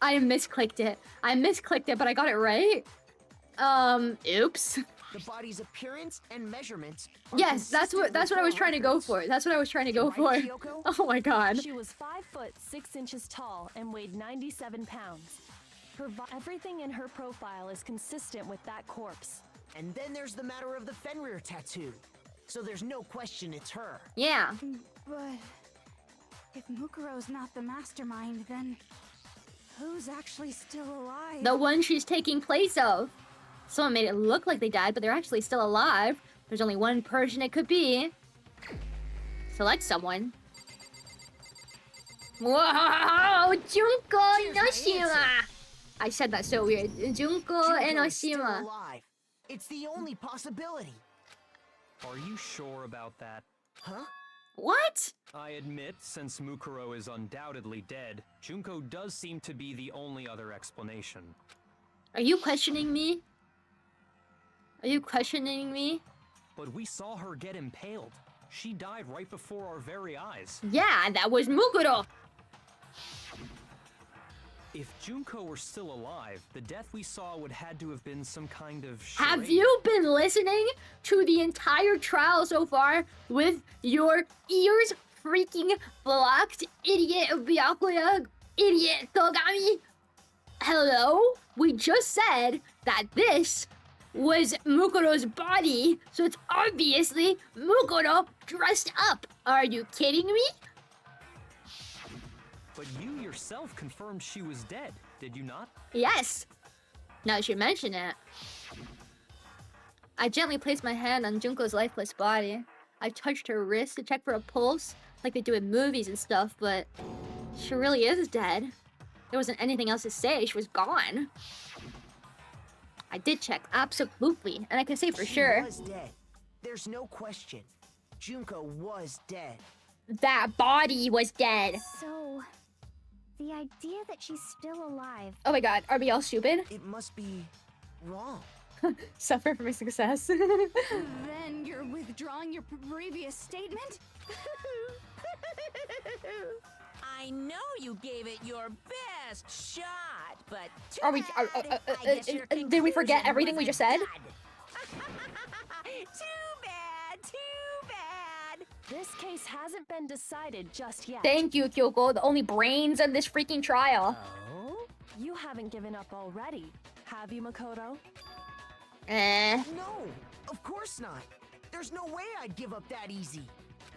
Speaker 1: I misclicked it. But I got it right. Oops.
Speaker 7: The body's appearance and measurements. Are
Speaker 1: Yes, that's what
Speaker 7: consistent
Speaker 1: I
Speaker 7: with
Speaker 1: was
Speaker 7: her
Speaker 1: trying to go
Speaker 7: records.
Speaker 1: for. That's what I was trying to go
Speaker 7: Right,
Speaker 1: for.
Speaker 7: Kyoko?
Speaker 1: Oh my god.
Speaker 2: She was 5 foot 6 inches tall and weighed 97 pounds. Everything in her profile is consistent with that corpse.
Speaker 7: And then there's the matter of the Fenrir tattoo. So there's no question it's her.
Speaker 1: Yeah.
Speaker 10: But if Mukuro's not the mastermind, then who's actually still alive?
Speaker 1: The one she's taking place of. Someone made it look like they died, but they're actually still alive. There's only one person it could be. Select someone. Whoa! Junko Enoshima! I said that so weird. Junko
Speaker 7: Junko is still
Speaker 1: Enoshima.
Speaker 7: alive. It's the only possibility.
Speaker 8: Are you sure about that?
Speaker 7: Huh?
Speaker 1: What?
Speaker 8: I admit, since Mukuro is undoubtedly dead, Junko does seem to be the only other explanation.
Speaker 1: Are you questioning me? Are you questioning me?
Speaker 8: But we saw her get impaled. She died right before our very eyes.
Speaker 1: Yeah, that was Mukuro.
Speaker 8: If Junko were still alive, the death we saw would had to have been some kind of
Speaker 1: Have
Speaker 8: charade.
Speaker 1: you been listening to the entire trial so far with your ears freaking blocked, idiot Byakuya, idiot Togami? Hello? We just said that this was Mukuro's body, so it's obviously Mukuro dressed up. Are you kidding me?
Speaker 8: But you yourself confirmed she was dead, did you not?
Speaker 1: Yes. Now that you mention it. I gently placed my hand on Junko's lifeless body. I touched her wrist to check for a pulse, like they do in movies and stuff, but she really is dead. There wasn't anything else to say, she was gone. I did check, absolutely, and I can say for sure.
Speaker 7: She was dead. There's no question. Junko was dead.
Speaker 1: That body was dead.
Speaker 4: So, the idea that she's still alive.
Speaker 1: Oh my god, are we all stupid?
Speaker 7: It must be wrong.
Speaker 1: Suffer from success.
Speaker 10: Then you're withdrawing your previous statement?
Speaker 11: I know you gave it your best shot, but too
Speaker 1: Are we-
Speaker 11: bad I guess your
Speaker 1: did we forget
Speaker 11: conclusion
Speaker 1: everything we just said?
Speaker 11: wasn't good. Too bad.
Speaker 2: This case hasn't been decided just yet.
Speaker 1: Thank you, Kyoko, the only brains in this freaking trial.
Speaker 2: Oh? You haven't given up already, have you, Makoto?
Speaker 7: No, of course not. There's no way I'd give up that easy.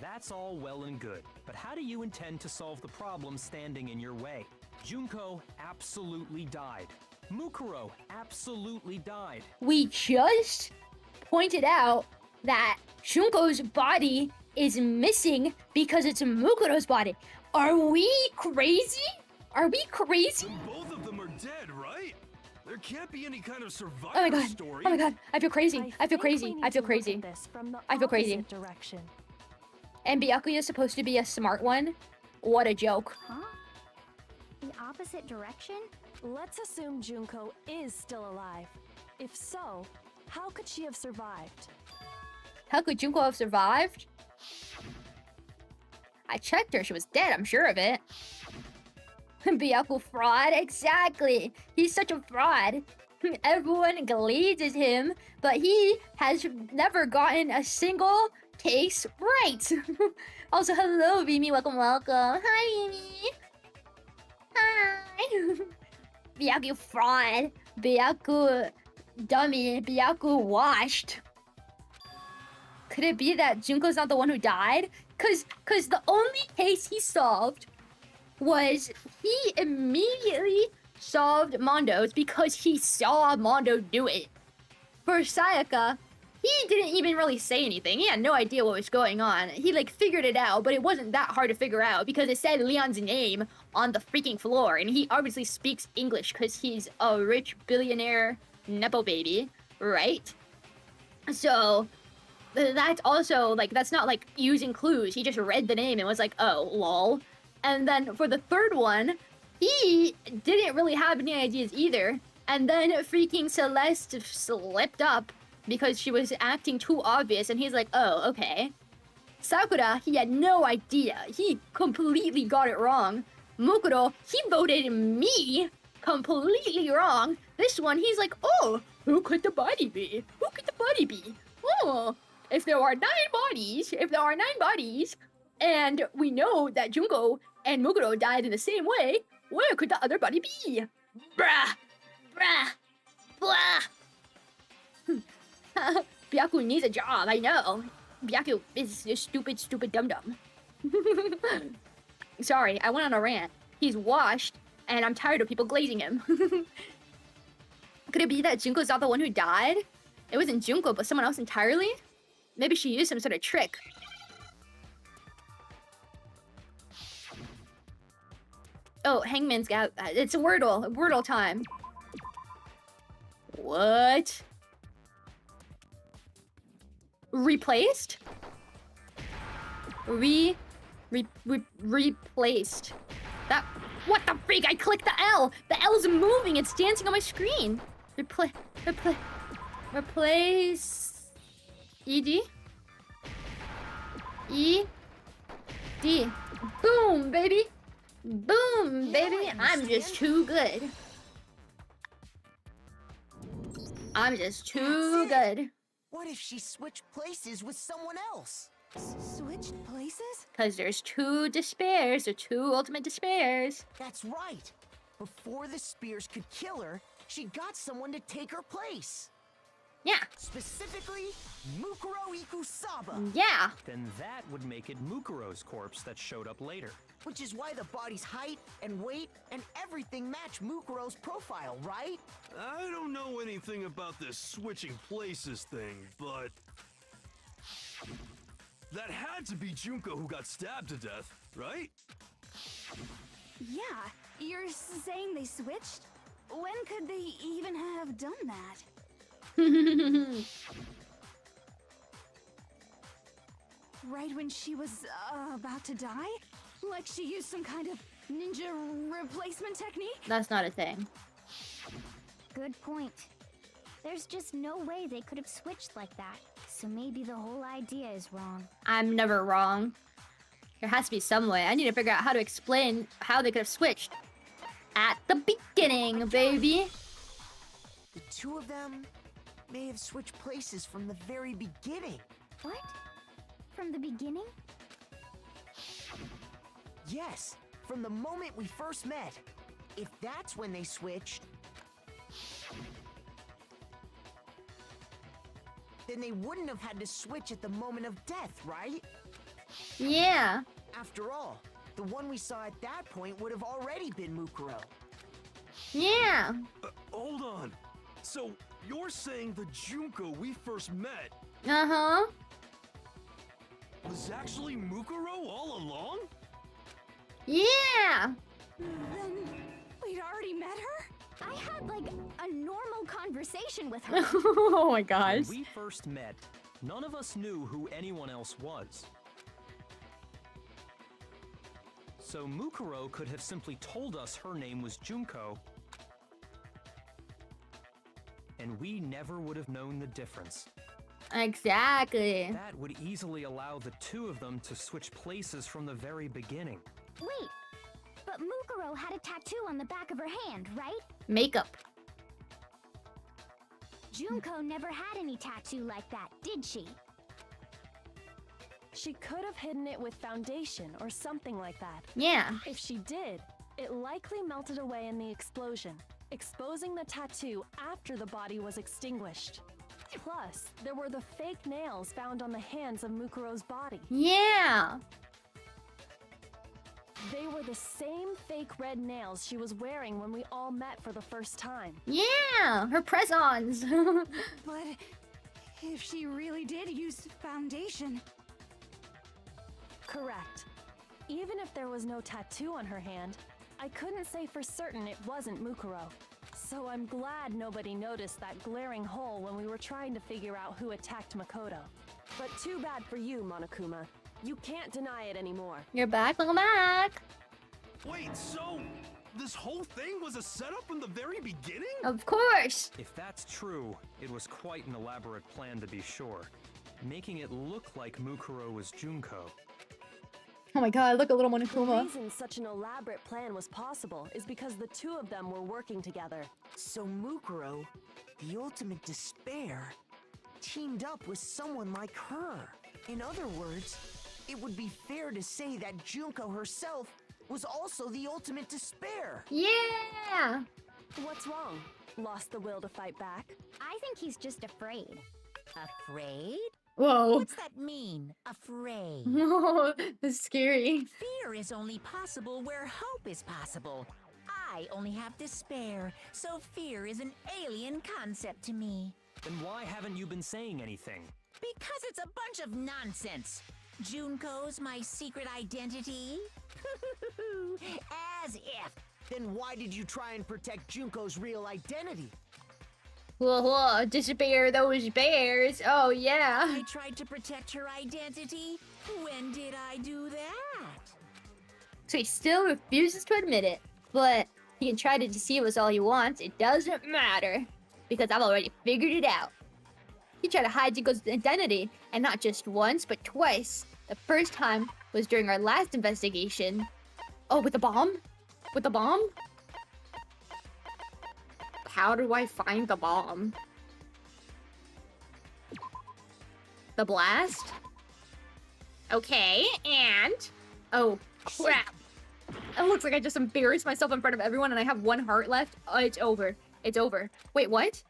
Speaker 8: That's all well and good, but how do you intend to solve the problem standing in your way? Junko absolutely died. Mukuro absolutely died.
Speaker 1: We just pointed out that Junko's body is missing because it's Mukuro's body. Are we crazy? Are we crazy?
Speaker 9: Both of them are dead, right? There can't be any kind of survivor
Speaker 1: Oh my god.
Speaker 9: story.
Speaker 1: Oh my god. I feel crazy. I feel
Speaker 2: think
Speaker 1: crazy.
Speaker 2: we need
Speaker 1: I feel
Speaker 2: to look
Speaker 1: crazy.
Speaker 2: at this from the
Speaker 1: I feel crazy.
Speaker 2: opposite direction.
Speaker 1: And Byakuya is supposed to be a smart one. What a joke.
Speaker 4: Huh? The opposite direction?
Speaker 2: Let's assume Junko is still alive. If so, how could she have survived?
Speaker 1: How could Junko have survived? I checked her. She was dead. I'm sure of it. Byaku fraud? Exactly. He's such a fraud. Everyone glazes him but he has never gotten a single case right. Also, hello, Vimy. Welcome, welcome. Hi, Vimy. Hi. Byaku fraud. Byaku dummy. Byaku washed. Could it be that Junko's not the one who died? Cause the only case he solved was he immediately solved Mondo's because he saw Mondo do it. For Sayaka, he didn't even really say anything. He had no idea what was going on. He like figured it out, but it wasn't that hard to figure out because it said Leon's name on the freaking floor, and he obviously speaks English because he's a rich billionaire nepo baby, right? So that's also like, that's not like using clues. He just read the name and was like, oh, lol. And then for the third one, he didn't really have any ideas either. And then freaking Celeste slipped up because she was acting too obvious, and he's like, oh, okay. Sakura, he had no idea. He completely got it wrong. Mukuro, he voted me completely wrong. This one, he's like, oh, who could the body be? Who could the body be? Oh, if there are 9 bodies, and we know that Junko and Mukuro died in the same way, where could the other body be? Bruh! Bruh! Blah! Byaku needs a job, I know. Byaku is a stupid, stupid dum-dum. Sorry, I went on a rant. He's washed, and I'm tired of people glazing him. Could it be that Junko's not the one who died? It wasn't Junko, but someone else entirely? Maybe she used some sort of trick. Oh, Hangman's got... it's a Wordle. Wordle time. What? Replaced? Replaced. That... What the freak? I clicked the L! The L's moving! It's dancing on my screen! Replace... ED? ED. Boom, baby! Boom, baby! I'm just too good. I'm just too good.
Speaker 7: What if she switched places with someone else?
Speaker 10: Switched places?
Speaker 1: Because there's 2 despairs, or 2 ultimate despairs.
Speaker 7: That's right. Before the spears could kill her, she got someone to take her place.
Speaker 1: Yeah.
Speaker 7: Specifically, Mukuro Ikusaba.
Speaker 1: Yeah.
Speaker 8: Then that would make it Mukuro's corpse that showed up later.
Speaker 7: Which is why the body's height and weight and everything match Mukuro's profile, right?
Speaker 9: I don't know anything about this switching places thing, but... that had to be Junko who got stabbed to death, right?
Speaker 10: Yeah, you're saying they switched? When could they even have done that? Right when she was about to die? Like she used some kind of ninja replacement technique?
Speaker 1: That's not a thing.
Speaker 4: Good point. There's just no way they could have switched like that. So maybe the whole idea is wrong.
Speaker 1: I'm never wrong. There has to be some way. I need to figure out how to explain how they could have switched. At the beginning, baby!
Speaker 7: The 2 of them may have switched places from the very beginning.
Speaker 4: What? From the beginning?
Speaker 7: Yes, from the moment we first met. If that's when they switched, then they wouldn't have had to switch at the moment of death, right?
Speaker 1: Yeah.
Speaker 7: After all, the one we saw at that point would have already been Mukuro.
Speaker 1: Yeah.
Speaker 9: Hold on. So, you're saying the Junko we first met
Speaker 1: Uh-huh.
Speaker 9: was actually Mukuro all along?
Speaker 1: Yeah.
Speaker 10: Then we'd already met her?
Speaker 4: I had like a normal conversation with her.
Speaker 1: Oh my gosh.
Speaker 8: When we first met, none of us knew who anyone else was. So Mukuro could have simply told us her name was Junko, and we never would have known the difference.
Speaker 1: Exactly.
Speaker 8: That would easily allow the 2 of them to switch places from the very beginning.
Speaker 4: Wait, but Mukuro had a tattoo on the back of her hand, right?
Speaker 1: Makeup.
Speaker 4: Junko never had any tattoo like that, did she?
Speaker 2: She could have hidden it with foundation or something like that.
Speaker 1: Yeah.
Speaker 2: If she did, it likely melted away in the explosion, exposing the tattoo after the body was extinguished. Plus, there were the fake nails found on the hands of Mukuro's body.
Speaker 1: Yeah.
Speaker 2: They were the same fake red nails she was wearing when we all met for the first time.
Speaker 1: Yeah. Her press-ons.
Speaker 10: But if she really did use foundation...
Speaker 2: Correct. Even if there was no tattoo on her hand, I couldn't say for certain it wasn't Mukuro. So I'm glad nobody noticed that glaring hole when we were trying to figure out who attacked Makoto. But too bad for you, Monokuma. You can't deny it anymore.
Speaker 1: You're back, welcome back.
Speaker 9: Wait, so this whole thing was a setup from the very beginning?
Speaker 1: Of course.
Speaker 8: If that's true, it was quite an elaborate plan to be sure, making it look like Mukuro was Junko.
Speaker 1: Oh my god, look at little
Speaker 2: The
Speaker 1: Monokuma.
Speaker 2: reason such an elaborate plan was possible is because the two of them were working together.
Speaker 7: So Mukuro, the ultimate despair, teamed up with someone like her. In other words, it would be fair to say that Junko herself was also the ultimate despair.
Speaker 1: Yeah.
Speaker 2: What's wrong? Lost the will to fight back?
Speaker 4: I think he's just afraid.
Speaker 11: Afraid?
Speaker 1: Whoa.
Speaker 11: What's that mean, afraid?
Speaker 1: No, that's scary.
Speaker 11: Fear is only possible where hope is possible. I only have despair, so fear is an alien concept to me.
Speaker 8: Then why haven't you been saying anything?
Speaker 11: Because it's a bunch of nonsense. Junko's my secret identity? As if.
Speaker 7: Then why did you try and protect Junko's real identity?
Speaker 1: Whoa, whoa, despair those bears. Oh, yeah.
Speaker 11: I tried to protect her identity? When did I do that?
Speaker 1: So he still refuses to admit it, but he can try to deceive us all he wants. It doesn't matter, because I've already figured it out. He tried to hide Junko's identity, and not just once, but twice. The first time was during our last investigation. Oh, with the bomb? With the bomb? How do I find the bomb? The blast?
Speaker 3: Okay, and...
Speaker 1: Oh, crap. It looks like I just embarrassed myself in front of everyone and I have one heart left. Oh, it's over. It's over. Wait, what?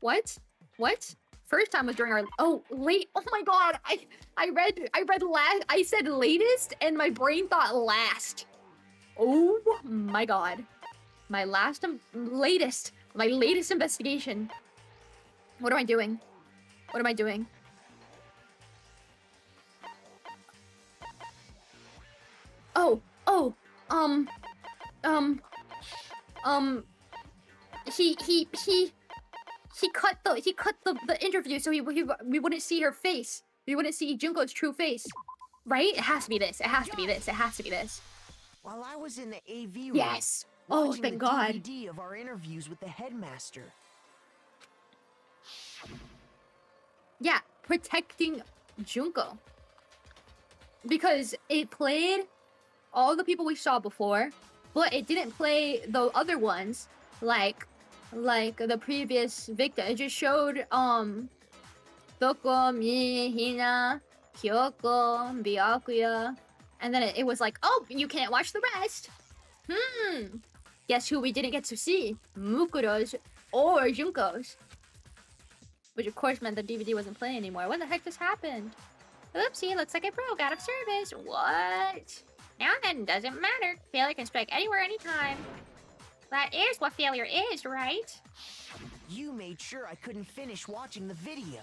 Speaker 1: What? What? First time was during our... Oh, late... Oh my god! I read last... I said latest and my brain thought last. Oh my god. My last... Latest. My latest investigation. What am I doing? What am I doing? Oh, he cut the interview so we wouldn't see her face. We wouldn't see Junko's true face. Right? It has to be this. It has to be this. It has to be this.
Speaker 7: While I was in the AV room,
Speaker 1: Yes. Oh,
Speaker 7: watching
Speaker 1: thank
Speaker 7: the
Speaker 1: God.
Speaker 7: DVD of our interviews with the headmaster.
Speaker 1: Yeah, protecting Junko. Because it played all the people we saw before, but it didn't play the other ones like the previous victim. It just showed Toko, Mi, Hina, Kyoko, Byakuya, and then it was like, oh, you can't watch the rest. Guess who we didn't get to see? Mukuro's or Junko's. Which of course meant the DVD wasn't playing anymore. What the heck just happened? Oopsie, looks like it broke out of service. What?
Speaker 3: Now then, doesn't matter. Failure can strike anywhere, anytime. That is what failure is, right?
Speaker 7: You made sure I couldn't finish watching the video.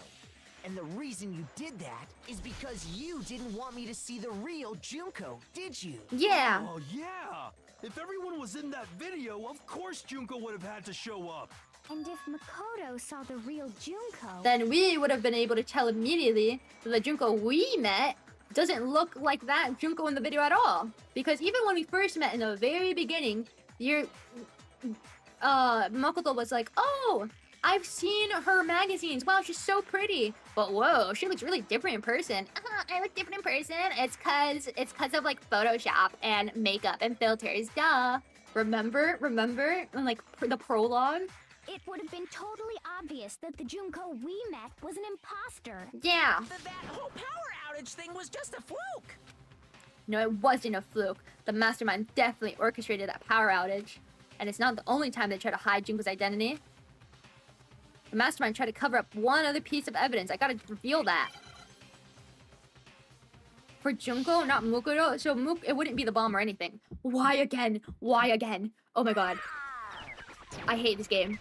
Speaker 7: And the reason you did that is because you didn't want me to see the real Junko, did you?
Speaker 1: Yeah.
Speaker 9: Oh, yeah! If everyone was in that video, of course Junko would have had to show up.
Speaker 4: And if Makoto saw the real Junko...
Speaker 1: Then we would have been able to tell immediately that the Junko we met doesn't look like that Junko in the video at all. Because even when we first met in the very beginning, Makoto was like, oh, I've seen her magazines. Wow, she's so pretty. But whoa, she looks really different in person. I look different in person. It's cause of like Photoshop and makeup and filters. Duh. Remember? And like the prologue?
Speaker 4: it would have been totally obvious that the Junko we met was an imposter.
Speaker 1: Yeah.
Speaker 11: That whole power outage thing was just a fluke.
Speaker 1: No, it wasn't a fluke. The mastermind definitely orchestrated that power outage. And it's not the only time they try to hide Junko's identity. The mastermind tried to cover up one other piece of evidence. I gotta reveal that. For Junko, not Mukuro. So it wouldn't be the bomb or anything. Why again? Why again? Oh my god. I hate this game.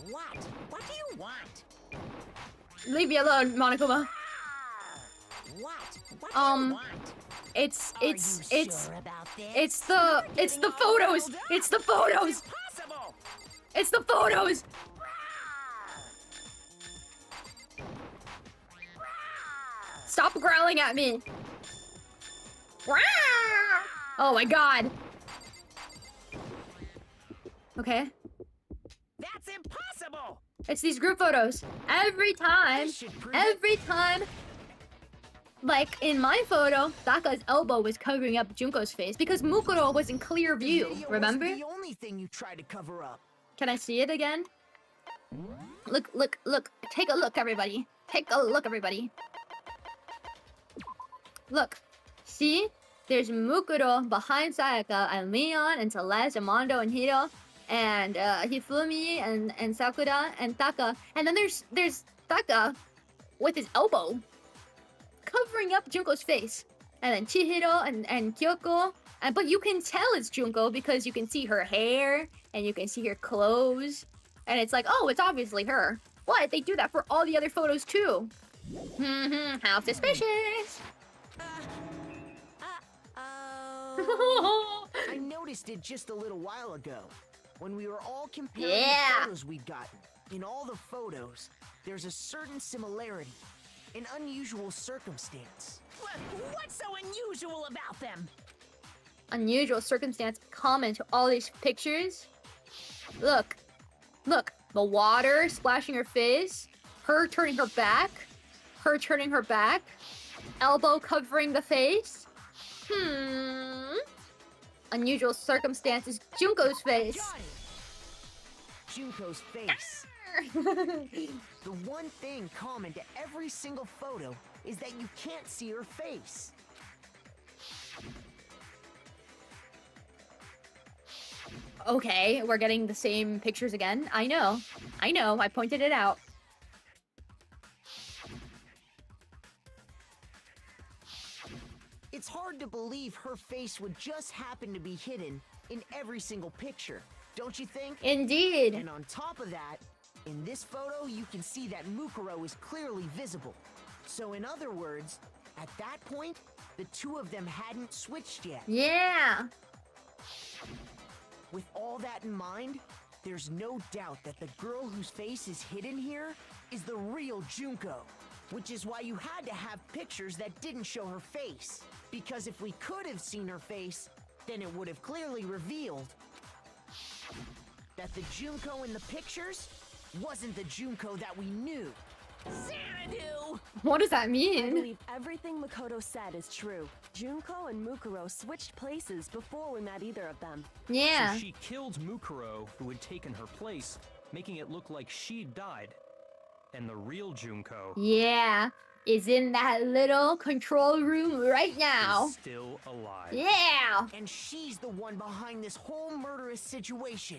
Speaker 11: What? What do you want?
Speaker 1: Leave me alone, Monokuma.
Speaker 11: What? What do you want?
Speaker 1: It's
Speaker 11: Are you sure about this?
Speaker 1: it's the photos. It's the photos.
Speaker 11: Impossible.
Speaker 1: It's the photos. Stop growling at me. Oh my god. Okay.
Speaker 11: That's impossible.
Speaker 1: It's these group photos. Every time, like in my photo, Taka's elbow was covering up Junko's face because Mukuro was in clear view, remember?
Speaker 7: The only thing you tried to cover up.
Speaker 1: Can I see it again? Look, look, look. Take a look, everybody. Take a look, everybody. Look. See? There's Mukuro behind Sayaka and Leon and Celeste and Mondo and Hiro and Hifumi and Sakura and Taka. And then there's Taka with his elbow covering up Junko's face. And then Chihiro and Kyoko. But you can tell it's Junko because you can see her hair and you can see her clothes. And it's like, oh, it's obviously her. What? They do that for all the other photos too. How suspicious.
Speaker 7: I noticed it just a little while ago when we were all comparing
Speaker 1: Yeah.
Speaker 7: the photos we'd gotten. In all the photos, there's a certain similarity, an unusual circumstance.
Speaker 11: What's so unusual about them?
Speaker 1: Unusual circumstance common to all these pictures. Look. Look. The water splashing her face. Her turning her back. Her turning her back. Elbow covering the face. Unusual circumstances. Junko's face.
Speaker 7: Junko's face. The one thing common to every single photo is that you can't see her face.
Speaker 1: Okay, we're getting the same pictures again. I know. I pointed it out.
Speaker 7: It's hard to believe her face would just happen to be hidden in every single picture, don't you think?
Speaker 1: Indeed.
Speaker 7: And on top of that, in this photo, you can see that Mukuro is clearly visible. So in other words, at that point, the two of them hadn't switched yet.
Speaker 1: Yeah.
Speaker 7: With all that in mind, there's no doubt that the girl whose face is hidden here is the real Junko. Which is why you had to have pictures that didn't show her face. Because if we could have seen her face, then it would have clearly revealed that the Junko in the pictures wasn't the Junko that we knew.
Speaker 11: Xanadu!
Speaker 1: What does that
Speaker 2: I
Speaker 1: mean?
Speaker 2: believe everything Makoto said is true. Junko and Mukuro switched places before we met either of them.
Speaker 1: Yeah.
Speaker 8: So she killed Mukuro, who had taken her place, making it look like she'd died. And the real Junko
Speaker 1: Yeah. Is in that little control room right now.
Speaker 8: is still alive.
Speaker 1: Yeah.
Speaker 7: And she's the one behind this whole murderous situation.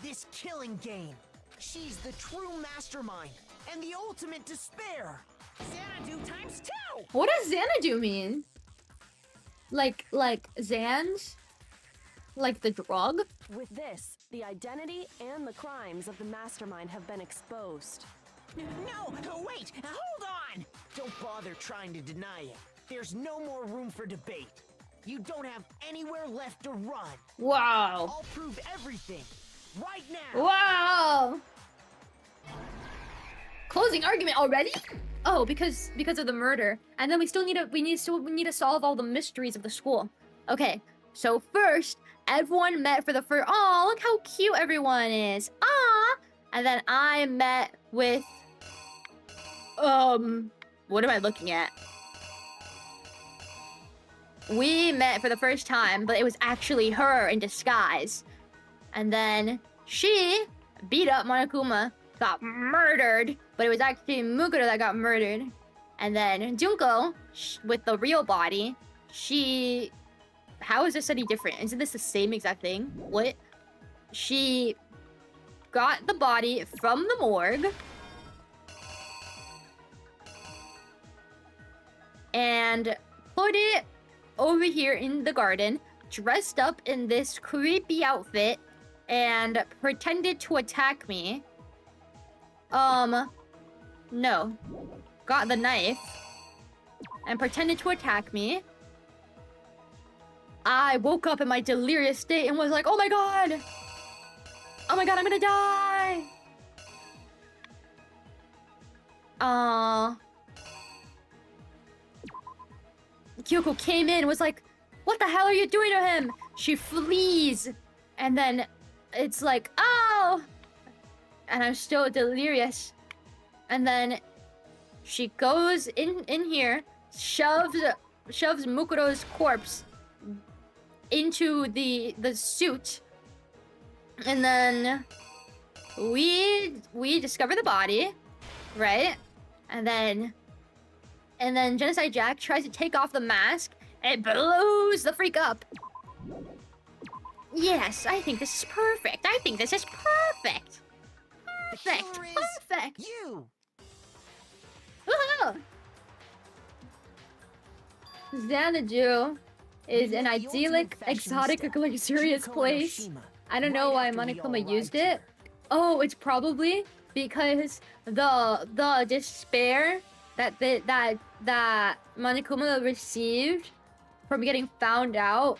Speaker 7: This killing game. She's the true mastermind and the ultimate despair.
Speaker 11: Xanadu times 2!
Speaker 1: What does Xanadu mean? Like Xans? Like the drug?
Speaker 2: With this, the identity and the crimes of the mastermind have been exposed.
Speaker 11: No, wait, hold on!
Speaker 7: Don't bother trying to deny it. There's no more room for debate. You don't have anywhere left to run.
Speaker 1: Wow.
Speaker 7: I'll prove everything right now.
Speaker 1: Wow. Closing argument already? Oh, because of the murder. And then we need to solve all the mysteries of the school. Okay. So first, everyone met for the first. Oh, look how cute everyone is. Ah. And then I met with What am I looking at? We met for the first time, but it was actually her in disguise. And then she beat up Monokuma, got murdered, but it was actually Mukuro that got murdered. And then Junko, with the real body, she... How is this any different? Isn't this the same exact thing? What? She got the body from the morgue. And put it over here in the garden, dressed up in this creepy outfit, and pretended to attack me. No. Got the knife and pretended to attack me. I woke up in my delirious state and was like, oh my god! Oh my god, I'm gonna die! Kyoko came in and was like, what the hell are you doing to him? She flees. And then it's like, oh! And I'm still delirious. And then she goes in here, shoves Mukuro's corpse into the suit. And then we discover the body, right? And then Genocide Jack tries to take off the mask and blows the freak up. Yes, I think this is perfect. I think this is perfect. Perfect. Perfect.
Speaker 7: You.
Speaker 1: Woohoo! Xanadu is an idyllic, exotic, luxurious place. I don't know why Monokuma used it. Oh, it's probably because the despair that Monokuma received from getting found out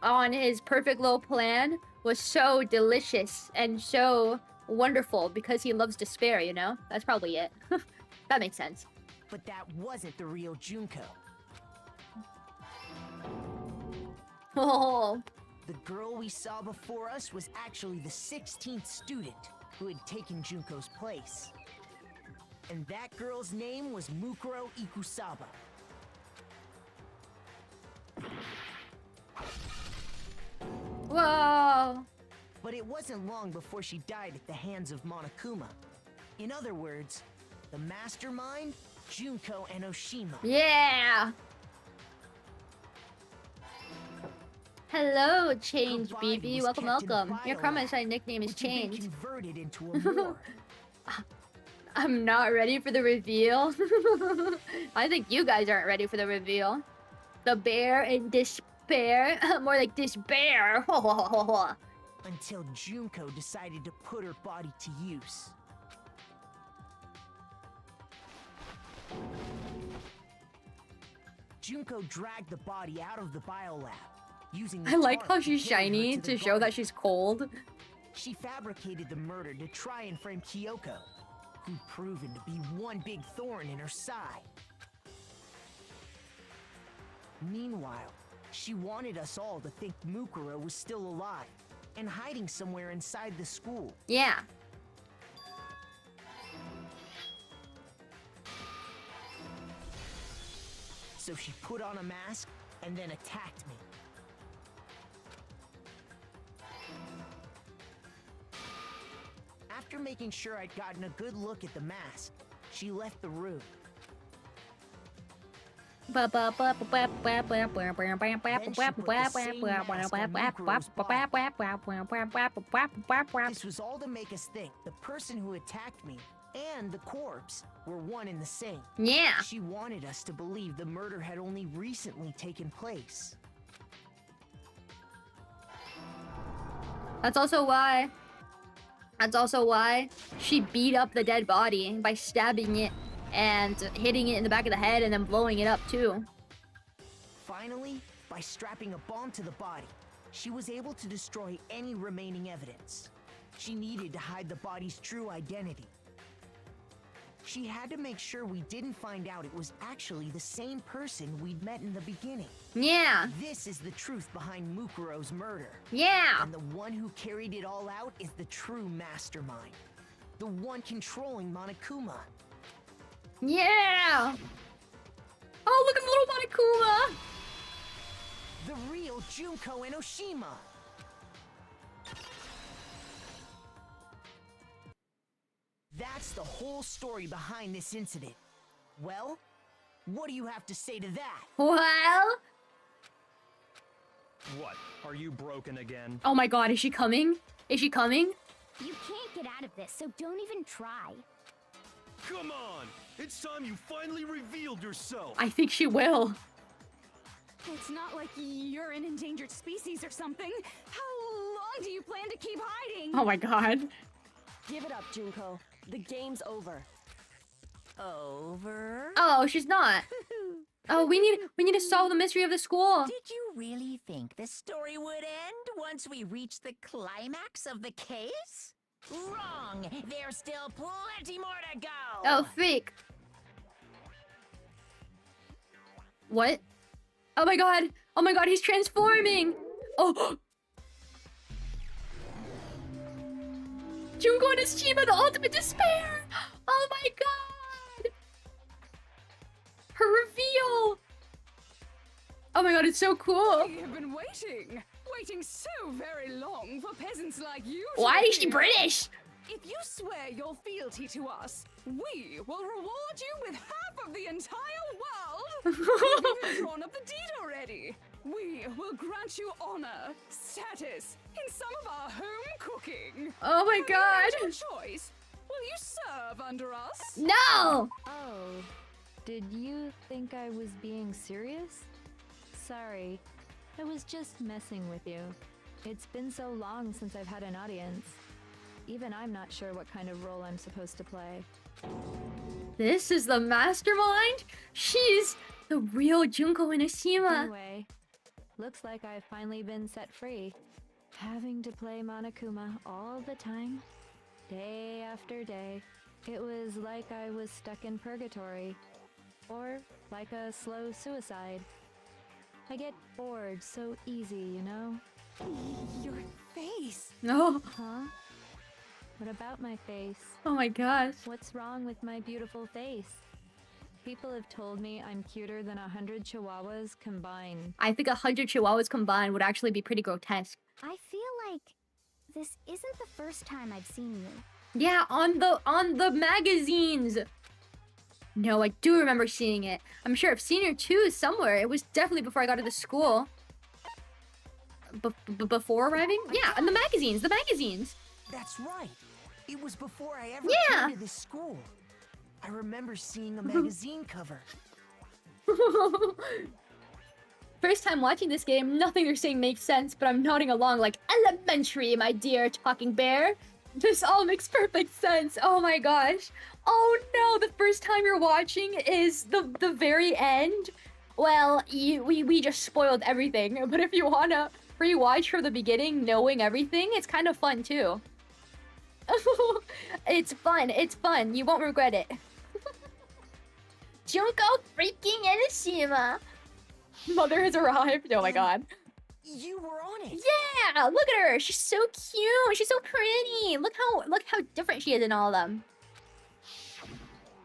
Speaker 1: on his perfect little plan was so delicious and so wonderful because he loves despair, you know? That's probably it. That makes sense.
Speaker 7: But that wasn't the real Junko.
Speaker 1: Oh.
Speaker 7: The girl we saw before us was actually the 16th student who had taken Junko's place. And that girl's name was Mukuro Ikusaba.
Speaker 1: Whoa!
Speaker 7: But it wasn't long before she died at the hands of Monokuma. In other words, the mastermind, Junko Enoshima.
Speaker 1: Yeah! Hello, Change BB. Welcome, welcome. Your comment side nickname is Change.
Speaker 7: Converted into a morgue.
Speaker 1: I'm not ready for the reveal. I think you guys aren't ready for the reveal. The bear in despair. More like despair.
Speaker 7: Until Junko decided to put her body to use. Junko dragged the body out of the biolab.
Speaker 1: I like how she's shiny to show that she's cold.
Speaker 7: She fabricated the murder to try and frame Kyoko, who'd proven to be one big thorn in her side. Meanwhile, she wanted us all to think Mukuro was still alive and hiding somewhere inside the school.
Speaker 1: Yeah.
Speaker 7: So she put on a mask and then attacked me. After making sure I'd gotten a good look at the mask, she left the room. This was all to make us think the person who attacked me and the corpse were one and the same.
Speaker 1: Yeah.
Speaker 7: She wanted us to believe the murder had only recently taken place.
Speaker 1: That's also why she beat up the dead body by stabbing it and hitting it in the back of the head and then blowing it up too.
Speaker 7: Finally, by strapping a bomb to the body, she was able to destroy any remaining evidence. She needed to hide the body's true identity. She had to make sure we didn't find out it was actually the same person we'd met in the beginning.
Speaker 1: Yeah.
Speaker 7: This is the truth behind Mukuro's murder.
Speaker 1: Yeah.
Speaker 7: And the one who carried it all out is the true mastermind. The one controlling Monokuma.
Speaker 1: Yeah! Oh, look at the little Monokuma!
Speaker 7: The real Junko Enoshima. That's the whole story behind this incident. Well, what do you have to say to that?
Speaker 1: Well?
Speaker 8: What? Are you broken again?
Speaker 1: Oh my god, is she coming? Is she coming?
Speaker 4: You can't get out of this, so don't even try.
Speaker 9: Come on! It's time you finally revealed yourself!
Speaker 1: I think she will.
Speaker 10: It's not like you're an endangered species or something. How long do you plan to keep hiding?
Speaker 1: Oh my god.
Speaker 2: Give it up, Junko. The game's over.
Speaker 11: Over?
Speaker 1: Oh, she's not. Oh, we need to solve the mystery of the school.
Speaker 11: Did you really think the story would end once we reach the climax of the case? Wrong! There's still plenty more to go!
Speaker 1: Oh, fake. What? Oh my god. Oh my god, he's transforming. Oh. Junko and Enoshima, the ultimate despair. Oh my god. Her reveal. Oh my god, it's so cool.
Speaker 10: We have been waiting so very long for peasants like you.
Speaker 1: Why is she British?
Speaker 10: If you swear your fealty to us, we will reward you with half of the entire world. We've even drawn up the deed already. We will grant you honor, status, in some of our home cooking.
Speaker 1: Oh my god.
Speaker 10: Your choice. Will you serve under us?
Speaker 1: No.
Speaker 12: Oh, did you think I was being serious? Sorry, I was just messing with you. It's been so long since I've had an audience. Even I'm not sure what kind of role I'm supposed to play.
Speaker 1: This is the mastermind? She's the real Junko Enoshima.
Speaker 12: Anyway, looks like I've finally been set free. Having to play Monokuma all the time, day after day. It was like I was stuck in purgatory. Or like a slow suicide. I get bored so easy, you know?
Speaker 10: Your face.
Speaker 1: No.
Speaker 12: Huh? What about my face?
Speaker 1: Oh my gosh.
Speaker 12: What's wrong with my beautiful face? People have told me I'm cuter than 100 chihuahuas combined.
Speaker 1: I think 100 chihuahuas combined would actually be pretty grotesque.
Speaker 4: I feel like this isn't the first time I've seen you.
Speaker 1: Yeah, on the magazines. No, I do remember seeing it. I'm sure I've seen her too somewhere. It was definitely before I got to the school. Before arriving? Yeah, in the magazines.
Speaker 7: That's right. It was before I ever
Speaker 1: Yeah.
Speaker 7: came to this school. I remember seeing a magazine cover.
Speaker 1: First time watching this game, nothing they're saying makes sense, but I'm nodding along like, elementary, my dear talking bear. This all makes perfect sense. Oh my gosh. Oh no, the first time you're watching is the very end. Well, we just spoiled everything, but if you wanna rewatch from the beginning knowing everything, it's kind of fun too. It's fun. You won't regret it. Junko freaking Enoshima. Mother has arrived. Oh my god.
Speaker 7: You were on it.
Speaker 1: Yeah, look at her. She's so cute. She's so pretty. Look how different she is in all of them.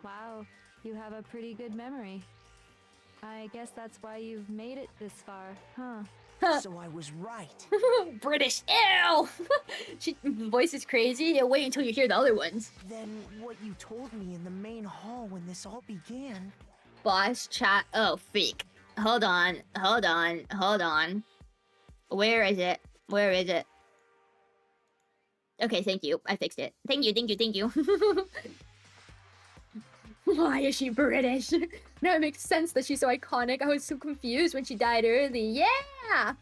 Speaker 12: Wow, you have a pretty good memory. I guess that's why you've made it this far, huh?
Speaker 7: So I was right.
Speaker 1: British. Ew. She voice is crazy. Yeah, wait until you hear the other ones.
Speaker 7: Then what you told me in the main hall when this all began.
Speaker 1: Boss chat. Oh, freak. Hold on. Where is it? Okay, thank you. I fixed it. Thank you. Why is she British? Now it makes sense that she's so iconic. I was so confused when she died early. Yeah!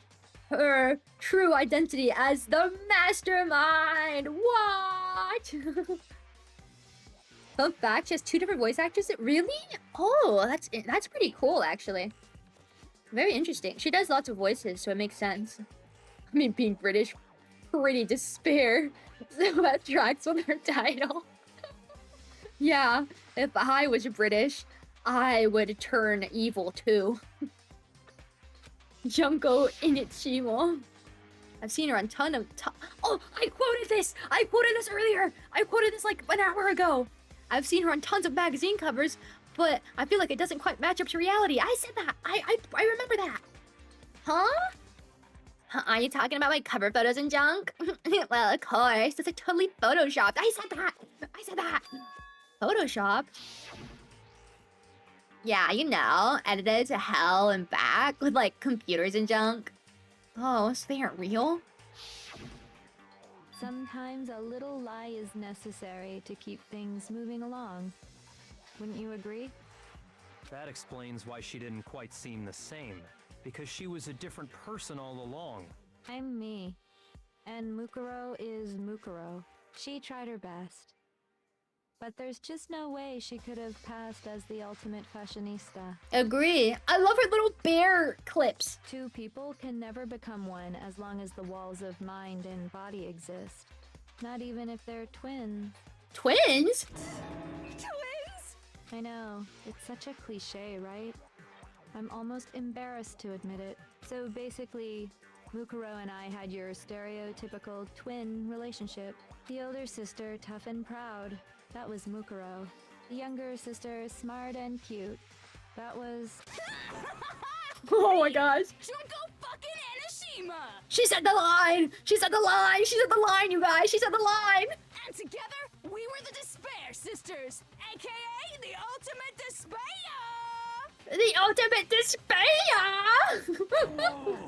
Speaker 1: Her true identity as the mastermind. What? Fun fact, she has 2 different voice actors. Really? Oh, that's pretty cool, actually. Very interesting. She does lots of voices, so it makes sense. I mean, being British, pretty despair. So that tracks with her title. Yeah, if I was British, I would turn evil too. Junko Enoshima. I've seen her on Oh, I quoted this earlier. I quoted this like an hour ago. I've seen her on tons of magazine covers, but I feel like it doesn't quite match up to reality. I said that. I remember that. Huh? Are you talking about my cover photos and junk? Well, of course. It's like totally photoshopped. I said that. I said that. Photoshopped? Yeah, you know, edited to hell and back with like computers and junk. Oh, so they aren't real?
Speaker 12: Sometimes a little lie is necessary to keep things moving along. Wouldn't you agree?
Speaker 8: That explains why she didn't quite seem the same. Because she was a different person all along.
Speaker 12: I'm me. And Mukuro is Mukuro. She tried her best. But there's just no way she could have passed as the ultimate fashionista.
Speaker 1: Agree. I love her little bear clips.
Speaker 12: Two people can never become one as long as the walls of mind and body exist. Not even if they're twins.
Speaker 1: Twins?
Speaker 10: Twins?
Speaker 12: I know. It's such a cliche, right? I'm almost embarrassed to admit it. So basically, Mukuro and I had your stereotypical twin relationship. The older sister, tough and proud. That was Mukuro. The younger sister, smart and cute. That was...
Speaker 1: Oh my gosh.
Speaker 10: Junko fucking Enoshima!
Speaker 1: She said the line! She said the line! She said the line, you guys! She said the line!
Speaker 10: And together, we were the Despair Sisters, aka the Ultimate Despair!
Speaker 1: The ultimate despair!
Speaker 9: Whoa.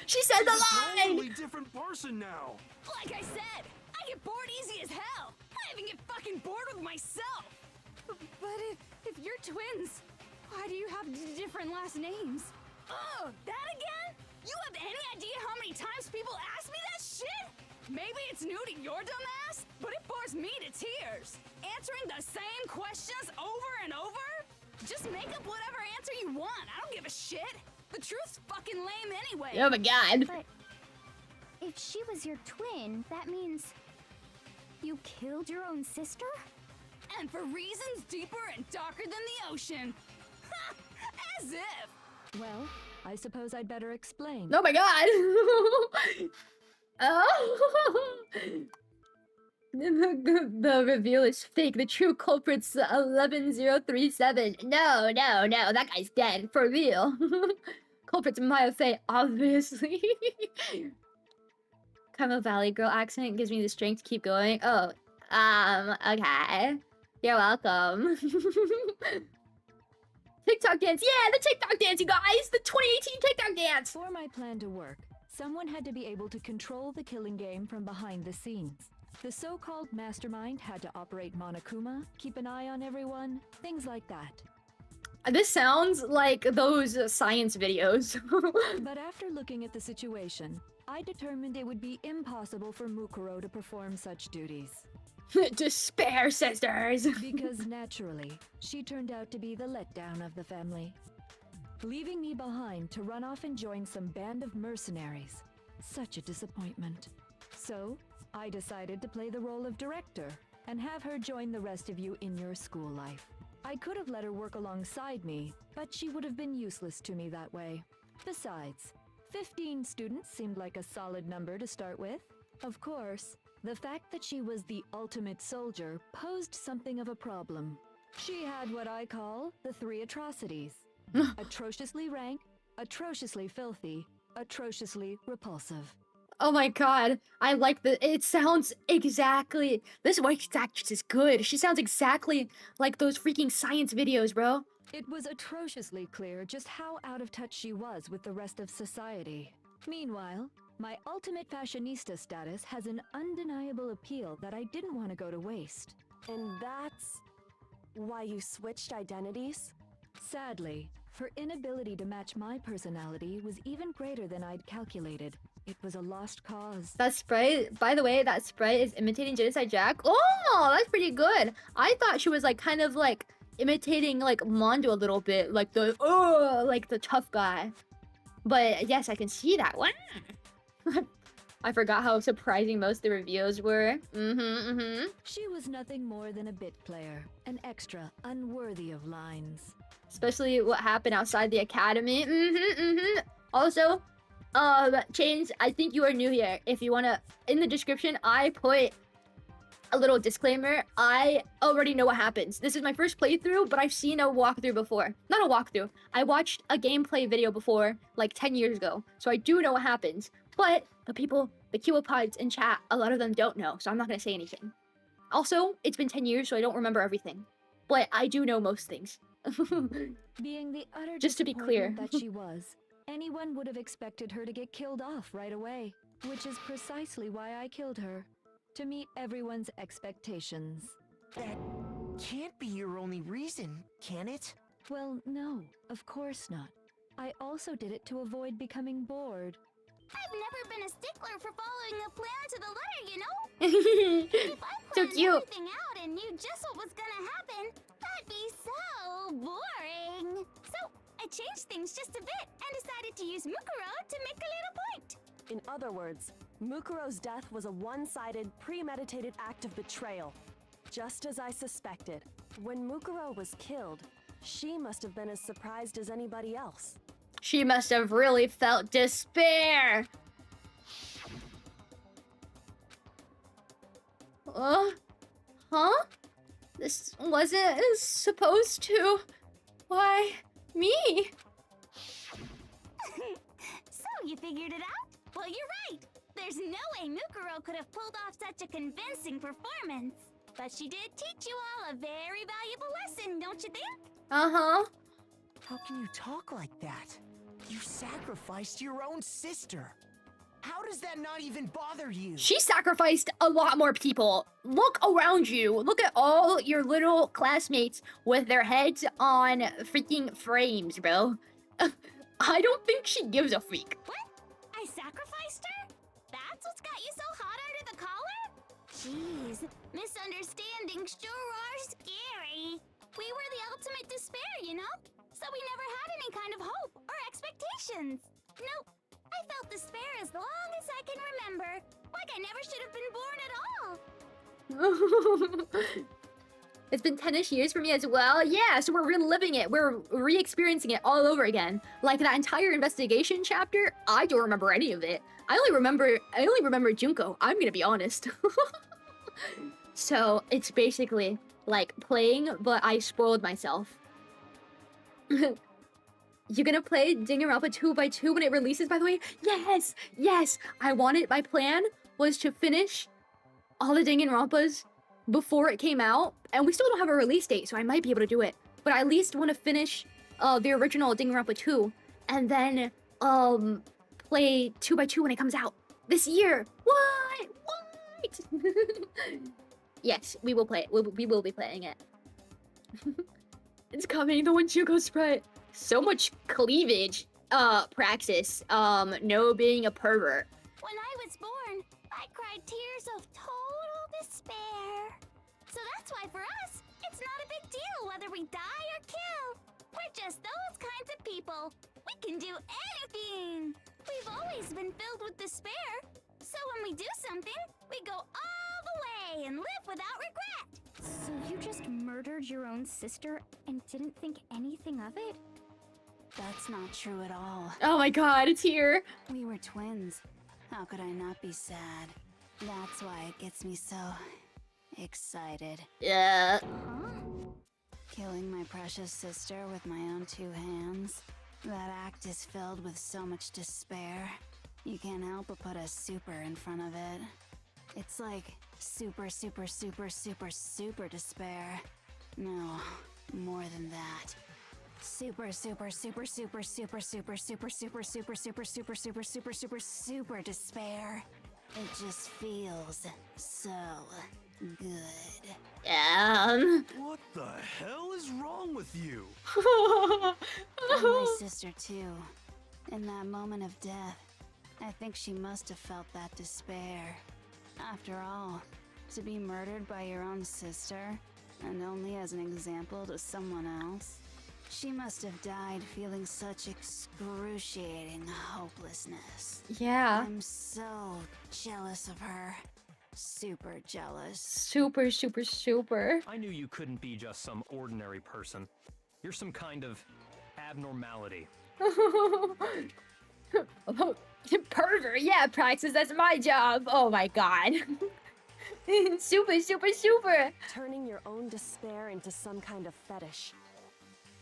Speaker 1: She said the
Speaker 9: She's a
Speaker 1: line!
Speaker 9: totally different person now.
Speaker 10: Like I said, I get bored easy as hell. I even get fucking bored with myself. But if you're twins, why do you have different last names? Oh, that again? You have any idea how many times people ask me that shit? Maybe it's new to your dumb ass, but it bores me to tears. Answering the same questions over and over? Just make up whatever answer you want. I don't give a shit. The truth's fucking lame anyway.
Speaker 1: Oh my god.
Speaker 4: But if she was your twin, that means you killed your own sister?
Speaker 10: And for reasons deeper and darker than the ocean. As if.
Speaker 12: Well, I suppose I'd better explain.
Speaker 1: Oh my god. Oh. The reveal is fake. The true culprit's 11037. No, that guy's dead. For real. Culprit's Maya Fey, obviously. Carmel Valley girl accent gives me the strength to keep going. Oh, okay. You're welcome. TikTok dance. Yeah, the TikTok dance, you guys. The 2018 TikTok dance.
Speaker 12: For my plan to work, someone had to be able to control the killing game from behind the scenes. The so-called mastermind had to operate Monokuma, keep an eye on everyone, things like that.
Speaker 1: This sounds like those science videos.
Speaker 12: But after looking at the situation, I determined it would be impossible for Mukuro to perform such duties.
Speaker 1: Despair sisters!
Speaker 12: Because naturally, she turned out to be the letdown of the family. Leaving me behind to run off and join some band of mercenaries. Such a disappointment. So, I decided to play the role of director and have her join the rest of you in your school life. I could have let her work alongside me, but she would have been useless to me that way. Besides, 15 students seemed like a solid number to start with. Of course, the fact that she was the ultimate soldier posed something of a problem. She had what I call the 3 atrocities. Atrociously rank, atrociously filthy, atrociously repulsive.
Speaker 1: Oh my god, I like the. It sounds exactly. This voice actress is good. She sounds exactly like those freaking science videos, bro.
Speaker 12: It was atrociously clear just how out of touch she was with the rest of society. Meanwhile, my ultimate fashionista status has an undeniable appeal that I didn't want to go to waste.
Speaker 2: And that's why you switched identities?
Speaker 12: Sadly, her inability to match my personality was even greater than I'd calculated. It was a lost cause.
Speaker 1: That sprite, by the way, that sprite is imitating Genocide Jack. Oh, that's pretty good. I thought she was like kind of like imitating like Mondo a little bit, like the like the tough guy. But yes, I can see that. Wow. I forgot how surprising most of the reviews were.
Speaker 12: She was nothing more than a bit player, an extra unworthy of lines.
Speaker 1: Especially what happened outside the academy. Also, Chains, I think you are new here. If you wanna, in the description, I put a little disclaimer, I already know what happens. This is my first playthrough, but I've seen a walkthrough before. Not a walkthrough. I watched a gameplay video before, like 10 years ago. So I do know what happens. But the people, the kiwopods in chat, a lot of them don't know, so I'm not gonna say anything. Also, it's been 10 years, so I don't remember everything. But I do know most things.
Speaker 12: Being the utter
Speaker 1: Just to be clear.
Speaker 12: disappointment that she was, anyone would have expected her to get killed off right away, which is precisely why I killed her. To meet everyone's expectations.
Speaker 7: That can't be your only reason, can it?
Speaker 12: Well, no, of course not. I also did it to avoid becoming bored.
Speaker 4: I've never been a stickler for following a plan to the letter, you know? If I
Speaker 1: So
Speaker 4: planned
Speaker 1: cute.
Speaker 4: everything out and knew just what was gonna happen, that'd be so boring. So I changed things just a bit and decided to use Mukuro to make a little point.
Speaker 2: In other words, Mukuro's death was a one-sided, premeditated act of betrayal. Just as I suspected. When Mukuro was killed, she must have been as surprised as anybody else.
Speaker 1: She must have really felt despair. Huh? This wasn't supposed to. Why, me?
Speaker 4: So you figured it out? Well, you're right. There's no way Mukuro could have pulled off such a convincing performance. But she did teach you all a very valuable lesson, don't you think?
Speaker 1: Uh-huh.
Speaker 7: How can you talk like that? You sacrificed your own sister. How does that not even bother you?
Speaker 1: She sacrificed a lot more people. Look around you. Look at all your little classmates with their heads on freaking frames, bro. I don't think she gives a freak.
Speaker 4: What? I sacrificed her? That's what's got you so hot under the collar? Jeez, misunderstandings sure are scary. We were the ultimate despair, you know? So we never had any kind of hope or expectations. Nope. I felt despair as long as I can remember. Like I never should have been born at all.
Speaker 1: It's been 10-ish years for me as well. Yeah, so we're reliving it. We're re-experiencing it all over again. Like that entire investigation chapter, I don't remember any of it. I only remember Junko. I'm gonna be honest. So it's basically like playing, but I spoiled myself. You gonna play Danganronpa 2x2 when it releases, by the way? Yes! Yes! I want it. My plan was to finish all the Danganronpas before it came out. And we still don't have a release date, so I might be able to do it. But I at least want to finish the original Danganronpa 2. And then play 2x2 when it comes out. This year! What? What? Yes, we will play it. We will be playing it. It's coming, the one Junko sprite. So much cleavage, Praxis. No being a pervert.
Speaker 4: When I was born, I cried tears of total despair. So that's why for us, it's not a big deal whether we die or kill. We're just those kinds of people. We can do anything. We've always been filled with despair. So when we do something, we go all the way and live without regret.
Speaker 13: So you just murdered your own sister and didn't think anything of it?
Speaker 14: That's not true at all.
Speaker 1: Oh my god, it's here.
Speaker 14: We were twins. How could I not be sad? That's why it gets me so excited.
Speaker 1: Yeah.
Speaker 14: Killing my precious sister with my own two hands. That act is filled with so much despair. You can't help but put a super in front of it. It's like super, super, super, super, super despair. No, more than that. Super, super, super, super, super, super, super, super, super, super, super, super, super, super, super despair. It just feels so good.
Speaker 9: What the hell is wrong with you?
Speaker 14: And my sister too. In that moment of death, I think she must have felt that despair. After all, to be murdered by your own sister, and only as an example to someone else, she must have died feeling such excruciating hopelessness.
Speaker 1: Yeah.
Speaker 14: I'm so jealous of her. Super jealous.
Speaker 1: Super, super, super.
Speaker 8: I knew you couldn't be just some ordinary person. You're some kind of abnormality.
Speaker 1: Pervert, yeah, Praxis, that's my job. Oh my god. Super, super, super.
Speaker 2: Turning your own despair into some kind of fetish.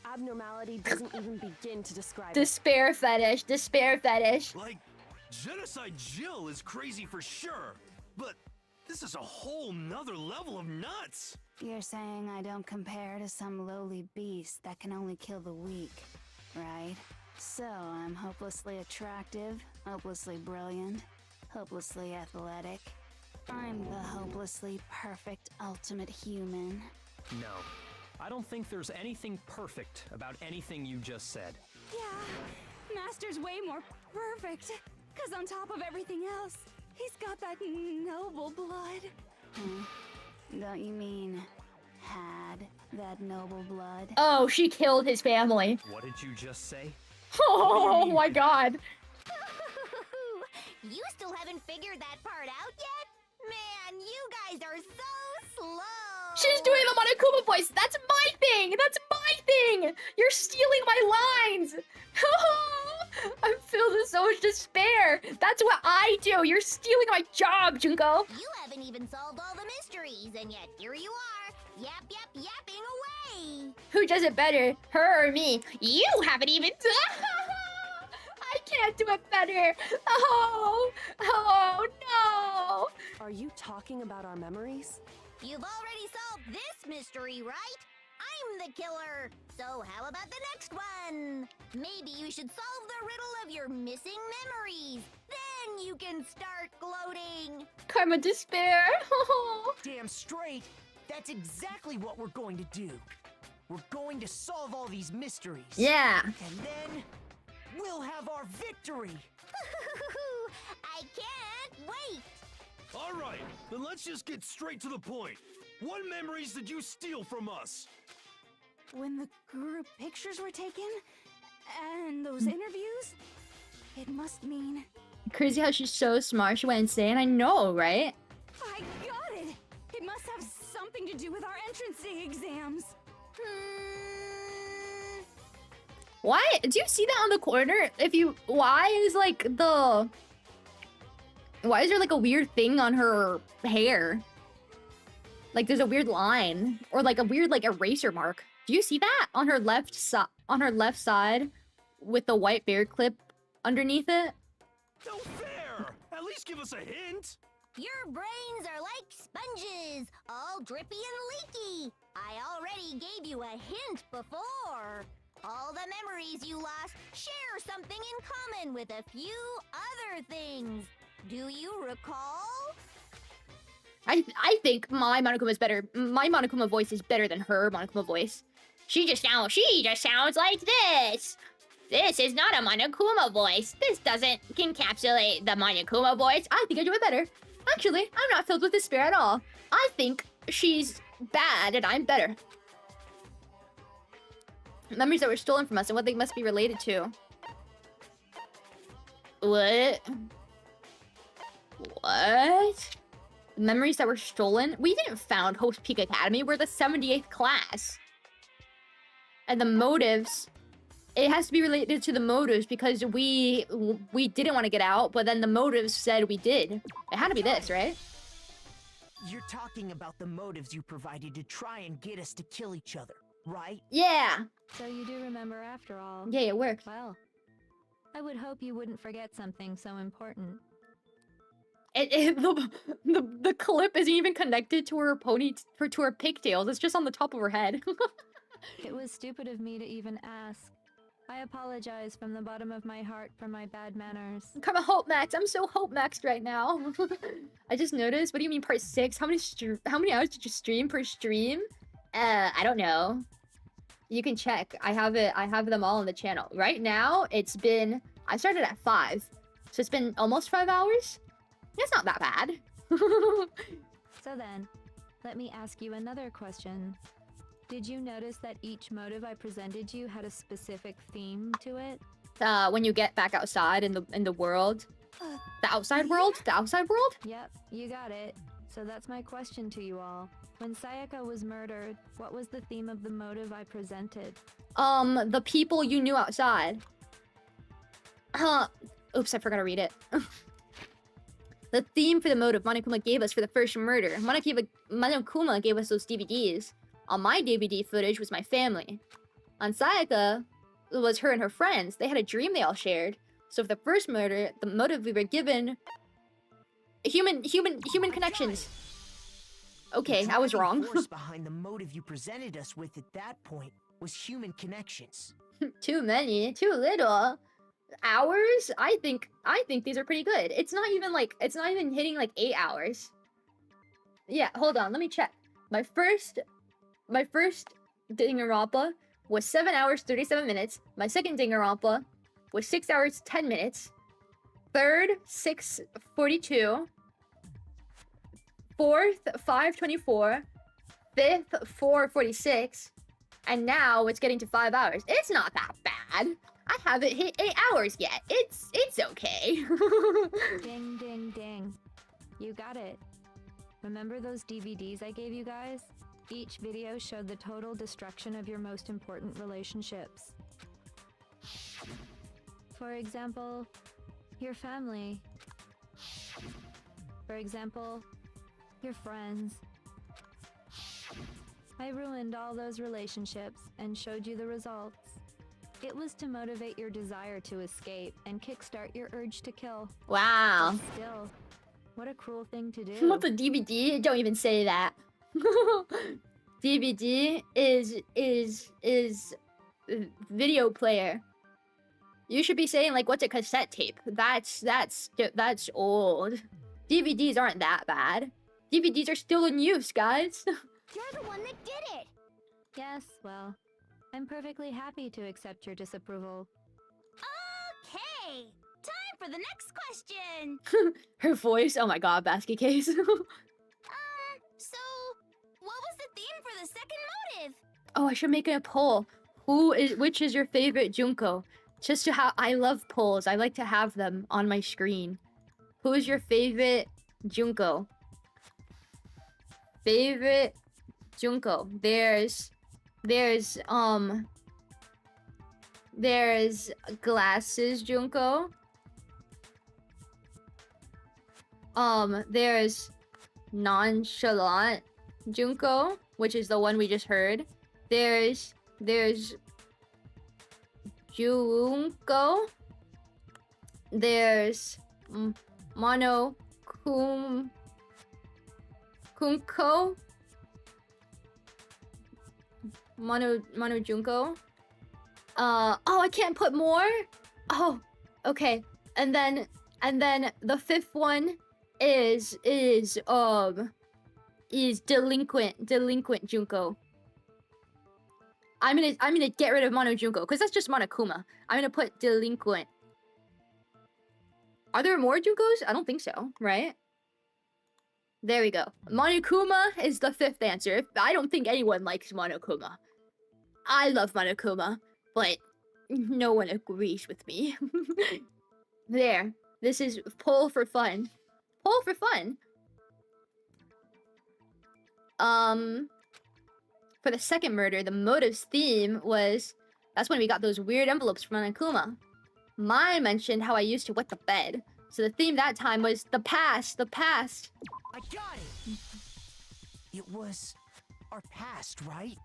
Speaker 2: Abnormality doesn't even begin to describe
Speaker 1: Despair fetish, despair fetish.
Speaker 9: Like, Genocide Jill is crazy for sure, but this is a whole nother level of nuts.
Speaker 14: You're saying I don't compare to some lowly beast that can only kill the weak, right? So I'm hopelessly attractive, hopelessly brilliant, hopelessly athletic. I'm the hopelessly perfect ultimate human.
Speaker 8: No, I don't think there's anything perfect about anything you just said.
Speaker 10: Yeah, Master's way more perfect. Cause on top of everything else, he's got that noble blood.
Speaker 14: Don't you mean had that noble blood?
Speaker 1: Oh, she killed his family.
Speaker 8: What did you just say?
Speaker 1: Oh my god.
Speaker 4: You still haven't figured that part out yet? Man, you guys are so slow.
Speaker 1: She's doing the Monokuma voice. That's my thing. That's my thing. You're stealing my lines. I'm filled with so much despair. That's what I do. You're stealing my job, Junko.
Speaker 4: You haven't even solved all the mysteries, and yet here you are, yapping away.
Speaker 1: Who does it better, her or me? You haven't even. I can't do it better. Oh no.
Speaker 2: Are you talking about our memories?
Speaker 4: You've already solved this mystery, right? I'm the killer. So how about the next one? Maybe you should solve the riddle of your missing memories. Then you can start gloating.
Speaker 1: Karma despair.
Speaker 7: Damn straight. That's exactly what we're going to do. We're going to solve all these mysteries.
Speaker 1: Yeah.
Speaker 7: And then we'll have our victory.
Speaker 4: I can't wait.
Speaker 9: All right, then let's just get straight to the point. What memories did you steal from us?
Speaker 10: When the group pictures were taken, and those interviews, it must mean...
Speaker 1: Crazy how she's so smart. She went insane. I know, right?
Speaker 10: I got it! It must have something to do with our entrance day exams.
Speaker 1: Why? Do you see that on the corner? Why is there like a weird thing on her hair? Like there's a weird line or like a weird like eraser mark. Do you see that on her left side with the white bear clip underneath it?
Speaker 9: No fair! At least give us a hint!
Speaker 4: Your brains are like sponges, all drippy and leaky. I already gave you a hint before. All the memories you lost share something in common with a few other things. Do you recall?
Speaker 1: I think my Monokuma is better. My Monokuma voice is better than her Monokuma voice. She just sounds like this. This is not a Monokuma voice. This doesn't encapsulate the Monokuma voice. I think I do it better. Actually, I'm not filled with despair at all. I think she's bad and I'm better. Memories that were stolen from us and what they must be related to. What? What? Memories that were stolen? We didn't found Host Peak Academy. We're the 78th class. And the motives... It has to be related to the motives because we didn't want to get out, but then the motives said we did. It had to be this, right?
Speaker 7: You're talking about the motives you provided to try and get us to kill each other, right?
Speaker 1: Yeah.
Speaker 12: So you do remember after all.
Speaker 1: Yeah, it worked.
Speaker 12: Well, I would hope you wouldn't forget something so important.
Speaker 1: The clip isn't even connected to her to her pigtails. It's just on the top of her head.
Speaker 12: It was stupid of me to even ask. I apologize from the bottom of my heart for my bad manners.
Speaker 1: Karma Hope Max. I'm so Hope Maxed right now. I just noticed. What do you mean part 6? How many hours did you stream per stream? I don't know. You can check. I have them all on the channel. Right now, I started at 5. So it's been almost 5 hours. It's not that bad.
Speaker 12: So then, let me ask you another question. Did you notice that each motive I presented you had a specific theme to it?
Speaker 1: When you get back outside in the world. The outside world? The outside world?
Speaker 12: Yep, you got it. So that's my question to you all. When Sayaka was murdered, what was the theme of the motive I presented?
Speaker 1: The people you knew outside. Oops, I forgot to read it. the theme for the motive Monokuma gave us for the first murder. Monokuma gave us those DVDs. On my DVD footage was my family. On Sayaka, it was her and her friends. They had a dream they all shared. So for the first murder, the motive we were given... Human connections. Okay, I was wrong.
Speaker 7: The force behind the motive you presented us with at that point was human connections.
Speaker 1: Too many, too little. Hours? I think these are pretty good. It's not even hitting like 8 hours. Yeah, hold on, let me check. My first Danganronpa was 7 hours 37 minutes. My second Danganronpa was 6 hours 10 minutes. Third, 6:42. Fourth, 5:24. Fifth, 4:46. And now it's getting to 5 hours. It's not that bad. I haven't hit 8 hours yet. It's okay.
Speaker 12: Ding, ding, ding. You got it. Remember those DVDs I gave you guys? Each video showed the total destruction of your most important relationships. For example, your family. For example, your friends. I ruined all those relationships and showed you the results. It was to motivate your desire to escape and kickstart your urge to kill.
Speaker 1: Wow.
Speaker 12: But still, what a cruel thing to do.
Speaker 1: What's a DVD? Don't even say that. DVD is video player. You should be saying like, what's a cassette tape? That's old. DVDs aren't that bad. DVDs are still in use, guys.
Speaker 4: You're the one that did it!
Speaker 12: Yes, well, I'm perfectly happy to accept your disapproval.
Speaker 4: Okay! Time for the next question!
Speaker 1: Her voice, oh my god, basket case.
Speaker 4: So, what was the theme for the second motive?
Speaker 1: Oh, I should make it a poll. Which is your favorite Junko? Just to how I love polls. I like to have them on my screen. Who is your favorite Junko? Favorite Junko. There's glasses Junko. There's nonchalant Junko, which is the one we just heard. There's Junko. There's Kunko. Mono Junko. Oh, I can't put more? Oh, okay. And then the fifth one is delinquent Junko. I'm gonna get rid of Mono Junko because that's just Monokuma. I'm gonna put delinquent. Are there more Junkos? I don't think so, right? There we go. Monokuma is the fifth answer. I don't think anyone likes Monokuma. I love Monokuma, but no one agrees with me. There. This is poll for fun. Poll for fun. For the second murder, the motive's theme was... That's when we got those weird envelopes from Monokuma. Mine mentioned how I used to wet the bed. So the theme that time was the past, the past.
Speaker 7: I got it! It was our past, right?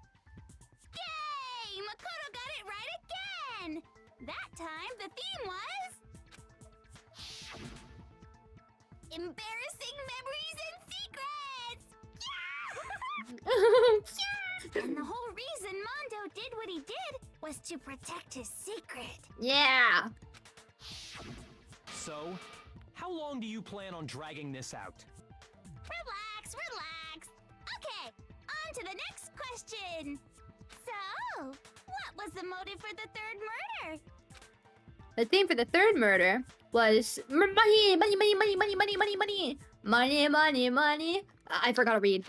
Speaker 4: Yay! Makoto got it right again! That time, the theme was... embarrassing memories and secrets! Yeah! And the whole reason Mondo did what he did was to protect his secret.
Speaker 1: Yeah!
Speaker 8: So, how long do you plan on dragging this out?
Speaker 4: Relax, relax. Okay, on to the next question. So, what was the motive for the third murder?
Speaker 1: The theme for the third murder was money, money, money, money, money, money, money, money, money, money, money. I forgot to read.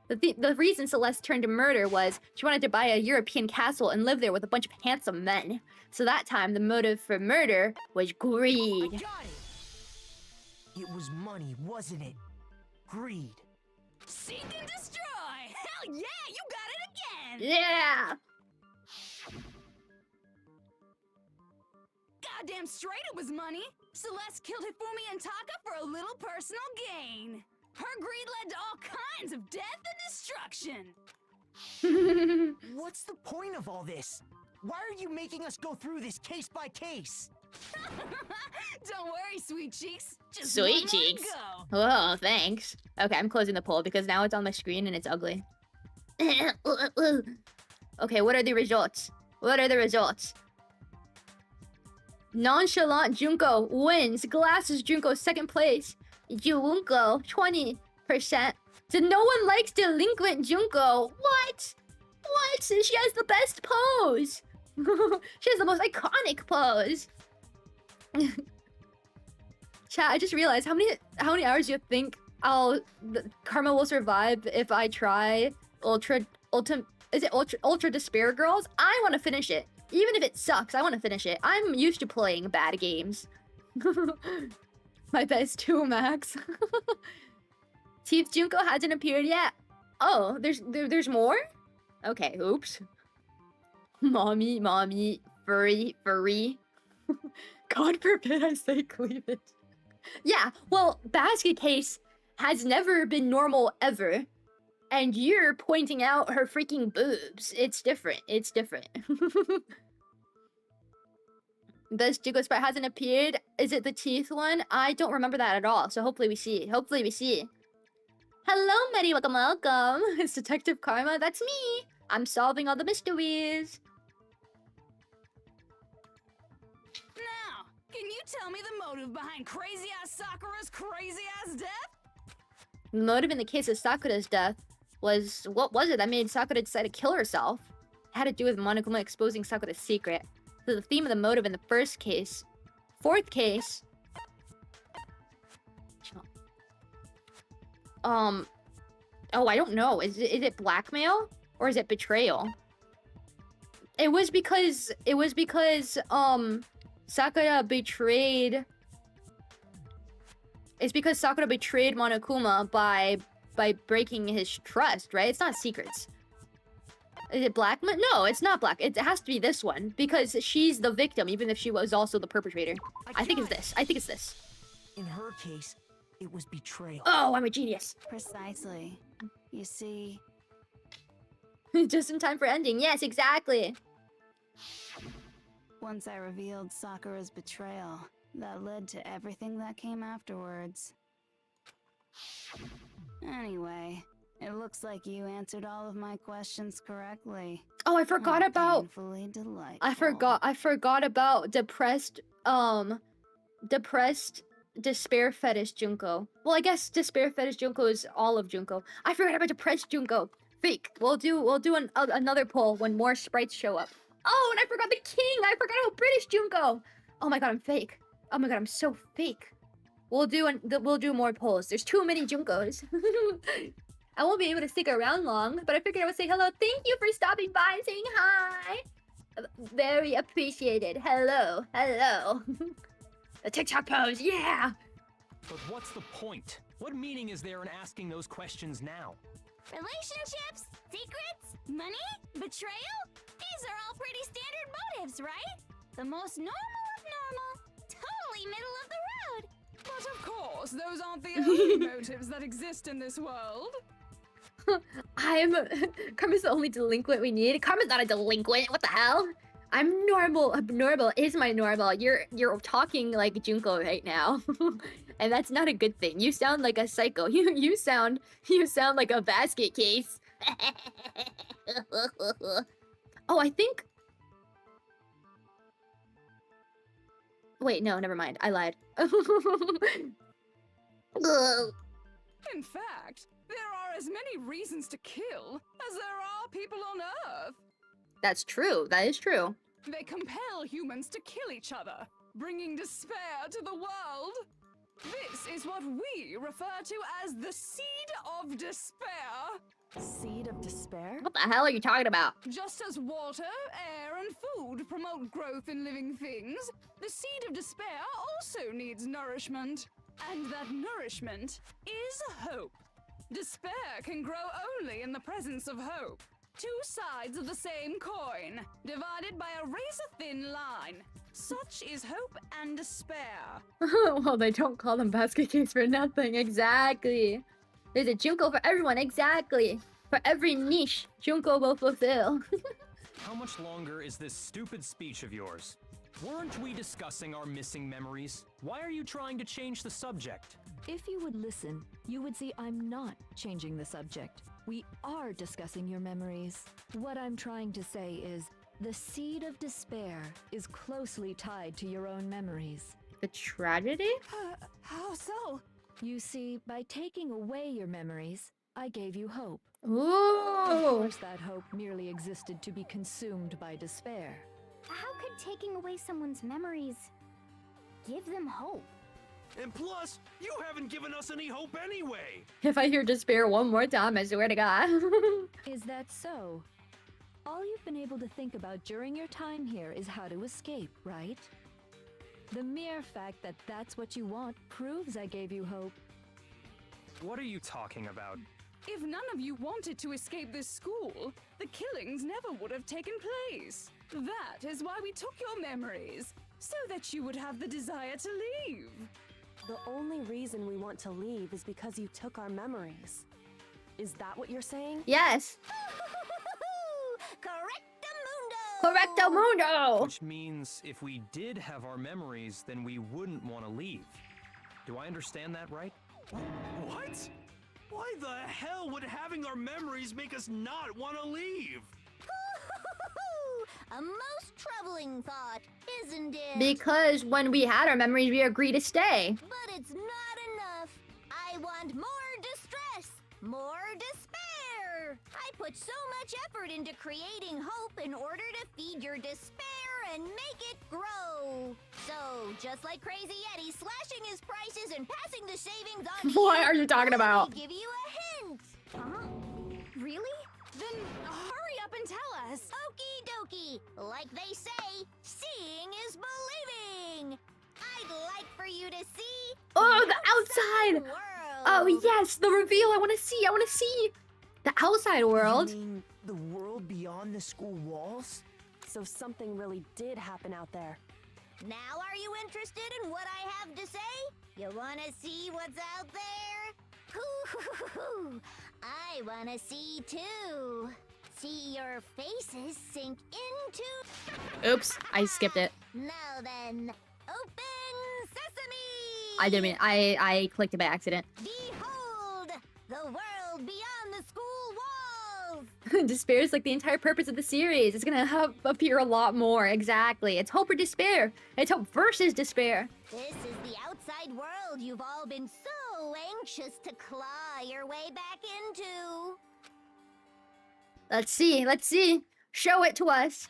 Speaker 1: The reason Celeste turned to murder was she wanted to buy a European castle and live there with a bunch of handsome men. So that time, the motive for murder was greed.
Speaker 7: I got it! It was money, wasn't it? Greed.
Speaker 10: Seek and destroy! Hell yeah, you got it again!
Speaker 1: Yeah!
Speaker 10: Goddamn straight it was money! Celeste killed Hifumi and Taka for a little personal gain. Her greed led to all kinds of death and destruction.
Speaker 7: What's the point of all this? Why are you making us go through this case by case?
Speaker 10: Don't worry, sweet cheeks. Just
Speaker 3: Sweet
Speaker 10: one more
Speaker 3: cheeks.
Speaker 10: to go.
Speaker 3: Whoa, thanks. Okay, I'm closing the poll because now it's on my screen and it's ugly. Okay, what are the results? What are the results? Nonchalant Junko wins. Glasses Junko second place. Junko 20%. So no one likes delinquent Junko. What? What? She has the best pose. She has the most iconic pose. Chat, I just realized how many hours do you think Karma will survive if I try Ultra Despair Girls? I want to finish it. Even if it sucks, I want to finish it. I'm used to playing bad games. My best 2 max. Teeth Junko hasn't appeared yet. Oh, there's more? Okay, oops. Mommy, furry. God forbid I say cleavage. Yeah, well, Basket Case has never been normal ever. And you're pointing out her freaking boobs. It's different. It's different. Best Junko Sprite hasn't appeared. Is it the teeth one? I don't remember that at all. So hopefully we see. Hopefully we see. Hello, Medi. Welcome, welcome. It's Detective Karma. That's me. I'm solving all the mysteries.
Speaker 10: Now, can you tell me the motive behind crazy-ass Sakura's crazy-ass death?
Speaker 3: The motive in the case of Sakura's death was... What was it that made Sakura decide to kill herself? It had to do with Monokuma exposing Sakura's secret. So the theme of the motive in the first case. Fourth case... Oh, I don't know. Is it blackmail? Or is it betrayal? It was because Sakura betrayed... It's because Sakura betrayed Monokuma by breaking his trust, right? It's not secrets. Is it blackmail? No, it's not black. It has to be this one because she's the victim, even if she was also the perpetrator. I think it's this. I think it's this.
Speaker 7: In her case, it was betrayal.
Speaker 3: Oh, I'm a genius.
Speaker 14: Precisely. You see...
Speaker 3: Just in time for ending. Yes, exactly.
Speaker 14: Once I revealed Sakura's betrayal, that led to everything that came afterwards. Anyway, it looks like you answered all of my questions correctly.
Speaker 3: Oh, I forgot about...
Speaker 14: Painfully delightful.
Speaker 3: I forgot about depressed despair fetish Junko. Well, I guess despair fetish Junko is all of Junko. I forgot about depressed Junko. Fake. We'll do another poll when more sprites show up. Oh, and I forgot the king. I forgot about British Junko. Oh my god, I'm fake. Oh my god, I'm so fake. We'll do more polls. There's too many Junkos. I won't be able to stick around long, but I figured I would say hello. Thank you for stopping by and saying hi. Very appreciated. Hello, hello. The TikTok pose, yeah.
Speaker 8: But what's the point? What meaning is there in asking those questions now?
Speaker 4: Relationships, secrets, money, betrayal? These are all pretty standard motives, right? The most normal of normal. Totally middle of the road.
Speaker 10: But of course, those aren't the only motives that exist in this world.
Speaker 3: Karma's the only delinquent we need. Karma's not a delinquent. What the hell? I'm normal. Abnormal is my normal. You're talking like Junko right now. And that's not a good thing. You sound like a psycho. You sound like a basket case. Oh, I think... Wait, no, never mind. I lied.
Speaker 10: In fact, there are as many reasons to kill as there are people on Earth.
Speaker 3: That's true. That is true.
Speaker 10: They compel humans to kill each other, bringing despair to the world. This is what we refer to as the seed of despair.
Speaker 2: Seed of despair?
Speaker 3: What the hell are you talking about?
Speaker 10: Just as water, air, and food promote growth in living things, the seed of despair also needs nourishment. And that nourishment is hope. Despair can grow only in the presence of hope. Two sides of the same coin, divided by a razor-thin line. Such is hope and despair.
Speaker 1: Well, they don't call them basket case for nothing. Exactly. There's a Junko for everyone. Exactly. For every niche, Junko will fulfill.
Speaker 8: How much longer is this stupid speech of yours? Weren't we discussing our missing memories? Why are you trying to change the subject?
Speaker 12: If you would listen, you would see I'm not changing the subject. We are discussing your memories. What I'm trying to say is, the seed of despair is closely tied to your own memories.
Speaker 1: The tragedy?
Speaker 10: How so?
Speaker 12: You see, by taking away your memories, I gave you hope.
Speaker 1: Ooh.
Speaker 12: Of course, that hope merely existed to be consumed by despair.
Speaker 13: How could taking away someone's memories give them hope?
Speaker 9: And plus, you haven't given us any hope anyway.
Speaker 1: If I hear despair one more time, I swear to God.
Speaker 12: Is that so? All you've been able to think about during your time here is how to escape, right? The mere fact that that's what you want proves I gave you hope.
Speaker 8: What are you talking about?
Speaker 10: If none of you wanted to escape this school, the killings never would have taken place. That is why we took your memories, so that you would have the desire to leave.
Speaker 2: The only reason we want to leave is because you took our memories. Is that what you're saying?
Speaker 1: Yes.
Speaker 11: Correctamundo!
Speaker 1: Correctamundo!
Speaker 8: Which means if we did have our memories, then we wouldn't want to leave. Do I understand that right?
Speaker 9: What? Why the hell would having our memories make us not want to leave?
Speaker 11: A most troubling thought, isn't it?
Speaker 1: Because when we had our memories, we agreed to stay.
Speaker 11: But it's not enough. I want more distress, more despair. I put so much effort into creating hope in order to feed your despair and make it grow. So, just like Crazy Eddie slashing his prices and passing the savings on to
Speaker 1: What
Speaker 11: you,
Speaker 1: are you talking about?
Speaker 11: let me give you a hint.
Speaker 10: Really? Then hurry up and tell us.
Speaker 11: Okie dokie. Like they say, seeing is believing. I'd like for you to see
Speaker 1: Oh, the outside!
Speaker 11: world.
Speaker 1: Oh, yes, the reveal. I want to see. I want to see the outside world.
Speaker 7: You mean the world beyond the school walls?
Speaker 2: So something really did happen out there.
Speaker 11: Now are you interested in what I have to say? You wanna see what's out there? Hoo-hoo-hoo-hoo. I wanna see too. See your faces sink into...
Speaker 1: Oops, I skipped it.
Speaker 11: Now then, open sesame!
Speaker 1: I didn't mean, I clicked it by accident.
Speaker 11: Behold, the world beyond the school walls!
Speaker 1: Despair is like the entire purpose of the series. It's gonna appear a lot more. Exactly. It's hope or despair. It's hope versus despair.
Speaker 11: This is the outside world you've all been so anxious to claw your way back into.
Speaker 1: Let's see. Let's see. Show it to us.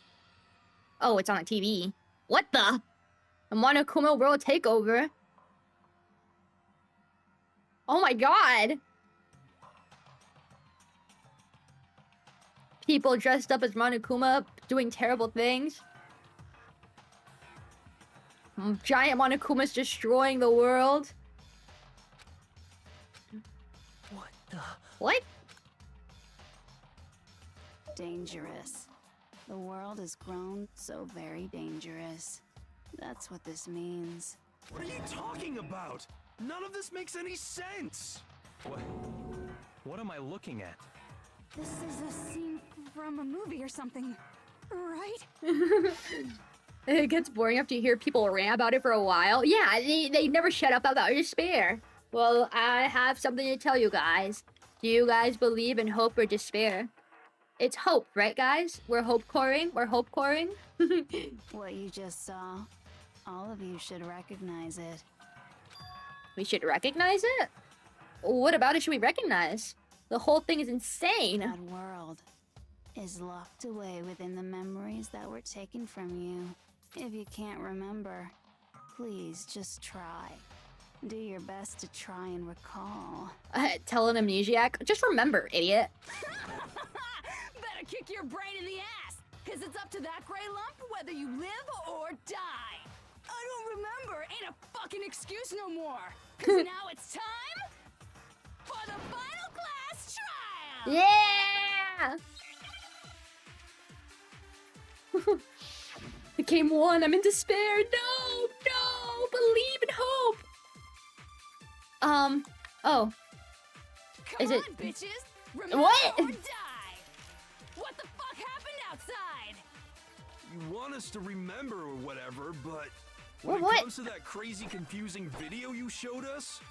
Speaker 1: Oh, it's on the TV. What the? A Monokuma World Takeover. Oh my god. People dressed up as Monokuma doing terrible things. Giant Monokumas destroying the world.
Speaker 7: What the?
Speaker 1: What?
Speaker 14: Dangerous. The world has grown so very dangerous. That's what this means.
Speaker 9: What are you talking about? None of this makes any sense.
Speaker 8: What am I looking at?
Speaker 10: This is a scene from a movie or something, right?
Speaker 1: It gets boring after you hear people rant about it for a while. Yeah, they never shut up about despair. Well, I have something to tell you guys. Do you guys believe in hope or despair? It's hope, right guys? We're hope-coring. We're hope-coring.
Speaker 14: What you just saw, all of you should recognize it.
Speaker 1: We should recognize it? What about it should we recognize? The whole thing is insane.
Speaker 14: That world is locked away within the memories that were taken from you. If you can't remember, please just try. Do your best to try and recall.
Speaker 1: Tell an amnesiac, just remember, idiot.
Speaker 10: Better kick your brain in the ass, because it's up to that gray lump whether you live or die. I don't remember ain't a fucking excuse no more. Because now it's time for the final class trial.
Speaker 1: Yeah! became one. I'm in despair. No, no, believe and hope. Oh. Is it?
Speaker 10: Bitches. Remember
Speaker 1: What?
Speaker 10: or die. What the fuck happened outside?
Speaker 9: You want us to remember or whatever, but
Speaker 1: Well,
Speaker 9: when
Speaker 1: what?
Speaker 9: it comes to that crazy, confusing video you showed us,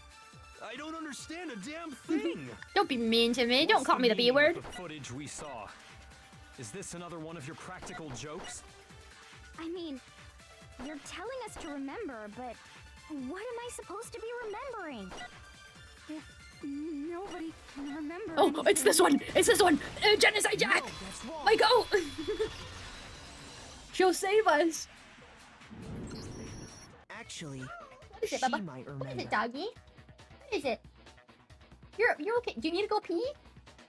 Speaker 9: I don't understand a damn thing.
Speaker 1: Don't be mean to me. Don't
Speaker 8: What's
Speaker 1: call me the B
Speaker 8: meaning
Speaker 1: word.
Speaker 8: of the footage we saw. Is this another one of your practical jokes?
Speaker 13: I mean, you're telling us to remember, but what am I supposed to be remembering? If nobody can remember.
Speaker 1: Oh,
Speaker 13: anything.
Speaker 1: it's this one. It's this one. Genocide Jack.
Speaker 7: No, that's wrong.
Speaker 1: Like, oh. She'll save us.
Speaker 7: Actually,
Speaker 1: What is it,
Speaker 7: she
Speaker 1: Bubba?
Speaker 7: might
Speaker 1: What is
Speaker 7: remember.
Speaker 1: it, doggy? What is it? You're okay. Do you need to go pee?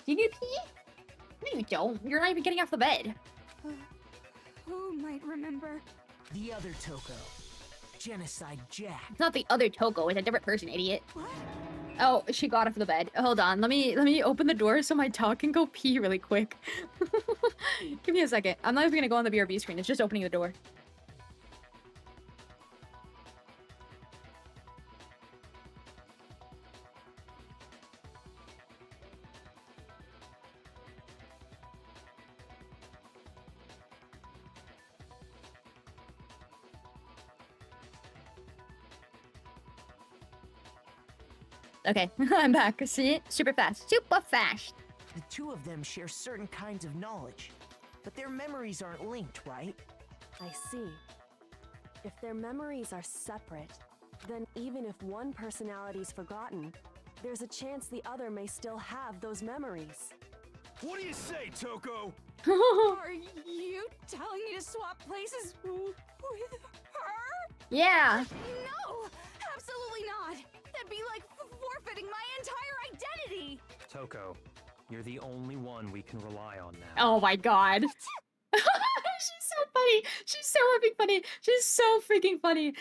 Speaker 1: Do you need to pee? No, you don't. You're not even getting off the bed.
Speaker 13: Who might remember?
Speaker 7: The other Toko. Genocide Jack.
Speaker 1: It's not the other Toko. It's a different person, idiot.
Speaker 13: What?
Speaker 1: Oh, she got off the bed. Hold on. Let me open the door so my dog can go pee really quick. Give me a second. I'm not even gonna go on the BRB screen. It's just opening the door. Okay, I'm back. See? Super fast. Super fast.
Speaker 7: The two of them share certain kinds of knowledge, but their memories aren't linked, right?
Speaker 2: I see. If their memories are separate, then even if one personality's forgotten, there's a chance the other may still have those memories.
Speaker 9: What do you say, Toko?
Speaker 10: Are you telling me to swap places with her?
Speaker 1: Yeah.
Speaker 10: No, absolutely not. That'd be like forfeiting my entire identity.
Speaker 8: Toko, you're the only one we can rely on now.
Speaker 1: Oh my god. She's so funny. She's so effing funny. She's so freaking funny.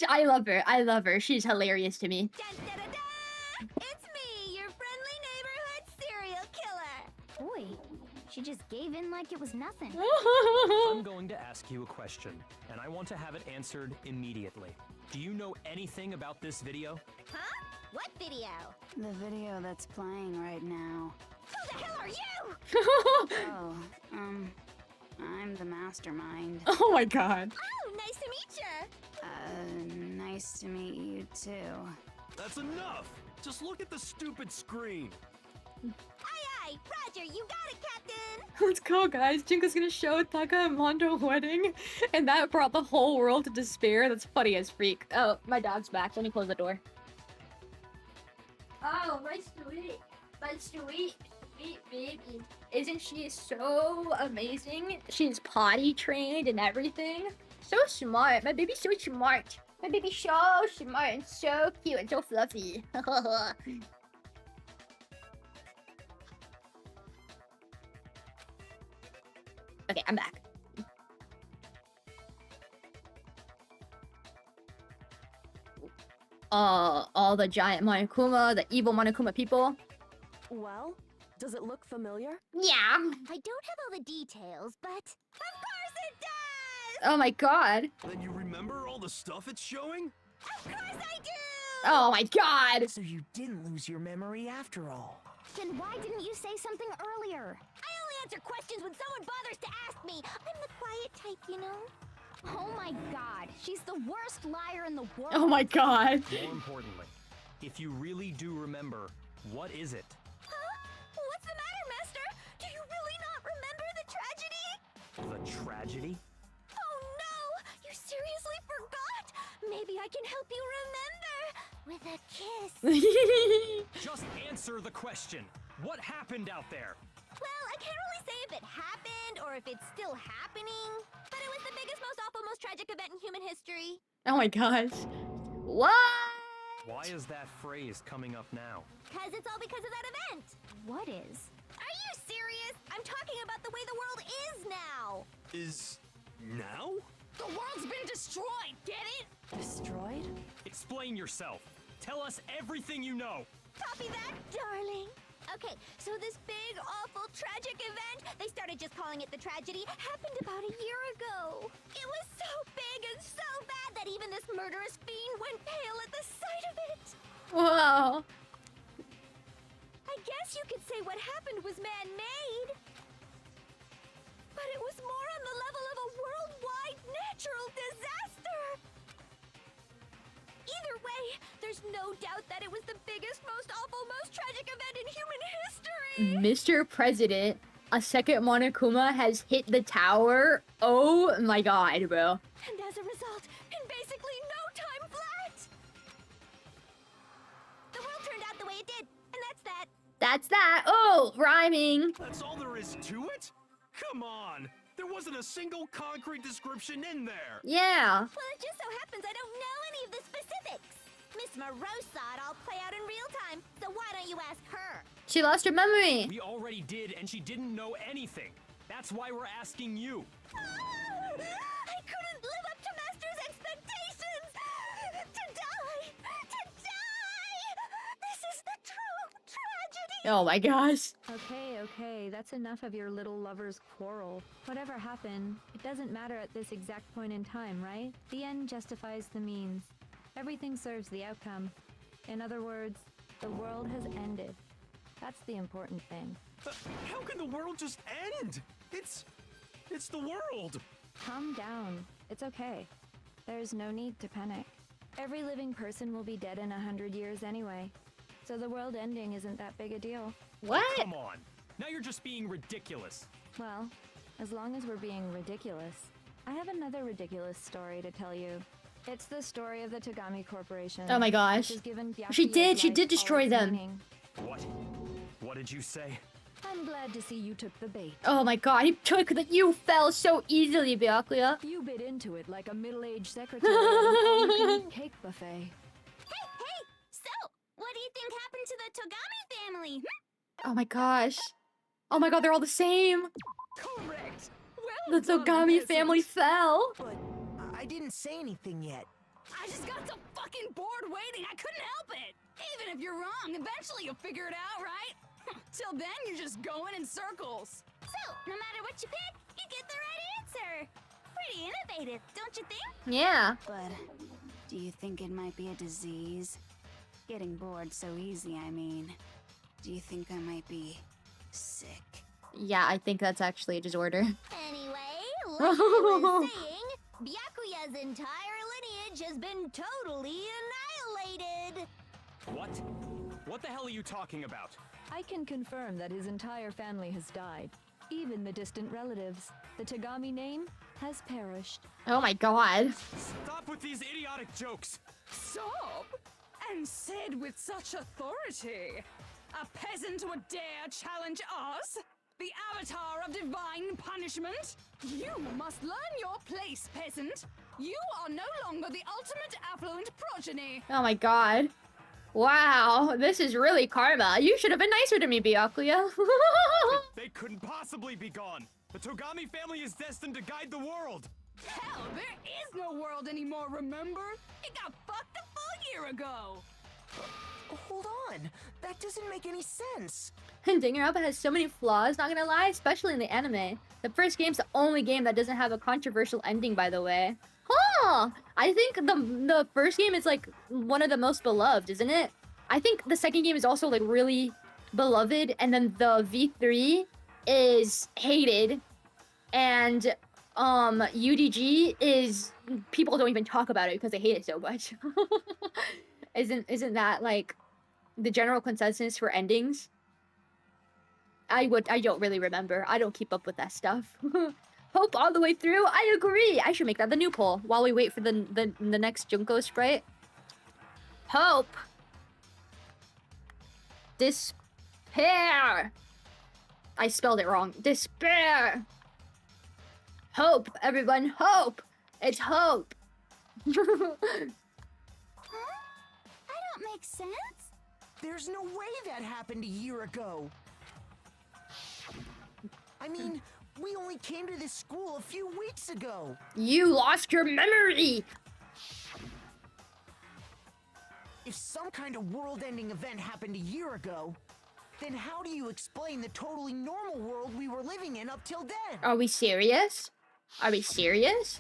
Speaker 1: I love her. I love her. She's hilarious to me.
Speaker 4: Dun, dun, dun, dun. It's me, your friendly neighborhood serial killer.
Speaker 13: Boy, she just gave in like it was nothing.
Speaker 8: I'm going to ask you a question, and I want to have it answered immediately. Do you know anything about this video?
Speaker 4: Huh? What video?
Speaker 14: The video that's playing right now.
Speaker 4: Who the hell are you?
Speaker 14: Oh, I'm the mastermind.
Speaker 1: Oh my god.
Speaker 4: Oh, nice to meet you.
Speaker 14: Nice to meet you too.
Speaker 9: That's enough. Just look at the stupid screen.
Speaker 4: Aye, aye. Roger, you got it, Captain.
Speaker 1: Let's go, guys. Jinko's gonna show Taka and Mondo wedding, and that brought the whole world to despair. That's funny as freak. Oh, my dog's back. Let me close the door. Oh, my sweet baby. Isn't she so amazing? She's potty trained and everything. So smart. My baby's so smart. My baby's so smart and so cute and so fluffy. Okay, I'm back. All the giant Monokuma, the evil Monokuma people.
Speaker 2: Well, does it look familiar?
Speaker 1: Yeah.
Speaker 4: I don't have all the details, but of course it does.
Speaker 1: Oh my god.
Speaker 9: Then you remember all the stuff it's showing?
Speaker 4: Of course I do.
Speaker 1: Oh my god.
Speaker 7: So you didn't lose your memory after all.
Speaker 13: Then why didn't you say something earlier?
Speaker 4: I only answer questions when someone bothers to ask me. I'm the quiet type, you know.
Speaker 13: Oh my god, she's the worst liar in the world.
Speaker 1: Oh my god.
Speaker 8: More importantly, if you really do remember, what is it?
Speaker 4: Huh? What's the matter, Master? Do you really not remember the tragedy?
Speaker 8: The tragedy?
Speaker 4: Oh no! You seriously forgot? Maybe I can help you remember with a kiss.
Speaker 8: Just answer the question. What happened out there?
Speaker 4: Well, I can't really say if it happened or if it's still happening, but it was the biggest, most awful, most tragic event in human history.
Speaker 1: Oh my gosh. What?
Speaker 8: Why is that phrase coming up now?
Speaker 4: Cause it's all because of that event.
Speaker 13: What is?
Speaker 4: Are you serious? I'm talking about the way the world is now.
Speaker 9: Is now?
Speaker 10: The world's been destroyed, get it?
Speaker 2: Destroyed?
Speaker 8: Explain yourself. Tell us everything you know.
Speaker 4: Copy that, darling. Okay, Okay, so this big, awful, tragic event, they started just calling it the tragedy, happened about a year ago. It was so big and so bad that even this murderous fiend went pale at the sight of it.
Speaker 1: Wow.
Speaker 4: I guess you could say what happened was man-made. But it was more on the level of a worldwide natural disaster. Either way, there's no doubt that it was the biggest, most awful, most tragic event in human history.
Speaker 1: Mr. President, a second Monokuma has hit the tower. Oh my god, bro.
Speaker 4: And as a result, in basically no time flat, the world turned out the way it did, and that's that.
Speaker 1: That's that. Oh, rhyming.
Speaker 9: That's all there is to it? Come on! There wasn't a single concrete description in there!
Speaker 1: Yeah.
Speaker 4: Well, it just so happens I don't know any of the specifics. Miss Moreau saw it all play out in real time, so why don't you ask her?
Speaker 1: She lost her memory.
Speaker 8: We already did, and she didn't know anything. That's why we're asking you.
Speaker 4: I couldn't live up to Master's expectations! To die! To die! This is the true tragedy!
Speaker 1: Oh my gosh.
Speaker 12: Okay, that's enough of your little lover's quarrel. Whatever happened, it doesn't matter at this exact point in time, right? The end justifies the means. Everything serves the outcome. In other words, the world has ended. That's the important thing.
Speaker 9: How can the world just end? It's the world!
Speaker 12: Calm down. It's okay. There's no need to panic. Every living person will be dead in 100 years anyway. So the world ending isn't that big a deal.
Speaker 1: What?
Speaker 8: Come on. Now you're just being ridiculous.
Speaker 12: Well, as long as we're being ridiculous, I have another ridiculous story to tell you. It's the story of the Tagami Corporation.
Speaker 1: Oh my gosh.
Speaker 12: which has given
Speaker 1: She
Speaker 12: Byakuya's
Speaker 1: did
Speaker 12: life
Speaker 1: destroy
Speaker 12: all its
Speaker 1: them.
Speaker 12: meaning.
Speaker 8: What? What did you say?
Speaker 12: I'm glad to see you took the bait.
Speaker 1: Oh my god, he took that. You fell so easily, Byakuya.
Speaker 12: You bit into it like a middle-aged secretary at an all-you-can-eat cake buffet.
Speaker 4: Hey! So, what do you think happened to the Togami family?
Speaker 1: Oh my gosh. Oh my god, they're all the same.
Speaker 10: Correct. Well
Speaker 1: The Togami family fell.
Speaker 7: But I didn't say anything yet.
Speaker 10: I just got so fucking bored waiting, I couldn't help it. Even if you're wrong, eventually you'll figure it out, right? Till then, you're just going in circles.
Speaker 4: So, no matter what you pick, you get the right answer. Pretty innovative, don't you think?
Speaker 1: Yeah.
Speaker 14: But do you think it might be a disease? Getting bored so easy, I mean. Do you think I might be sick?
Speaker 1: Yeah, I think that's actually a disorder.
Speaker 4: Anyway, like I was saying, Byakuya's entire lineage has been totally annihilated.
Speaker 8: What? What the hell are you talking about?
Speaker 12: I can confirm that his entire family has died. Even the distant relatives. The Tagami name has perished.
Speaker 1: Oh my god.
Speaker 8: Stop with these idiotic jokes.
Speaker 10: Stop! And said with such authority. A peasant would dare challenge us? The avatar of divine punishment? You must learn your place, peasant. You are no longer the ultimate affluent progeny.
Speaker 1: Oh my god. Wow, this is really karma. You should have been nicer to me, Byakuya.
Speaker 8: They couldn't possibly be gone. The Togami family is destined to guide the world.
Speaker 10: Hell, there is no world anymore, remember? It got fucked a full year ago.
Speaker 7: Hold on. That doesn't make any sense.
Speaker 1: Danganronpa has so many flaws, not gonna lie, especially in the anime. The first game's the only game that doesn't have a controversial ending, by the way. Huh! I think the first game is like one of the most beloved, isn't it? I think the second game is also like really beloved, and then the V3 is hated, and UDG is people don't even talk about it because they hate it so much. Isn't that like the general consensus for endings? I don't really remember. I don't keep up with that stuff. Hope all the way through. I agree. I should make that the new poll while we wait for the next Junko sprite. Hope. Despair. I spelled it wrong. Despair. Hope, everyone. Hope. It's hope.
Speaker 4: Huh? I don't make sense.
Speaker 7: There's no way that happened a year ago. I mean, we only came to this school a few weeks ago.
Speaker 1: You lost your memory.
Speaker 7: If some kind of world-ending event happened a year ago, Then how do you explain the totally normal world we were living in up till then?
Speaker 1: Are we serious? Are we serious?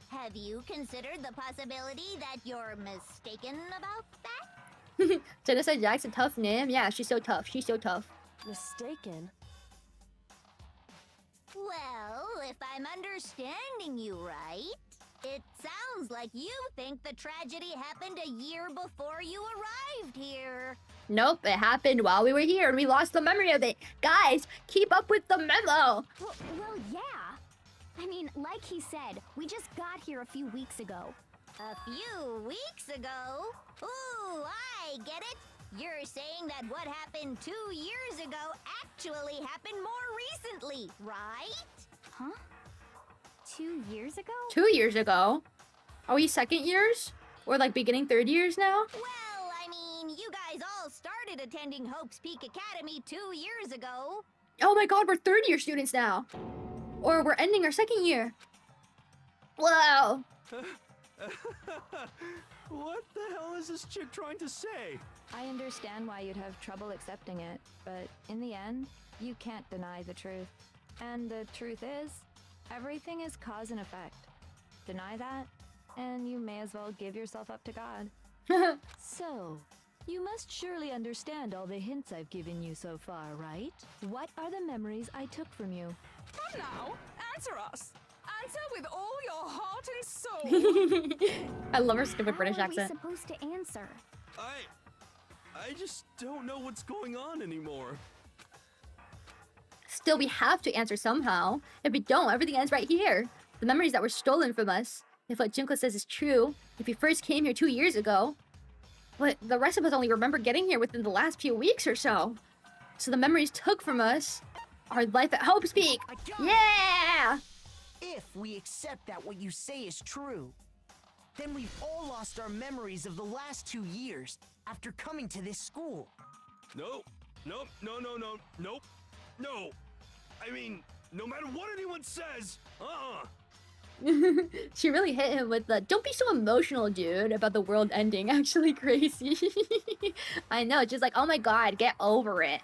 Speaker 4: Have you considered the possibility that you're mistaken about that?
Speaker 1: Jenna said Jack's a tough name. Yeah, she's so tough. She's so tough.
Speaker 2: Mistaken?
Speaker 4: Well, if I'm understanding you right, it sounds like you think the tragedy happened a year before you arrived here.
Speaker 1: Nope, it happened while we were here and we lost the memory of it. Guys, keep up with the memo.
Speaker 13: Well, yeah. I mean, like he said, we just got here a few weeks ago.
Speaker 4: A few weeks ago? Ooh, I get it. You're saying that what happened 2 years ago actually happened more recently, right?
Speaker 13: Huh? 2 years ago?
Speaker 1: 2 years ago? Are we second years? Or like beginning third years now?
Speaker 4: Well, I mean, you guys all started attending Hope's Peak Academy 2 years ago.
Speaker 1: Oh my god, we're third year students now. Or we're ending our second year. Wow.
Speaker 9: What the hell is this chick trying to say?
Speaker 12: I understand why you'd have trouble accepting it, but in the end, you can't deny the truth. And the truth is, everything is cause and effect. Deny that, and you may as well give yourself up to God. So, you must surely understand all the hints I've given you so far, right? What are the memories I took from you?
Speaker 10: Come now, answer us. Answer with all your heart and soul.
Speaker 1: I love her stupid British
Speaker 13: How are we
Speaker 1: accent.
Speaker 13: supposed to answer?
Speaker 9: I just don't know what's going on anymore.
Speaker 1: Still, we have to answer somehow. If we don't, everything ends right here. The memories that were stolen from us. If what Junko says is true, if we first came here 2 years ago, but the rest of us only remember getting here within the last few weeks or so. So the memories took from us our life at Hope's Peak. Yeah!
Speaker 7: If we accept that what you say is true, then we've all lost our memories of the last 2 years after coming to this school.
Speaker 9: Nope. Nope. No. Nope. No. I mean, no matter what anyone says,
Speaker 1: She really hit him with the "don't be so emotional, dude," about the world ending. Actually crazy. I know, just like, oh my god, get over it.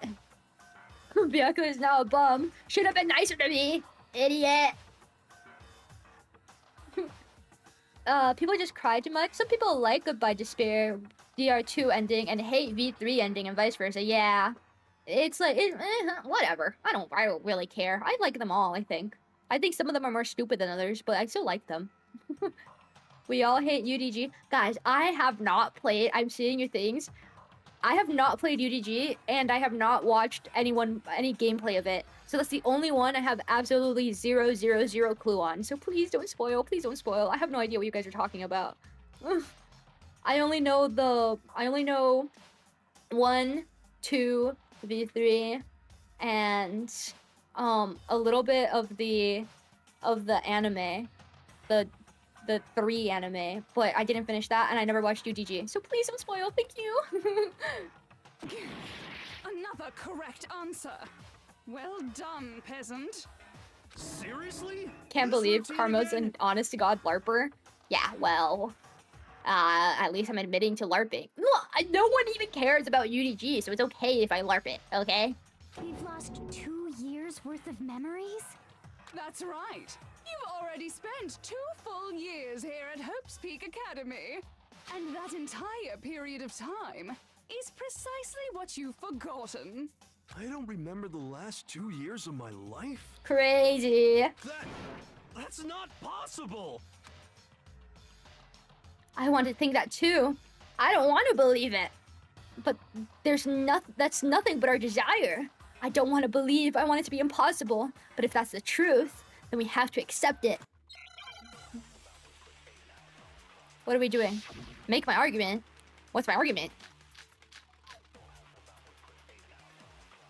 Speaker 1: Bianca is now a bum. Should have been nicer to me, idiot. People just cry too much. Some people like Goodbye Despair, DR2 ending, and hate V3 ending, and vice versa. Yeah, it's like whatever. I don't really care. I like them all. I think some of them are more stupid than others, but I still like them. We all hate UDG. Guys, I have not played. I'm seeing your things. I have not played UDG, and I have not watched any gameplay of it. So that's the only one I have absolutely zero clue on. So please don't spoil. Please don't spoil. I have no idea what you guys are talking about. I only know 1, 2, V3, and a little bit of the anime, the 3 anime, but I didn't finish that, and I never watched UDG. So please don't spoil. Thank you.
Speaker 10: Another correct answer. Well done, peasant.
Speaker 9: Seriously?
Speaker 1: Can't believe Karma's an honest-to-God LARPer. Yeah, well, at least I'm admitting to LARPing. No one even cares about UDG, so it's okay if I LARP it, okay?
Speaker 13: We've lost 2 years worth of memories?
Speaker 10: That's right. You've already spent 2 full years here at Hope's Peak Academy. And that entire period of time is precisely what you've forgotten.
Speaker 9: I don't remember the last 2 years of my life.
Speaker 1: Crazy.
Speaker 9: That's not possible.
Speaker 1: I want to think that too. I don't want to believe it. But that's nothing but our desire. I don't want to believe. I want it to be impossible. But if that's the truth, then we have to accept it. What are we doing? Make my argument. What's my argument?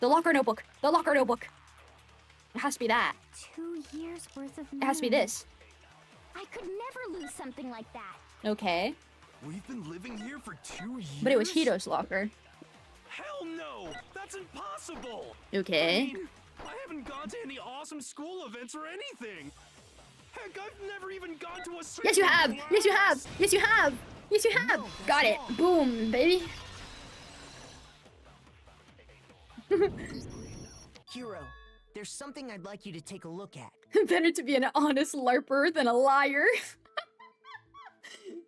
Speaker 1: The locker notebook. The locker notebook. It has to be that.
Speaker 13: 2 years worth of memories.
Speaker 1: It has to be this.
Speaker 13: I could never lose something like that.
Speaker 1: Okay.
Speaker 9: We've been living here for 2 years?
Speaker 1: But it was Hito's locker.
Speaker 9: Hell no! That's impossible!
Speaker 1: Okay.
Speaker 9: I mean, I haven't gone to any awesome school events or anything. Heck, I've never even gone to a single
Speaker 1: Yes, you have!
Speaker 9: class.
Speaker 1: Yes, you have! Yes, you have! Yes, you have! Got it! Boom, baby!
Speaker 7: Hero, there's something I'd like you to take a look at.
Speaker 1: Better to be an honest LARPer than a liar.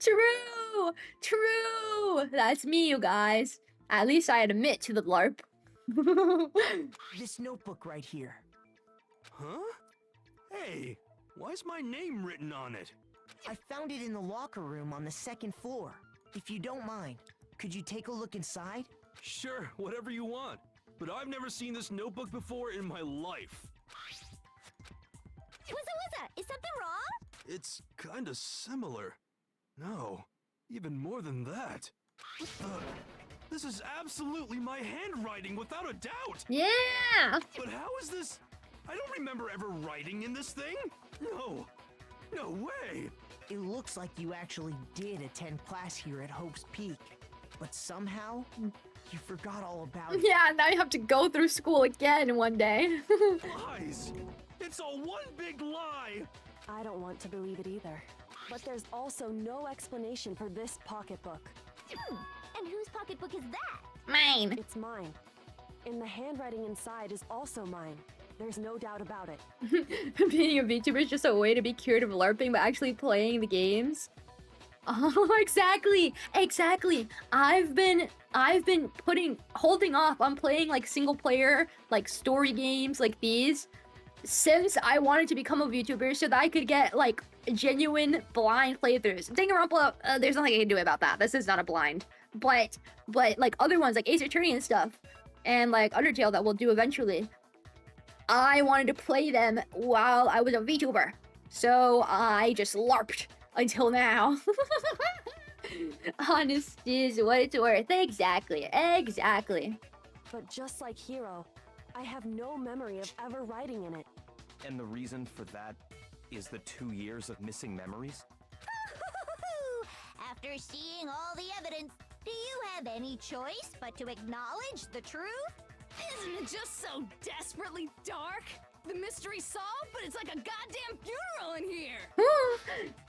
Speaker 1: True! True! That's me, you guys. At least I admit to the LARP.
Speaker 7: This notebook right here.
Speaker 9: Huh? Hey, why is my name written on it?
Speaker 7: I found it in the locker room on the 2nd floor. If you don't mind, could you take a look inside?
Speaker 9: Sure, whatever you want. But I've never seen this notebook before in my life.
Speaker 4: What's is something wrong?
Speaker 9: It's kinda similar. No, even more than that. What the? This is absolutely my handwriting without a doubt!
Speaker 1: Yeah!
Speaker 9: But how is this? I don't remember ever writing in this thing! No! No way!
Speaker 7: It looks like you actually did attend class here at Hope's Peak. But somehow, you forgot all about it.
Speaker 1: Yeah, now you have to go through school again one day.
Speaker 9: Lies! It's all one big lie!
Speaker 2: I don't want to believe it either. But there's also no explanation for this pocketbook.
Speaker 4: And whose pocketbook is that?
Speaker 3: Mine.
Speaker 2: It's mine. And the handwriting inside is also mine. There's no doubt about it.
Speaker 1: Being a VTuber is just a way to be cured of LARPing, but actually playing the games. Oh, exactly, exactly. I've been holding off on playing like single player, like story games like these, since I wanted to become a VTuber so that I could get like genuine blind playthroughs. Danganronpa, there's nothing I can do about that. This is not a blind. But like other ones like Ace Attorney and stuff, and like Undertale that we'll do eventually, I wanted to play them while I was a VTuber. So I just LARPed until now. Honest is what it's worth. Exactly, exactly.
Speaker 2: But just like Hero, I have no memory of ever writing in it.
Speaker 8: And the reason for that is the 2 years of missing memories?
Speaker 4: After seeing all the evidence, do you have any choice but to acknowledge the truth?
Speaker 10: Isn't it just so desperately dark? The mystery's solved, but it's like a goddamn funeral in here.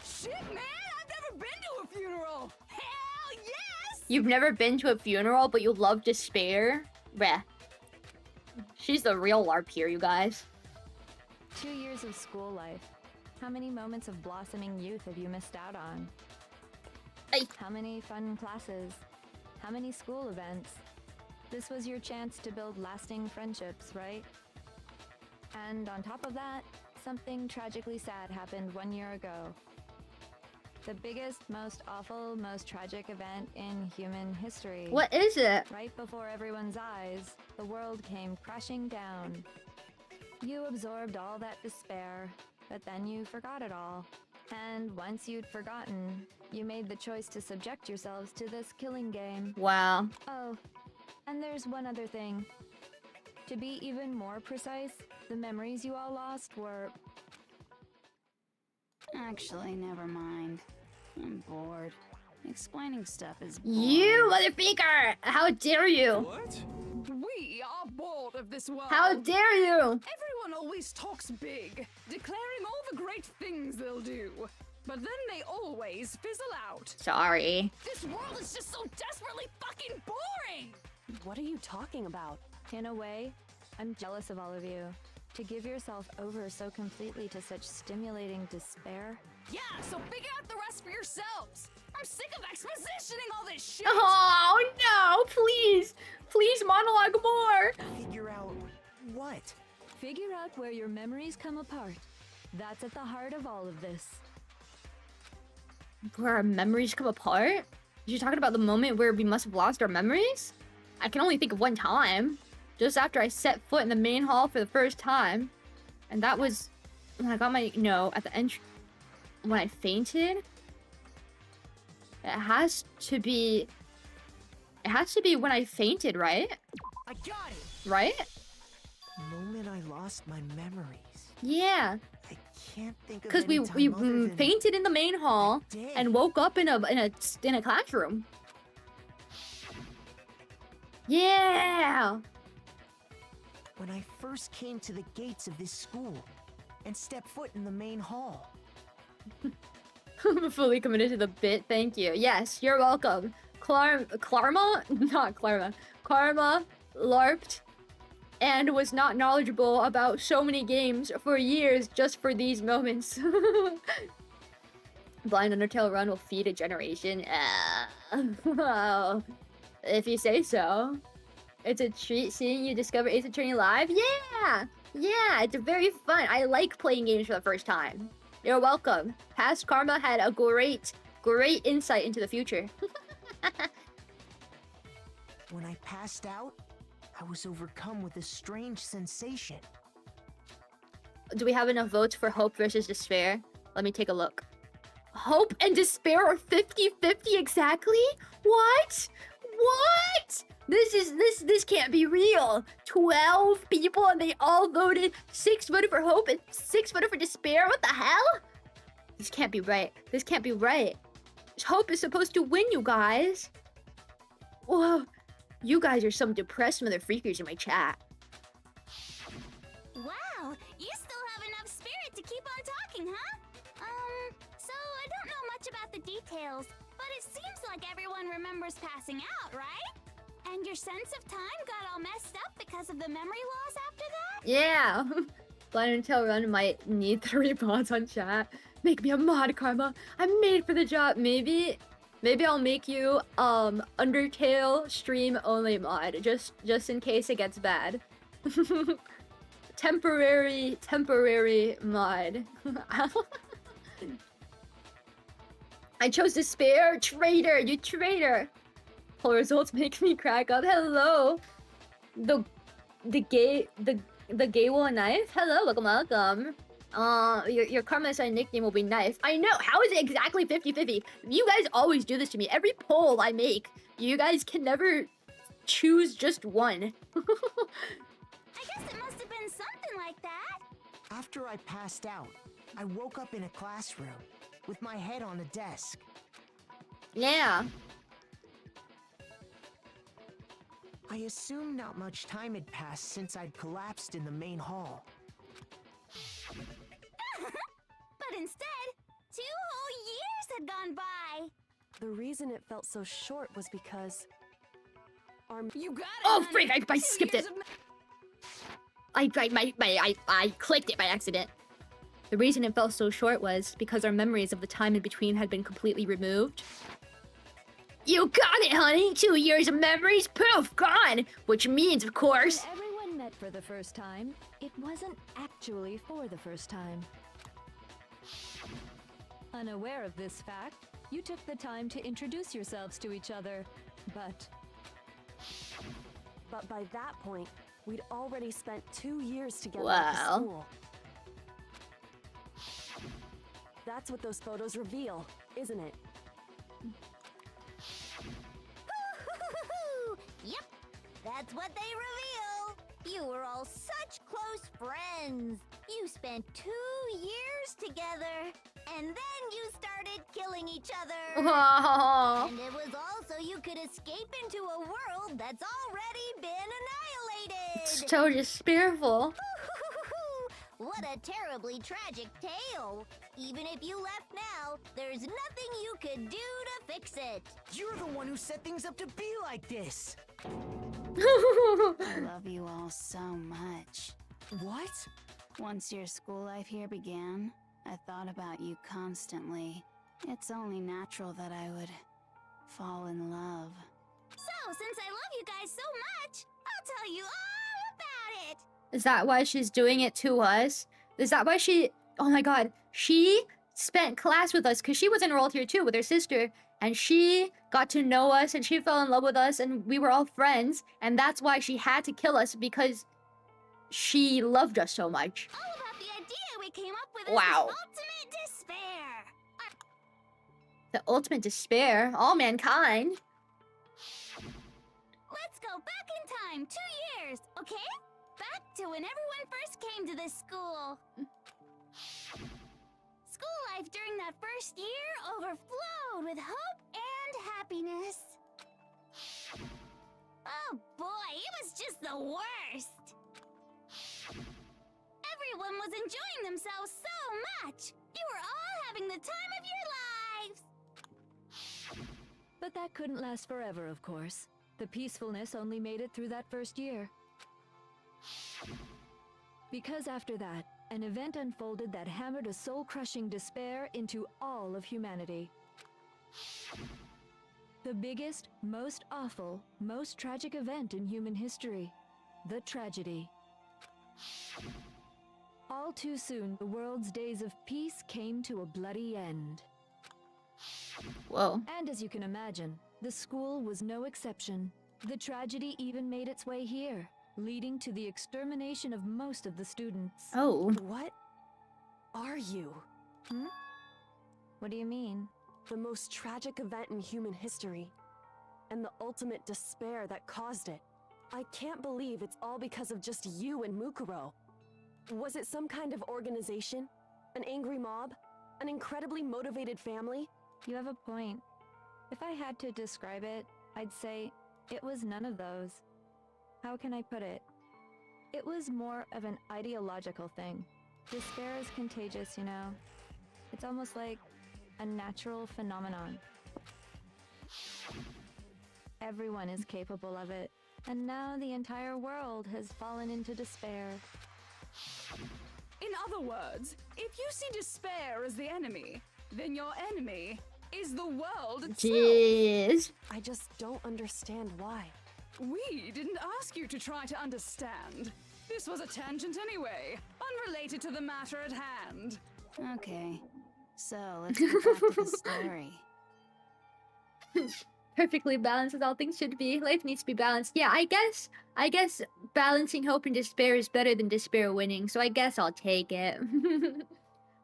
Speaker 10: Shit, man, I've never been to a funeral. Hell yes!
Speaker 1: You've never been to a funeral, but you love despair? Bleh. She's the real LARP here, you guys.
Speaker 12: 2 years of school life. How many moments of blossoming youth have you missed out on? How many fun classes? How many school events? This was your chance to build lasting friendships, right? And on top of that, something tragically sad happened 1 year ago. The biggest, most awful, most tragic event in human history.
Speaker 1: What is it?
Speaker 12: Right before everyone's eyes, the world came crashing down. You absorbed all that despair, but then you forgot it all. And once you'd forgotten, you made the choice to subject yourselves to this killing game.
Speaker 1: Wow.
Speaker 12: Oh, and there's one other thing. To be even more precise, the memories you all lost were...
Speaker 14: Actually, never mind. I'm bored. Explaining stuff is boring.
Speaker 1: You motherfucker! How dare you?
Speaker 9: What?
Speaker 10: We are bored of this world.
Speaker 1: How dare you?
Speaker 10: Everyone always talks big, declaring all the great things they'll do. But then they always fizzle out.
Speaker 1: Sorry.
Speaker 10: This world is just so desperately fucking boring!
Speaker 2: What are you talking about?
Speaker 12: In a way, I'm jealous of all of you. To give yourself over so completely to such stimulating despair.
Speaker 10: Yeah, so figure out the rest for yourselves. I'm sick of expositioning all this shit.
Speaker 1: Oh no, please. Please monologue more.
Speaker 7: Figure out what?
Speaker 12: Figure out where your memories come apart. That's at the heart of all of this.
Speaker 1: Where our memories come apart? You're talking about the moment where we must have lost our memories? I can only think of one time. Just after I set foot in the main hall for the first time. And that was when I got my, at the entry, when I fainted. It has to be when I fainted, right?
Speaker 7: I got it!
Speaker 1: Right?
Speaker 7: The moment I lost my memories.
Speaker 1: Yeah.
Speaker 7: I can't think of
Speaker 1: Because we
Speaker 7: any time other than
Speaker 1: fainted in the main hall
Speaker 7: day.
Speaker 1: and woke up in a classroom. Yeah.
Speaker 7: when I first came to the gates of this school and stepped foot in the main hall.
Speaker 1: Fully committed to the bit, thank you. Yes, you're welcome. Karma? Not Karma. Karma LARPed and was not knowledgeable about so many games for years just for these moments. Blind Undertale run will feed a generation. Well, if you say so. It's a treat seeing you discover Ace Attorney live. Yeah! Yeah, it's very fun. I like playing games for the first time. You're welcome. Past Karma had a great insight into the future.
Speaker 7: When I passed out, I was overcome with a strange sensation.
Speaker 1: Do we have enough votes for Hope versus Despair? Let me take a look. Hope and Despair are 50-50 exactly? What? What? This can't be real. 12 people and they all voted. 6 voted for Hope and 6 voted for Despair. What the hell? This can't be right. This can't be right. Hope is supposed to win, you guys. Whoa. You guys are some depressed mother freakers in my chat.
Speaker 4: Wow, you still have enough spirit to keep on talking, huh? So I don't know much about the details, but it seems like everyone remembers passing out, right? And your sense of time got all messed up because of the memory loss after that?
Speaker 1: Yeah. Blind Undertale run might need 3 mods on chat. Make me a mod, Karma. I'm made for the job. Maybe I'll make you Undertale stream only mod just in case it gets bad. temporary mod. I chose Despair. Traitor, you traitor. Poll results make me crack up. Hello. The gay will knife. Hello, welcome. Your Karma sign nickname will be Knife. I know. How is it exactly 50-50? You guys always do this to me. Every poll I make, you guys can never choose just one.
Speaker 4: I guess it must have been something like that.
Speaker 7: After I passed out, I woke up in a classroom with my head on a desk.
Speaker 1: Yeah.
Speaker 7: I assumed not much time had passed since I'd collapsed in the main hall.
Speaker 4: But instead, 2 whole years had gone by.
Speaker 2: The reason it felt so short was because
Speaker 10: You got it.
Speaker 1: Oh,
Speaker 10: honey.
Speaker 1: frick! I
Speaker 10: 2
Speaker 1: skipped
Speaker 10: years
Speaker 1: it.
Speaker 10: of
Speaker 1: I clicked it by accident. The reason it felt so short was because our memories of the time in between had been completely removed. You got it, honey! 2 years of memories, poof, gone! Which means, of course...
Speaker 12: When everyone met for the first time, it wasn't actually for the first time. Unaware of this fact, you took the time to introduce yourselves to each other, but
Speaker 2: by that point, we'd already spent 2 years together at the
Speaker 1: Wow.
Speaker 2: school. That's what those photos reveal, isn't it?
Speaker 11: Yep, that's what they reveal. You were all such close friends. You spent 2 years together, and then you started killing each other. And it was all so you could escape into a world that's already been annihilated.
Speaker 1: It's so despairful.
Speaker 11: What a terribly tragic tale. Even if you left now, there's nothing you could do to fix it.
Speaker 7: You're the one who set things up to be like this.
Speaker 14: I love you all so much.
Speaker 7: What?
Speaker 14: Once your school life here began, I thought about you constantly. It's only natural that I would fall in love.
Speaker 4: So, since I love you guys so much, I'll tell you all about it.
Speaker 1: Is that why she's doing it to us? Is that why she... Oh my god. She spent class with us because she was enrolled here too with her sister. And she got to know us and she fell in love with us and we were all friends. And that's why she had to kill us because she loved us so much.
Speaker 4: All about the idea we came up with
Speaker 1: Wow.
Speaker 4: is the ultimate despair.
Speaker 1: The ultimate despair. All mankind.
Speaker 4: Let's go back in time 2 years, okay? Back to when everyone first came to this school. School life during that first year overflowed with hope and happiness. Oh boy, it was just the worst. Everyone was enjoying themselves so much. You were all having the time of your lives.
Speaker 12: But that couldn't last forever, of course. The peacefulness only made it through that first year. Because after that, an event unfolded that hammered a soul-crushing despair into all of humanity. The biggest, most awful, most tragic event in human history. The tragedy. All too soon, the world's days of peace came to a bloody end.
Speaker 1: Whoa.
Speaker 12: And as you can imagine, the school was no exception. The tragedy even made its way here, leading to the extermination of most of the students.
Speaker 1: Oh.
Speaker 2: What are you?
Speaker 12: What do you mean?
Speaker 2: The most tragic event in human history, and the ultimate despair that caused it. I can't believe it's all because of just you and Mukuro. Was it some kind of organization? An angry mob? An incredibly motivated family?
Speaker 12: You have a point. If I had to describe it, I'd say it was none of those. How can I put it? It was more of an ideological thing. Despair is contagious, you know. It's almost like a natural phenomenon. Everyone is capable of it, and now the entire world has fallen into despair.
Speaker 10: In other words, if you see despair as the enemy, then your enemy is the world itself.
Speaker 1: Jeez.
Speaker 2: I just don't understand why.
Speaker 10: We didn't ask you to try to understand. This was a tangent anyway, unrelated to the matter at hand.
Speaker 14: Okay, so let's get back to the story.
Speaker 1: Perfectly balanced as all things should be. Life needs to be balanced. Yeah, I guess balancing hope and despair is better than despair winning, so I guess I'll take it.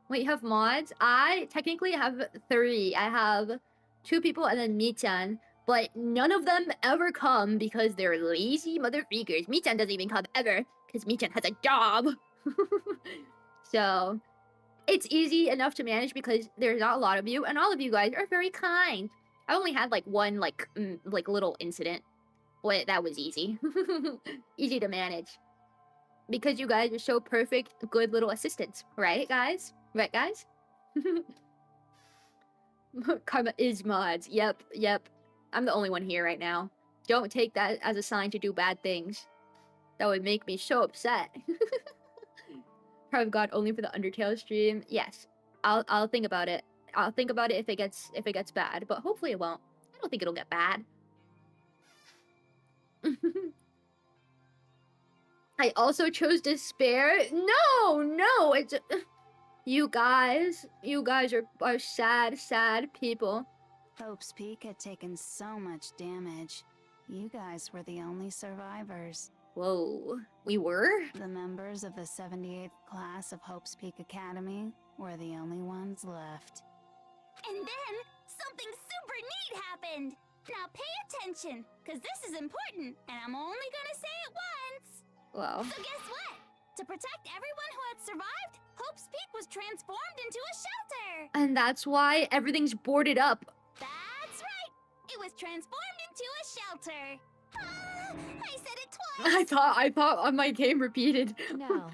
Speaker 1: Wait, you have mods? I technically have 3. I have 2 people and then Michan, but none of them ever come because they're lazy mother freakers. Michan doesn't even come ever because Michan has a job. So it's easy enough to manage because there's not a lot of you, and all of you guys are very kind. I only had like one like little incident, but that was easy. Easy to manage. Because you guys are so perfect, good little assistants. Right, guys? Right, guys? Karma is mods. Yep. I'm the only one here right now. Don't take that as a sign to do bad things. That would make me so upset. Probably God only for the Undertale stream. Yes. I'll think about it. I'll think about it if it gets bad, but hopefully it won't. I don't think it'll get bad. I also chose despair. No, it's you guys are sad people.
Speaker 14: Hope's Peak had taken so much damage. You guys were the only survivors.
Speaker 1: Whoa, we were?
Speaker 14: The members of the 78th class of Hope's Peak Academy were the only ones left.
Speaker 4: And then, something super neat happened! Now pay attention, because this is important, and I'm only gonna say it once!
Speaker 1: Wow.
Speaker 4: So guess what? To protect everyone who had survived, Hope's Peak was transformed into a shelter!
Speaker 1: And that's why everything's boarded up.
Speaker 4: That's right! It was transformed into a shelter! I said it twice!
Speaker 1: I thought on my game repeated.
Speaker 12: Now,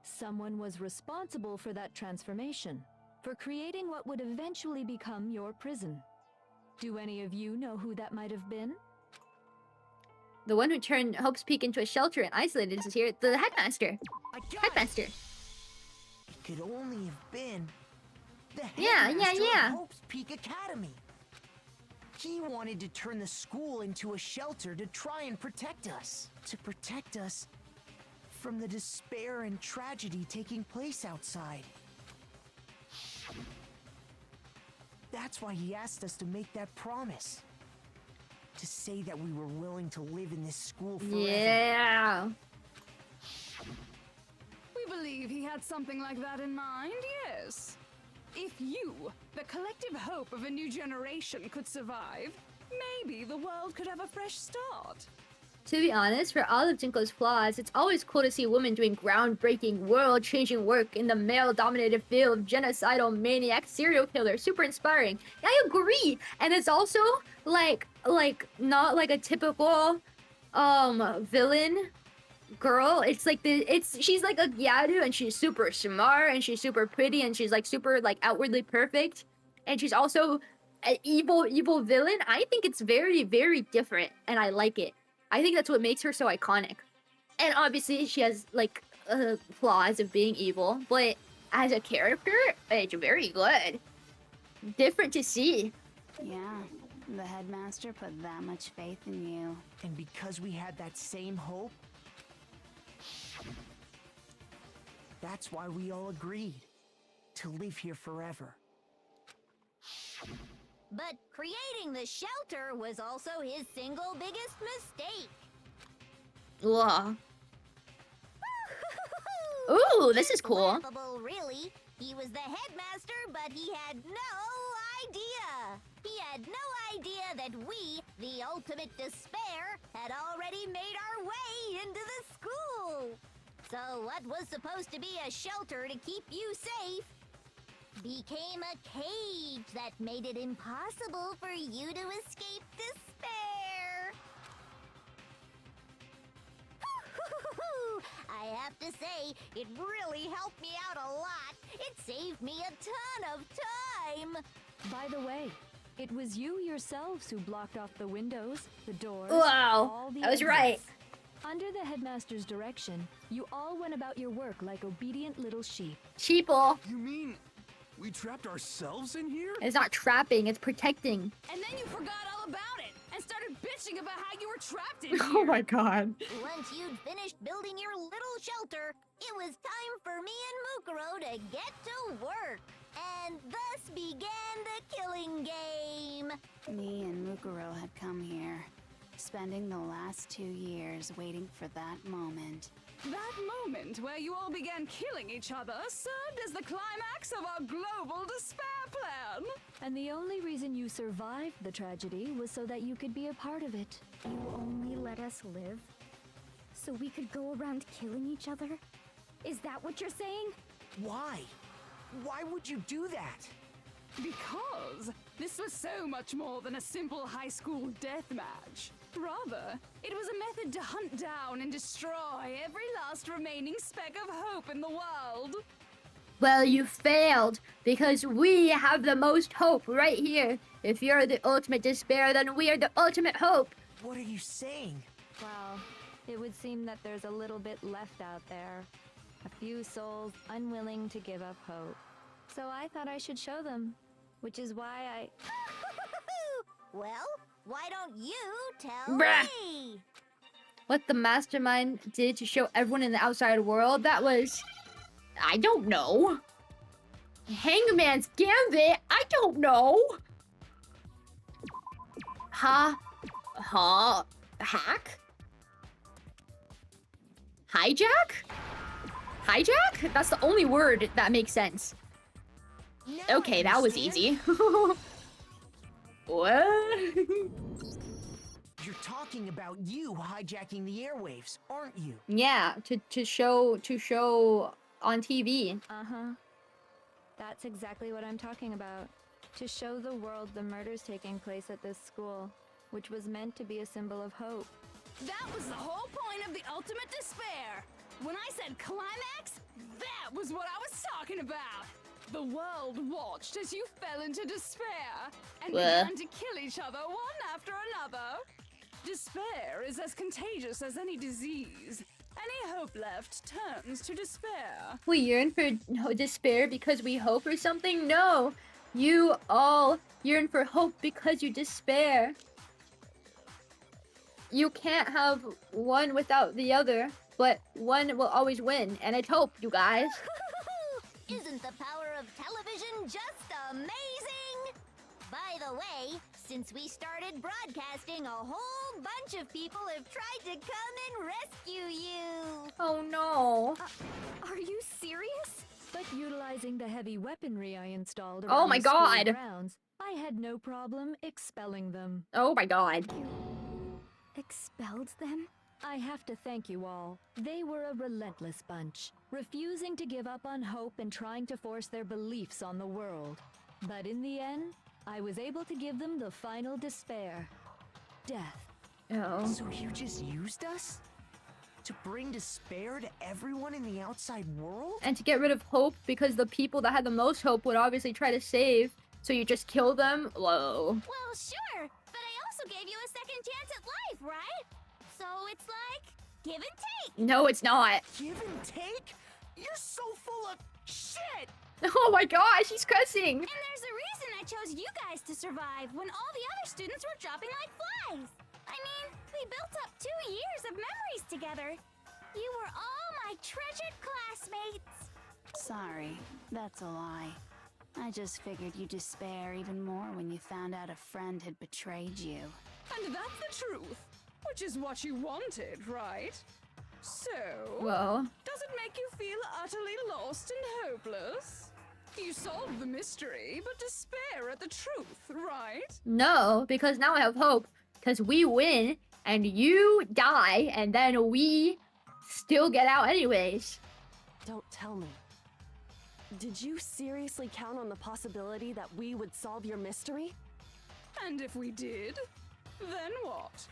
Speaker 12: someone was responsible for that transformation, for creating what would eventually become your prison. Do any of you know who that might have been?
Speaker 1: The one who turned Hope's Peak into a shelter and isolated us here, the headmaster. Headmaster.
Speaker 7: It could only have been the
Speaker 1: Yeah.
Speaker 7: headmaster of Hope's Peak Academy. He wanted to turn the school into a shelter to try and protect us. To protect us from the despair and tragedy taking place outside. That's why he asked us to make that promise. To say that we were willing to live in this school forever.
Speaker 1: Yeah.
Speaker 10: We believe he had something like that in mind, yes. If you, the collective hope of a new generation, could survive, maybe the world could have a fresh start.
Speaker 1: To be honest, for all of Junko's flaws, it's always cool to see women doing groundbreaking, world-changing work in the male-dominated field of genocidal maniac serial killer. Super inspiring. I agree. And it's also like not like a typical villain girl. It's like she's like a Gyaru, and she's super smart, and she's super pretty, and she's like super like outwardly perfect, and she's also an evil villain. I think it's very, very different, and I like it. I think that's what makes her so iconic. And obviously she has like flaws of being evil, but as a character, it's very good. Different to see.
Speaker 14: Yeah, the headmaster put that much faith in you.
Speaker 7: And because we had that same hope, that's why we all agreed to live here forever.
Speaker 4: But creating the shelter was also his single biggest mistake.
Speaker 1: Ugh. Ooh, this is cool.
Speaker 4: Laughable, really. He was the headmaster, but he had no idea. He had no idea that we, the ultimate despair, had already made our way into the school. So what was supposed to be a shelter to keep you safe became a cage that made it impossible for you to escape despair. I have to say, it really helped me out a lot. It saved me a ton of time.
Speaker 12: By the way, it was you yourselves who blocked off the windows, the doors,
Speaker 1: Wow,
Speaker 12: all the
Speaker 1: I was
Speaker 12: exits.
Speaker 1: right.
Speaker 12: Under the headmaster's direction, you all went about your work like obedient little sheep.
Speaker 1: Sheeple.
Speaker 9: You mean we trapped ourselves in here?
Speaker 1: It's not trapping, it's protecting.
Speaker 10: And then you forgot all about it and started bitching about how you were trapped in here.
Speaker 1: Oh my god.
Speaker 4: Once you'd finished building your little shelter, it was time for me and Mukuro to get to work. And thus began the killing game.
Speaker 14: Me and Mukuro had come here, spending the last 2 years waiting for that moment.
Speaker 10: That moment where you all began killing each other served as the climax of our global despair plan.
Speaker 12: And the only reason you survived the tragedy was so that you could be a part of it.
Speaker 13: You only let us live so we could go around killing each other? Is that what you're saying?
Speaker 7: Why? Why would you do that?
Speaker 10: Because this was so much more than a simple high school death match. Rather, it was a method to hunt down and destroy every last remaining speck of hope in the world.
Speaker 1: Well, you failed, because we have the most hope right here. If you're the ultimate despair, then we are the ultimate hope.
Speaker 7: What are you saying?
Speaker 12: Well, it would seem that there's a little bit left out there. A few souls unwilling to give up hope. So I thought I should show them, which is why I...
Speaker 4: Well, why don't you tell
Speaker 1: Bruh.
Speaker 4: me?
Speaker 1: What the mastermind did to show everyone in the outside world, that was... I don't know. Hangman's Gambit? I don't know. Hack? Hijack? Hijack? That's the only word that makes sense.
Speaker 7: Now
Speaker 1: Okay,
Speaker 7: I
Speaker 1: that was
Speaker 7: understand.
Speaker 1: easy. What?
Speaker 7: You're talking about you hijacking the airwaves, aren't you?
Speaker 1: Yeah, to show on TV.
Speaker 12: Uh-huh. That's exactly what I'm talking about. To show the world the murders taking place at this school, which was meant to be a symbol of hope.
Speaker 10: That was the whole point of the ultimate despair. When I said climax, that was what I was talking about. The world watched as you fell into despair and began to kill each other one after another. Despair is as contagious as any disease. Any hope left turns to despair.
Speaker 1: We yearn for despair because we hope or something? No. You all yearn for hope because you despair. You can't have one without the other, but one will always win, and it's hope, you guys.
Speaker 4: Isn't the power of television just amazing? By the way, since we started broadcasting, a whole bunch of people have tried to come and rescue you.
Speaker 1: Oh no.
Speaker 13: Are you serious?
Speaker 12: But utilizing the heavy weaponry I installed
Speaker 1: Oh
Speaker 12: around
Speaker 1: my
Speaker 12: the school
Speaker 1: God.
Speaker 12: grounds, I had no problem expelling them.
Speaker 1: Oh my god.
Speaker 13: Expelled them?
Speaker 12: I have to thank you all. They were a relentless bunch, refusing to give up on hope and trying to force their beliefs on the world. But in the end, I was able to give them the final despair. Death.
Speaker 1: Oh.
Speaker 7: So you just used us? To bring despair to everyone in the outside world?
Speaker 1: And to get rid of hope, because the people that had the most hope would obviously try to save. So you just kill them? Whoa.
Speaker 4: Well, sure, but I also gave you a second chance at life, right? So it's like, Give and take.
Speaker 1: No, it's not.
Speaker 7: Give and take? You're so full of shit!
Speaker 1: Oh my gosh, he's cussing.
Speaker 4: And there's a reason I chose you guys to survive when all the other students were dropping like flies. I mean, we built up 2 years of memories together. You were all my treasured classmates.
Speaker 14: Sorry, that's a lie. I just figured you'd despair even more when you found out a friend had betrayed you.
Speaker 10: And that's the truth, which is what you wanted, right? So,
Speaker 1: Whoa.
Speaker 10: does it make you feel utterly lost and hopeless? You solved the mystery, but despair at the truth, right?
Speaker 1: No, because now I have hope. Because we win, and you die, and then we still get out anyways.
Speaker 2: Don't tell me. Did you seriously count on the possibility that we would solve your mystery?
Speaker 10: And if we did, then what?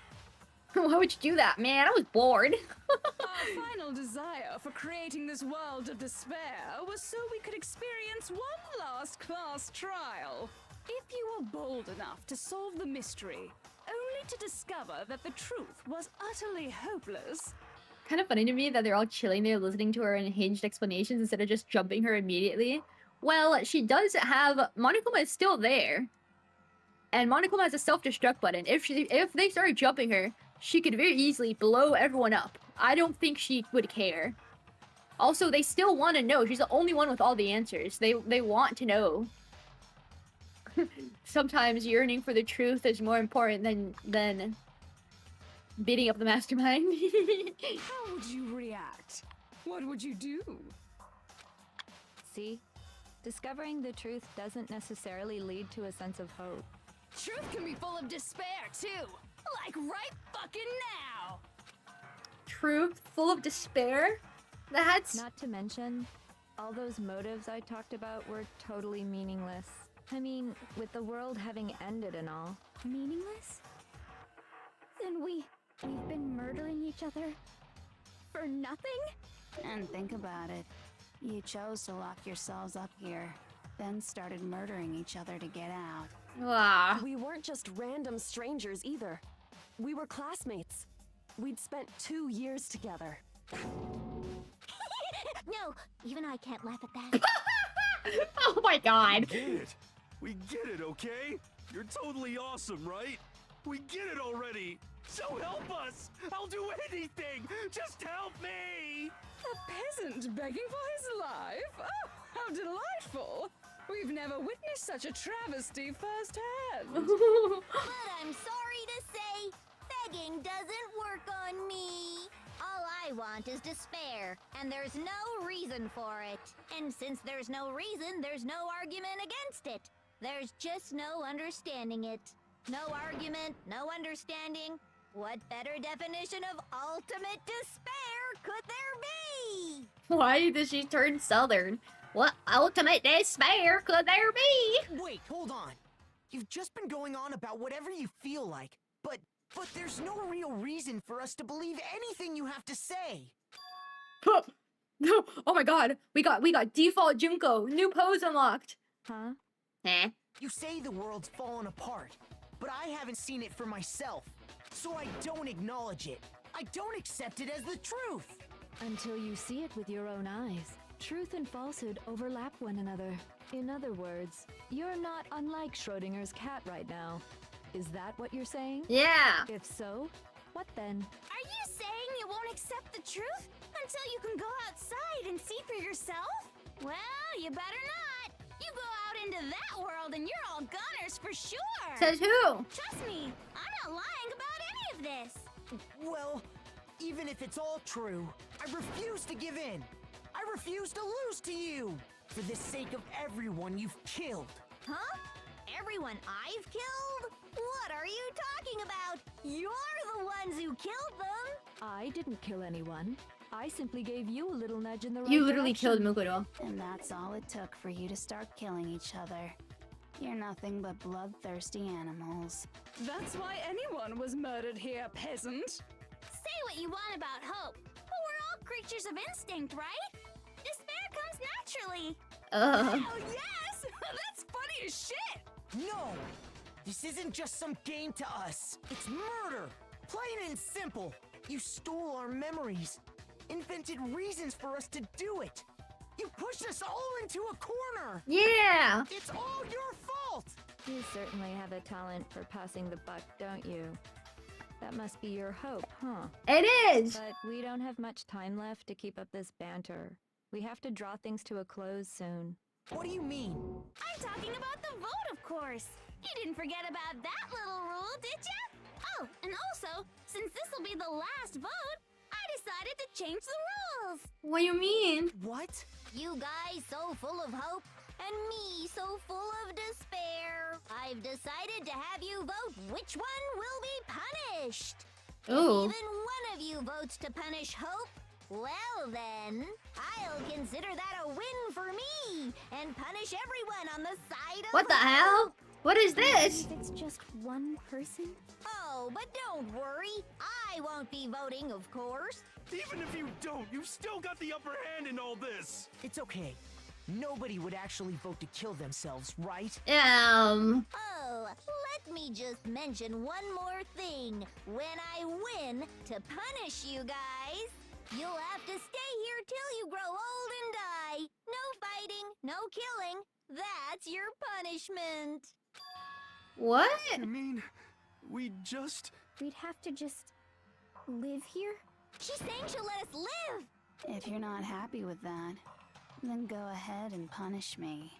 Speaker 1: Why would you do that, man? I was bored.
Speaker 10: Our final desire for creating this world of despair was so we could experience one last class trial. If you were bold enough to solve the mystery, only to discover that the truth was utterly hopeless.
Speaker 1: Kind of funny to me that they're all chilling there listening to her unhinged explanations instead of just jumping her immediately. Well, she does have... Monokuma is still there. And Monokuma has a self-destruct button. If they started jumping her, she could very easily blow everyone up. I don't think she would care. Also, they still want to know. She's the only one with all the answers. They want to know. Sometimes yearning for the truth is more important than beating up the mastermind.
Speaker 10: How would you react? What would you do?
Speaker 12: See? Discovering the truth doesn't necessarily lead to a sense of hope.
Speaker 10: Truth can be full of despair, too. Like right fucking now.
Speaker 1: Truth full of despair? That's...
Speaker 12: Not to mention, all those motives I talked about were totally meaningless. I mean, with the world having ended and all.
Speaker 13: Meaningless? Then we've been murdering each other for nothing?
Speaker 14: And think about it. You chose to lock yourselves up here, then started murdering each other to get out.
Speaker 1: Wow.
Speaker 2: We weren't just random strangers either. We were classmates. We'd spent 2 years together.
Speaker 4: No, even I can't laugh at that.
Speaker 1: Oh my god.
Speaker 9: We get it. We get it, okay? You're totally awesome, right? We get it already. So help us. I'll do anything. Just help me.
Speaker 10: A peasant begging for his life? Oh, how delightful. We've never witnessed such a travesty firsthand.
Speaker 4: But I'm sorry to say, begging doesn't work on me. All I want is despair, and there's no reason for it. And since there's no reason, there's no argument against it. There's just no understanding it. No argument, no understanding. What better definition of ultimate despair could there be?
Speaker 1: Why did she turn southern? What ultimate despair could there be?
Speaker 7: Wait, hold on. You've just been going on about whatever you feel like, but there's no real reason for us to believe anything you have to say.
Speaker 1: Oh my god, we got default Junko, new pose unlocked.
Speaker 12: Huh?
Speaker 3: Eh?
Speaker 7: You say the world's fallen apart, but I haven't seen it for myself, so I don't acknowledge it. I don't accept it as the truth.
Speaker 12: Until you see it with your own eyes. Truth and falsehood overlap one another. In other words, you're not unlike Schrodinger's cat right now. Is that what you're saying?
Speaker 1: Yeah.
Speaker 12: If so, what then?
Speaker 4: Are you saying you won't accept the truth until you can go outside and see for yourself? Well, you better not. You go out into that world and you're all gunners for sure.
Speaker 1: Says who?
Speaker 4: Trust me, I'm not lying about any of this.
Speaker 7: Well, even if it's all true, I refuse to give in. I refuse to lose to you. For the sake of everyone you've killed.
Speaker 4: Huh? Everyone I've killed? What are you talking about? You're the ones who killed them.
Speaker 12: I didn't kill anyone. I simply gave you a little nudge in the right
Speaker 1: You literally
Speaker 12: direction.
Speaker 1: killed Mukuro.
Speaker 14: And that's all it took for you to start killing each other. You're nothing but bloodthirsty animals.
Speaker 10: That's why anyone was murdered here, peasant.
Speaker 4: Say what you want about hope, but we're all creatures of instinct, right? Despair comes naturally.
Speaker 10: Hell yes! That's funny as shit!
Speaker 7: No! This isn't just some game to us. It's murder! Plain and simple! You stole our memories, invented reasons for us to do it. You pushed us all into a corner.
Speaker 1: Yeah.
Speaker 7: It's all your fault.
Speaker 12: You certainly have a talent for passing the buck, don't you? That must be your hope, huh?
Speaker 1: It is!
Speaker 12: But we don't have much time left to keep up this banter. We have to draw things to a close soon.
Speaker 7: What do you mean?
Speaker 13: I'm talking about the vote, of course. You didn't forget about that little rule, did ya? Oh, and also, since this will be the last vote, I decided to change the rules.
Speaker 1: What do you mean?
Speaker 7: What?
Speaker 4: You guys so full of hope, and me so full of despair. I've decided to have you vote which one will be punished.
Speaker 1: Ooh.
Speaker 4: If even one of you votes to punish Hope, well then, I'll consider that a win for me and punish everyone on the side of
Speaker 1: What the hell? What is this?
Speaker 13: If it's just one person?
Speaker 4: Oh, but don't worry. I won't be voting, of course.
Speaker 9: Even if you don't, you've still got the upper hand in all this.
Speaker 7: It's okay. Nobody would actually vote to kill themselves, right?
Speaker 4: Oh, let me just mention one more thing. When I win to punish you guys, you'll have to stay here till you grow old and die. No fighting, no killing. That's your punishment.
Speaker 1: What?
Speaker 9: I mean, we'd
Speaker 13: have to just live here?
Speaker 4: She's saying she'll let us live.
Speaker 14: If you're not happy with that, then go ahead and punish me.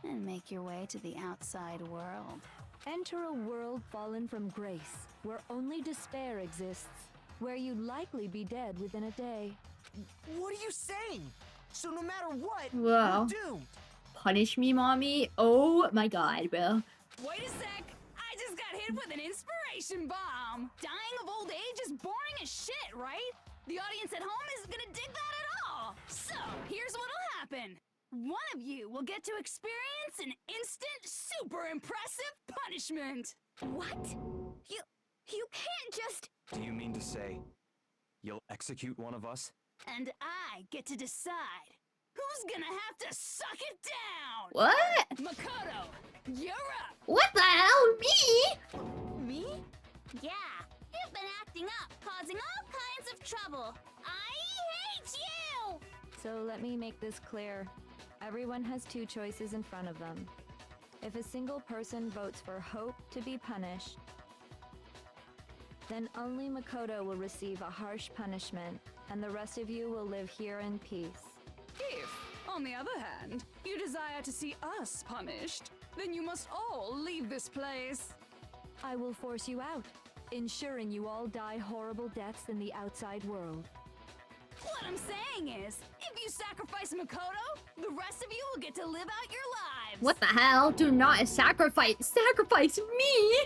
Speaker 14: And make your way to the outside world.
Speaker 12: Enter a world fallen from grace, where only despair exists, where you'd likely be dead within a day.
Speaker 7: What are you saying? So no matter what,
Speaker 1: Wow.
Speaker 7: we're doomed.
Speaker 1: Punish me, mommy? Oh my god, bro.
Speaker 10: Wait a sec! I just got hit with an inspiration bomb! Dying of old age is boring as shit, right? The audience at home isn't gonna dig that at all! So, here's what'll happen. One of you will get to experience an instant, super impressive punishment!
Speaker 13: What? You can't just...
Speaker 8: Do you mean to say you'll execute one of us?
Speaker 10: And I get to decide who's gonna have to suck it down!
Speaker 1: What?
Speaker 10: Makoto, you're up!
Speaker 1: What the hell? Me?
Speaker 7: Me?
Speaker 4: Yeah, you've been acting up, causing all kinds of trouble. I hate you!
Speaker 12: So let me make this clear. Everyone has two choices in front of them. If a single person votes for Hope to be punished, then only Makoto will receive a harsh punishment, and the rest of you will live here in peace.
Speaker 10: If, on the other hand, you desire to see us punished, then you must all leave this place.
Speaker 12: I will force you out, ensuring you all die horrible deaths in the outside world.
Speaker 10: What I'm saying is, if you sacrifice Makoto, the rest of you will get to live out your lives.
Speaker 1: What the hell? Do not sacrifice me!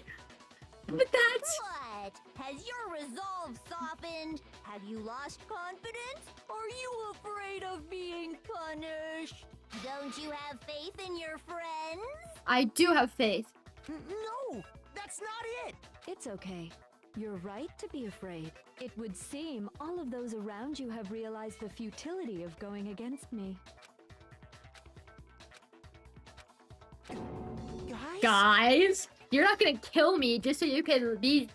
Speaker 1: But that's...
Speaker 4: What? Has your resolve softened? Have you lost confidence? Are you afraid of being punished? Don't you have faith in your friends?
Speaker 1: I do have faith.
Speaker 7: No, that's not it.
Speaker 12: It's okay. You're right to be afraid. It would seem all of those around you have realized the futility of going against me.
Speaker 1: Guys, you're not gonna kill me just so you can be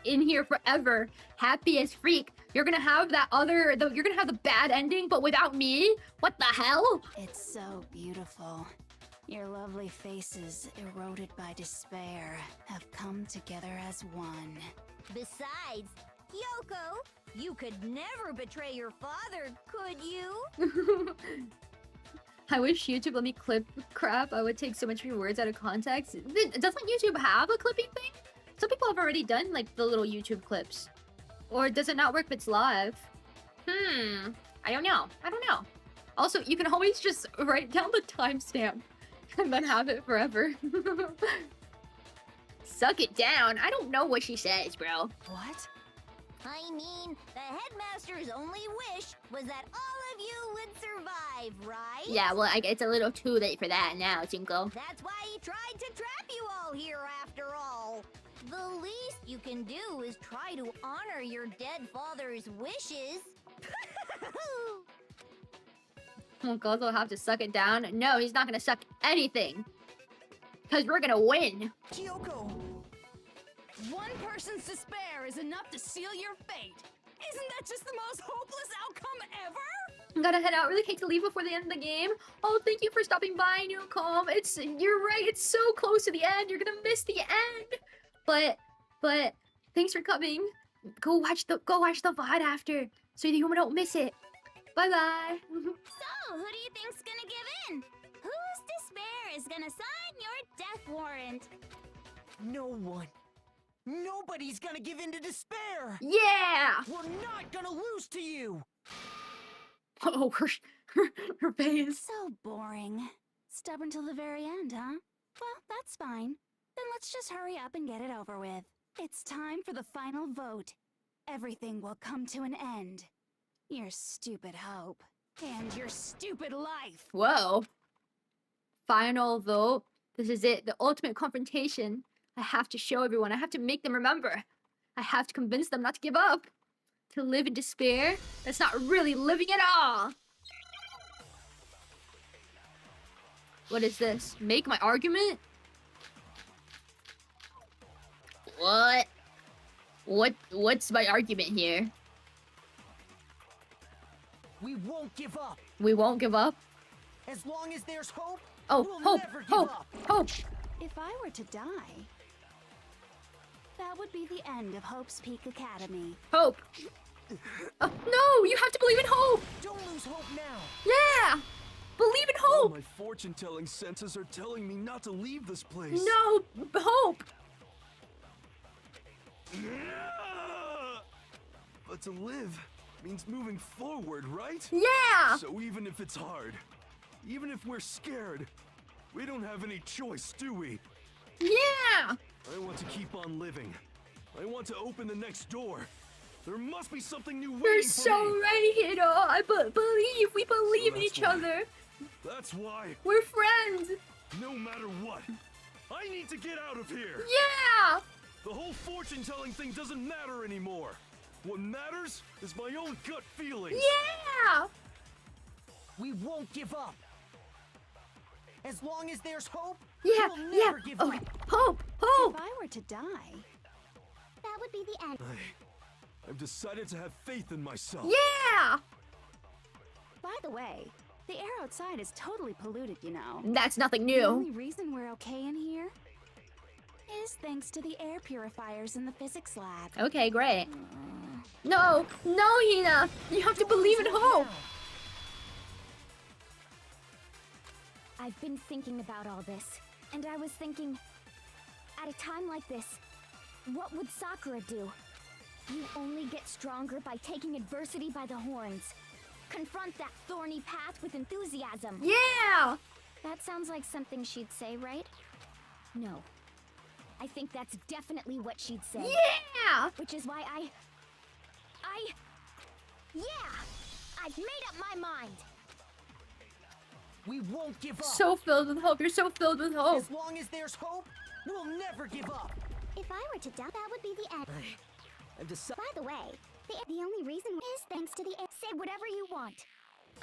Speaker 1: in here forever, happy as freak. You're gonna have you're gonna have the bad ending, but without me? What the hell?
Speaker 14: It's so beautiful. Your lovely faces, eroded by despair, have come together as one.
Speaker 4: Besides, Yoko, you could never betray your father, could you?
Speaker 1: I wish YouTube let me clip crap. I would take so much of your words out of context. Doesn't YouTube have a clipping thing? Some people have already done like the little YouTube clips. Or does it not work if it's live? I don't know. Also, you can always just write down the timestamp and then have it forever. Suck it down. I don't know what she says, bro.
Speaker 7: What?
Speaker 4: I mean, the headmaster's only wish was that all of you would survive, right?
Speaker 1: Yeah, well, it's a little too late for that now, Jinko.
Speaker 4: That's why he tried to trap you all here after all. The least you can do is try to honor your dead father's wishes.
Speaker 1: Gozo will have to suck it down. No, he's not gonna suck anything. Because we're gonna win.
Speaker 7: Kyoko!
Speaker 10: One person's despair is enough to seal your fate. Isn't that just the most hopeless outcome ever?
Speaker 1: I'm gonna head out. Really hate to leave before the end of the game. Oh, thank you for stopping by, Newcomb. You're right. It's so close to the end. You're gonna miss the end. But thanks for coming. Go watch the VOD after, so you don't miss it. Bye bye.
Speaker 4: So, who do you think's gonna give in? Whose despair is gonna sign your death warrant?
Speaker 7: No one. Nobody's gonna give in to despair!
Speaker 1: Yeah!
Speaker 7: We're not gonna lose to you!
Speaker 1: Oh, her face.
Speaker 14: So boring. Stubborn till the very end, huh? Well, that's fine. Then let's just hurry up and get it over with. It's time for the final vote. Everything will come to an end. Your stupid hope. And your stupid life.
Speaker 1: Whoa. Final vote. This is it. The ultimate confrontation. I have to show everyone. I have to make them remember. I have to convince them not to give up. To live in despair? That's not really living at all. What is this? Make my argument? What's my argument here?
Speaker 7: We won't give up.
Speaker 1: We won't give up?
Speaker 7: As long as there's hope,
Speaker 1: oh,
Speaker 7: we'll
Speaker 1: hope,
Speaker 7: never give
Speaker 1: hope,
Speaker 7: up.
Speaker 1: Hope.
Speaker 14: If I were to die, that would be the end of Hope's Peak Academy.
Speaker 1: Hope. No, you have to believe in hope.
Speaker 7: Don't lose hope now.
Speaker 1: Yeah. Believe in
Speaker 9: All
Speaker 1: hope.
Speaker 9: my fortune-telling senses are telling me not to leave this place.
Speaker 1: No, hope.
Speaker 9: But to live means moving forward, right?
Speaker 1: Yeah.
Speaker 9: So even if it's hard, even if we're scared, we don't have any choice, do we?
Speaker 1: Yeah.
Speaker 9: I want to keep on living. I want to open the next door. There must be something new waiting
Speaker 1: You're
Speaker 9: for
Speaker 1: so
Speaker 9: me.
Speaker 1: right, Hito. I believe. We believe in
Speaker 9: that's
Speaker 1: each
Speaker 9: why.
Speaker 1: other.
Speaker 9: That's why,
Speaker 1: We're friends.
Speaker 9: no matter what, I need to get out of here.
Speaker 1: Yeah.
Speaker 9: The whole fortune-telling thing doesn't matter anymore. What matters is my own gut feelings.
Speaker 1: Yeah.
Speaker 7: We won't give up. As long as there's hope,
Speaker 1: Yeah.
Speaker 7: we'll
Speaker 1: Yeah.
Speaker 7: never give
Speaker 1: Okay.
Speaker 7: up.
Speaker 1: Hope. Hope.
Speaker 14: If I were to die,
Speaker 4: That would be the end.
Speaker 9: I've decided to have faith in myself.
Speaker 1: Yeah.
Speaker 14: by the way, the air outside is totally polluted, you know.
Speaker 1: That's nothing
Speaker 14: The
Speaker 1: new.
Speaker 14: only reason we're okay in here is thanks to the air purifiers in the physics lab.
Speaker 1: Okay, great. No, Hina. You have to believe in hope.
Speaker 13: I've been thinking about all this, and I was thinking, at a time like this, what would Sakura do? You only get stronger by taking adversity by the horns. Confront that thorny path with enthusiasm.
Speaker 1: Yeah.
Speaker 13: That sounds like something she'd say, right? No. I think that's definitely what she'd say.
Speaker 1: Yeah.
Speaker 13: Which is why yeah! I've made up my mind!
Speaker 7: We won't give up.
Speaker 1: So filled with hope. You're so filled with hope.
Speaker 7: As long as there's hope, we'll never give up.
Speaker 4: If I were to die, that would be the end.
Speaker 7: I've decided.
Speaker 4: By the way, the only reason is thanks to the air.
Speaker 13: Say whatever you want.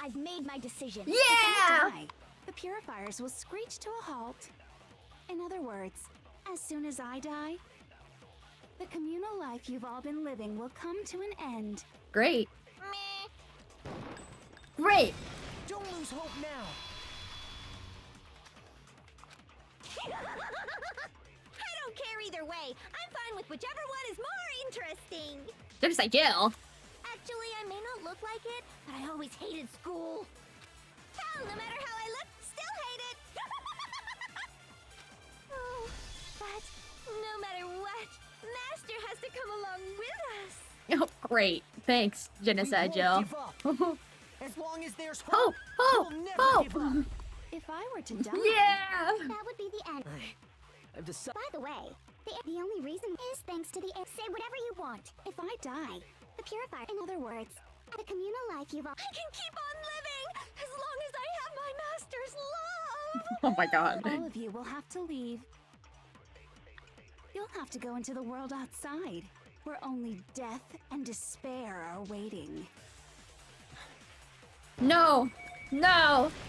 Speaker 13: I've made my decision.
Speaker 1: Yeah.
Speaker 14: Die, the purifiers will screech to a halt. In other words, as soon as I die, the communal life you've all been living will come to an end.
Speaker 1: Great. Great.
Speaker 7: Don't lose hope now.
Speaker 13: I don't care either way. I'm fine with whichever one is more interesting.
Speaker 1: Just like Jill.
Speaker 13: Actually, I may not look like it, but I always hated school. Hell, no matter how I look, still hate it. Oh, but no matter what, Master has to come along with us.
Speaker 1: Oh, great. Thanks, Genocide
Speaker 7: We won't
Speaker 1: Jill.
Speaker 7: give up. As long as there's
Speaker 1: Hope.
Speaker 7: hope,
Speaker 1: Hope.
Speaker 7: we'll never
Speaker 1: Hope.
Speaker 7: give up.
Speaker 14: If I were to die,
Speaker 1: Yeah.
Speaker 4: That would be the end.
Speaker 7: I've decided.
Speaker 4: By the way, the only reason is thanks to the air. Say whatever you want.
Speaker 14: if I die,
Speaker 4: The purifier. In other words, the communal life you've all.
Speaker 13: I can keep on living as long as I have my master's love.
Speaker 1: Oh my god.
Speaker 14: all of you will have to leave. You'll have to go into the world outside, where only death and despair are waiting.
Speaker 1: No.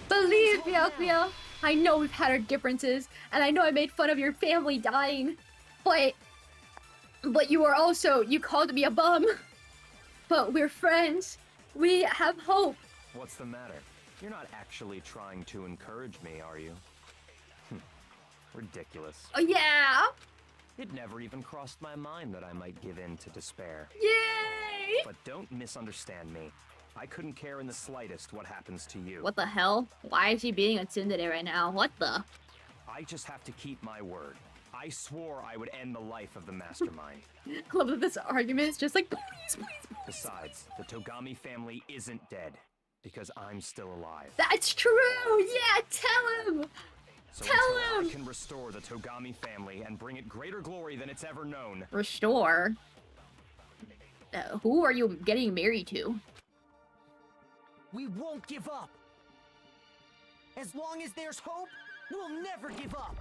Speaker 1: Believe me, Akio. I know we've had our differences, and I know I made fun of your family dying, but you were also, you called me a bum. But we're friends. We have hope.
Speaker 8: What's the matter? You're not actually trying to encourage me, are you? Ridiculous.
Speaker 1: Oh, yeah.
Speaker 8: It never even crossed my mind that I might give in to despair.
Speaker 1: Yay!
Speaker 8: But don't misunderstand me. I couldn't care in the slightest what happens to you.
Speaker 1: What the hell? Why is he being a tsundere right now? What the?
Speaker 8: I just have to keep my word. I swore I would end the life of the mastermind.
Speaker 1: I love that this argument is just like, please, please, please.
Speaker 8: Besides, the Togami family isn't dead, because I'm still alive.
Speaker 1: That's true! Yeah, tell him!
Speaker 8: So
Speaker 1: tell
Speaker 8: until
Speaker 1: him!
Speaker 8: I can restore the Togami family and bring it greater glory than it's ever known.
Speaker 1: Restore? Who are you getting married to?
Speaker 7: We won't give up. As long as there's hope, we'll never give up.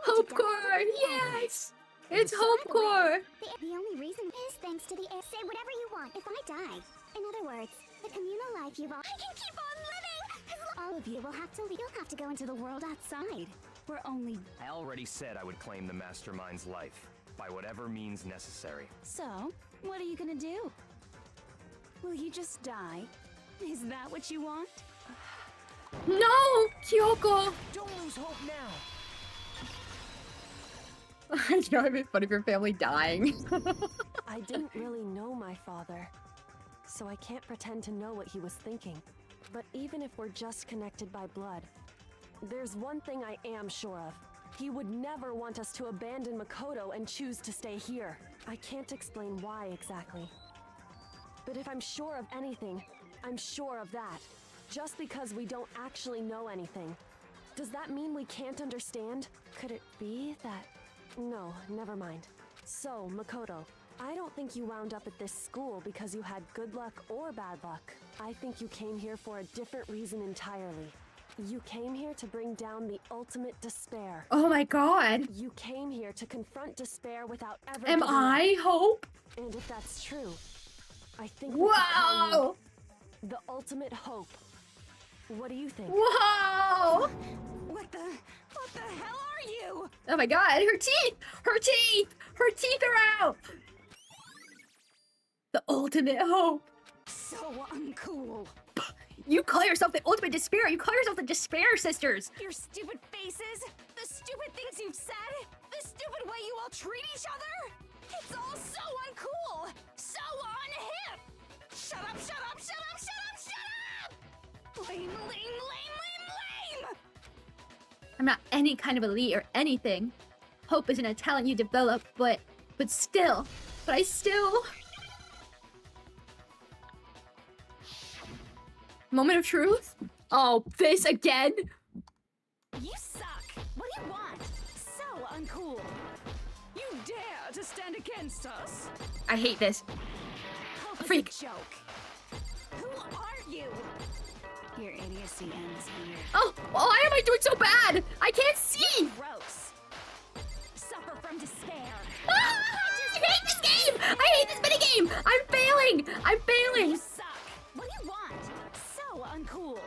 Speaker 1: Hope Core! Yes! It's Hope Core!
Speaker 4: The only reason is thanks to the air. Say whatever you want if I die. In other words, the communal life you've all. I can keep on living! All of you will have to leave. You'll have to go into the world outside. We're only.
Speaker 8: I already said I would claim the mastermind's life, by whatever means necessary.
Speaker 10: So, what are you gonna do? Will you just die? Is that what you want?
Speaker 1: No! Kyoko!
Speaker 7: Don't lose hope now!
Speaker 1: I know it'd be funny if your family dying.
Speaker 2: I didn't really know my father, so I can't pretend to know what he was thinking. But even if we're just connected by blood, there's one thing I am sure of. He would never want us to abandon Makoto and choose to stay here. I can't explain why exactly. But if I'm sure of anything, I'm sure of that. Just because we don't actually know anything, does that mean we can't understand? Could it be that... No, never mind. So, Makoto, I don't think you wound up at this school because you had good luck or bad luck. I think you came here for a different reason entirely. You came here to bring down the ultimate despair.
Speaker 1: Oh my god!
Speaker 2: You came here to confront despair without ever...
Speaker 1: Am I Hope?
Speaker 2: And if that's true, I think...
Speaker 1: Wow!
Speaker 2: The ultimate hope. What do you think?
Speaker 1: Whoa!
Speaker 10: What the hell are you?
Speaker 1: Oh my god, her teeth! Her teeth! Her teeth are out! The ultimate hope.
Speaker 10: So uncool.
Speaker 1: You call yourself the ultimate despair. You call yourself the Despair Sisters.
Speaker 10: Your stupid faces, the stupid things you've said, the stupid way you all treat each other. It's all so uncool, so unhip. Shut up, shut up, shut up, shut up, shut up! Lame, lame, lame, lame, lame!
Speaker 1: I'm not any kind of elite or anything. Hope isn't a talent you develop, but I still. Moment of truth? Oh, this again?
Speaker 10: You suck! What do you want? So uncool! You dare to stand against us?
Speaker 1: I hate this.
Speaker 10: Hope
Speaker 1: A freak.
Speaker 10: is a joke. Who are you?
Speaker 14: Your idiocy ends here.
Speaker 1: Oh, why am I doing so bad? I can't see!
Speaker 10: Gross. Suffer from despair.
Speaker 1: Ah, I hate this game! I hate this minigame! I'm failing! I'm failing!
Speaker 10: You suck! What do you want? So uncool.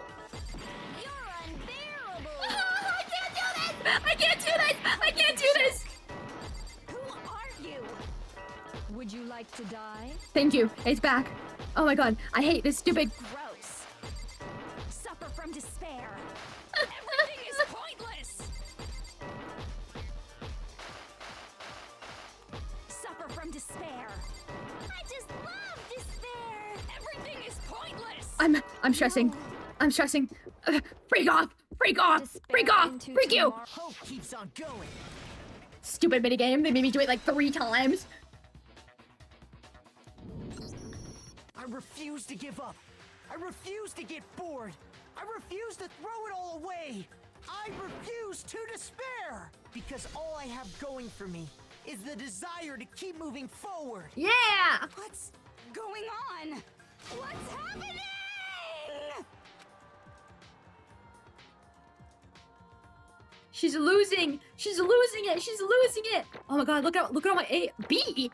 Speaker 10: You're unbearable!
Speaker 1: Ah, I can't do this! I can't do this! I can't do this!
Speaker 10: Who are you?
Speaker 12: Would you like to die?
Speaker 1: Thank you. It's back. Oh my god, I hate this stupid...
Speaker 10: Gross. Suffer from despair. Everything is pointless. Suffer from despair. I just love despair. Everything is pointless.
Speaker 1: I'm stressing. I'm stressing. Freak off! Freak off! Freak off! Freak you!
Speaker 7: Hope keeps on going.
Speaker 1: Stupid minigame. They made me do it like 3 times.
Speaker 7: I refuse to give up. I refuse to get bored. I refuse to throw it all away. I refuse to despair. Because all I have going for me is the desire to keep moving forward.
Speaker 1: Yeah!
Speaker 10: What's going on? What's happening?
Speaker 1: She's losing. She's losing it. She's losing it. Oh my god, look at all my A. B?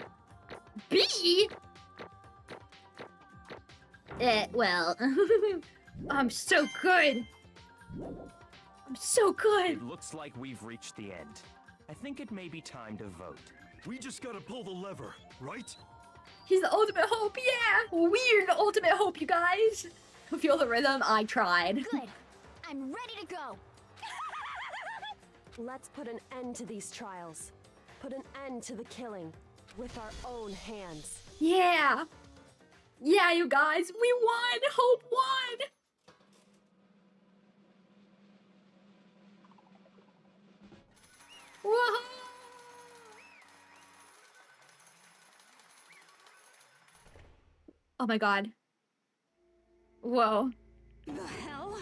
Speaker 1: B? Well. I'm so good. I'm so good.
Speaker 8: It looks like we've reached the end. I think it may be time to vote.
Speaker 9: We just gotta pull the lever, right?
Speaker 1: He's the ultimate hope, yeah! We're the ultimate hope, you guys! Feel the rhythm? I tried.
Speaker 13: Good. I'm ready to go.
Speaker 2: Let's put an end to these trials. Put an end to the killing. With our own hands.
Speaker 1: Yeah! Yeah, you guys, we won! Hope won! Whoa! Oh my god. Whoa.
Speaker 10: The hell?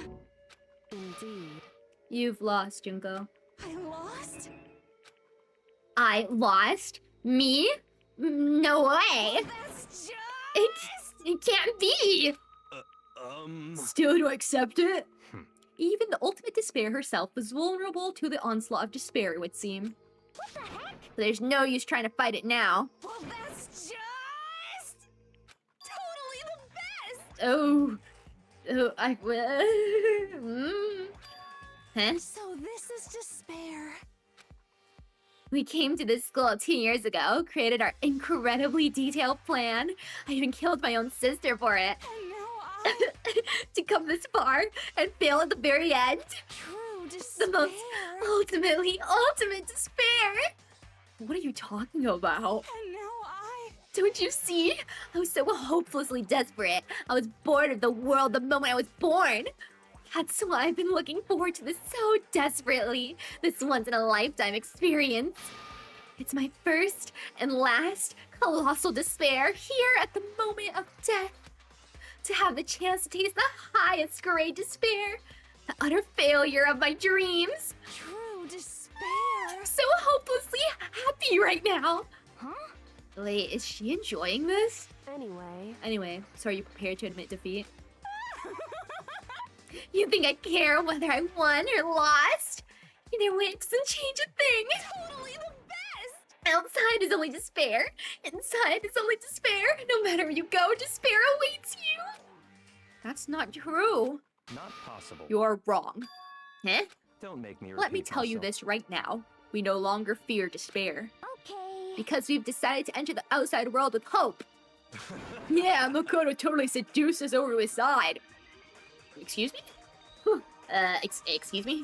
Speaker 2: Indeed.
Speaker 1: You've lost, Junko.
Speaker 10: I lost?
Speaker 3: I lost? Me? No way!
Speaker 10: That's just...
Speaker 3: It can't be!
Speaker 1: Still don't accept it? Even the ultimate despair herself was vulnerable to the onslaught of despair, it would seem.
Speaker 13: What the heck?
Speaker 3: There's no use trying to fight it now.
Speaker 10: Well, that's just... totally the best!
Speaker 1: Oh. Oh,
Speaker 3: Huh?
Speaker 10: So this is despair.
Speaker 3: We came to this school 2 years ago, created our incredibly detailed plan. I even killed my own sister for it.
Speaker 10: And now
Speaker 3: To come this far and fail at the very end.
Speaker 10: True despair.
Speaker 3: The most ultimate despair.
Speaker 1: what are you talking about?
Speaker 10: And now
Speaker 3: Don't you see? I was so hopelessly desperate. I was bored of the world the moment I was born. That's why I've been looking forward to this so desperately. This once-in-a-lifetime experience. It's my first and last colossal despair here at the moment of death. To have the chance to taste the highest grade despair. The utter failure of my dreams.
Speaker 10: True despair.
Speaker 3: I'm so hopelessly happy right now.
Speaker 13: Huh?
Speaker 3: Wait, is she enjoying this?
Speaker 2: Anyway,
Speaker 1: So are you prepared to admit defeat?
Speaker 3: You think I care whether I won or lost? Either way, it doesn't change a thing.
Speaker 10: Totally the best.
Speaker 3: Outside is only despair. Inside is only despair. No matter where you go, despair awaits you.
Speaker 1: That's not true.
Speaker 8: Not possible.
Speaker 1: You're wrong.
Speaker 3: Huh?
Speaker 8: Don't make me
Speaker 1: Let me
Speaker 8: repeat
Speaker 1: tell you
Speaker 8: myself.
Speaker 1: this right now. We no longer fear despair.
Speaker 13: Okay.
Speaker 1: Because we've decided to enter the outside world with hope. Yeah, Makoto totally seduced us over to his side. Excuse me? Whew. Excuse me?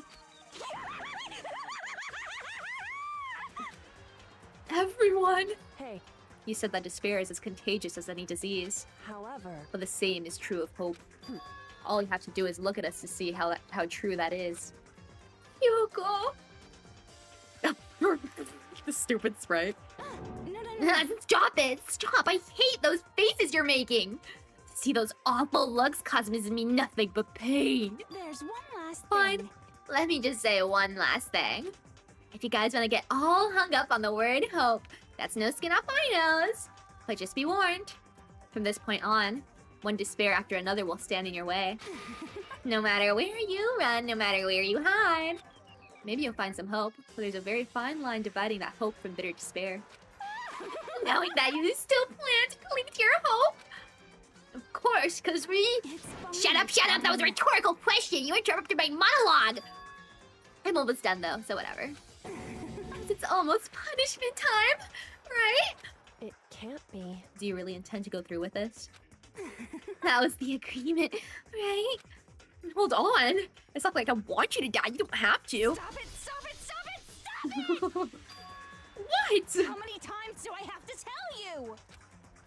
Speaker 1: Everyone!
Speaker 2: hey,
Speaker 1: You said that despair is as contagious as any disease.
Speaker 2: however,
Speaker 1: But the same is true of hope. All you have to do is look at us to see how true that is. Yuko! The stupid sprite.
Speaker 3: Stop it! Stop! I hate those faces you're making! To see those awful looks causes me nothing but pain.
Speaker 10: There's one last
Speaker 3: Fine.
Speaker 10: thing.
Speaker 3: Let me just say one last thing. If you guys want to get all hung up on the word hope, that's no skin off my nose. But just be warned. From this point on, one despair after another will stand in your way. No matter where you run, no matter where you hide. Maybe you'll find some hope, but there's a very fine line dividing that hope from bitter despair. Knowing that you still plan to cling to your hope? Of course, because we... Shut up, that was a rhetorical question! You interrupted my monologue! I'm almost done though, so whatever. It's almost punishment time, right?
Speaker 2: it can't be.
Speaker 1: Do you really intend to go through with this?
Speaker 3: That was the agreement, right?
Speaker 1: Hold on. It's not like I want you to die. You don't have to.
Speaker 10: Stop it! Stop it! Stop it! Stop it!
Speaker 1: What?
Speaker 10: How many times do I have to tell you?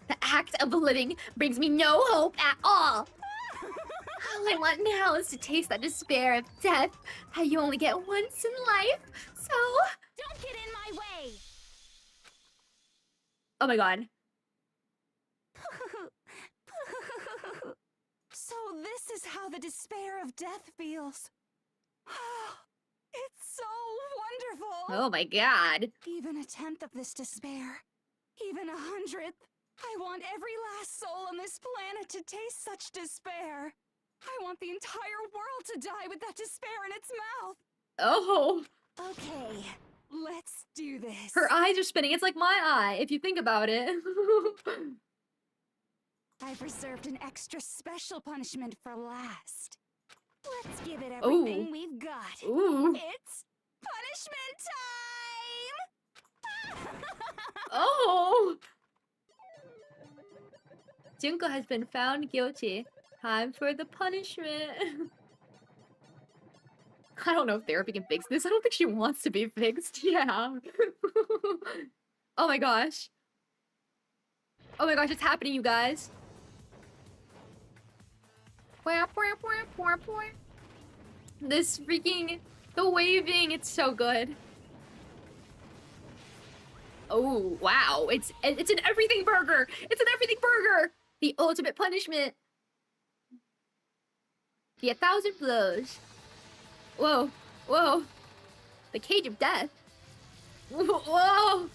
Speaker 3: The act of living brings me no hope at all. All I want now is to taste that despair of death that you only get once in life. So...
Speaker 10: Don't get in my way!
Speaker 1: Oh my god.
Speaker 10: So this is how the despair of death feels. It's so wonderful!
Speaker 3: Oh my god.
Speaker 10: Even a tenth of this despair, even 100th, I want every last soul on this planet to taste such despair. I want the entire world to die with that despair in its mouth.
Speaker 1: Oh.
Speaker 10: Okay, let's do this.
Speaker 1: Her eyes are spinning. It's like my eye, if you think about it.
Speaker 10: I've reserved an extra special punishment for last. Let's give it everything we've got.
Speaker 1: Ooh.
Speaker 10: It's punishment time!
Speaker 1: Oh. Junko has been found guilty. Time for the punishment. I don't know if therapy can fix this. I don't think she wants to be fixed. Yeah. Oh my gosh. Oh my gosh, it's happening, you guys. This freaking... The waving, it's so good. Oh, wow. It's an everything burger. It's an everything burger. The ultimate punishment. The 1,000 blows. Whoa. Whoa. The cage of death. Whoa.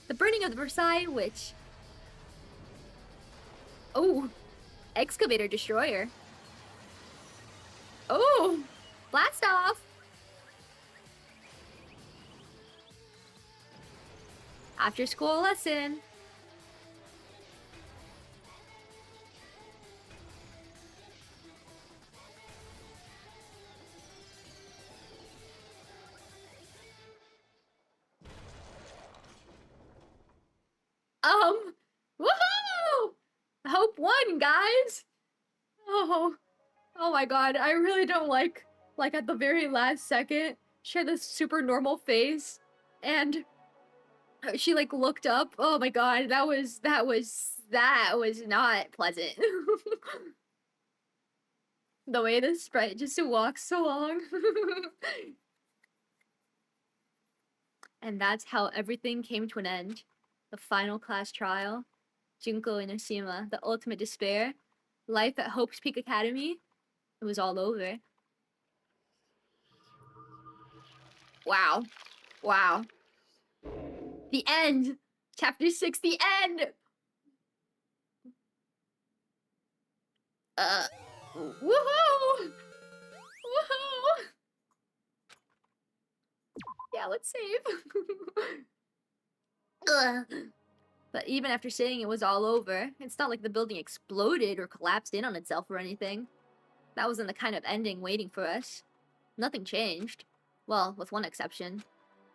Speaker 1: The burning of the Versailles witch. Oh. Excavator destroyer. Oh. Blast off. After school lesson. Woohoo! Hope won, guys. Oh my god, I really don't like at the very last second, she had this super normal face, and she like looked up. Oh my god, that was not pleasant. The way the sprite just walks so long. And that's how everything came to an end. The final class trial. Junko and Oshima, the ultimate despair. Life at Hope's Peak Academy. It was all over. Wow. Wow. The end! Chapter 6, the end! Woohoo! Woohoo! Yeah, let's save. But even after saying it was all over, it's not like the building exploded or collapsed in on itself or anything. That wasn't the kind of ending waiting for us. Nothing changed. Well, with one exception.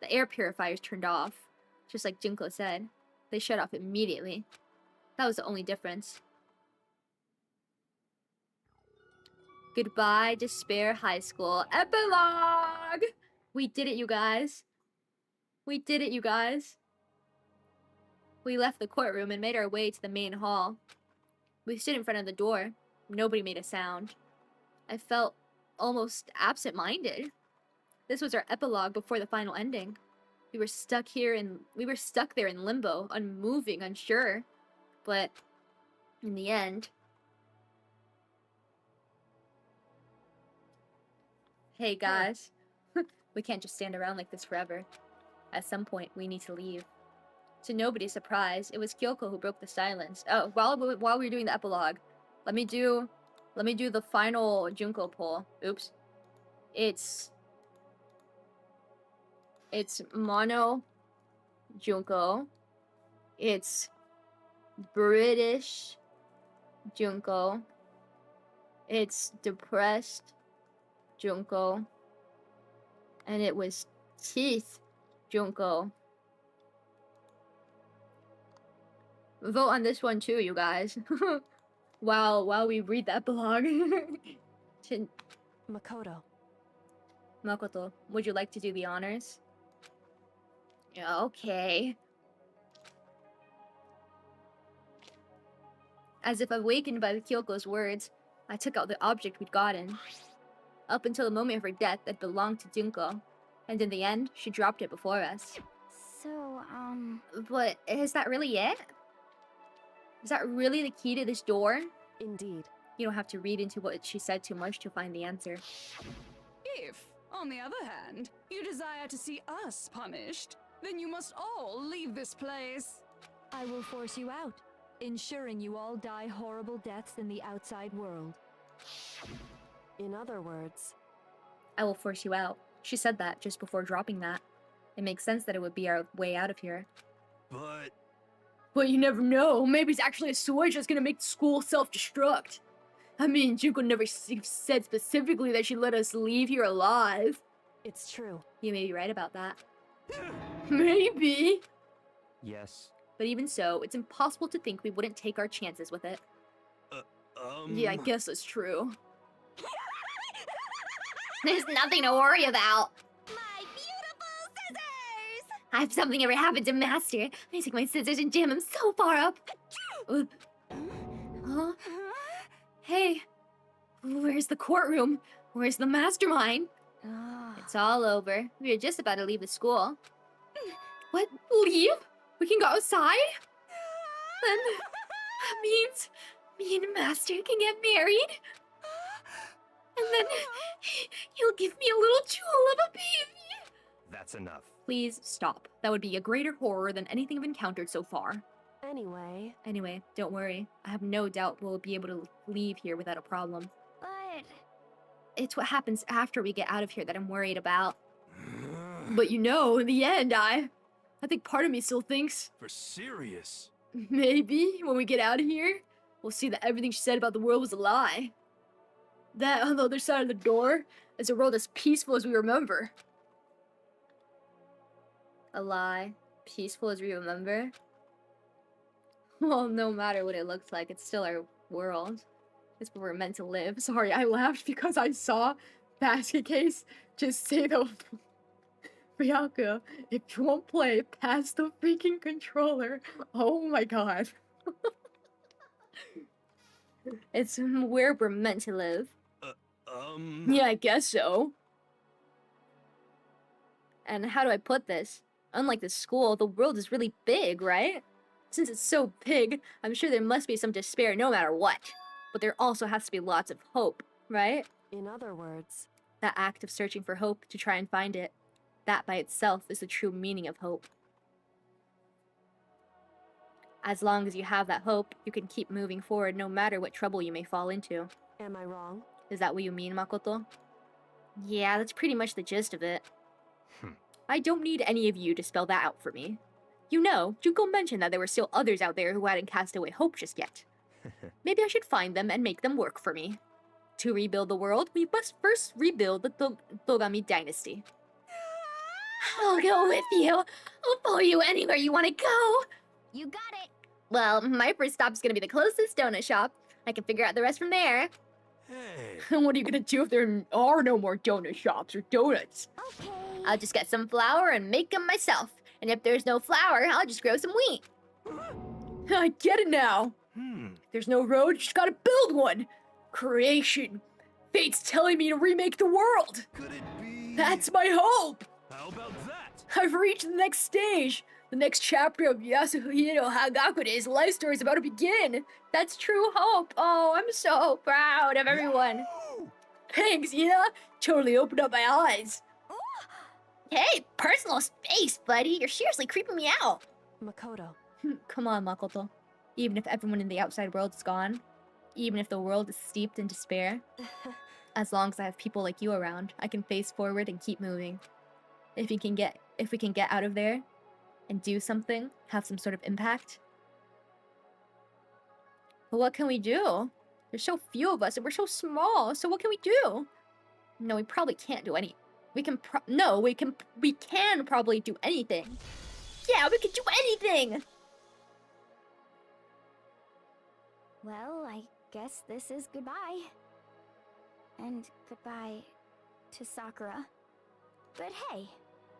Speaker 1: The air purifiers turned off. Just like Junko said. They shut off immediately. That was the only difference. Goodbye, Despair High School. Epilogue! We did it, you guys. We did it, you guys. We left the courtroom and made our way to the main hall. We stood in front of the door. Nobody made a sound. I felt almost absent-minded. This was our epilogue before the final ending. We were stuck there in limbo, unmoving, unsure. But in the end... Hey guys, we can't just stand around like this forever. At some point, we need to leave. To nobody's surprise, it was Kyoko who broke the silence. Oh, while we were doing the epilogue, let me do the final Junko poll. Oops. It's mono Junko. It's British Junko. It's depressed Junko. And it was teeth Junko. Vote on this one too, you guys. while we read the epilogue. Makoto, would you like to do the honors? Okay. As if awakened by Kyoko's words, I took out the object we'd gotten. Up until the moment of her death, it belonged to Junko. And in the end, she dropped it before us.
Speaker 13: So,
Speaker 1: But is that really it? Is that really the key to this door?
Speaker 2: Indeed.
Speaker 1: You don't have to read into what she said too much to find the answer.
Speaker 10: If, on the other hand, you desire to see us punished, then you must all leave this place.
Speaker 12: I will force you out, ensuring you all die horrible deaths in the outside world.
Speaker 2: In other words,
Speaker 1: I will force you out. She said that just before dropping that. It makes sense that it would be our way out of here. But you never know. Maybe it's actually a switch that's gonna make the school self-destruct. I mean, Junko never said specifically that she'd let us leave here alive.
Speaker 2: It's true.
Speaker 1: You may be right about that. Maybe.
Speaker 8: Yes,
Speaker 1: But even so, it's impossible to think we wouldn't take our chances with it. Yeah, I guess that's true.
Speaker 3: There's nothing to worry about.
Speaker 4: My beautiful scissors!
Speaker 3: If something ever happened to Master, I take my scissors and jam him so far up. Huh?
Speaker 1: Hey, where's the courtroom? Where's the mastermind? It's all over. We were just about to leave the school. What? Leave? We can go outside? Then that means me and Master can get married? And then he'll give me a little jewel of a baby.
Speaker 8: That's enough.
Speaker 1: Please stop. That would be a greater horror than anything I've encountered so far.
Speaker 2: Anyway,
Speaker 1: don't worry. I have no doubt we'll be able to leave here without a problem.
Speaker 4: But
Speaker 1: It's what happens after we get out of here that I'm worried about. But you know, in the end, I think part of me still thinks
Speaker 9: For serious?
Speaker 1: maybe when we get out of here, we'll see that everything she said about the world was a lie. That on the other side of the door is a world as peaceful as we remember. A lie, peaceful as we remember? Well, no matter what it looks like, it's still our world. It's where we're meant to live. Sorry, I laughed because I saw Basket Case just say the Ryaka, if you won't play, pass the freaking controller. Oh my god. It's where we're meant to live. Yeah, I guess so. And how do I put this? Unlike the school, the world is really big, right? Since it's so big, I'm sure there must be some despair no matter what. But there also has to be lots of hope, right?
Speaker 2: in other words,
Speaker 1: That act of searching for hope to try and find it. That by itself is the true meaning of hope. As long as you have that hope, you can keep moving forward no matter what trouble you may fall into.
Speaker 2: am I wrong?
Speaker 1: Is that what you mean, Makoto? Yeah, that's pretty much the gist of it. I don't need any of you to spell that out for me. You know, Junko mentioned that there were still others out there who hadn't cast away hope just yet. Maybe I should find them and make them work for me. To rebuild the world, we must first rebuild the Togami dynasty. I'll go with you. I'll follow you anywhere you want to go.
Speaker 4: You got it.
Speaker 1: Well, my first stop's gonna be the closest donut shop. I can figure out the rest from there.
Speaker 9: Hey.
Speaker 1: What are you gonna do if there are no more donut shops or donuts?
Speaker 4: Okay.
Speaker 1: I'll just get some flour and make them myself. And if there's no flour, I'll just grow some wheat. I get it now. If there's no road, you just gotta build one. Creation. Fate's telling me to remake the world.
Speaker 9: Could it be?
Speaker 1: That's my hope.
Speaker 9: How about that?
Speaker 1: I've reached the next stage. The next chapter of Yasuhiro Hagakure's life story is about to begin. That's true hope. Oh, I'm so proud of everyone. Thanks, Ina. Totally opened up my eyes. Hey, personal space, buddy. You're seriously creeping me out.
Speaker 2: Makoto.
Speaker 1: Come on, Makoto. Even if everyone in the outside world is gone, even if the world is steeped in despair, as long as I have people like you around, I can face forward and keep moving. If we can get out of there and do something, have some sort of impact. But what can we do? There's so few of us and we're so small, so what can we do? No, we probably can't do any. We can probably do anything. Yeah, we can do anything!
Speaker 13: Well, I guess this is goodbye. And goodbye to Sakura. But hey,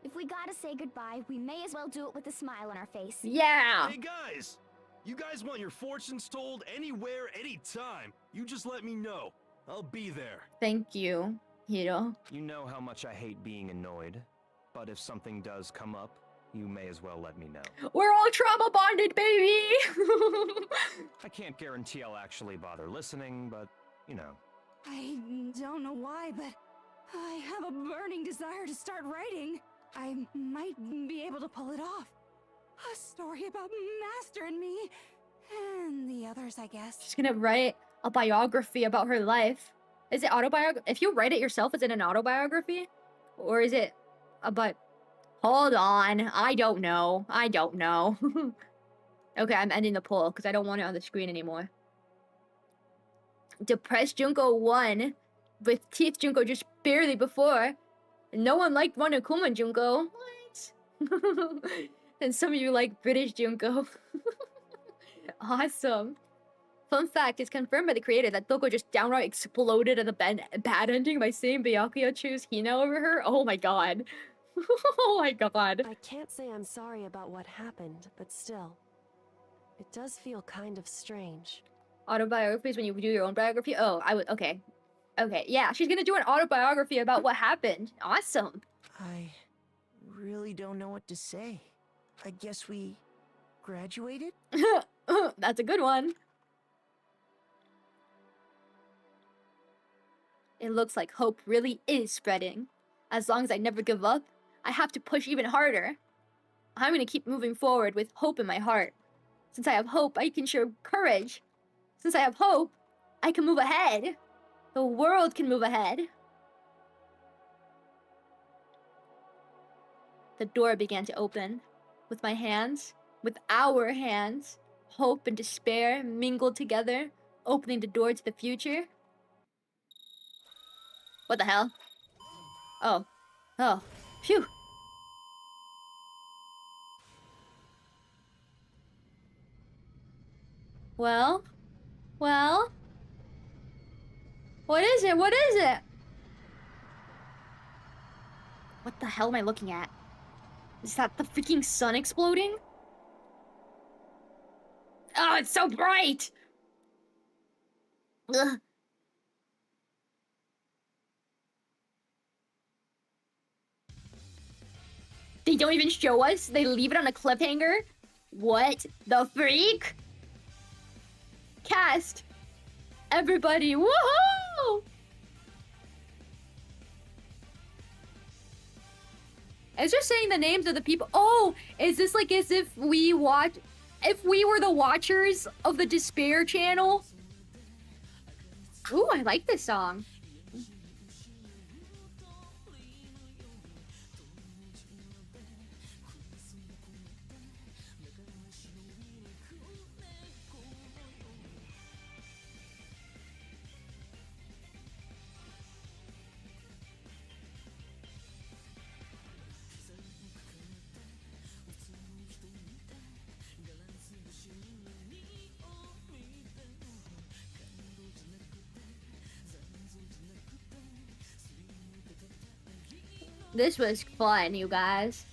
Speaker 13: if we gotta say goodbye, we may as well do it with a smile on our face.
Speaker 1: Yeah!
Speaker 9: Hey guys! You guys want your fortunes told anywhere, anytime. You just let me know. I'll be there.
Speaker 1: Thank you, Hiro.
Speaker 8: You know how much I hate being annoyed, but if something does come up, you may as well let me know.
Speaker 1: We're all trauma bonded, baby!
Speaker 8: I can't guarantee I'll actually bother listening, but, you know.
Speaker 10: I don't know why, but I have a burning desire to start writing. I might be able to pull it off. A story about Master and me, and the others, I guess.
Speaker 1: She's gonna write a biography about her life. Is it autobiography? If you write it yourself, is it an autobiography? Or is it about... Hold on, I don't know. Okay, I'm ending the poll because I don't want it on the screen anymore. Depressed Junko won, with Teeth Junko just barely before. No one liked Monokuma Junko. What? And some of you like British Junko. Awesome. Fun fact, it's confirmed by the creator that Doko just downright exploded at the bad ending by saying Byakuya chose Hina over her. Oh my god. Oh my god.
Speaker 2: I can't say I'm sorry about what happened, but still, it does feel kind of strange.
Speaker 1: Autobiographies when you do your own biography? Oh, I would. Okay. Okay, yeah, she's gonna do an autobiography about what happened. Awesome.
Speaker 7: I really don't know what to say. I guess we graduated?
Speaker 1: That's a good one. It looks like hope really is spreading. As long as I never give up, I have to push even harder. I'm gonna keep moving forward with hope in my heart. Since I have hope, I can show courage. Since I have hope, I can move ahead. The world can move ahead. The door began to open. With my hands, with our hands, hope and despair mingled together, opening the door to the future. What the hell? Oh. Oh. Phew. Well? Well? What is it? What is it? What the hell am I looking at? Is that the freaking sun exploding? Oh, it's so bright! Ugh. They don't even show us? They leave it on a cliffhanger? What the freak? Cast! Everybody, woohoo! It's just saying the names of the people. Oh, is this like as if we watch... If we were the watchers of the Despair channel? Ooh, I like this song. This was fun, you guys.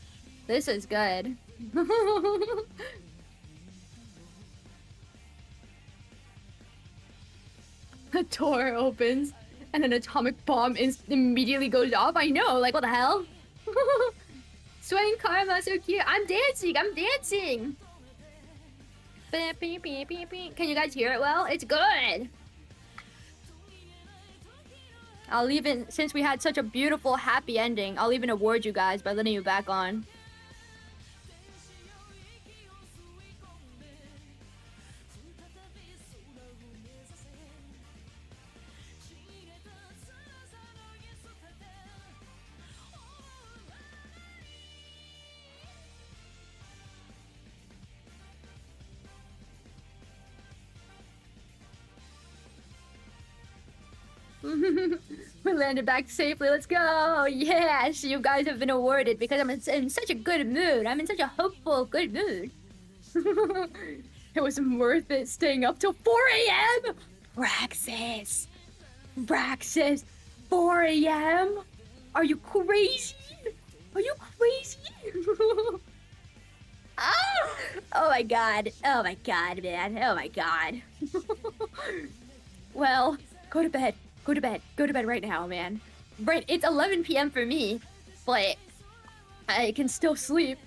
Speaker 1: This is good. A door opens and an atomic bomb immediately goes off. I know, like what the hell? Swaying karma, so cute. I'm dancing, I'm dancing. Can you guys hear it well? It's good. I'll even, since we had such a beautiful, happy ending, I'll even award you guys by letting you back on. We landed back safely. Let's go. Yes, you guys have been awarded because I'm in such a good mood. I'm in such a hopeful, good mood. It was worth it staying up till 4 a.m. Praxis. Praxis. 4 a.m. Are you crazy? Are you crazy? Oh my god. Oh my god, man. Oh my god. Well, go to bed. Go to bed. Go to bed right now, man. Right, it's 11 p.m. for me, but I can still sleep.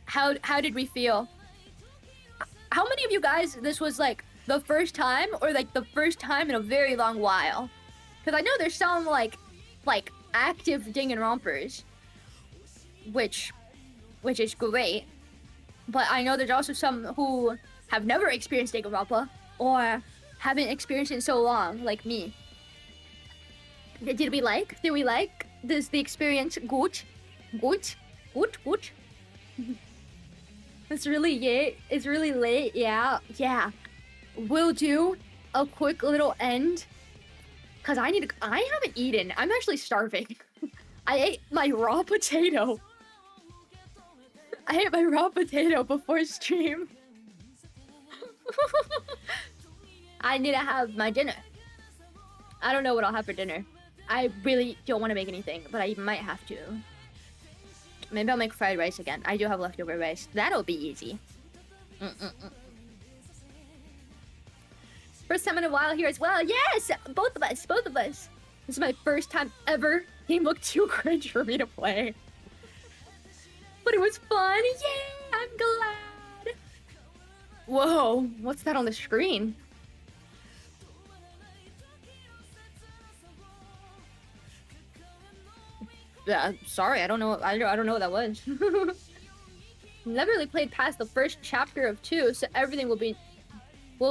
Speaker 1: How did we feel? How many of you guys, this was like the first time or like the first time in a very long while? Because I know there's some like active Danganronpers, which is great. But I know there's also some who have never experienced Danganronpa or haven't experienced it in so long, like me. Did we like? Does the experience good? Good? It's really late. It's really late. Yeah. We'll do a quick little end. Cause I haven't eaten. I'm actually starving. I ate my raw potato. I ate my raw potato before stream. I need to have my dinner. I don't know what I'll have for dinner. I really don't want to make anything, but I might have to. Maybe I'll make fried rice again. I do have leftover rice. That'll be easy. First time in a while here as well. Yes! Both of us. Both of us. This is my first time ever. Game looked too cringe for me to play. But it was fun. Yeah! I'm glad. Whoa. What's that on the screen? Sorry, I don't know. I don't know what that was. Never really played past the first chapter of 2, so everything will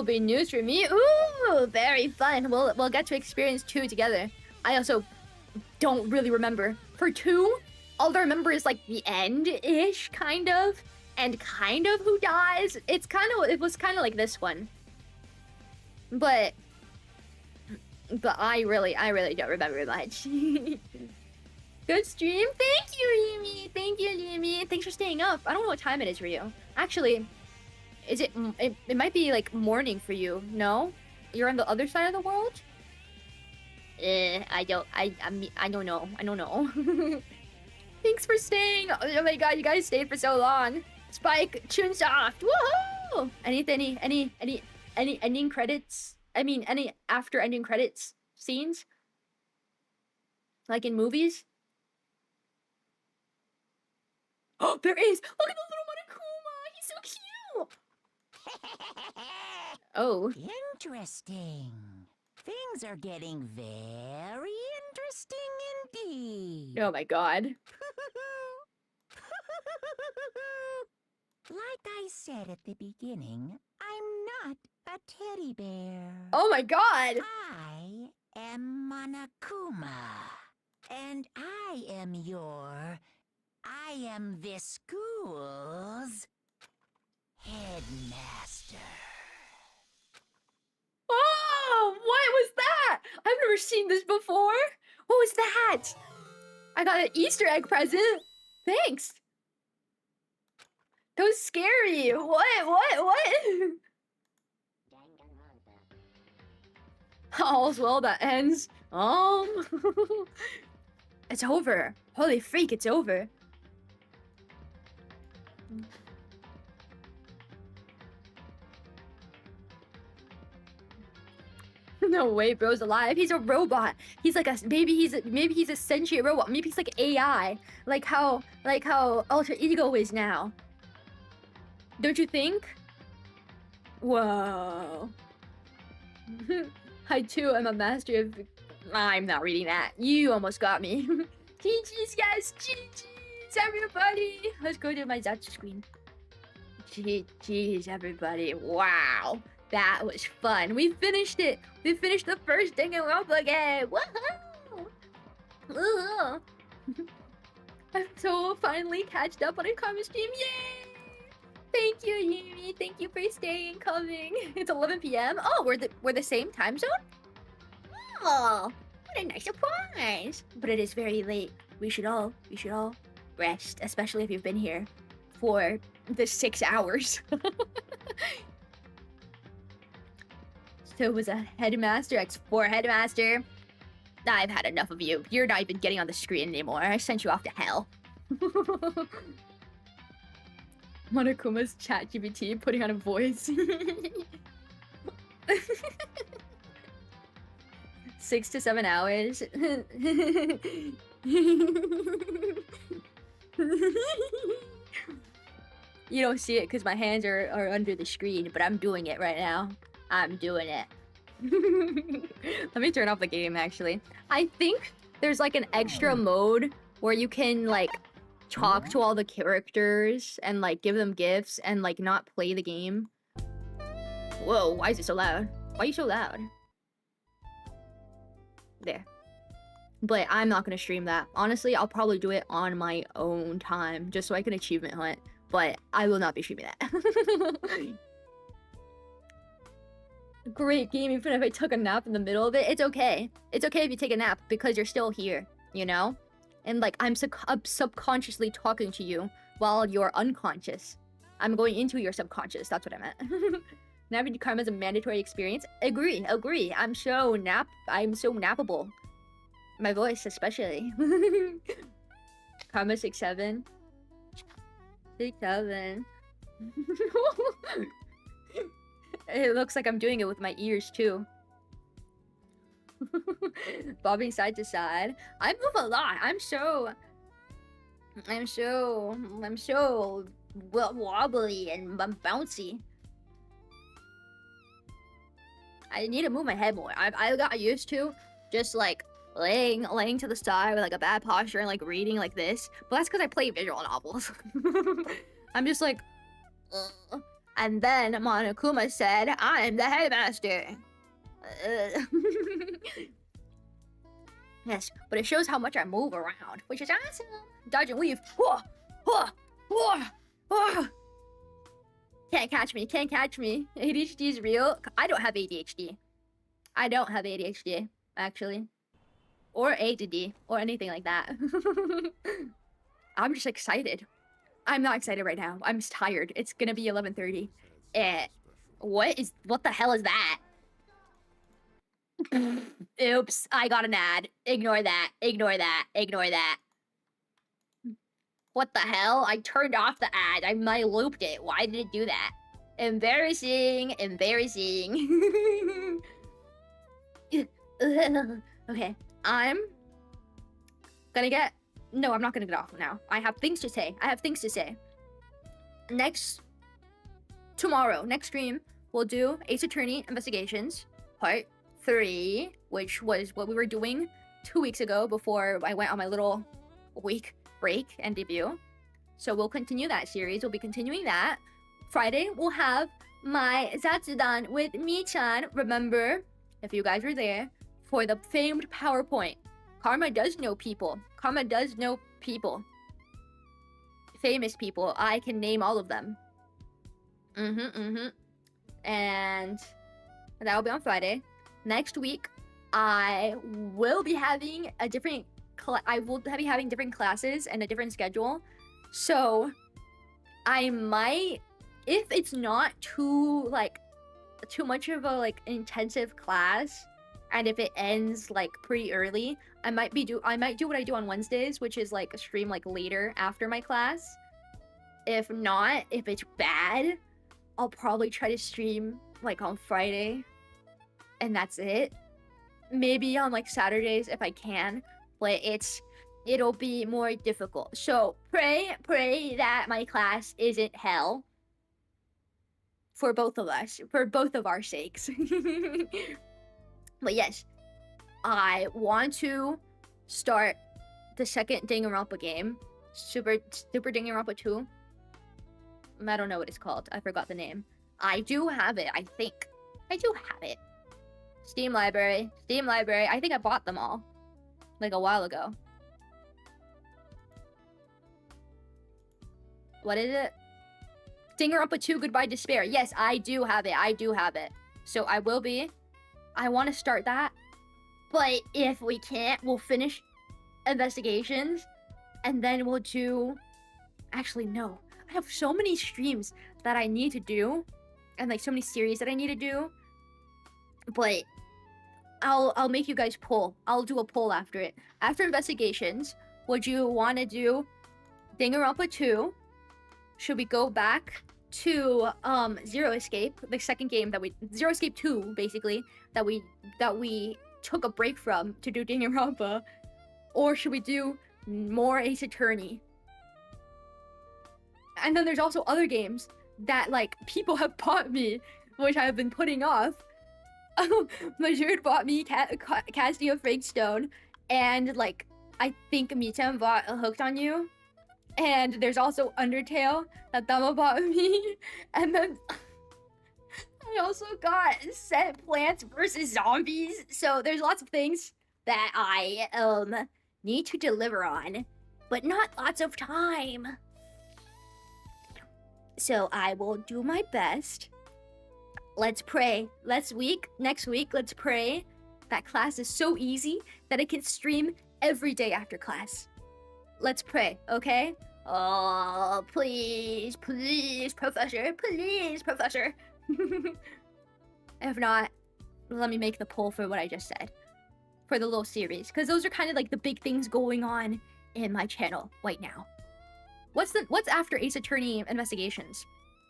Speaker 1: be news for me. Ooh, very fun. We'll get to experience 2 together. I also don't really remember. For 2, all I remember is like the end-ish, kind of, and kind of who dies. It was kind of like this one, but I really don't remember much. Good stream. Thank you, Yumi. Thank you, Yumi. Thanks for staying up. I don't know what time it is for you. Actually, is it might be like morning for you. No? You're on the other side of the world? I don't know. I don't know. Thanks for staying. Oh my god, you guys stayed for so long. Spike, Chunsoft. Woohoo! Any ending credits? I mean, any after ending credits scenes? Like in movies? Oh, there is! Look at the little Monokuma! He's so cute! Oh.
Speaker 11: Interesting. Things are getting very interesting indeed.
Speaker 1: Oh my god.
Speaker 11: Like I said at the beginning, I'm not a teddy bear.
Speaker 1: Oh my god!
Speaker 11: I am Monokuma. And I am this school's headmaster.
Speaker 1: Oh, what was that? I've never seen this before. What was that? I got an Easter egg present. Thanks. That was scary. What? All's well that ends. It's over. Holy freak, it's over. No way, bro's alive. He's a robot. He's like maybe he's a sentient robot. Maybe he's like AI, like how Alter Ego is now. Don't you think? Whoa. I too am a master of. I'm not reading that. You almost got me. GG's, guys. GG's, everybody. Let's go to my Zatch screen. GG's, everybody. Wow. That was fun. We finished it. We finished the first Danganronpa game. Woohoo! Woohoo! I'm so finally catched up on a Karma stream. Yay! Thank you, Yumi. Thank you for staying coming. It's 11 p.m. Oh, we're the same time zone? Oh, what a nice surprise. But it is very late. We should all rest, especially if you've been here for the 6 hours. So it was a headmaster, X4 headmaster. I've had enough of you. You're not even getting on the screen anymore. I sent you off to hell. Monokuma's ChatGPT putting on a voice. 6 to 7 hours. You don't see it because my hands are under the screen, but I'm doing it right now. I'm doing it. Let me turn off the game, actually. I think there's like an extra mode where you can like talk to all the characters and like give them gifts and like not play the game. Whoa, why is it so loud? Why are you so loud? There. But I'm not gonna stream that. Honestly, I'll probably do it on my own time just so I can achievement hunt. But I will not be streaming that. Great game, even if I took a nap in the middle of it. It's okay. It's okay if you take a nap because you're still here, you know? And like I'm subconsciously talking to you while you're unconscious. I'm going into your subconscious. That's what I meant. Navigating karma is a mandatory experience. Agree. I'm so nappable. My voice especially. Karma 6-7. 6-7. It looks like I'm doing it with my ears too. Bobbing side to side. I move a lot. I'm so wobbly and bouncy. I need to move my head more. I got used to just like laying to the side with like a bad posture and like reading like this. But that's because I play visual novels. I'm just like, ugh. And then Monokuma said, "I'm the headmaster." Yes, but it shows how much I move around, which is awesome. Dodge and weave. Can't catch me. ADHD is real. I don't have ADHD. Actually. Or ADD, or anything like that. I'm just excited. I'm not excited right now. I'm just tired. It's gonna be 11:30. What the hell is that? Oops, I got an ad. Ignore that. What the hell? I turned off the ad. I looped it. Why did it do that? Embarrassing. Okay, I'm gonna get... No, I'm not gonna get off now. I have things to say. Tomorrow, next stream, we'll do Ace Attorney Investigations, Part 3, which was what we were doing 2 weeks ago before I went on my little week break and debut. So we'll continue that series. We'll be continuing that. Friday, we'll have my Zatsudan with Mi-chan. Remember, if you guys were there, for the famed PowerPoint. Karma does know people. Famous people. I can name all of them. And that'll be on Friday. Next week, I will be having different classes and a different schedule. So I might, if it's not too much of a intensive class, and if it ends pretty early, I might do what I do on Wednesdays, which is a stream later after my class. If not, if it's bad, I'll probably try to stream on Friday, and that's it. Maybe on Saturdays if I can, but it'll be more difficult. So pray that my class isn't hell for both of us, for both of our sakes. But yes, I want to start the second Danganronpa game, Super Danganronpa 2. I don't know what it's called. I forgot the name. I do have it, I think. I do have it. Steam library. I think I bought them all a while ago. What is it? Danganronpa 2 Goodbye Despair. Yes, I do have it. So I want to start that. But if we can't, we'll finish investigations. And then we'll do... Actually, no. I have so many streams that I need to do. And so many series that I need to do. But I'll make you guys poll. I'll do a poll after it. After investigations, would you want to do Danganronpa 2? Should we go back to Zero Escape, the second game Zero Escape 2 basically, that we took a break from to do Danganronpa? Or should we do more Ace Attorney? And then there's also other games that people have bought me, which I've been putting off. Majid bought me Casting of Fragstone, and I think Mi-chan bought Hooked on You. And there's also Undertale that Dama bought me. And then I also got Set Plants vs. Zombies. So there's lots of things that I need to deliver on, but not lots of time. So I will do my best. Let's pray. Next week, let's pray that class is so easy that I can stream every day after class. let's pray, okay? Oh, please, please, Professor, please, Professor. If not, let me make the poll for what I just said. For the little series. Because those are kind of like the big things going on in my channel right now. What's after Ace Attorney Investigations?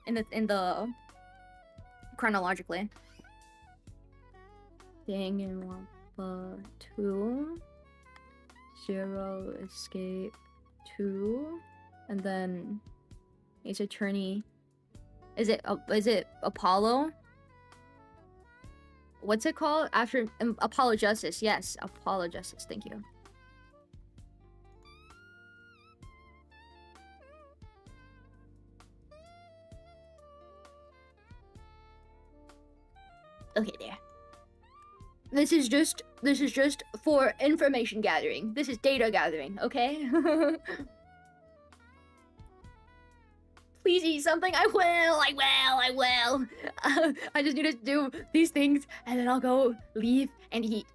Speaker 1: In the chronologically. Danganronpa 2. Zero Escape 2. And then Ace Attorney. Is it Apollo? What's it called? After Apollo Justice. Yes, Apollo Justice. Thank you. Okay, there. This is just for information gathering. This is data gathering, okay? Please eat something. I will. I just need to do these things and then I'll go leave and eat.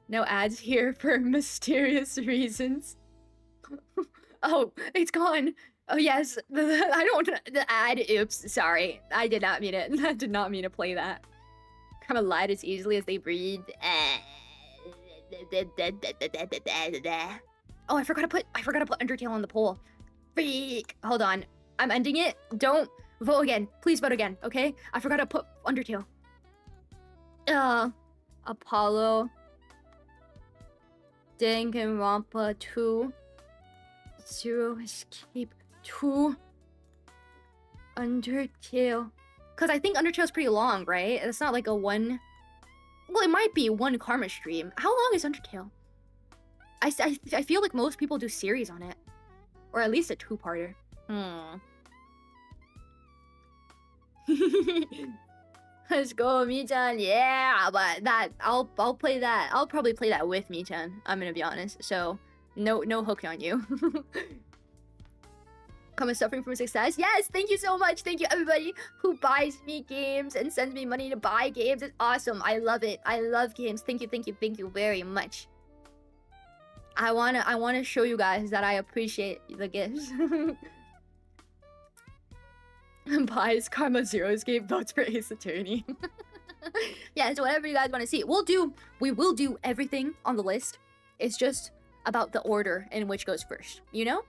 Speaker 1: No ads here for mysterious reasons. Oh, it's gone. Oh yes, the ad. Oops, sorry. I did not mean it. I did not mean to play that. Kind of lied as easily as they breathe. Oh, I forgot to put Undertale on the poll. Freak. Hold on. I'm ending it. Don't vote again. Please vote again, okay? I forgot to put Undertale. Apollo. Danganronpa 2. Zero Escape 2. Undertale. Because I think Undertale's pretty long, right? It's not like a one... Well, it might be one Karma stream. How long is Undertale? I feel like most people do series on it. Or at least a two-parter. Let's go, Mi-chan. Yeah, but I'll play that. I'll probably play that with Mi-chan. I'm gonna be honest. So no hook on you. Comment suffering from success. Yes, thank you so much. Thank you everybody who buys me games and sends me money to buy games. It's awesome. I love it. I love games. Thank you very much. I wanna show you guys that I appreciate the gifts. Buys Karma Zero Escape, votes for Ace Attorney. Yeah, so whatever you guys want to see. We will do everything on the list. It's just about the order in which goes first. You know?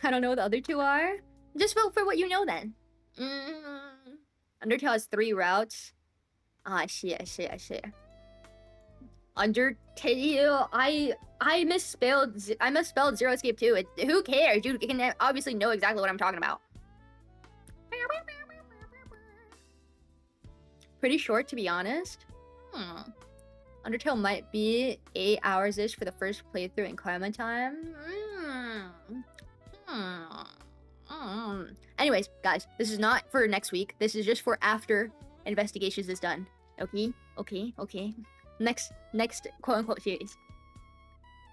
Speaker 1: I don't know what the other two are. Just vote for what you know then. Undertale has 3 routes. I see. Undertale, I misspelled Zero Escape 2. Who cares? You can obviously know exactly what I'm talking about. Pretty short, to be honest. Undertale might be 8 hours-ish for the first playthrough in Karma time. Anyways, guys, this is not for next week. This is just for after Investigations is done. Okay. Next quote-unquote series.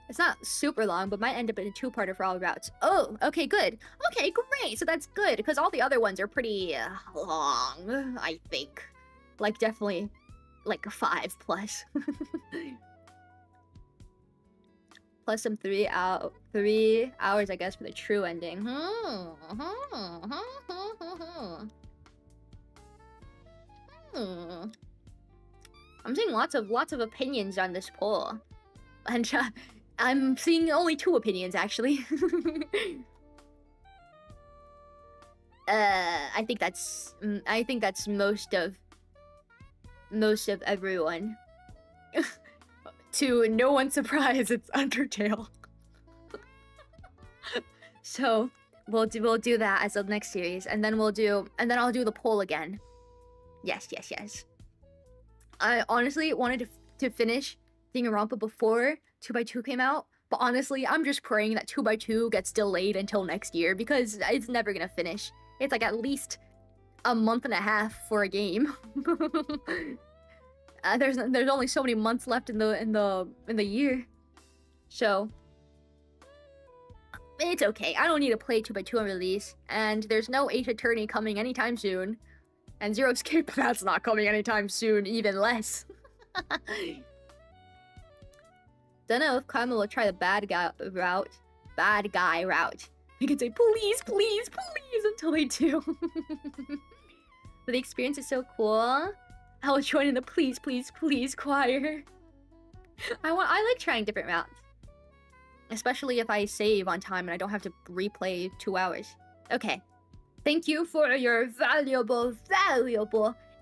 Speaker 1: It's not super long, but might end up in a 2-parter for all routes. Oh, okay, good. Okay, great. So that's good, because all the other ones are pretty long, I think. Like, definitely, like, 5 plus. Plus some 3 hours, I guess, for the true ending. I'm seeing lots of opinions on this poll, and I'm seeing only 2 opinions actually. I think that's most of everyone. To no one's surprise, it's Undertale. So we'll do that as the next series, and then I'll do the poll again. Yes. I honestly wanted to finish Danganronpa before 2x2 came out, but honestly, I'm just praying that 2x2 gets delayed until next year, because it's never gonna finish. It's like at least a month and a half for a game. There's only so many months left in the year, so it's okay. I don't need to play 2x2 on release, and there's no Ace Attorney coming anytime soon. And Zero Escape, that's not coming anytime soon, even less. Don't know if Karma will try the bad guy route. You can say please, please, please until they do. But the experience is so cool. I will join in the please, please, please choir. I like trying different routes. Especially if I save on time and I don't have to replay 2 hours. Okay. Thank you for your valuable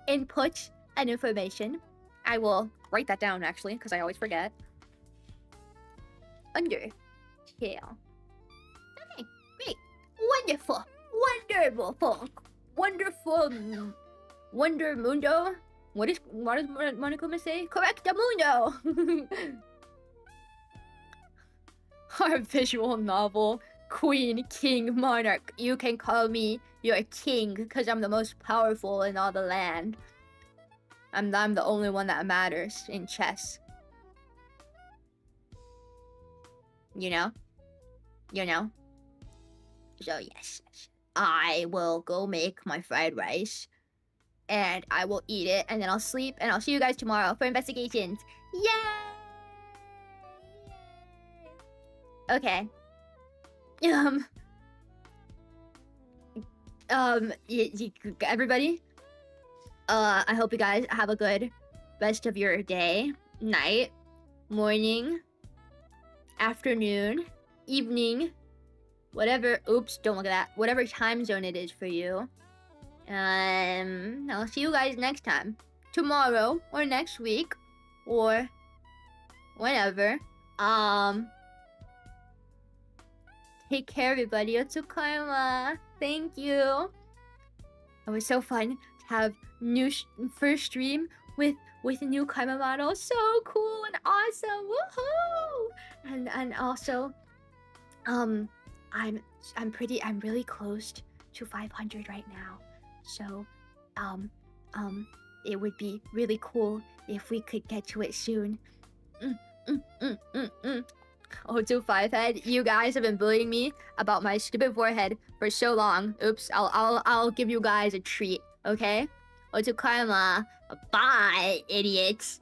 Speaker 1: input and information. I will write that down, actually, because I always forget. Undertale. Okay, great. Wonderful. Wonderful. Wonder Mundo. What does Monokuma say? Correctamundo! Our visual novel, Queen, King, Monarch. You can call me your king, because I'm the most powerful in all the land. I'm the only one that matters in chess. You know? You know? So yes. I will go make my fried rice. And I will eat it, and then I'll sleep, and I'll see you guys tomorrow for investigations. Yay! Okay. Everybody, I hope you guys have a good rest of your day, night, morning, afternoon, evening, whatever. Oops, don't look at that. Whatever time zone it is for you. I'll see you guys next time. Tomorrow, or next week, or whenever. Take care, everybody. Otsukaima. Thank you. It was so fun to have first stream with a new Kaima model. So cool and awesome. Woohoo! And also, I'm really close to 500 right now. So, it would be really cool if we could get to it soon. O2 5head, you guys have been bullying me about my stupid forehead for so long. Oops, I'll give you guys a treat, okay? O2 Karma, bye, idiots.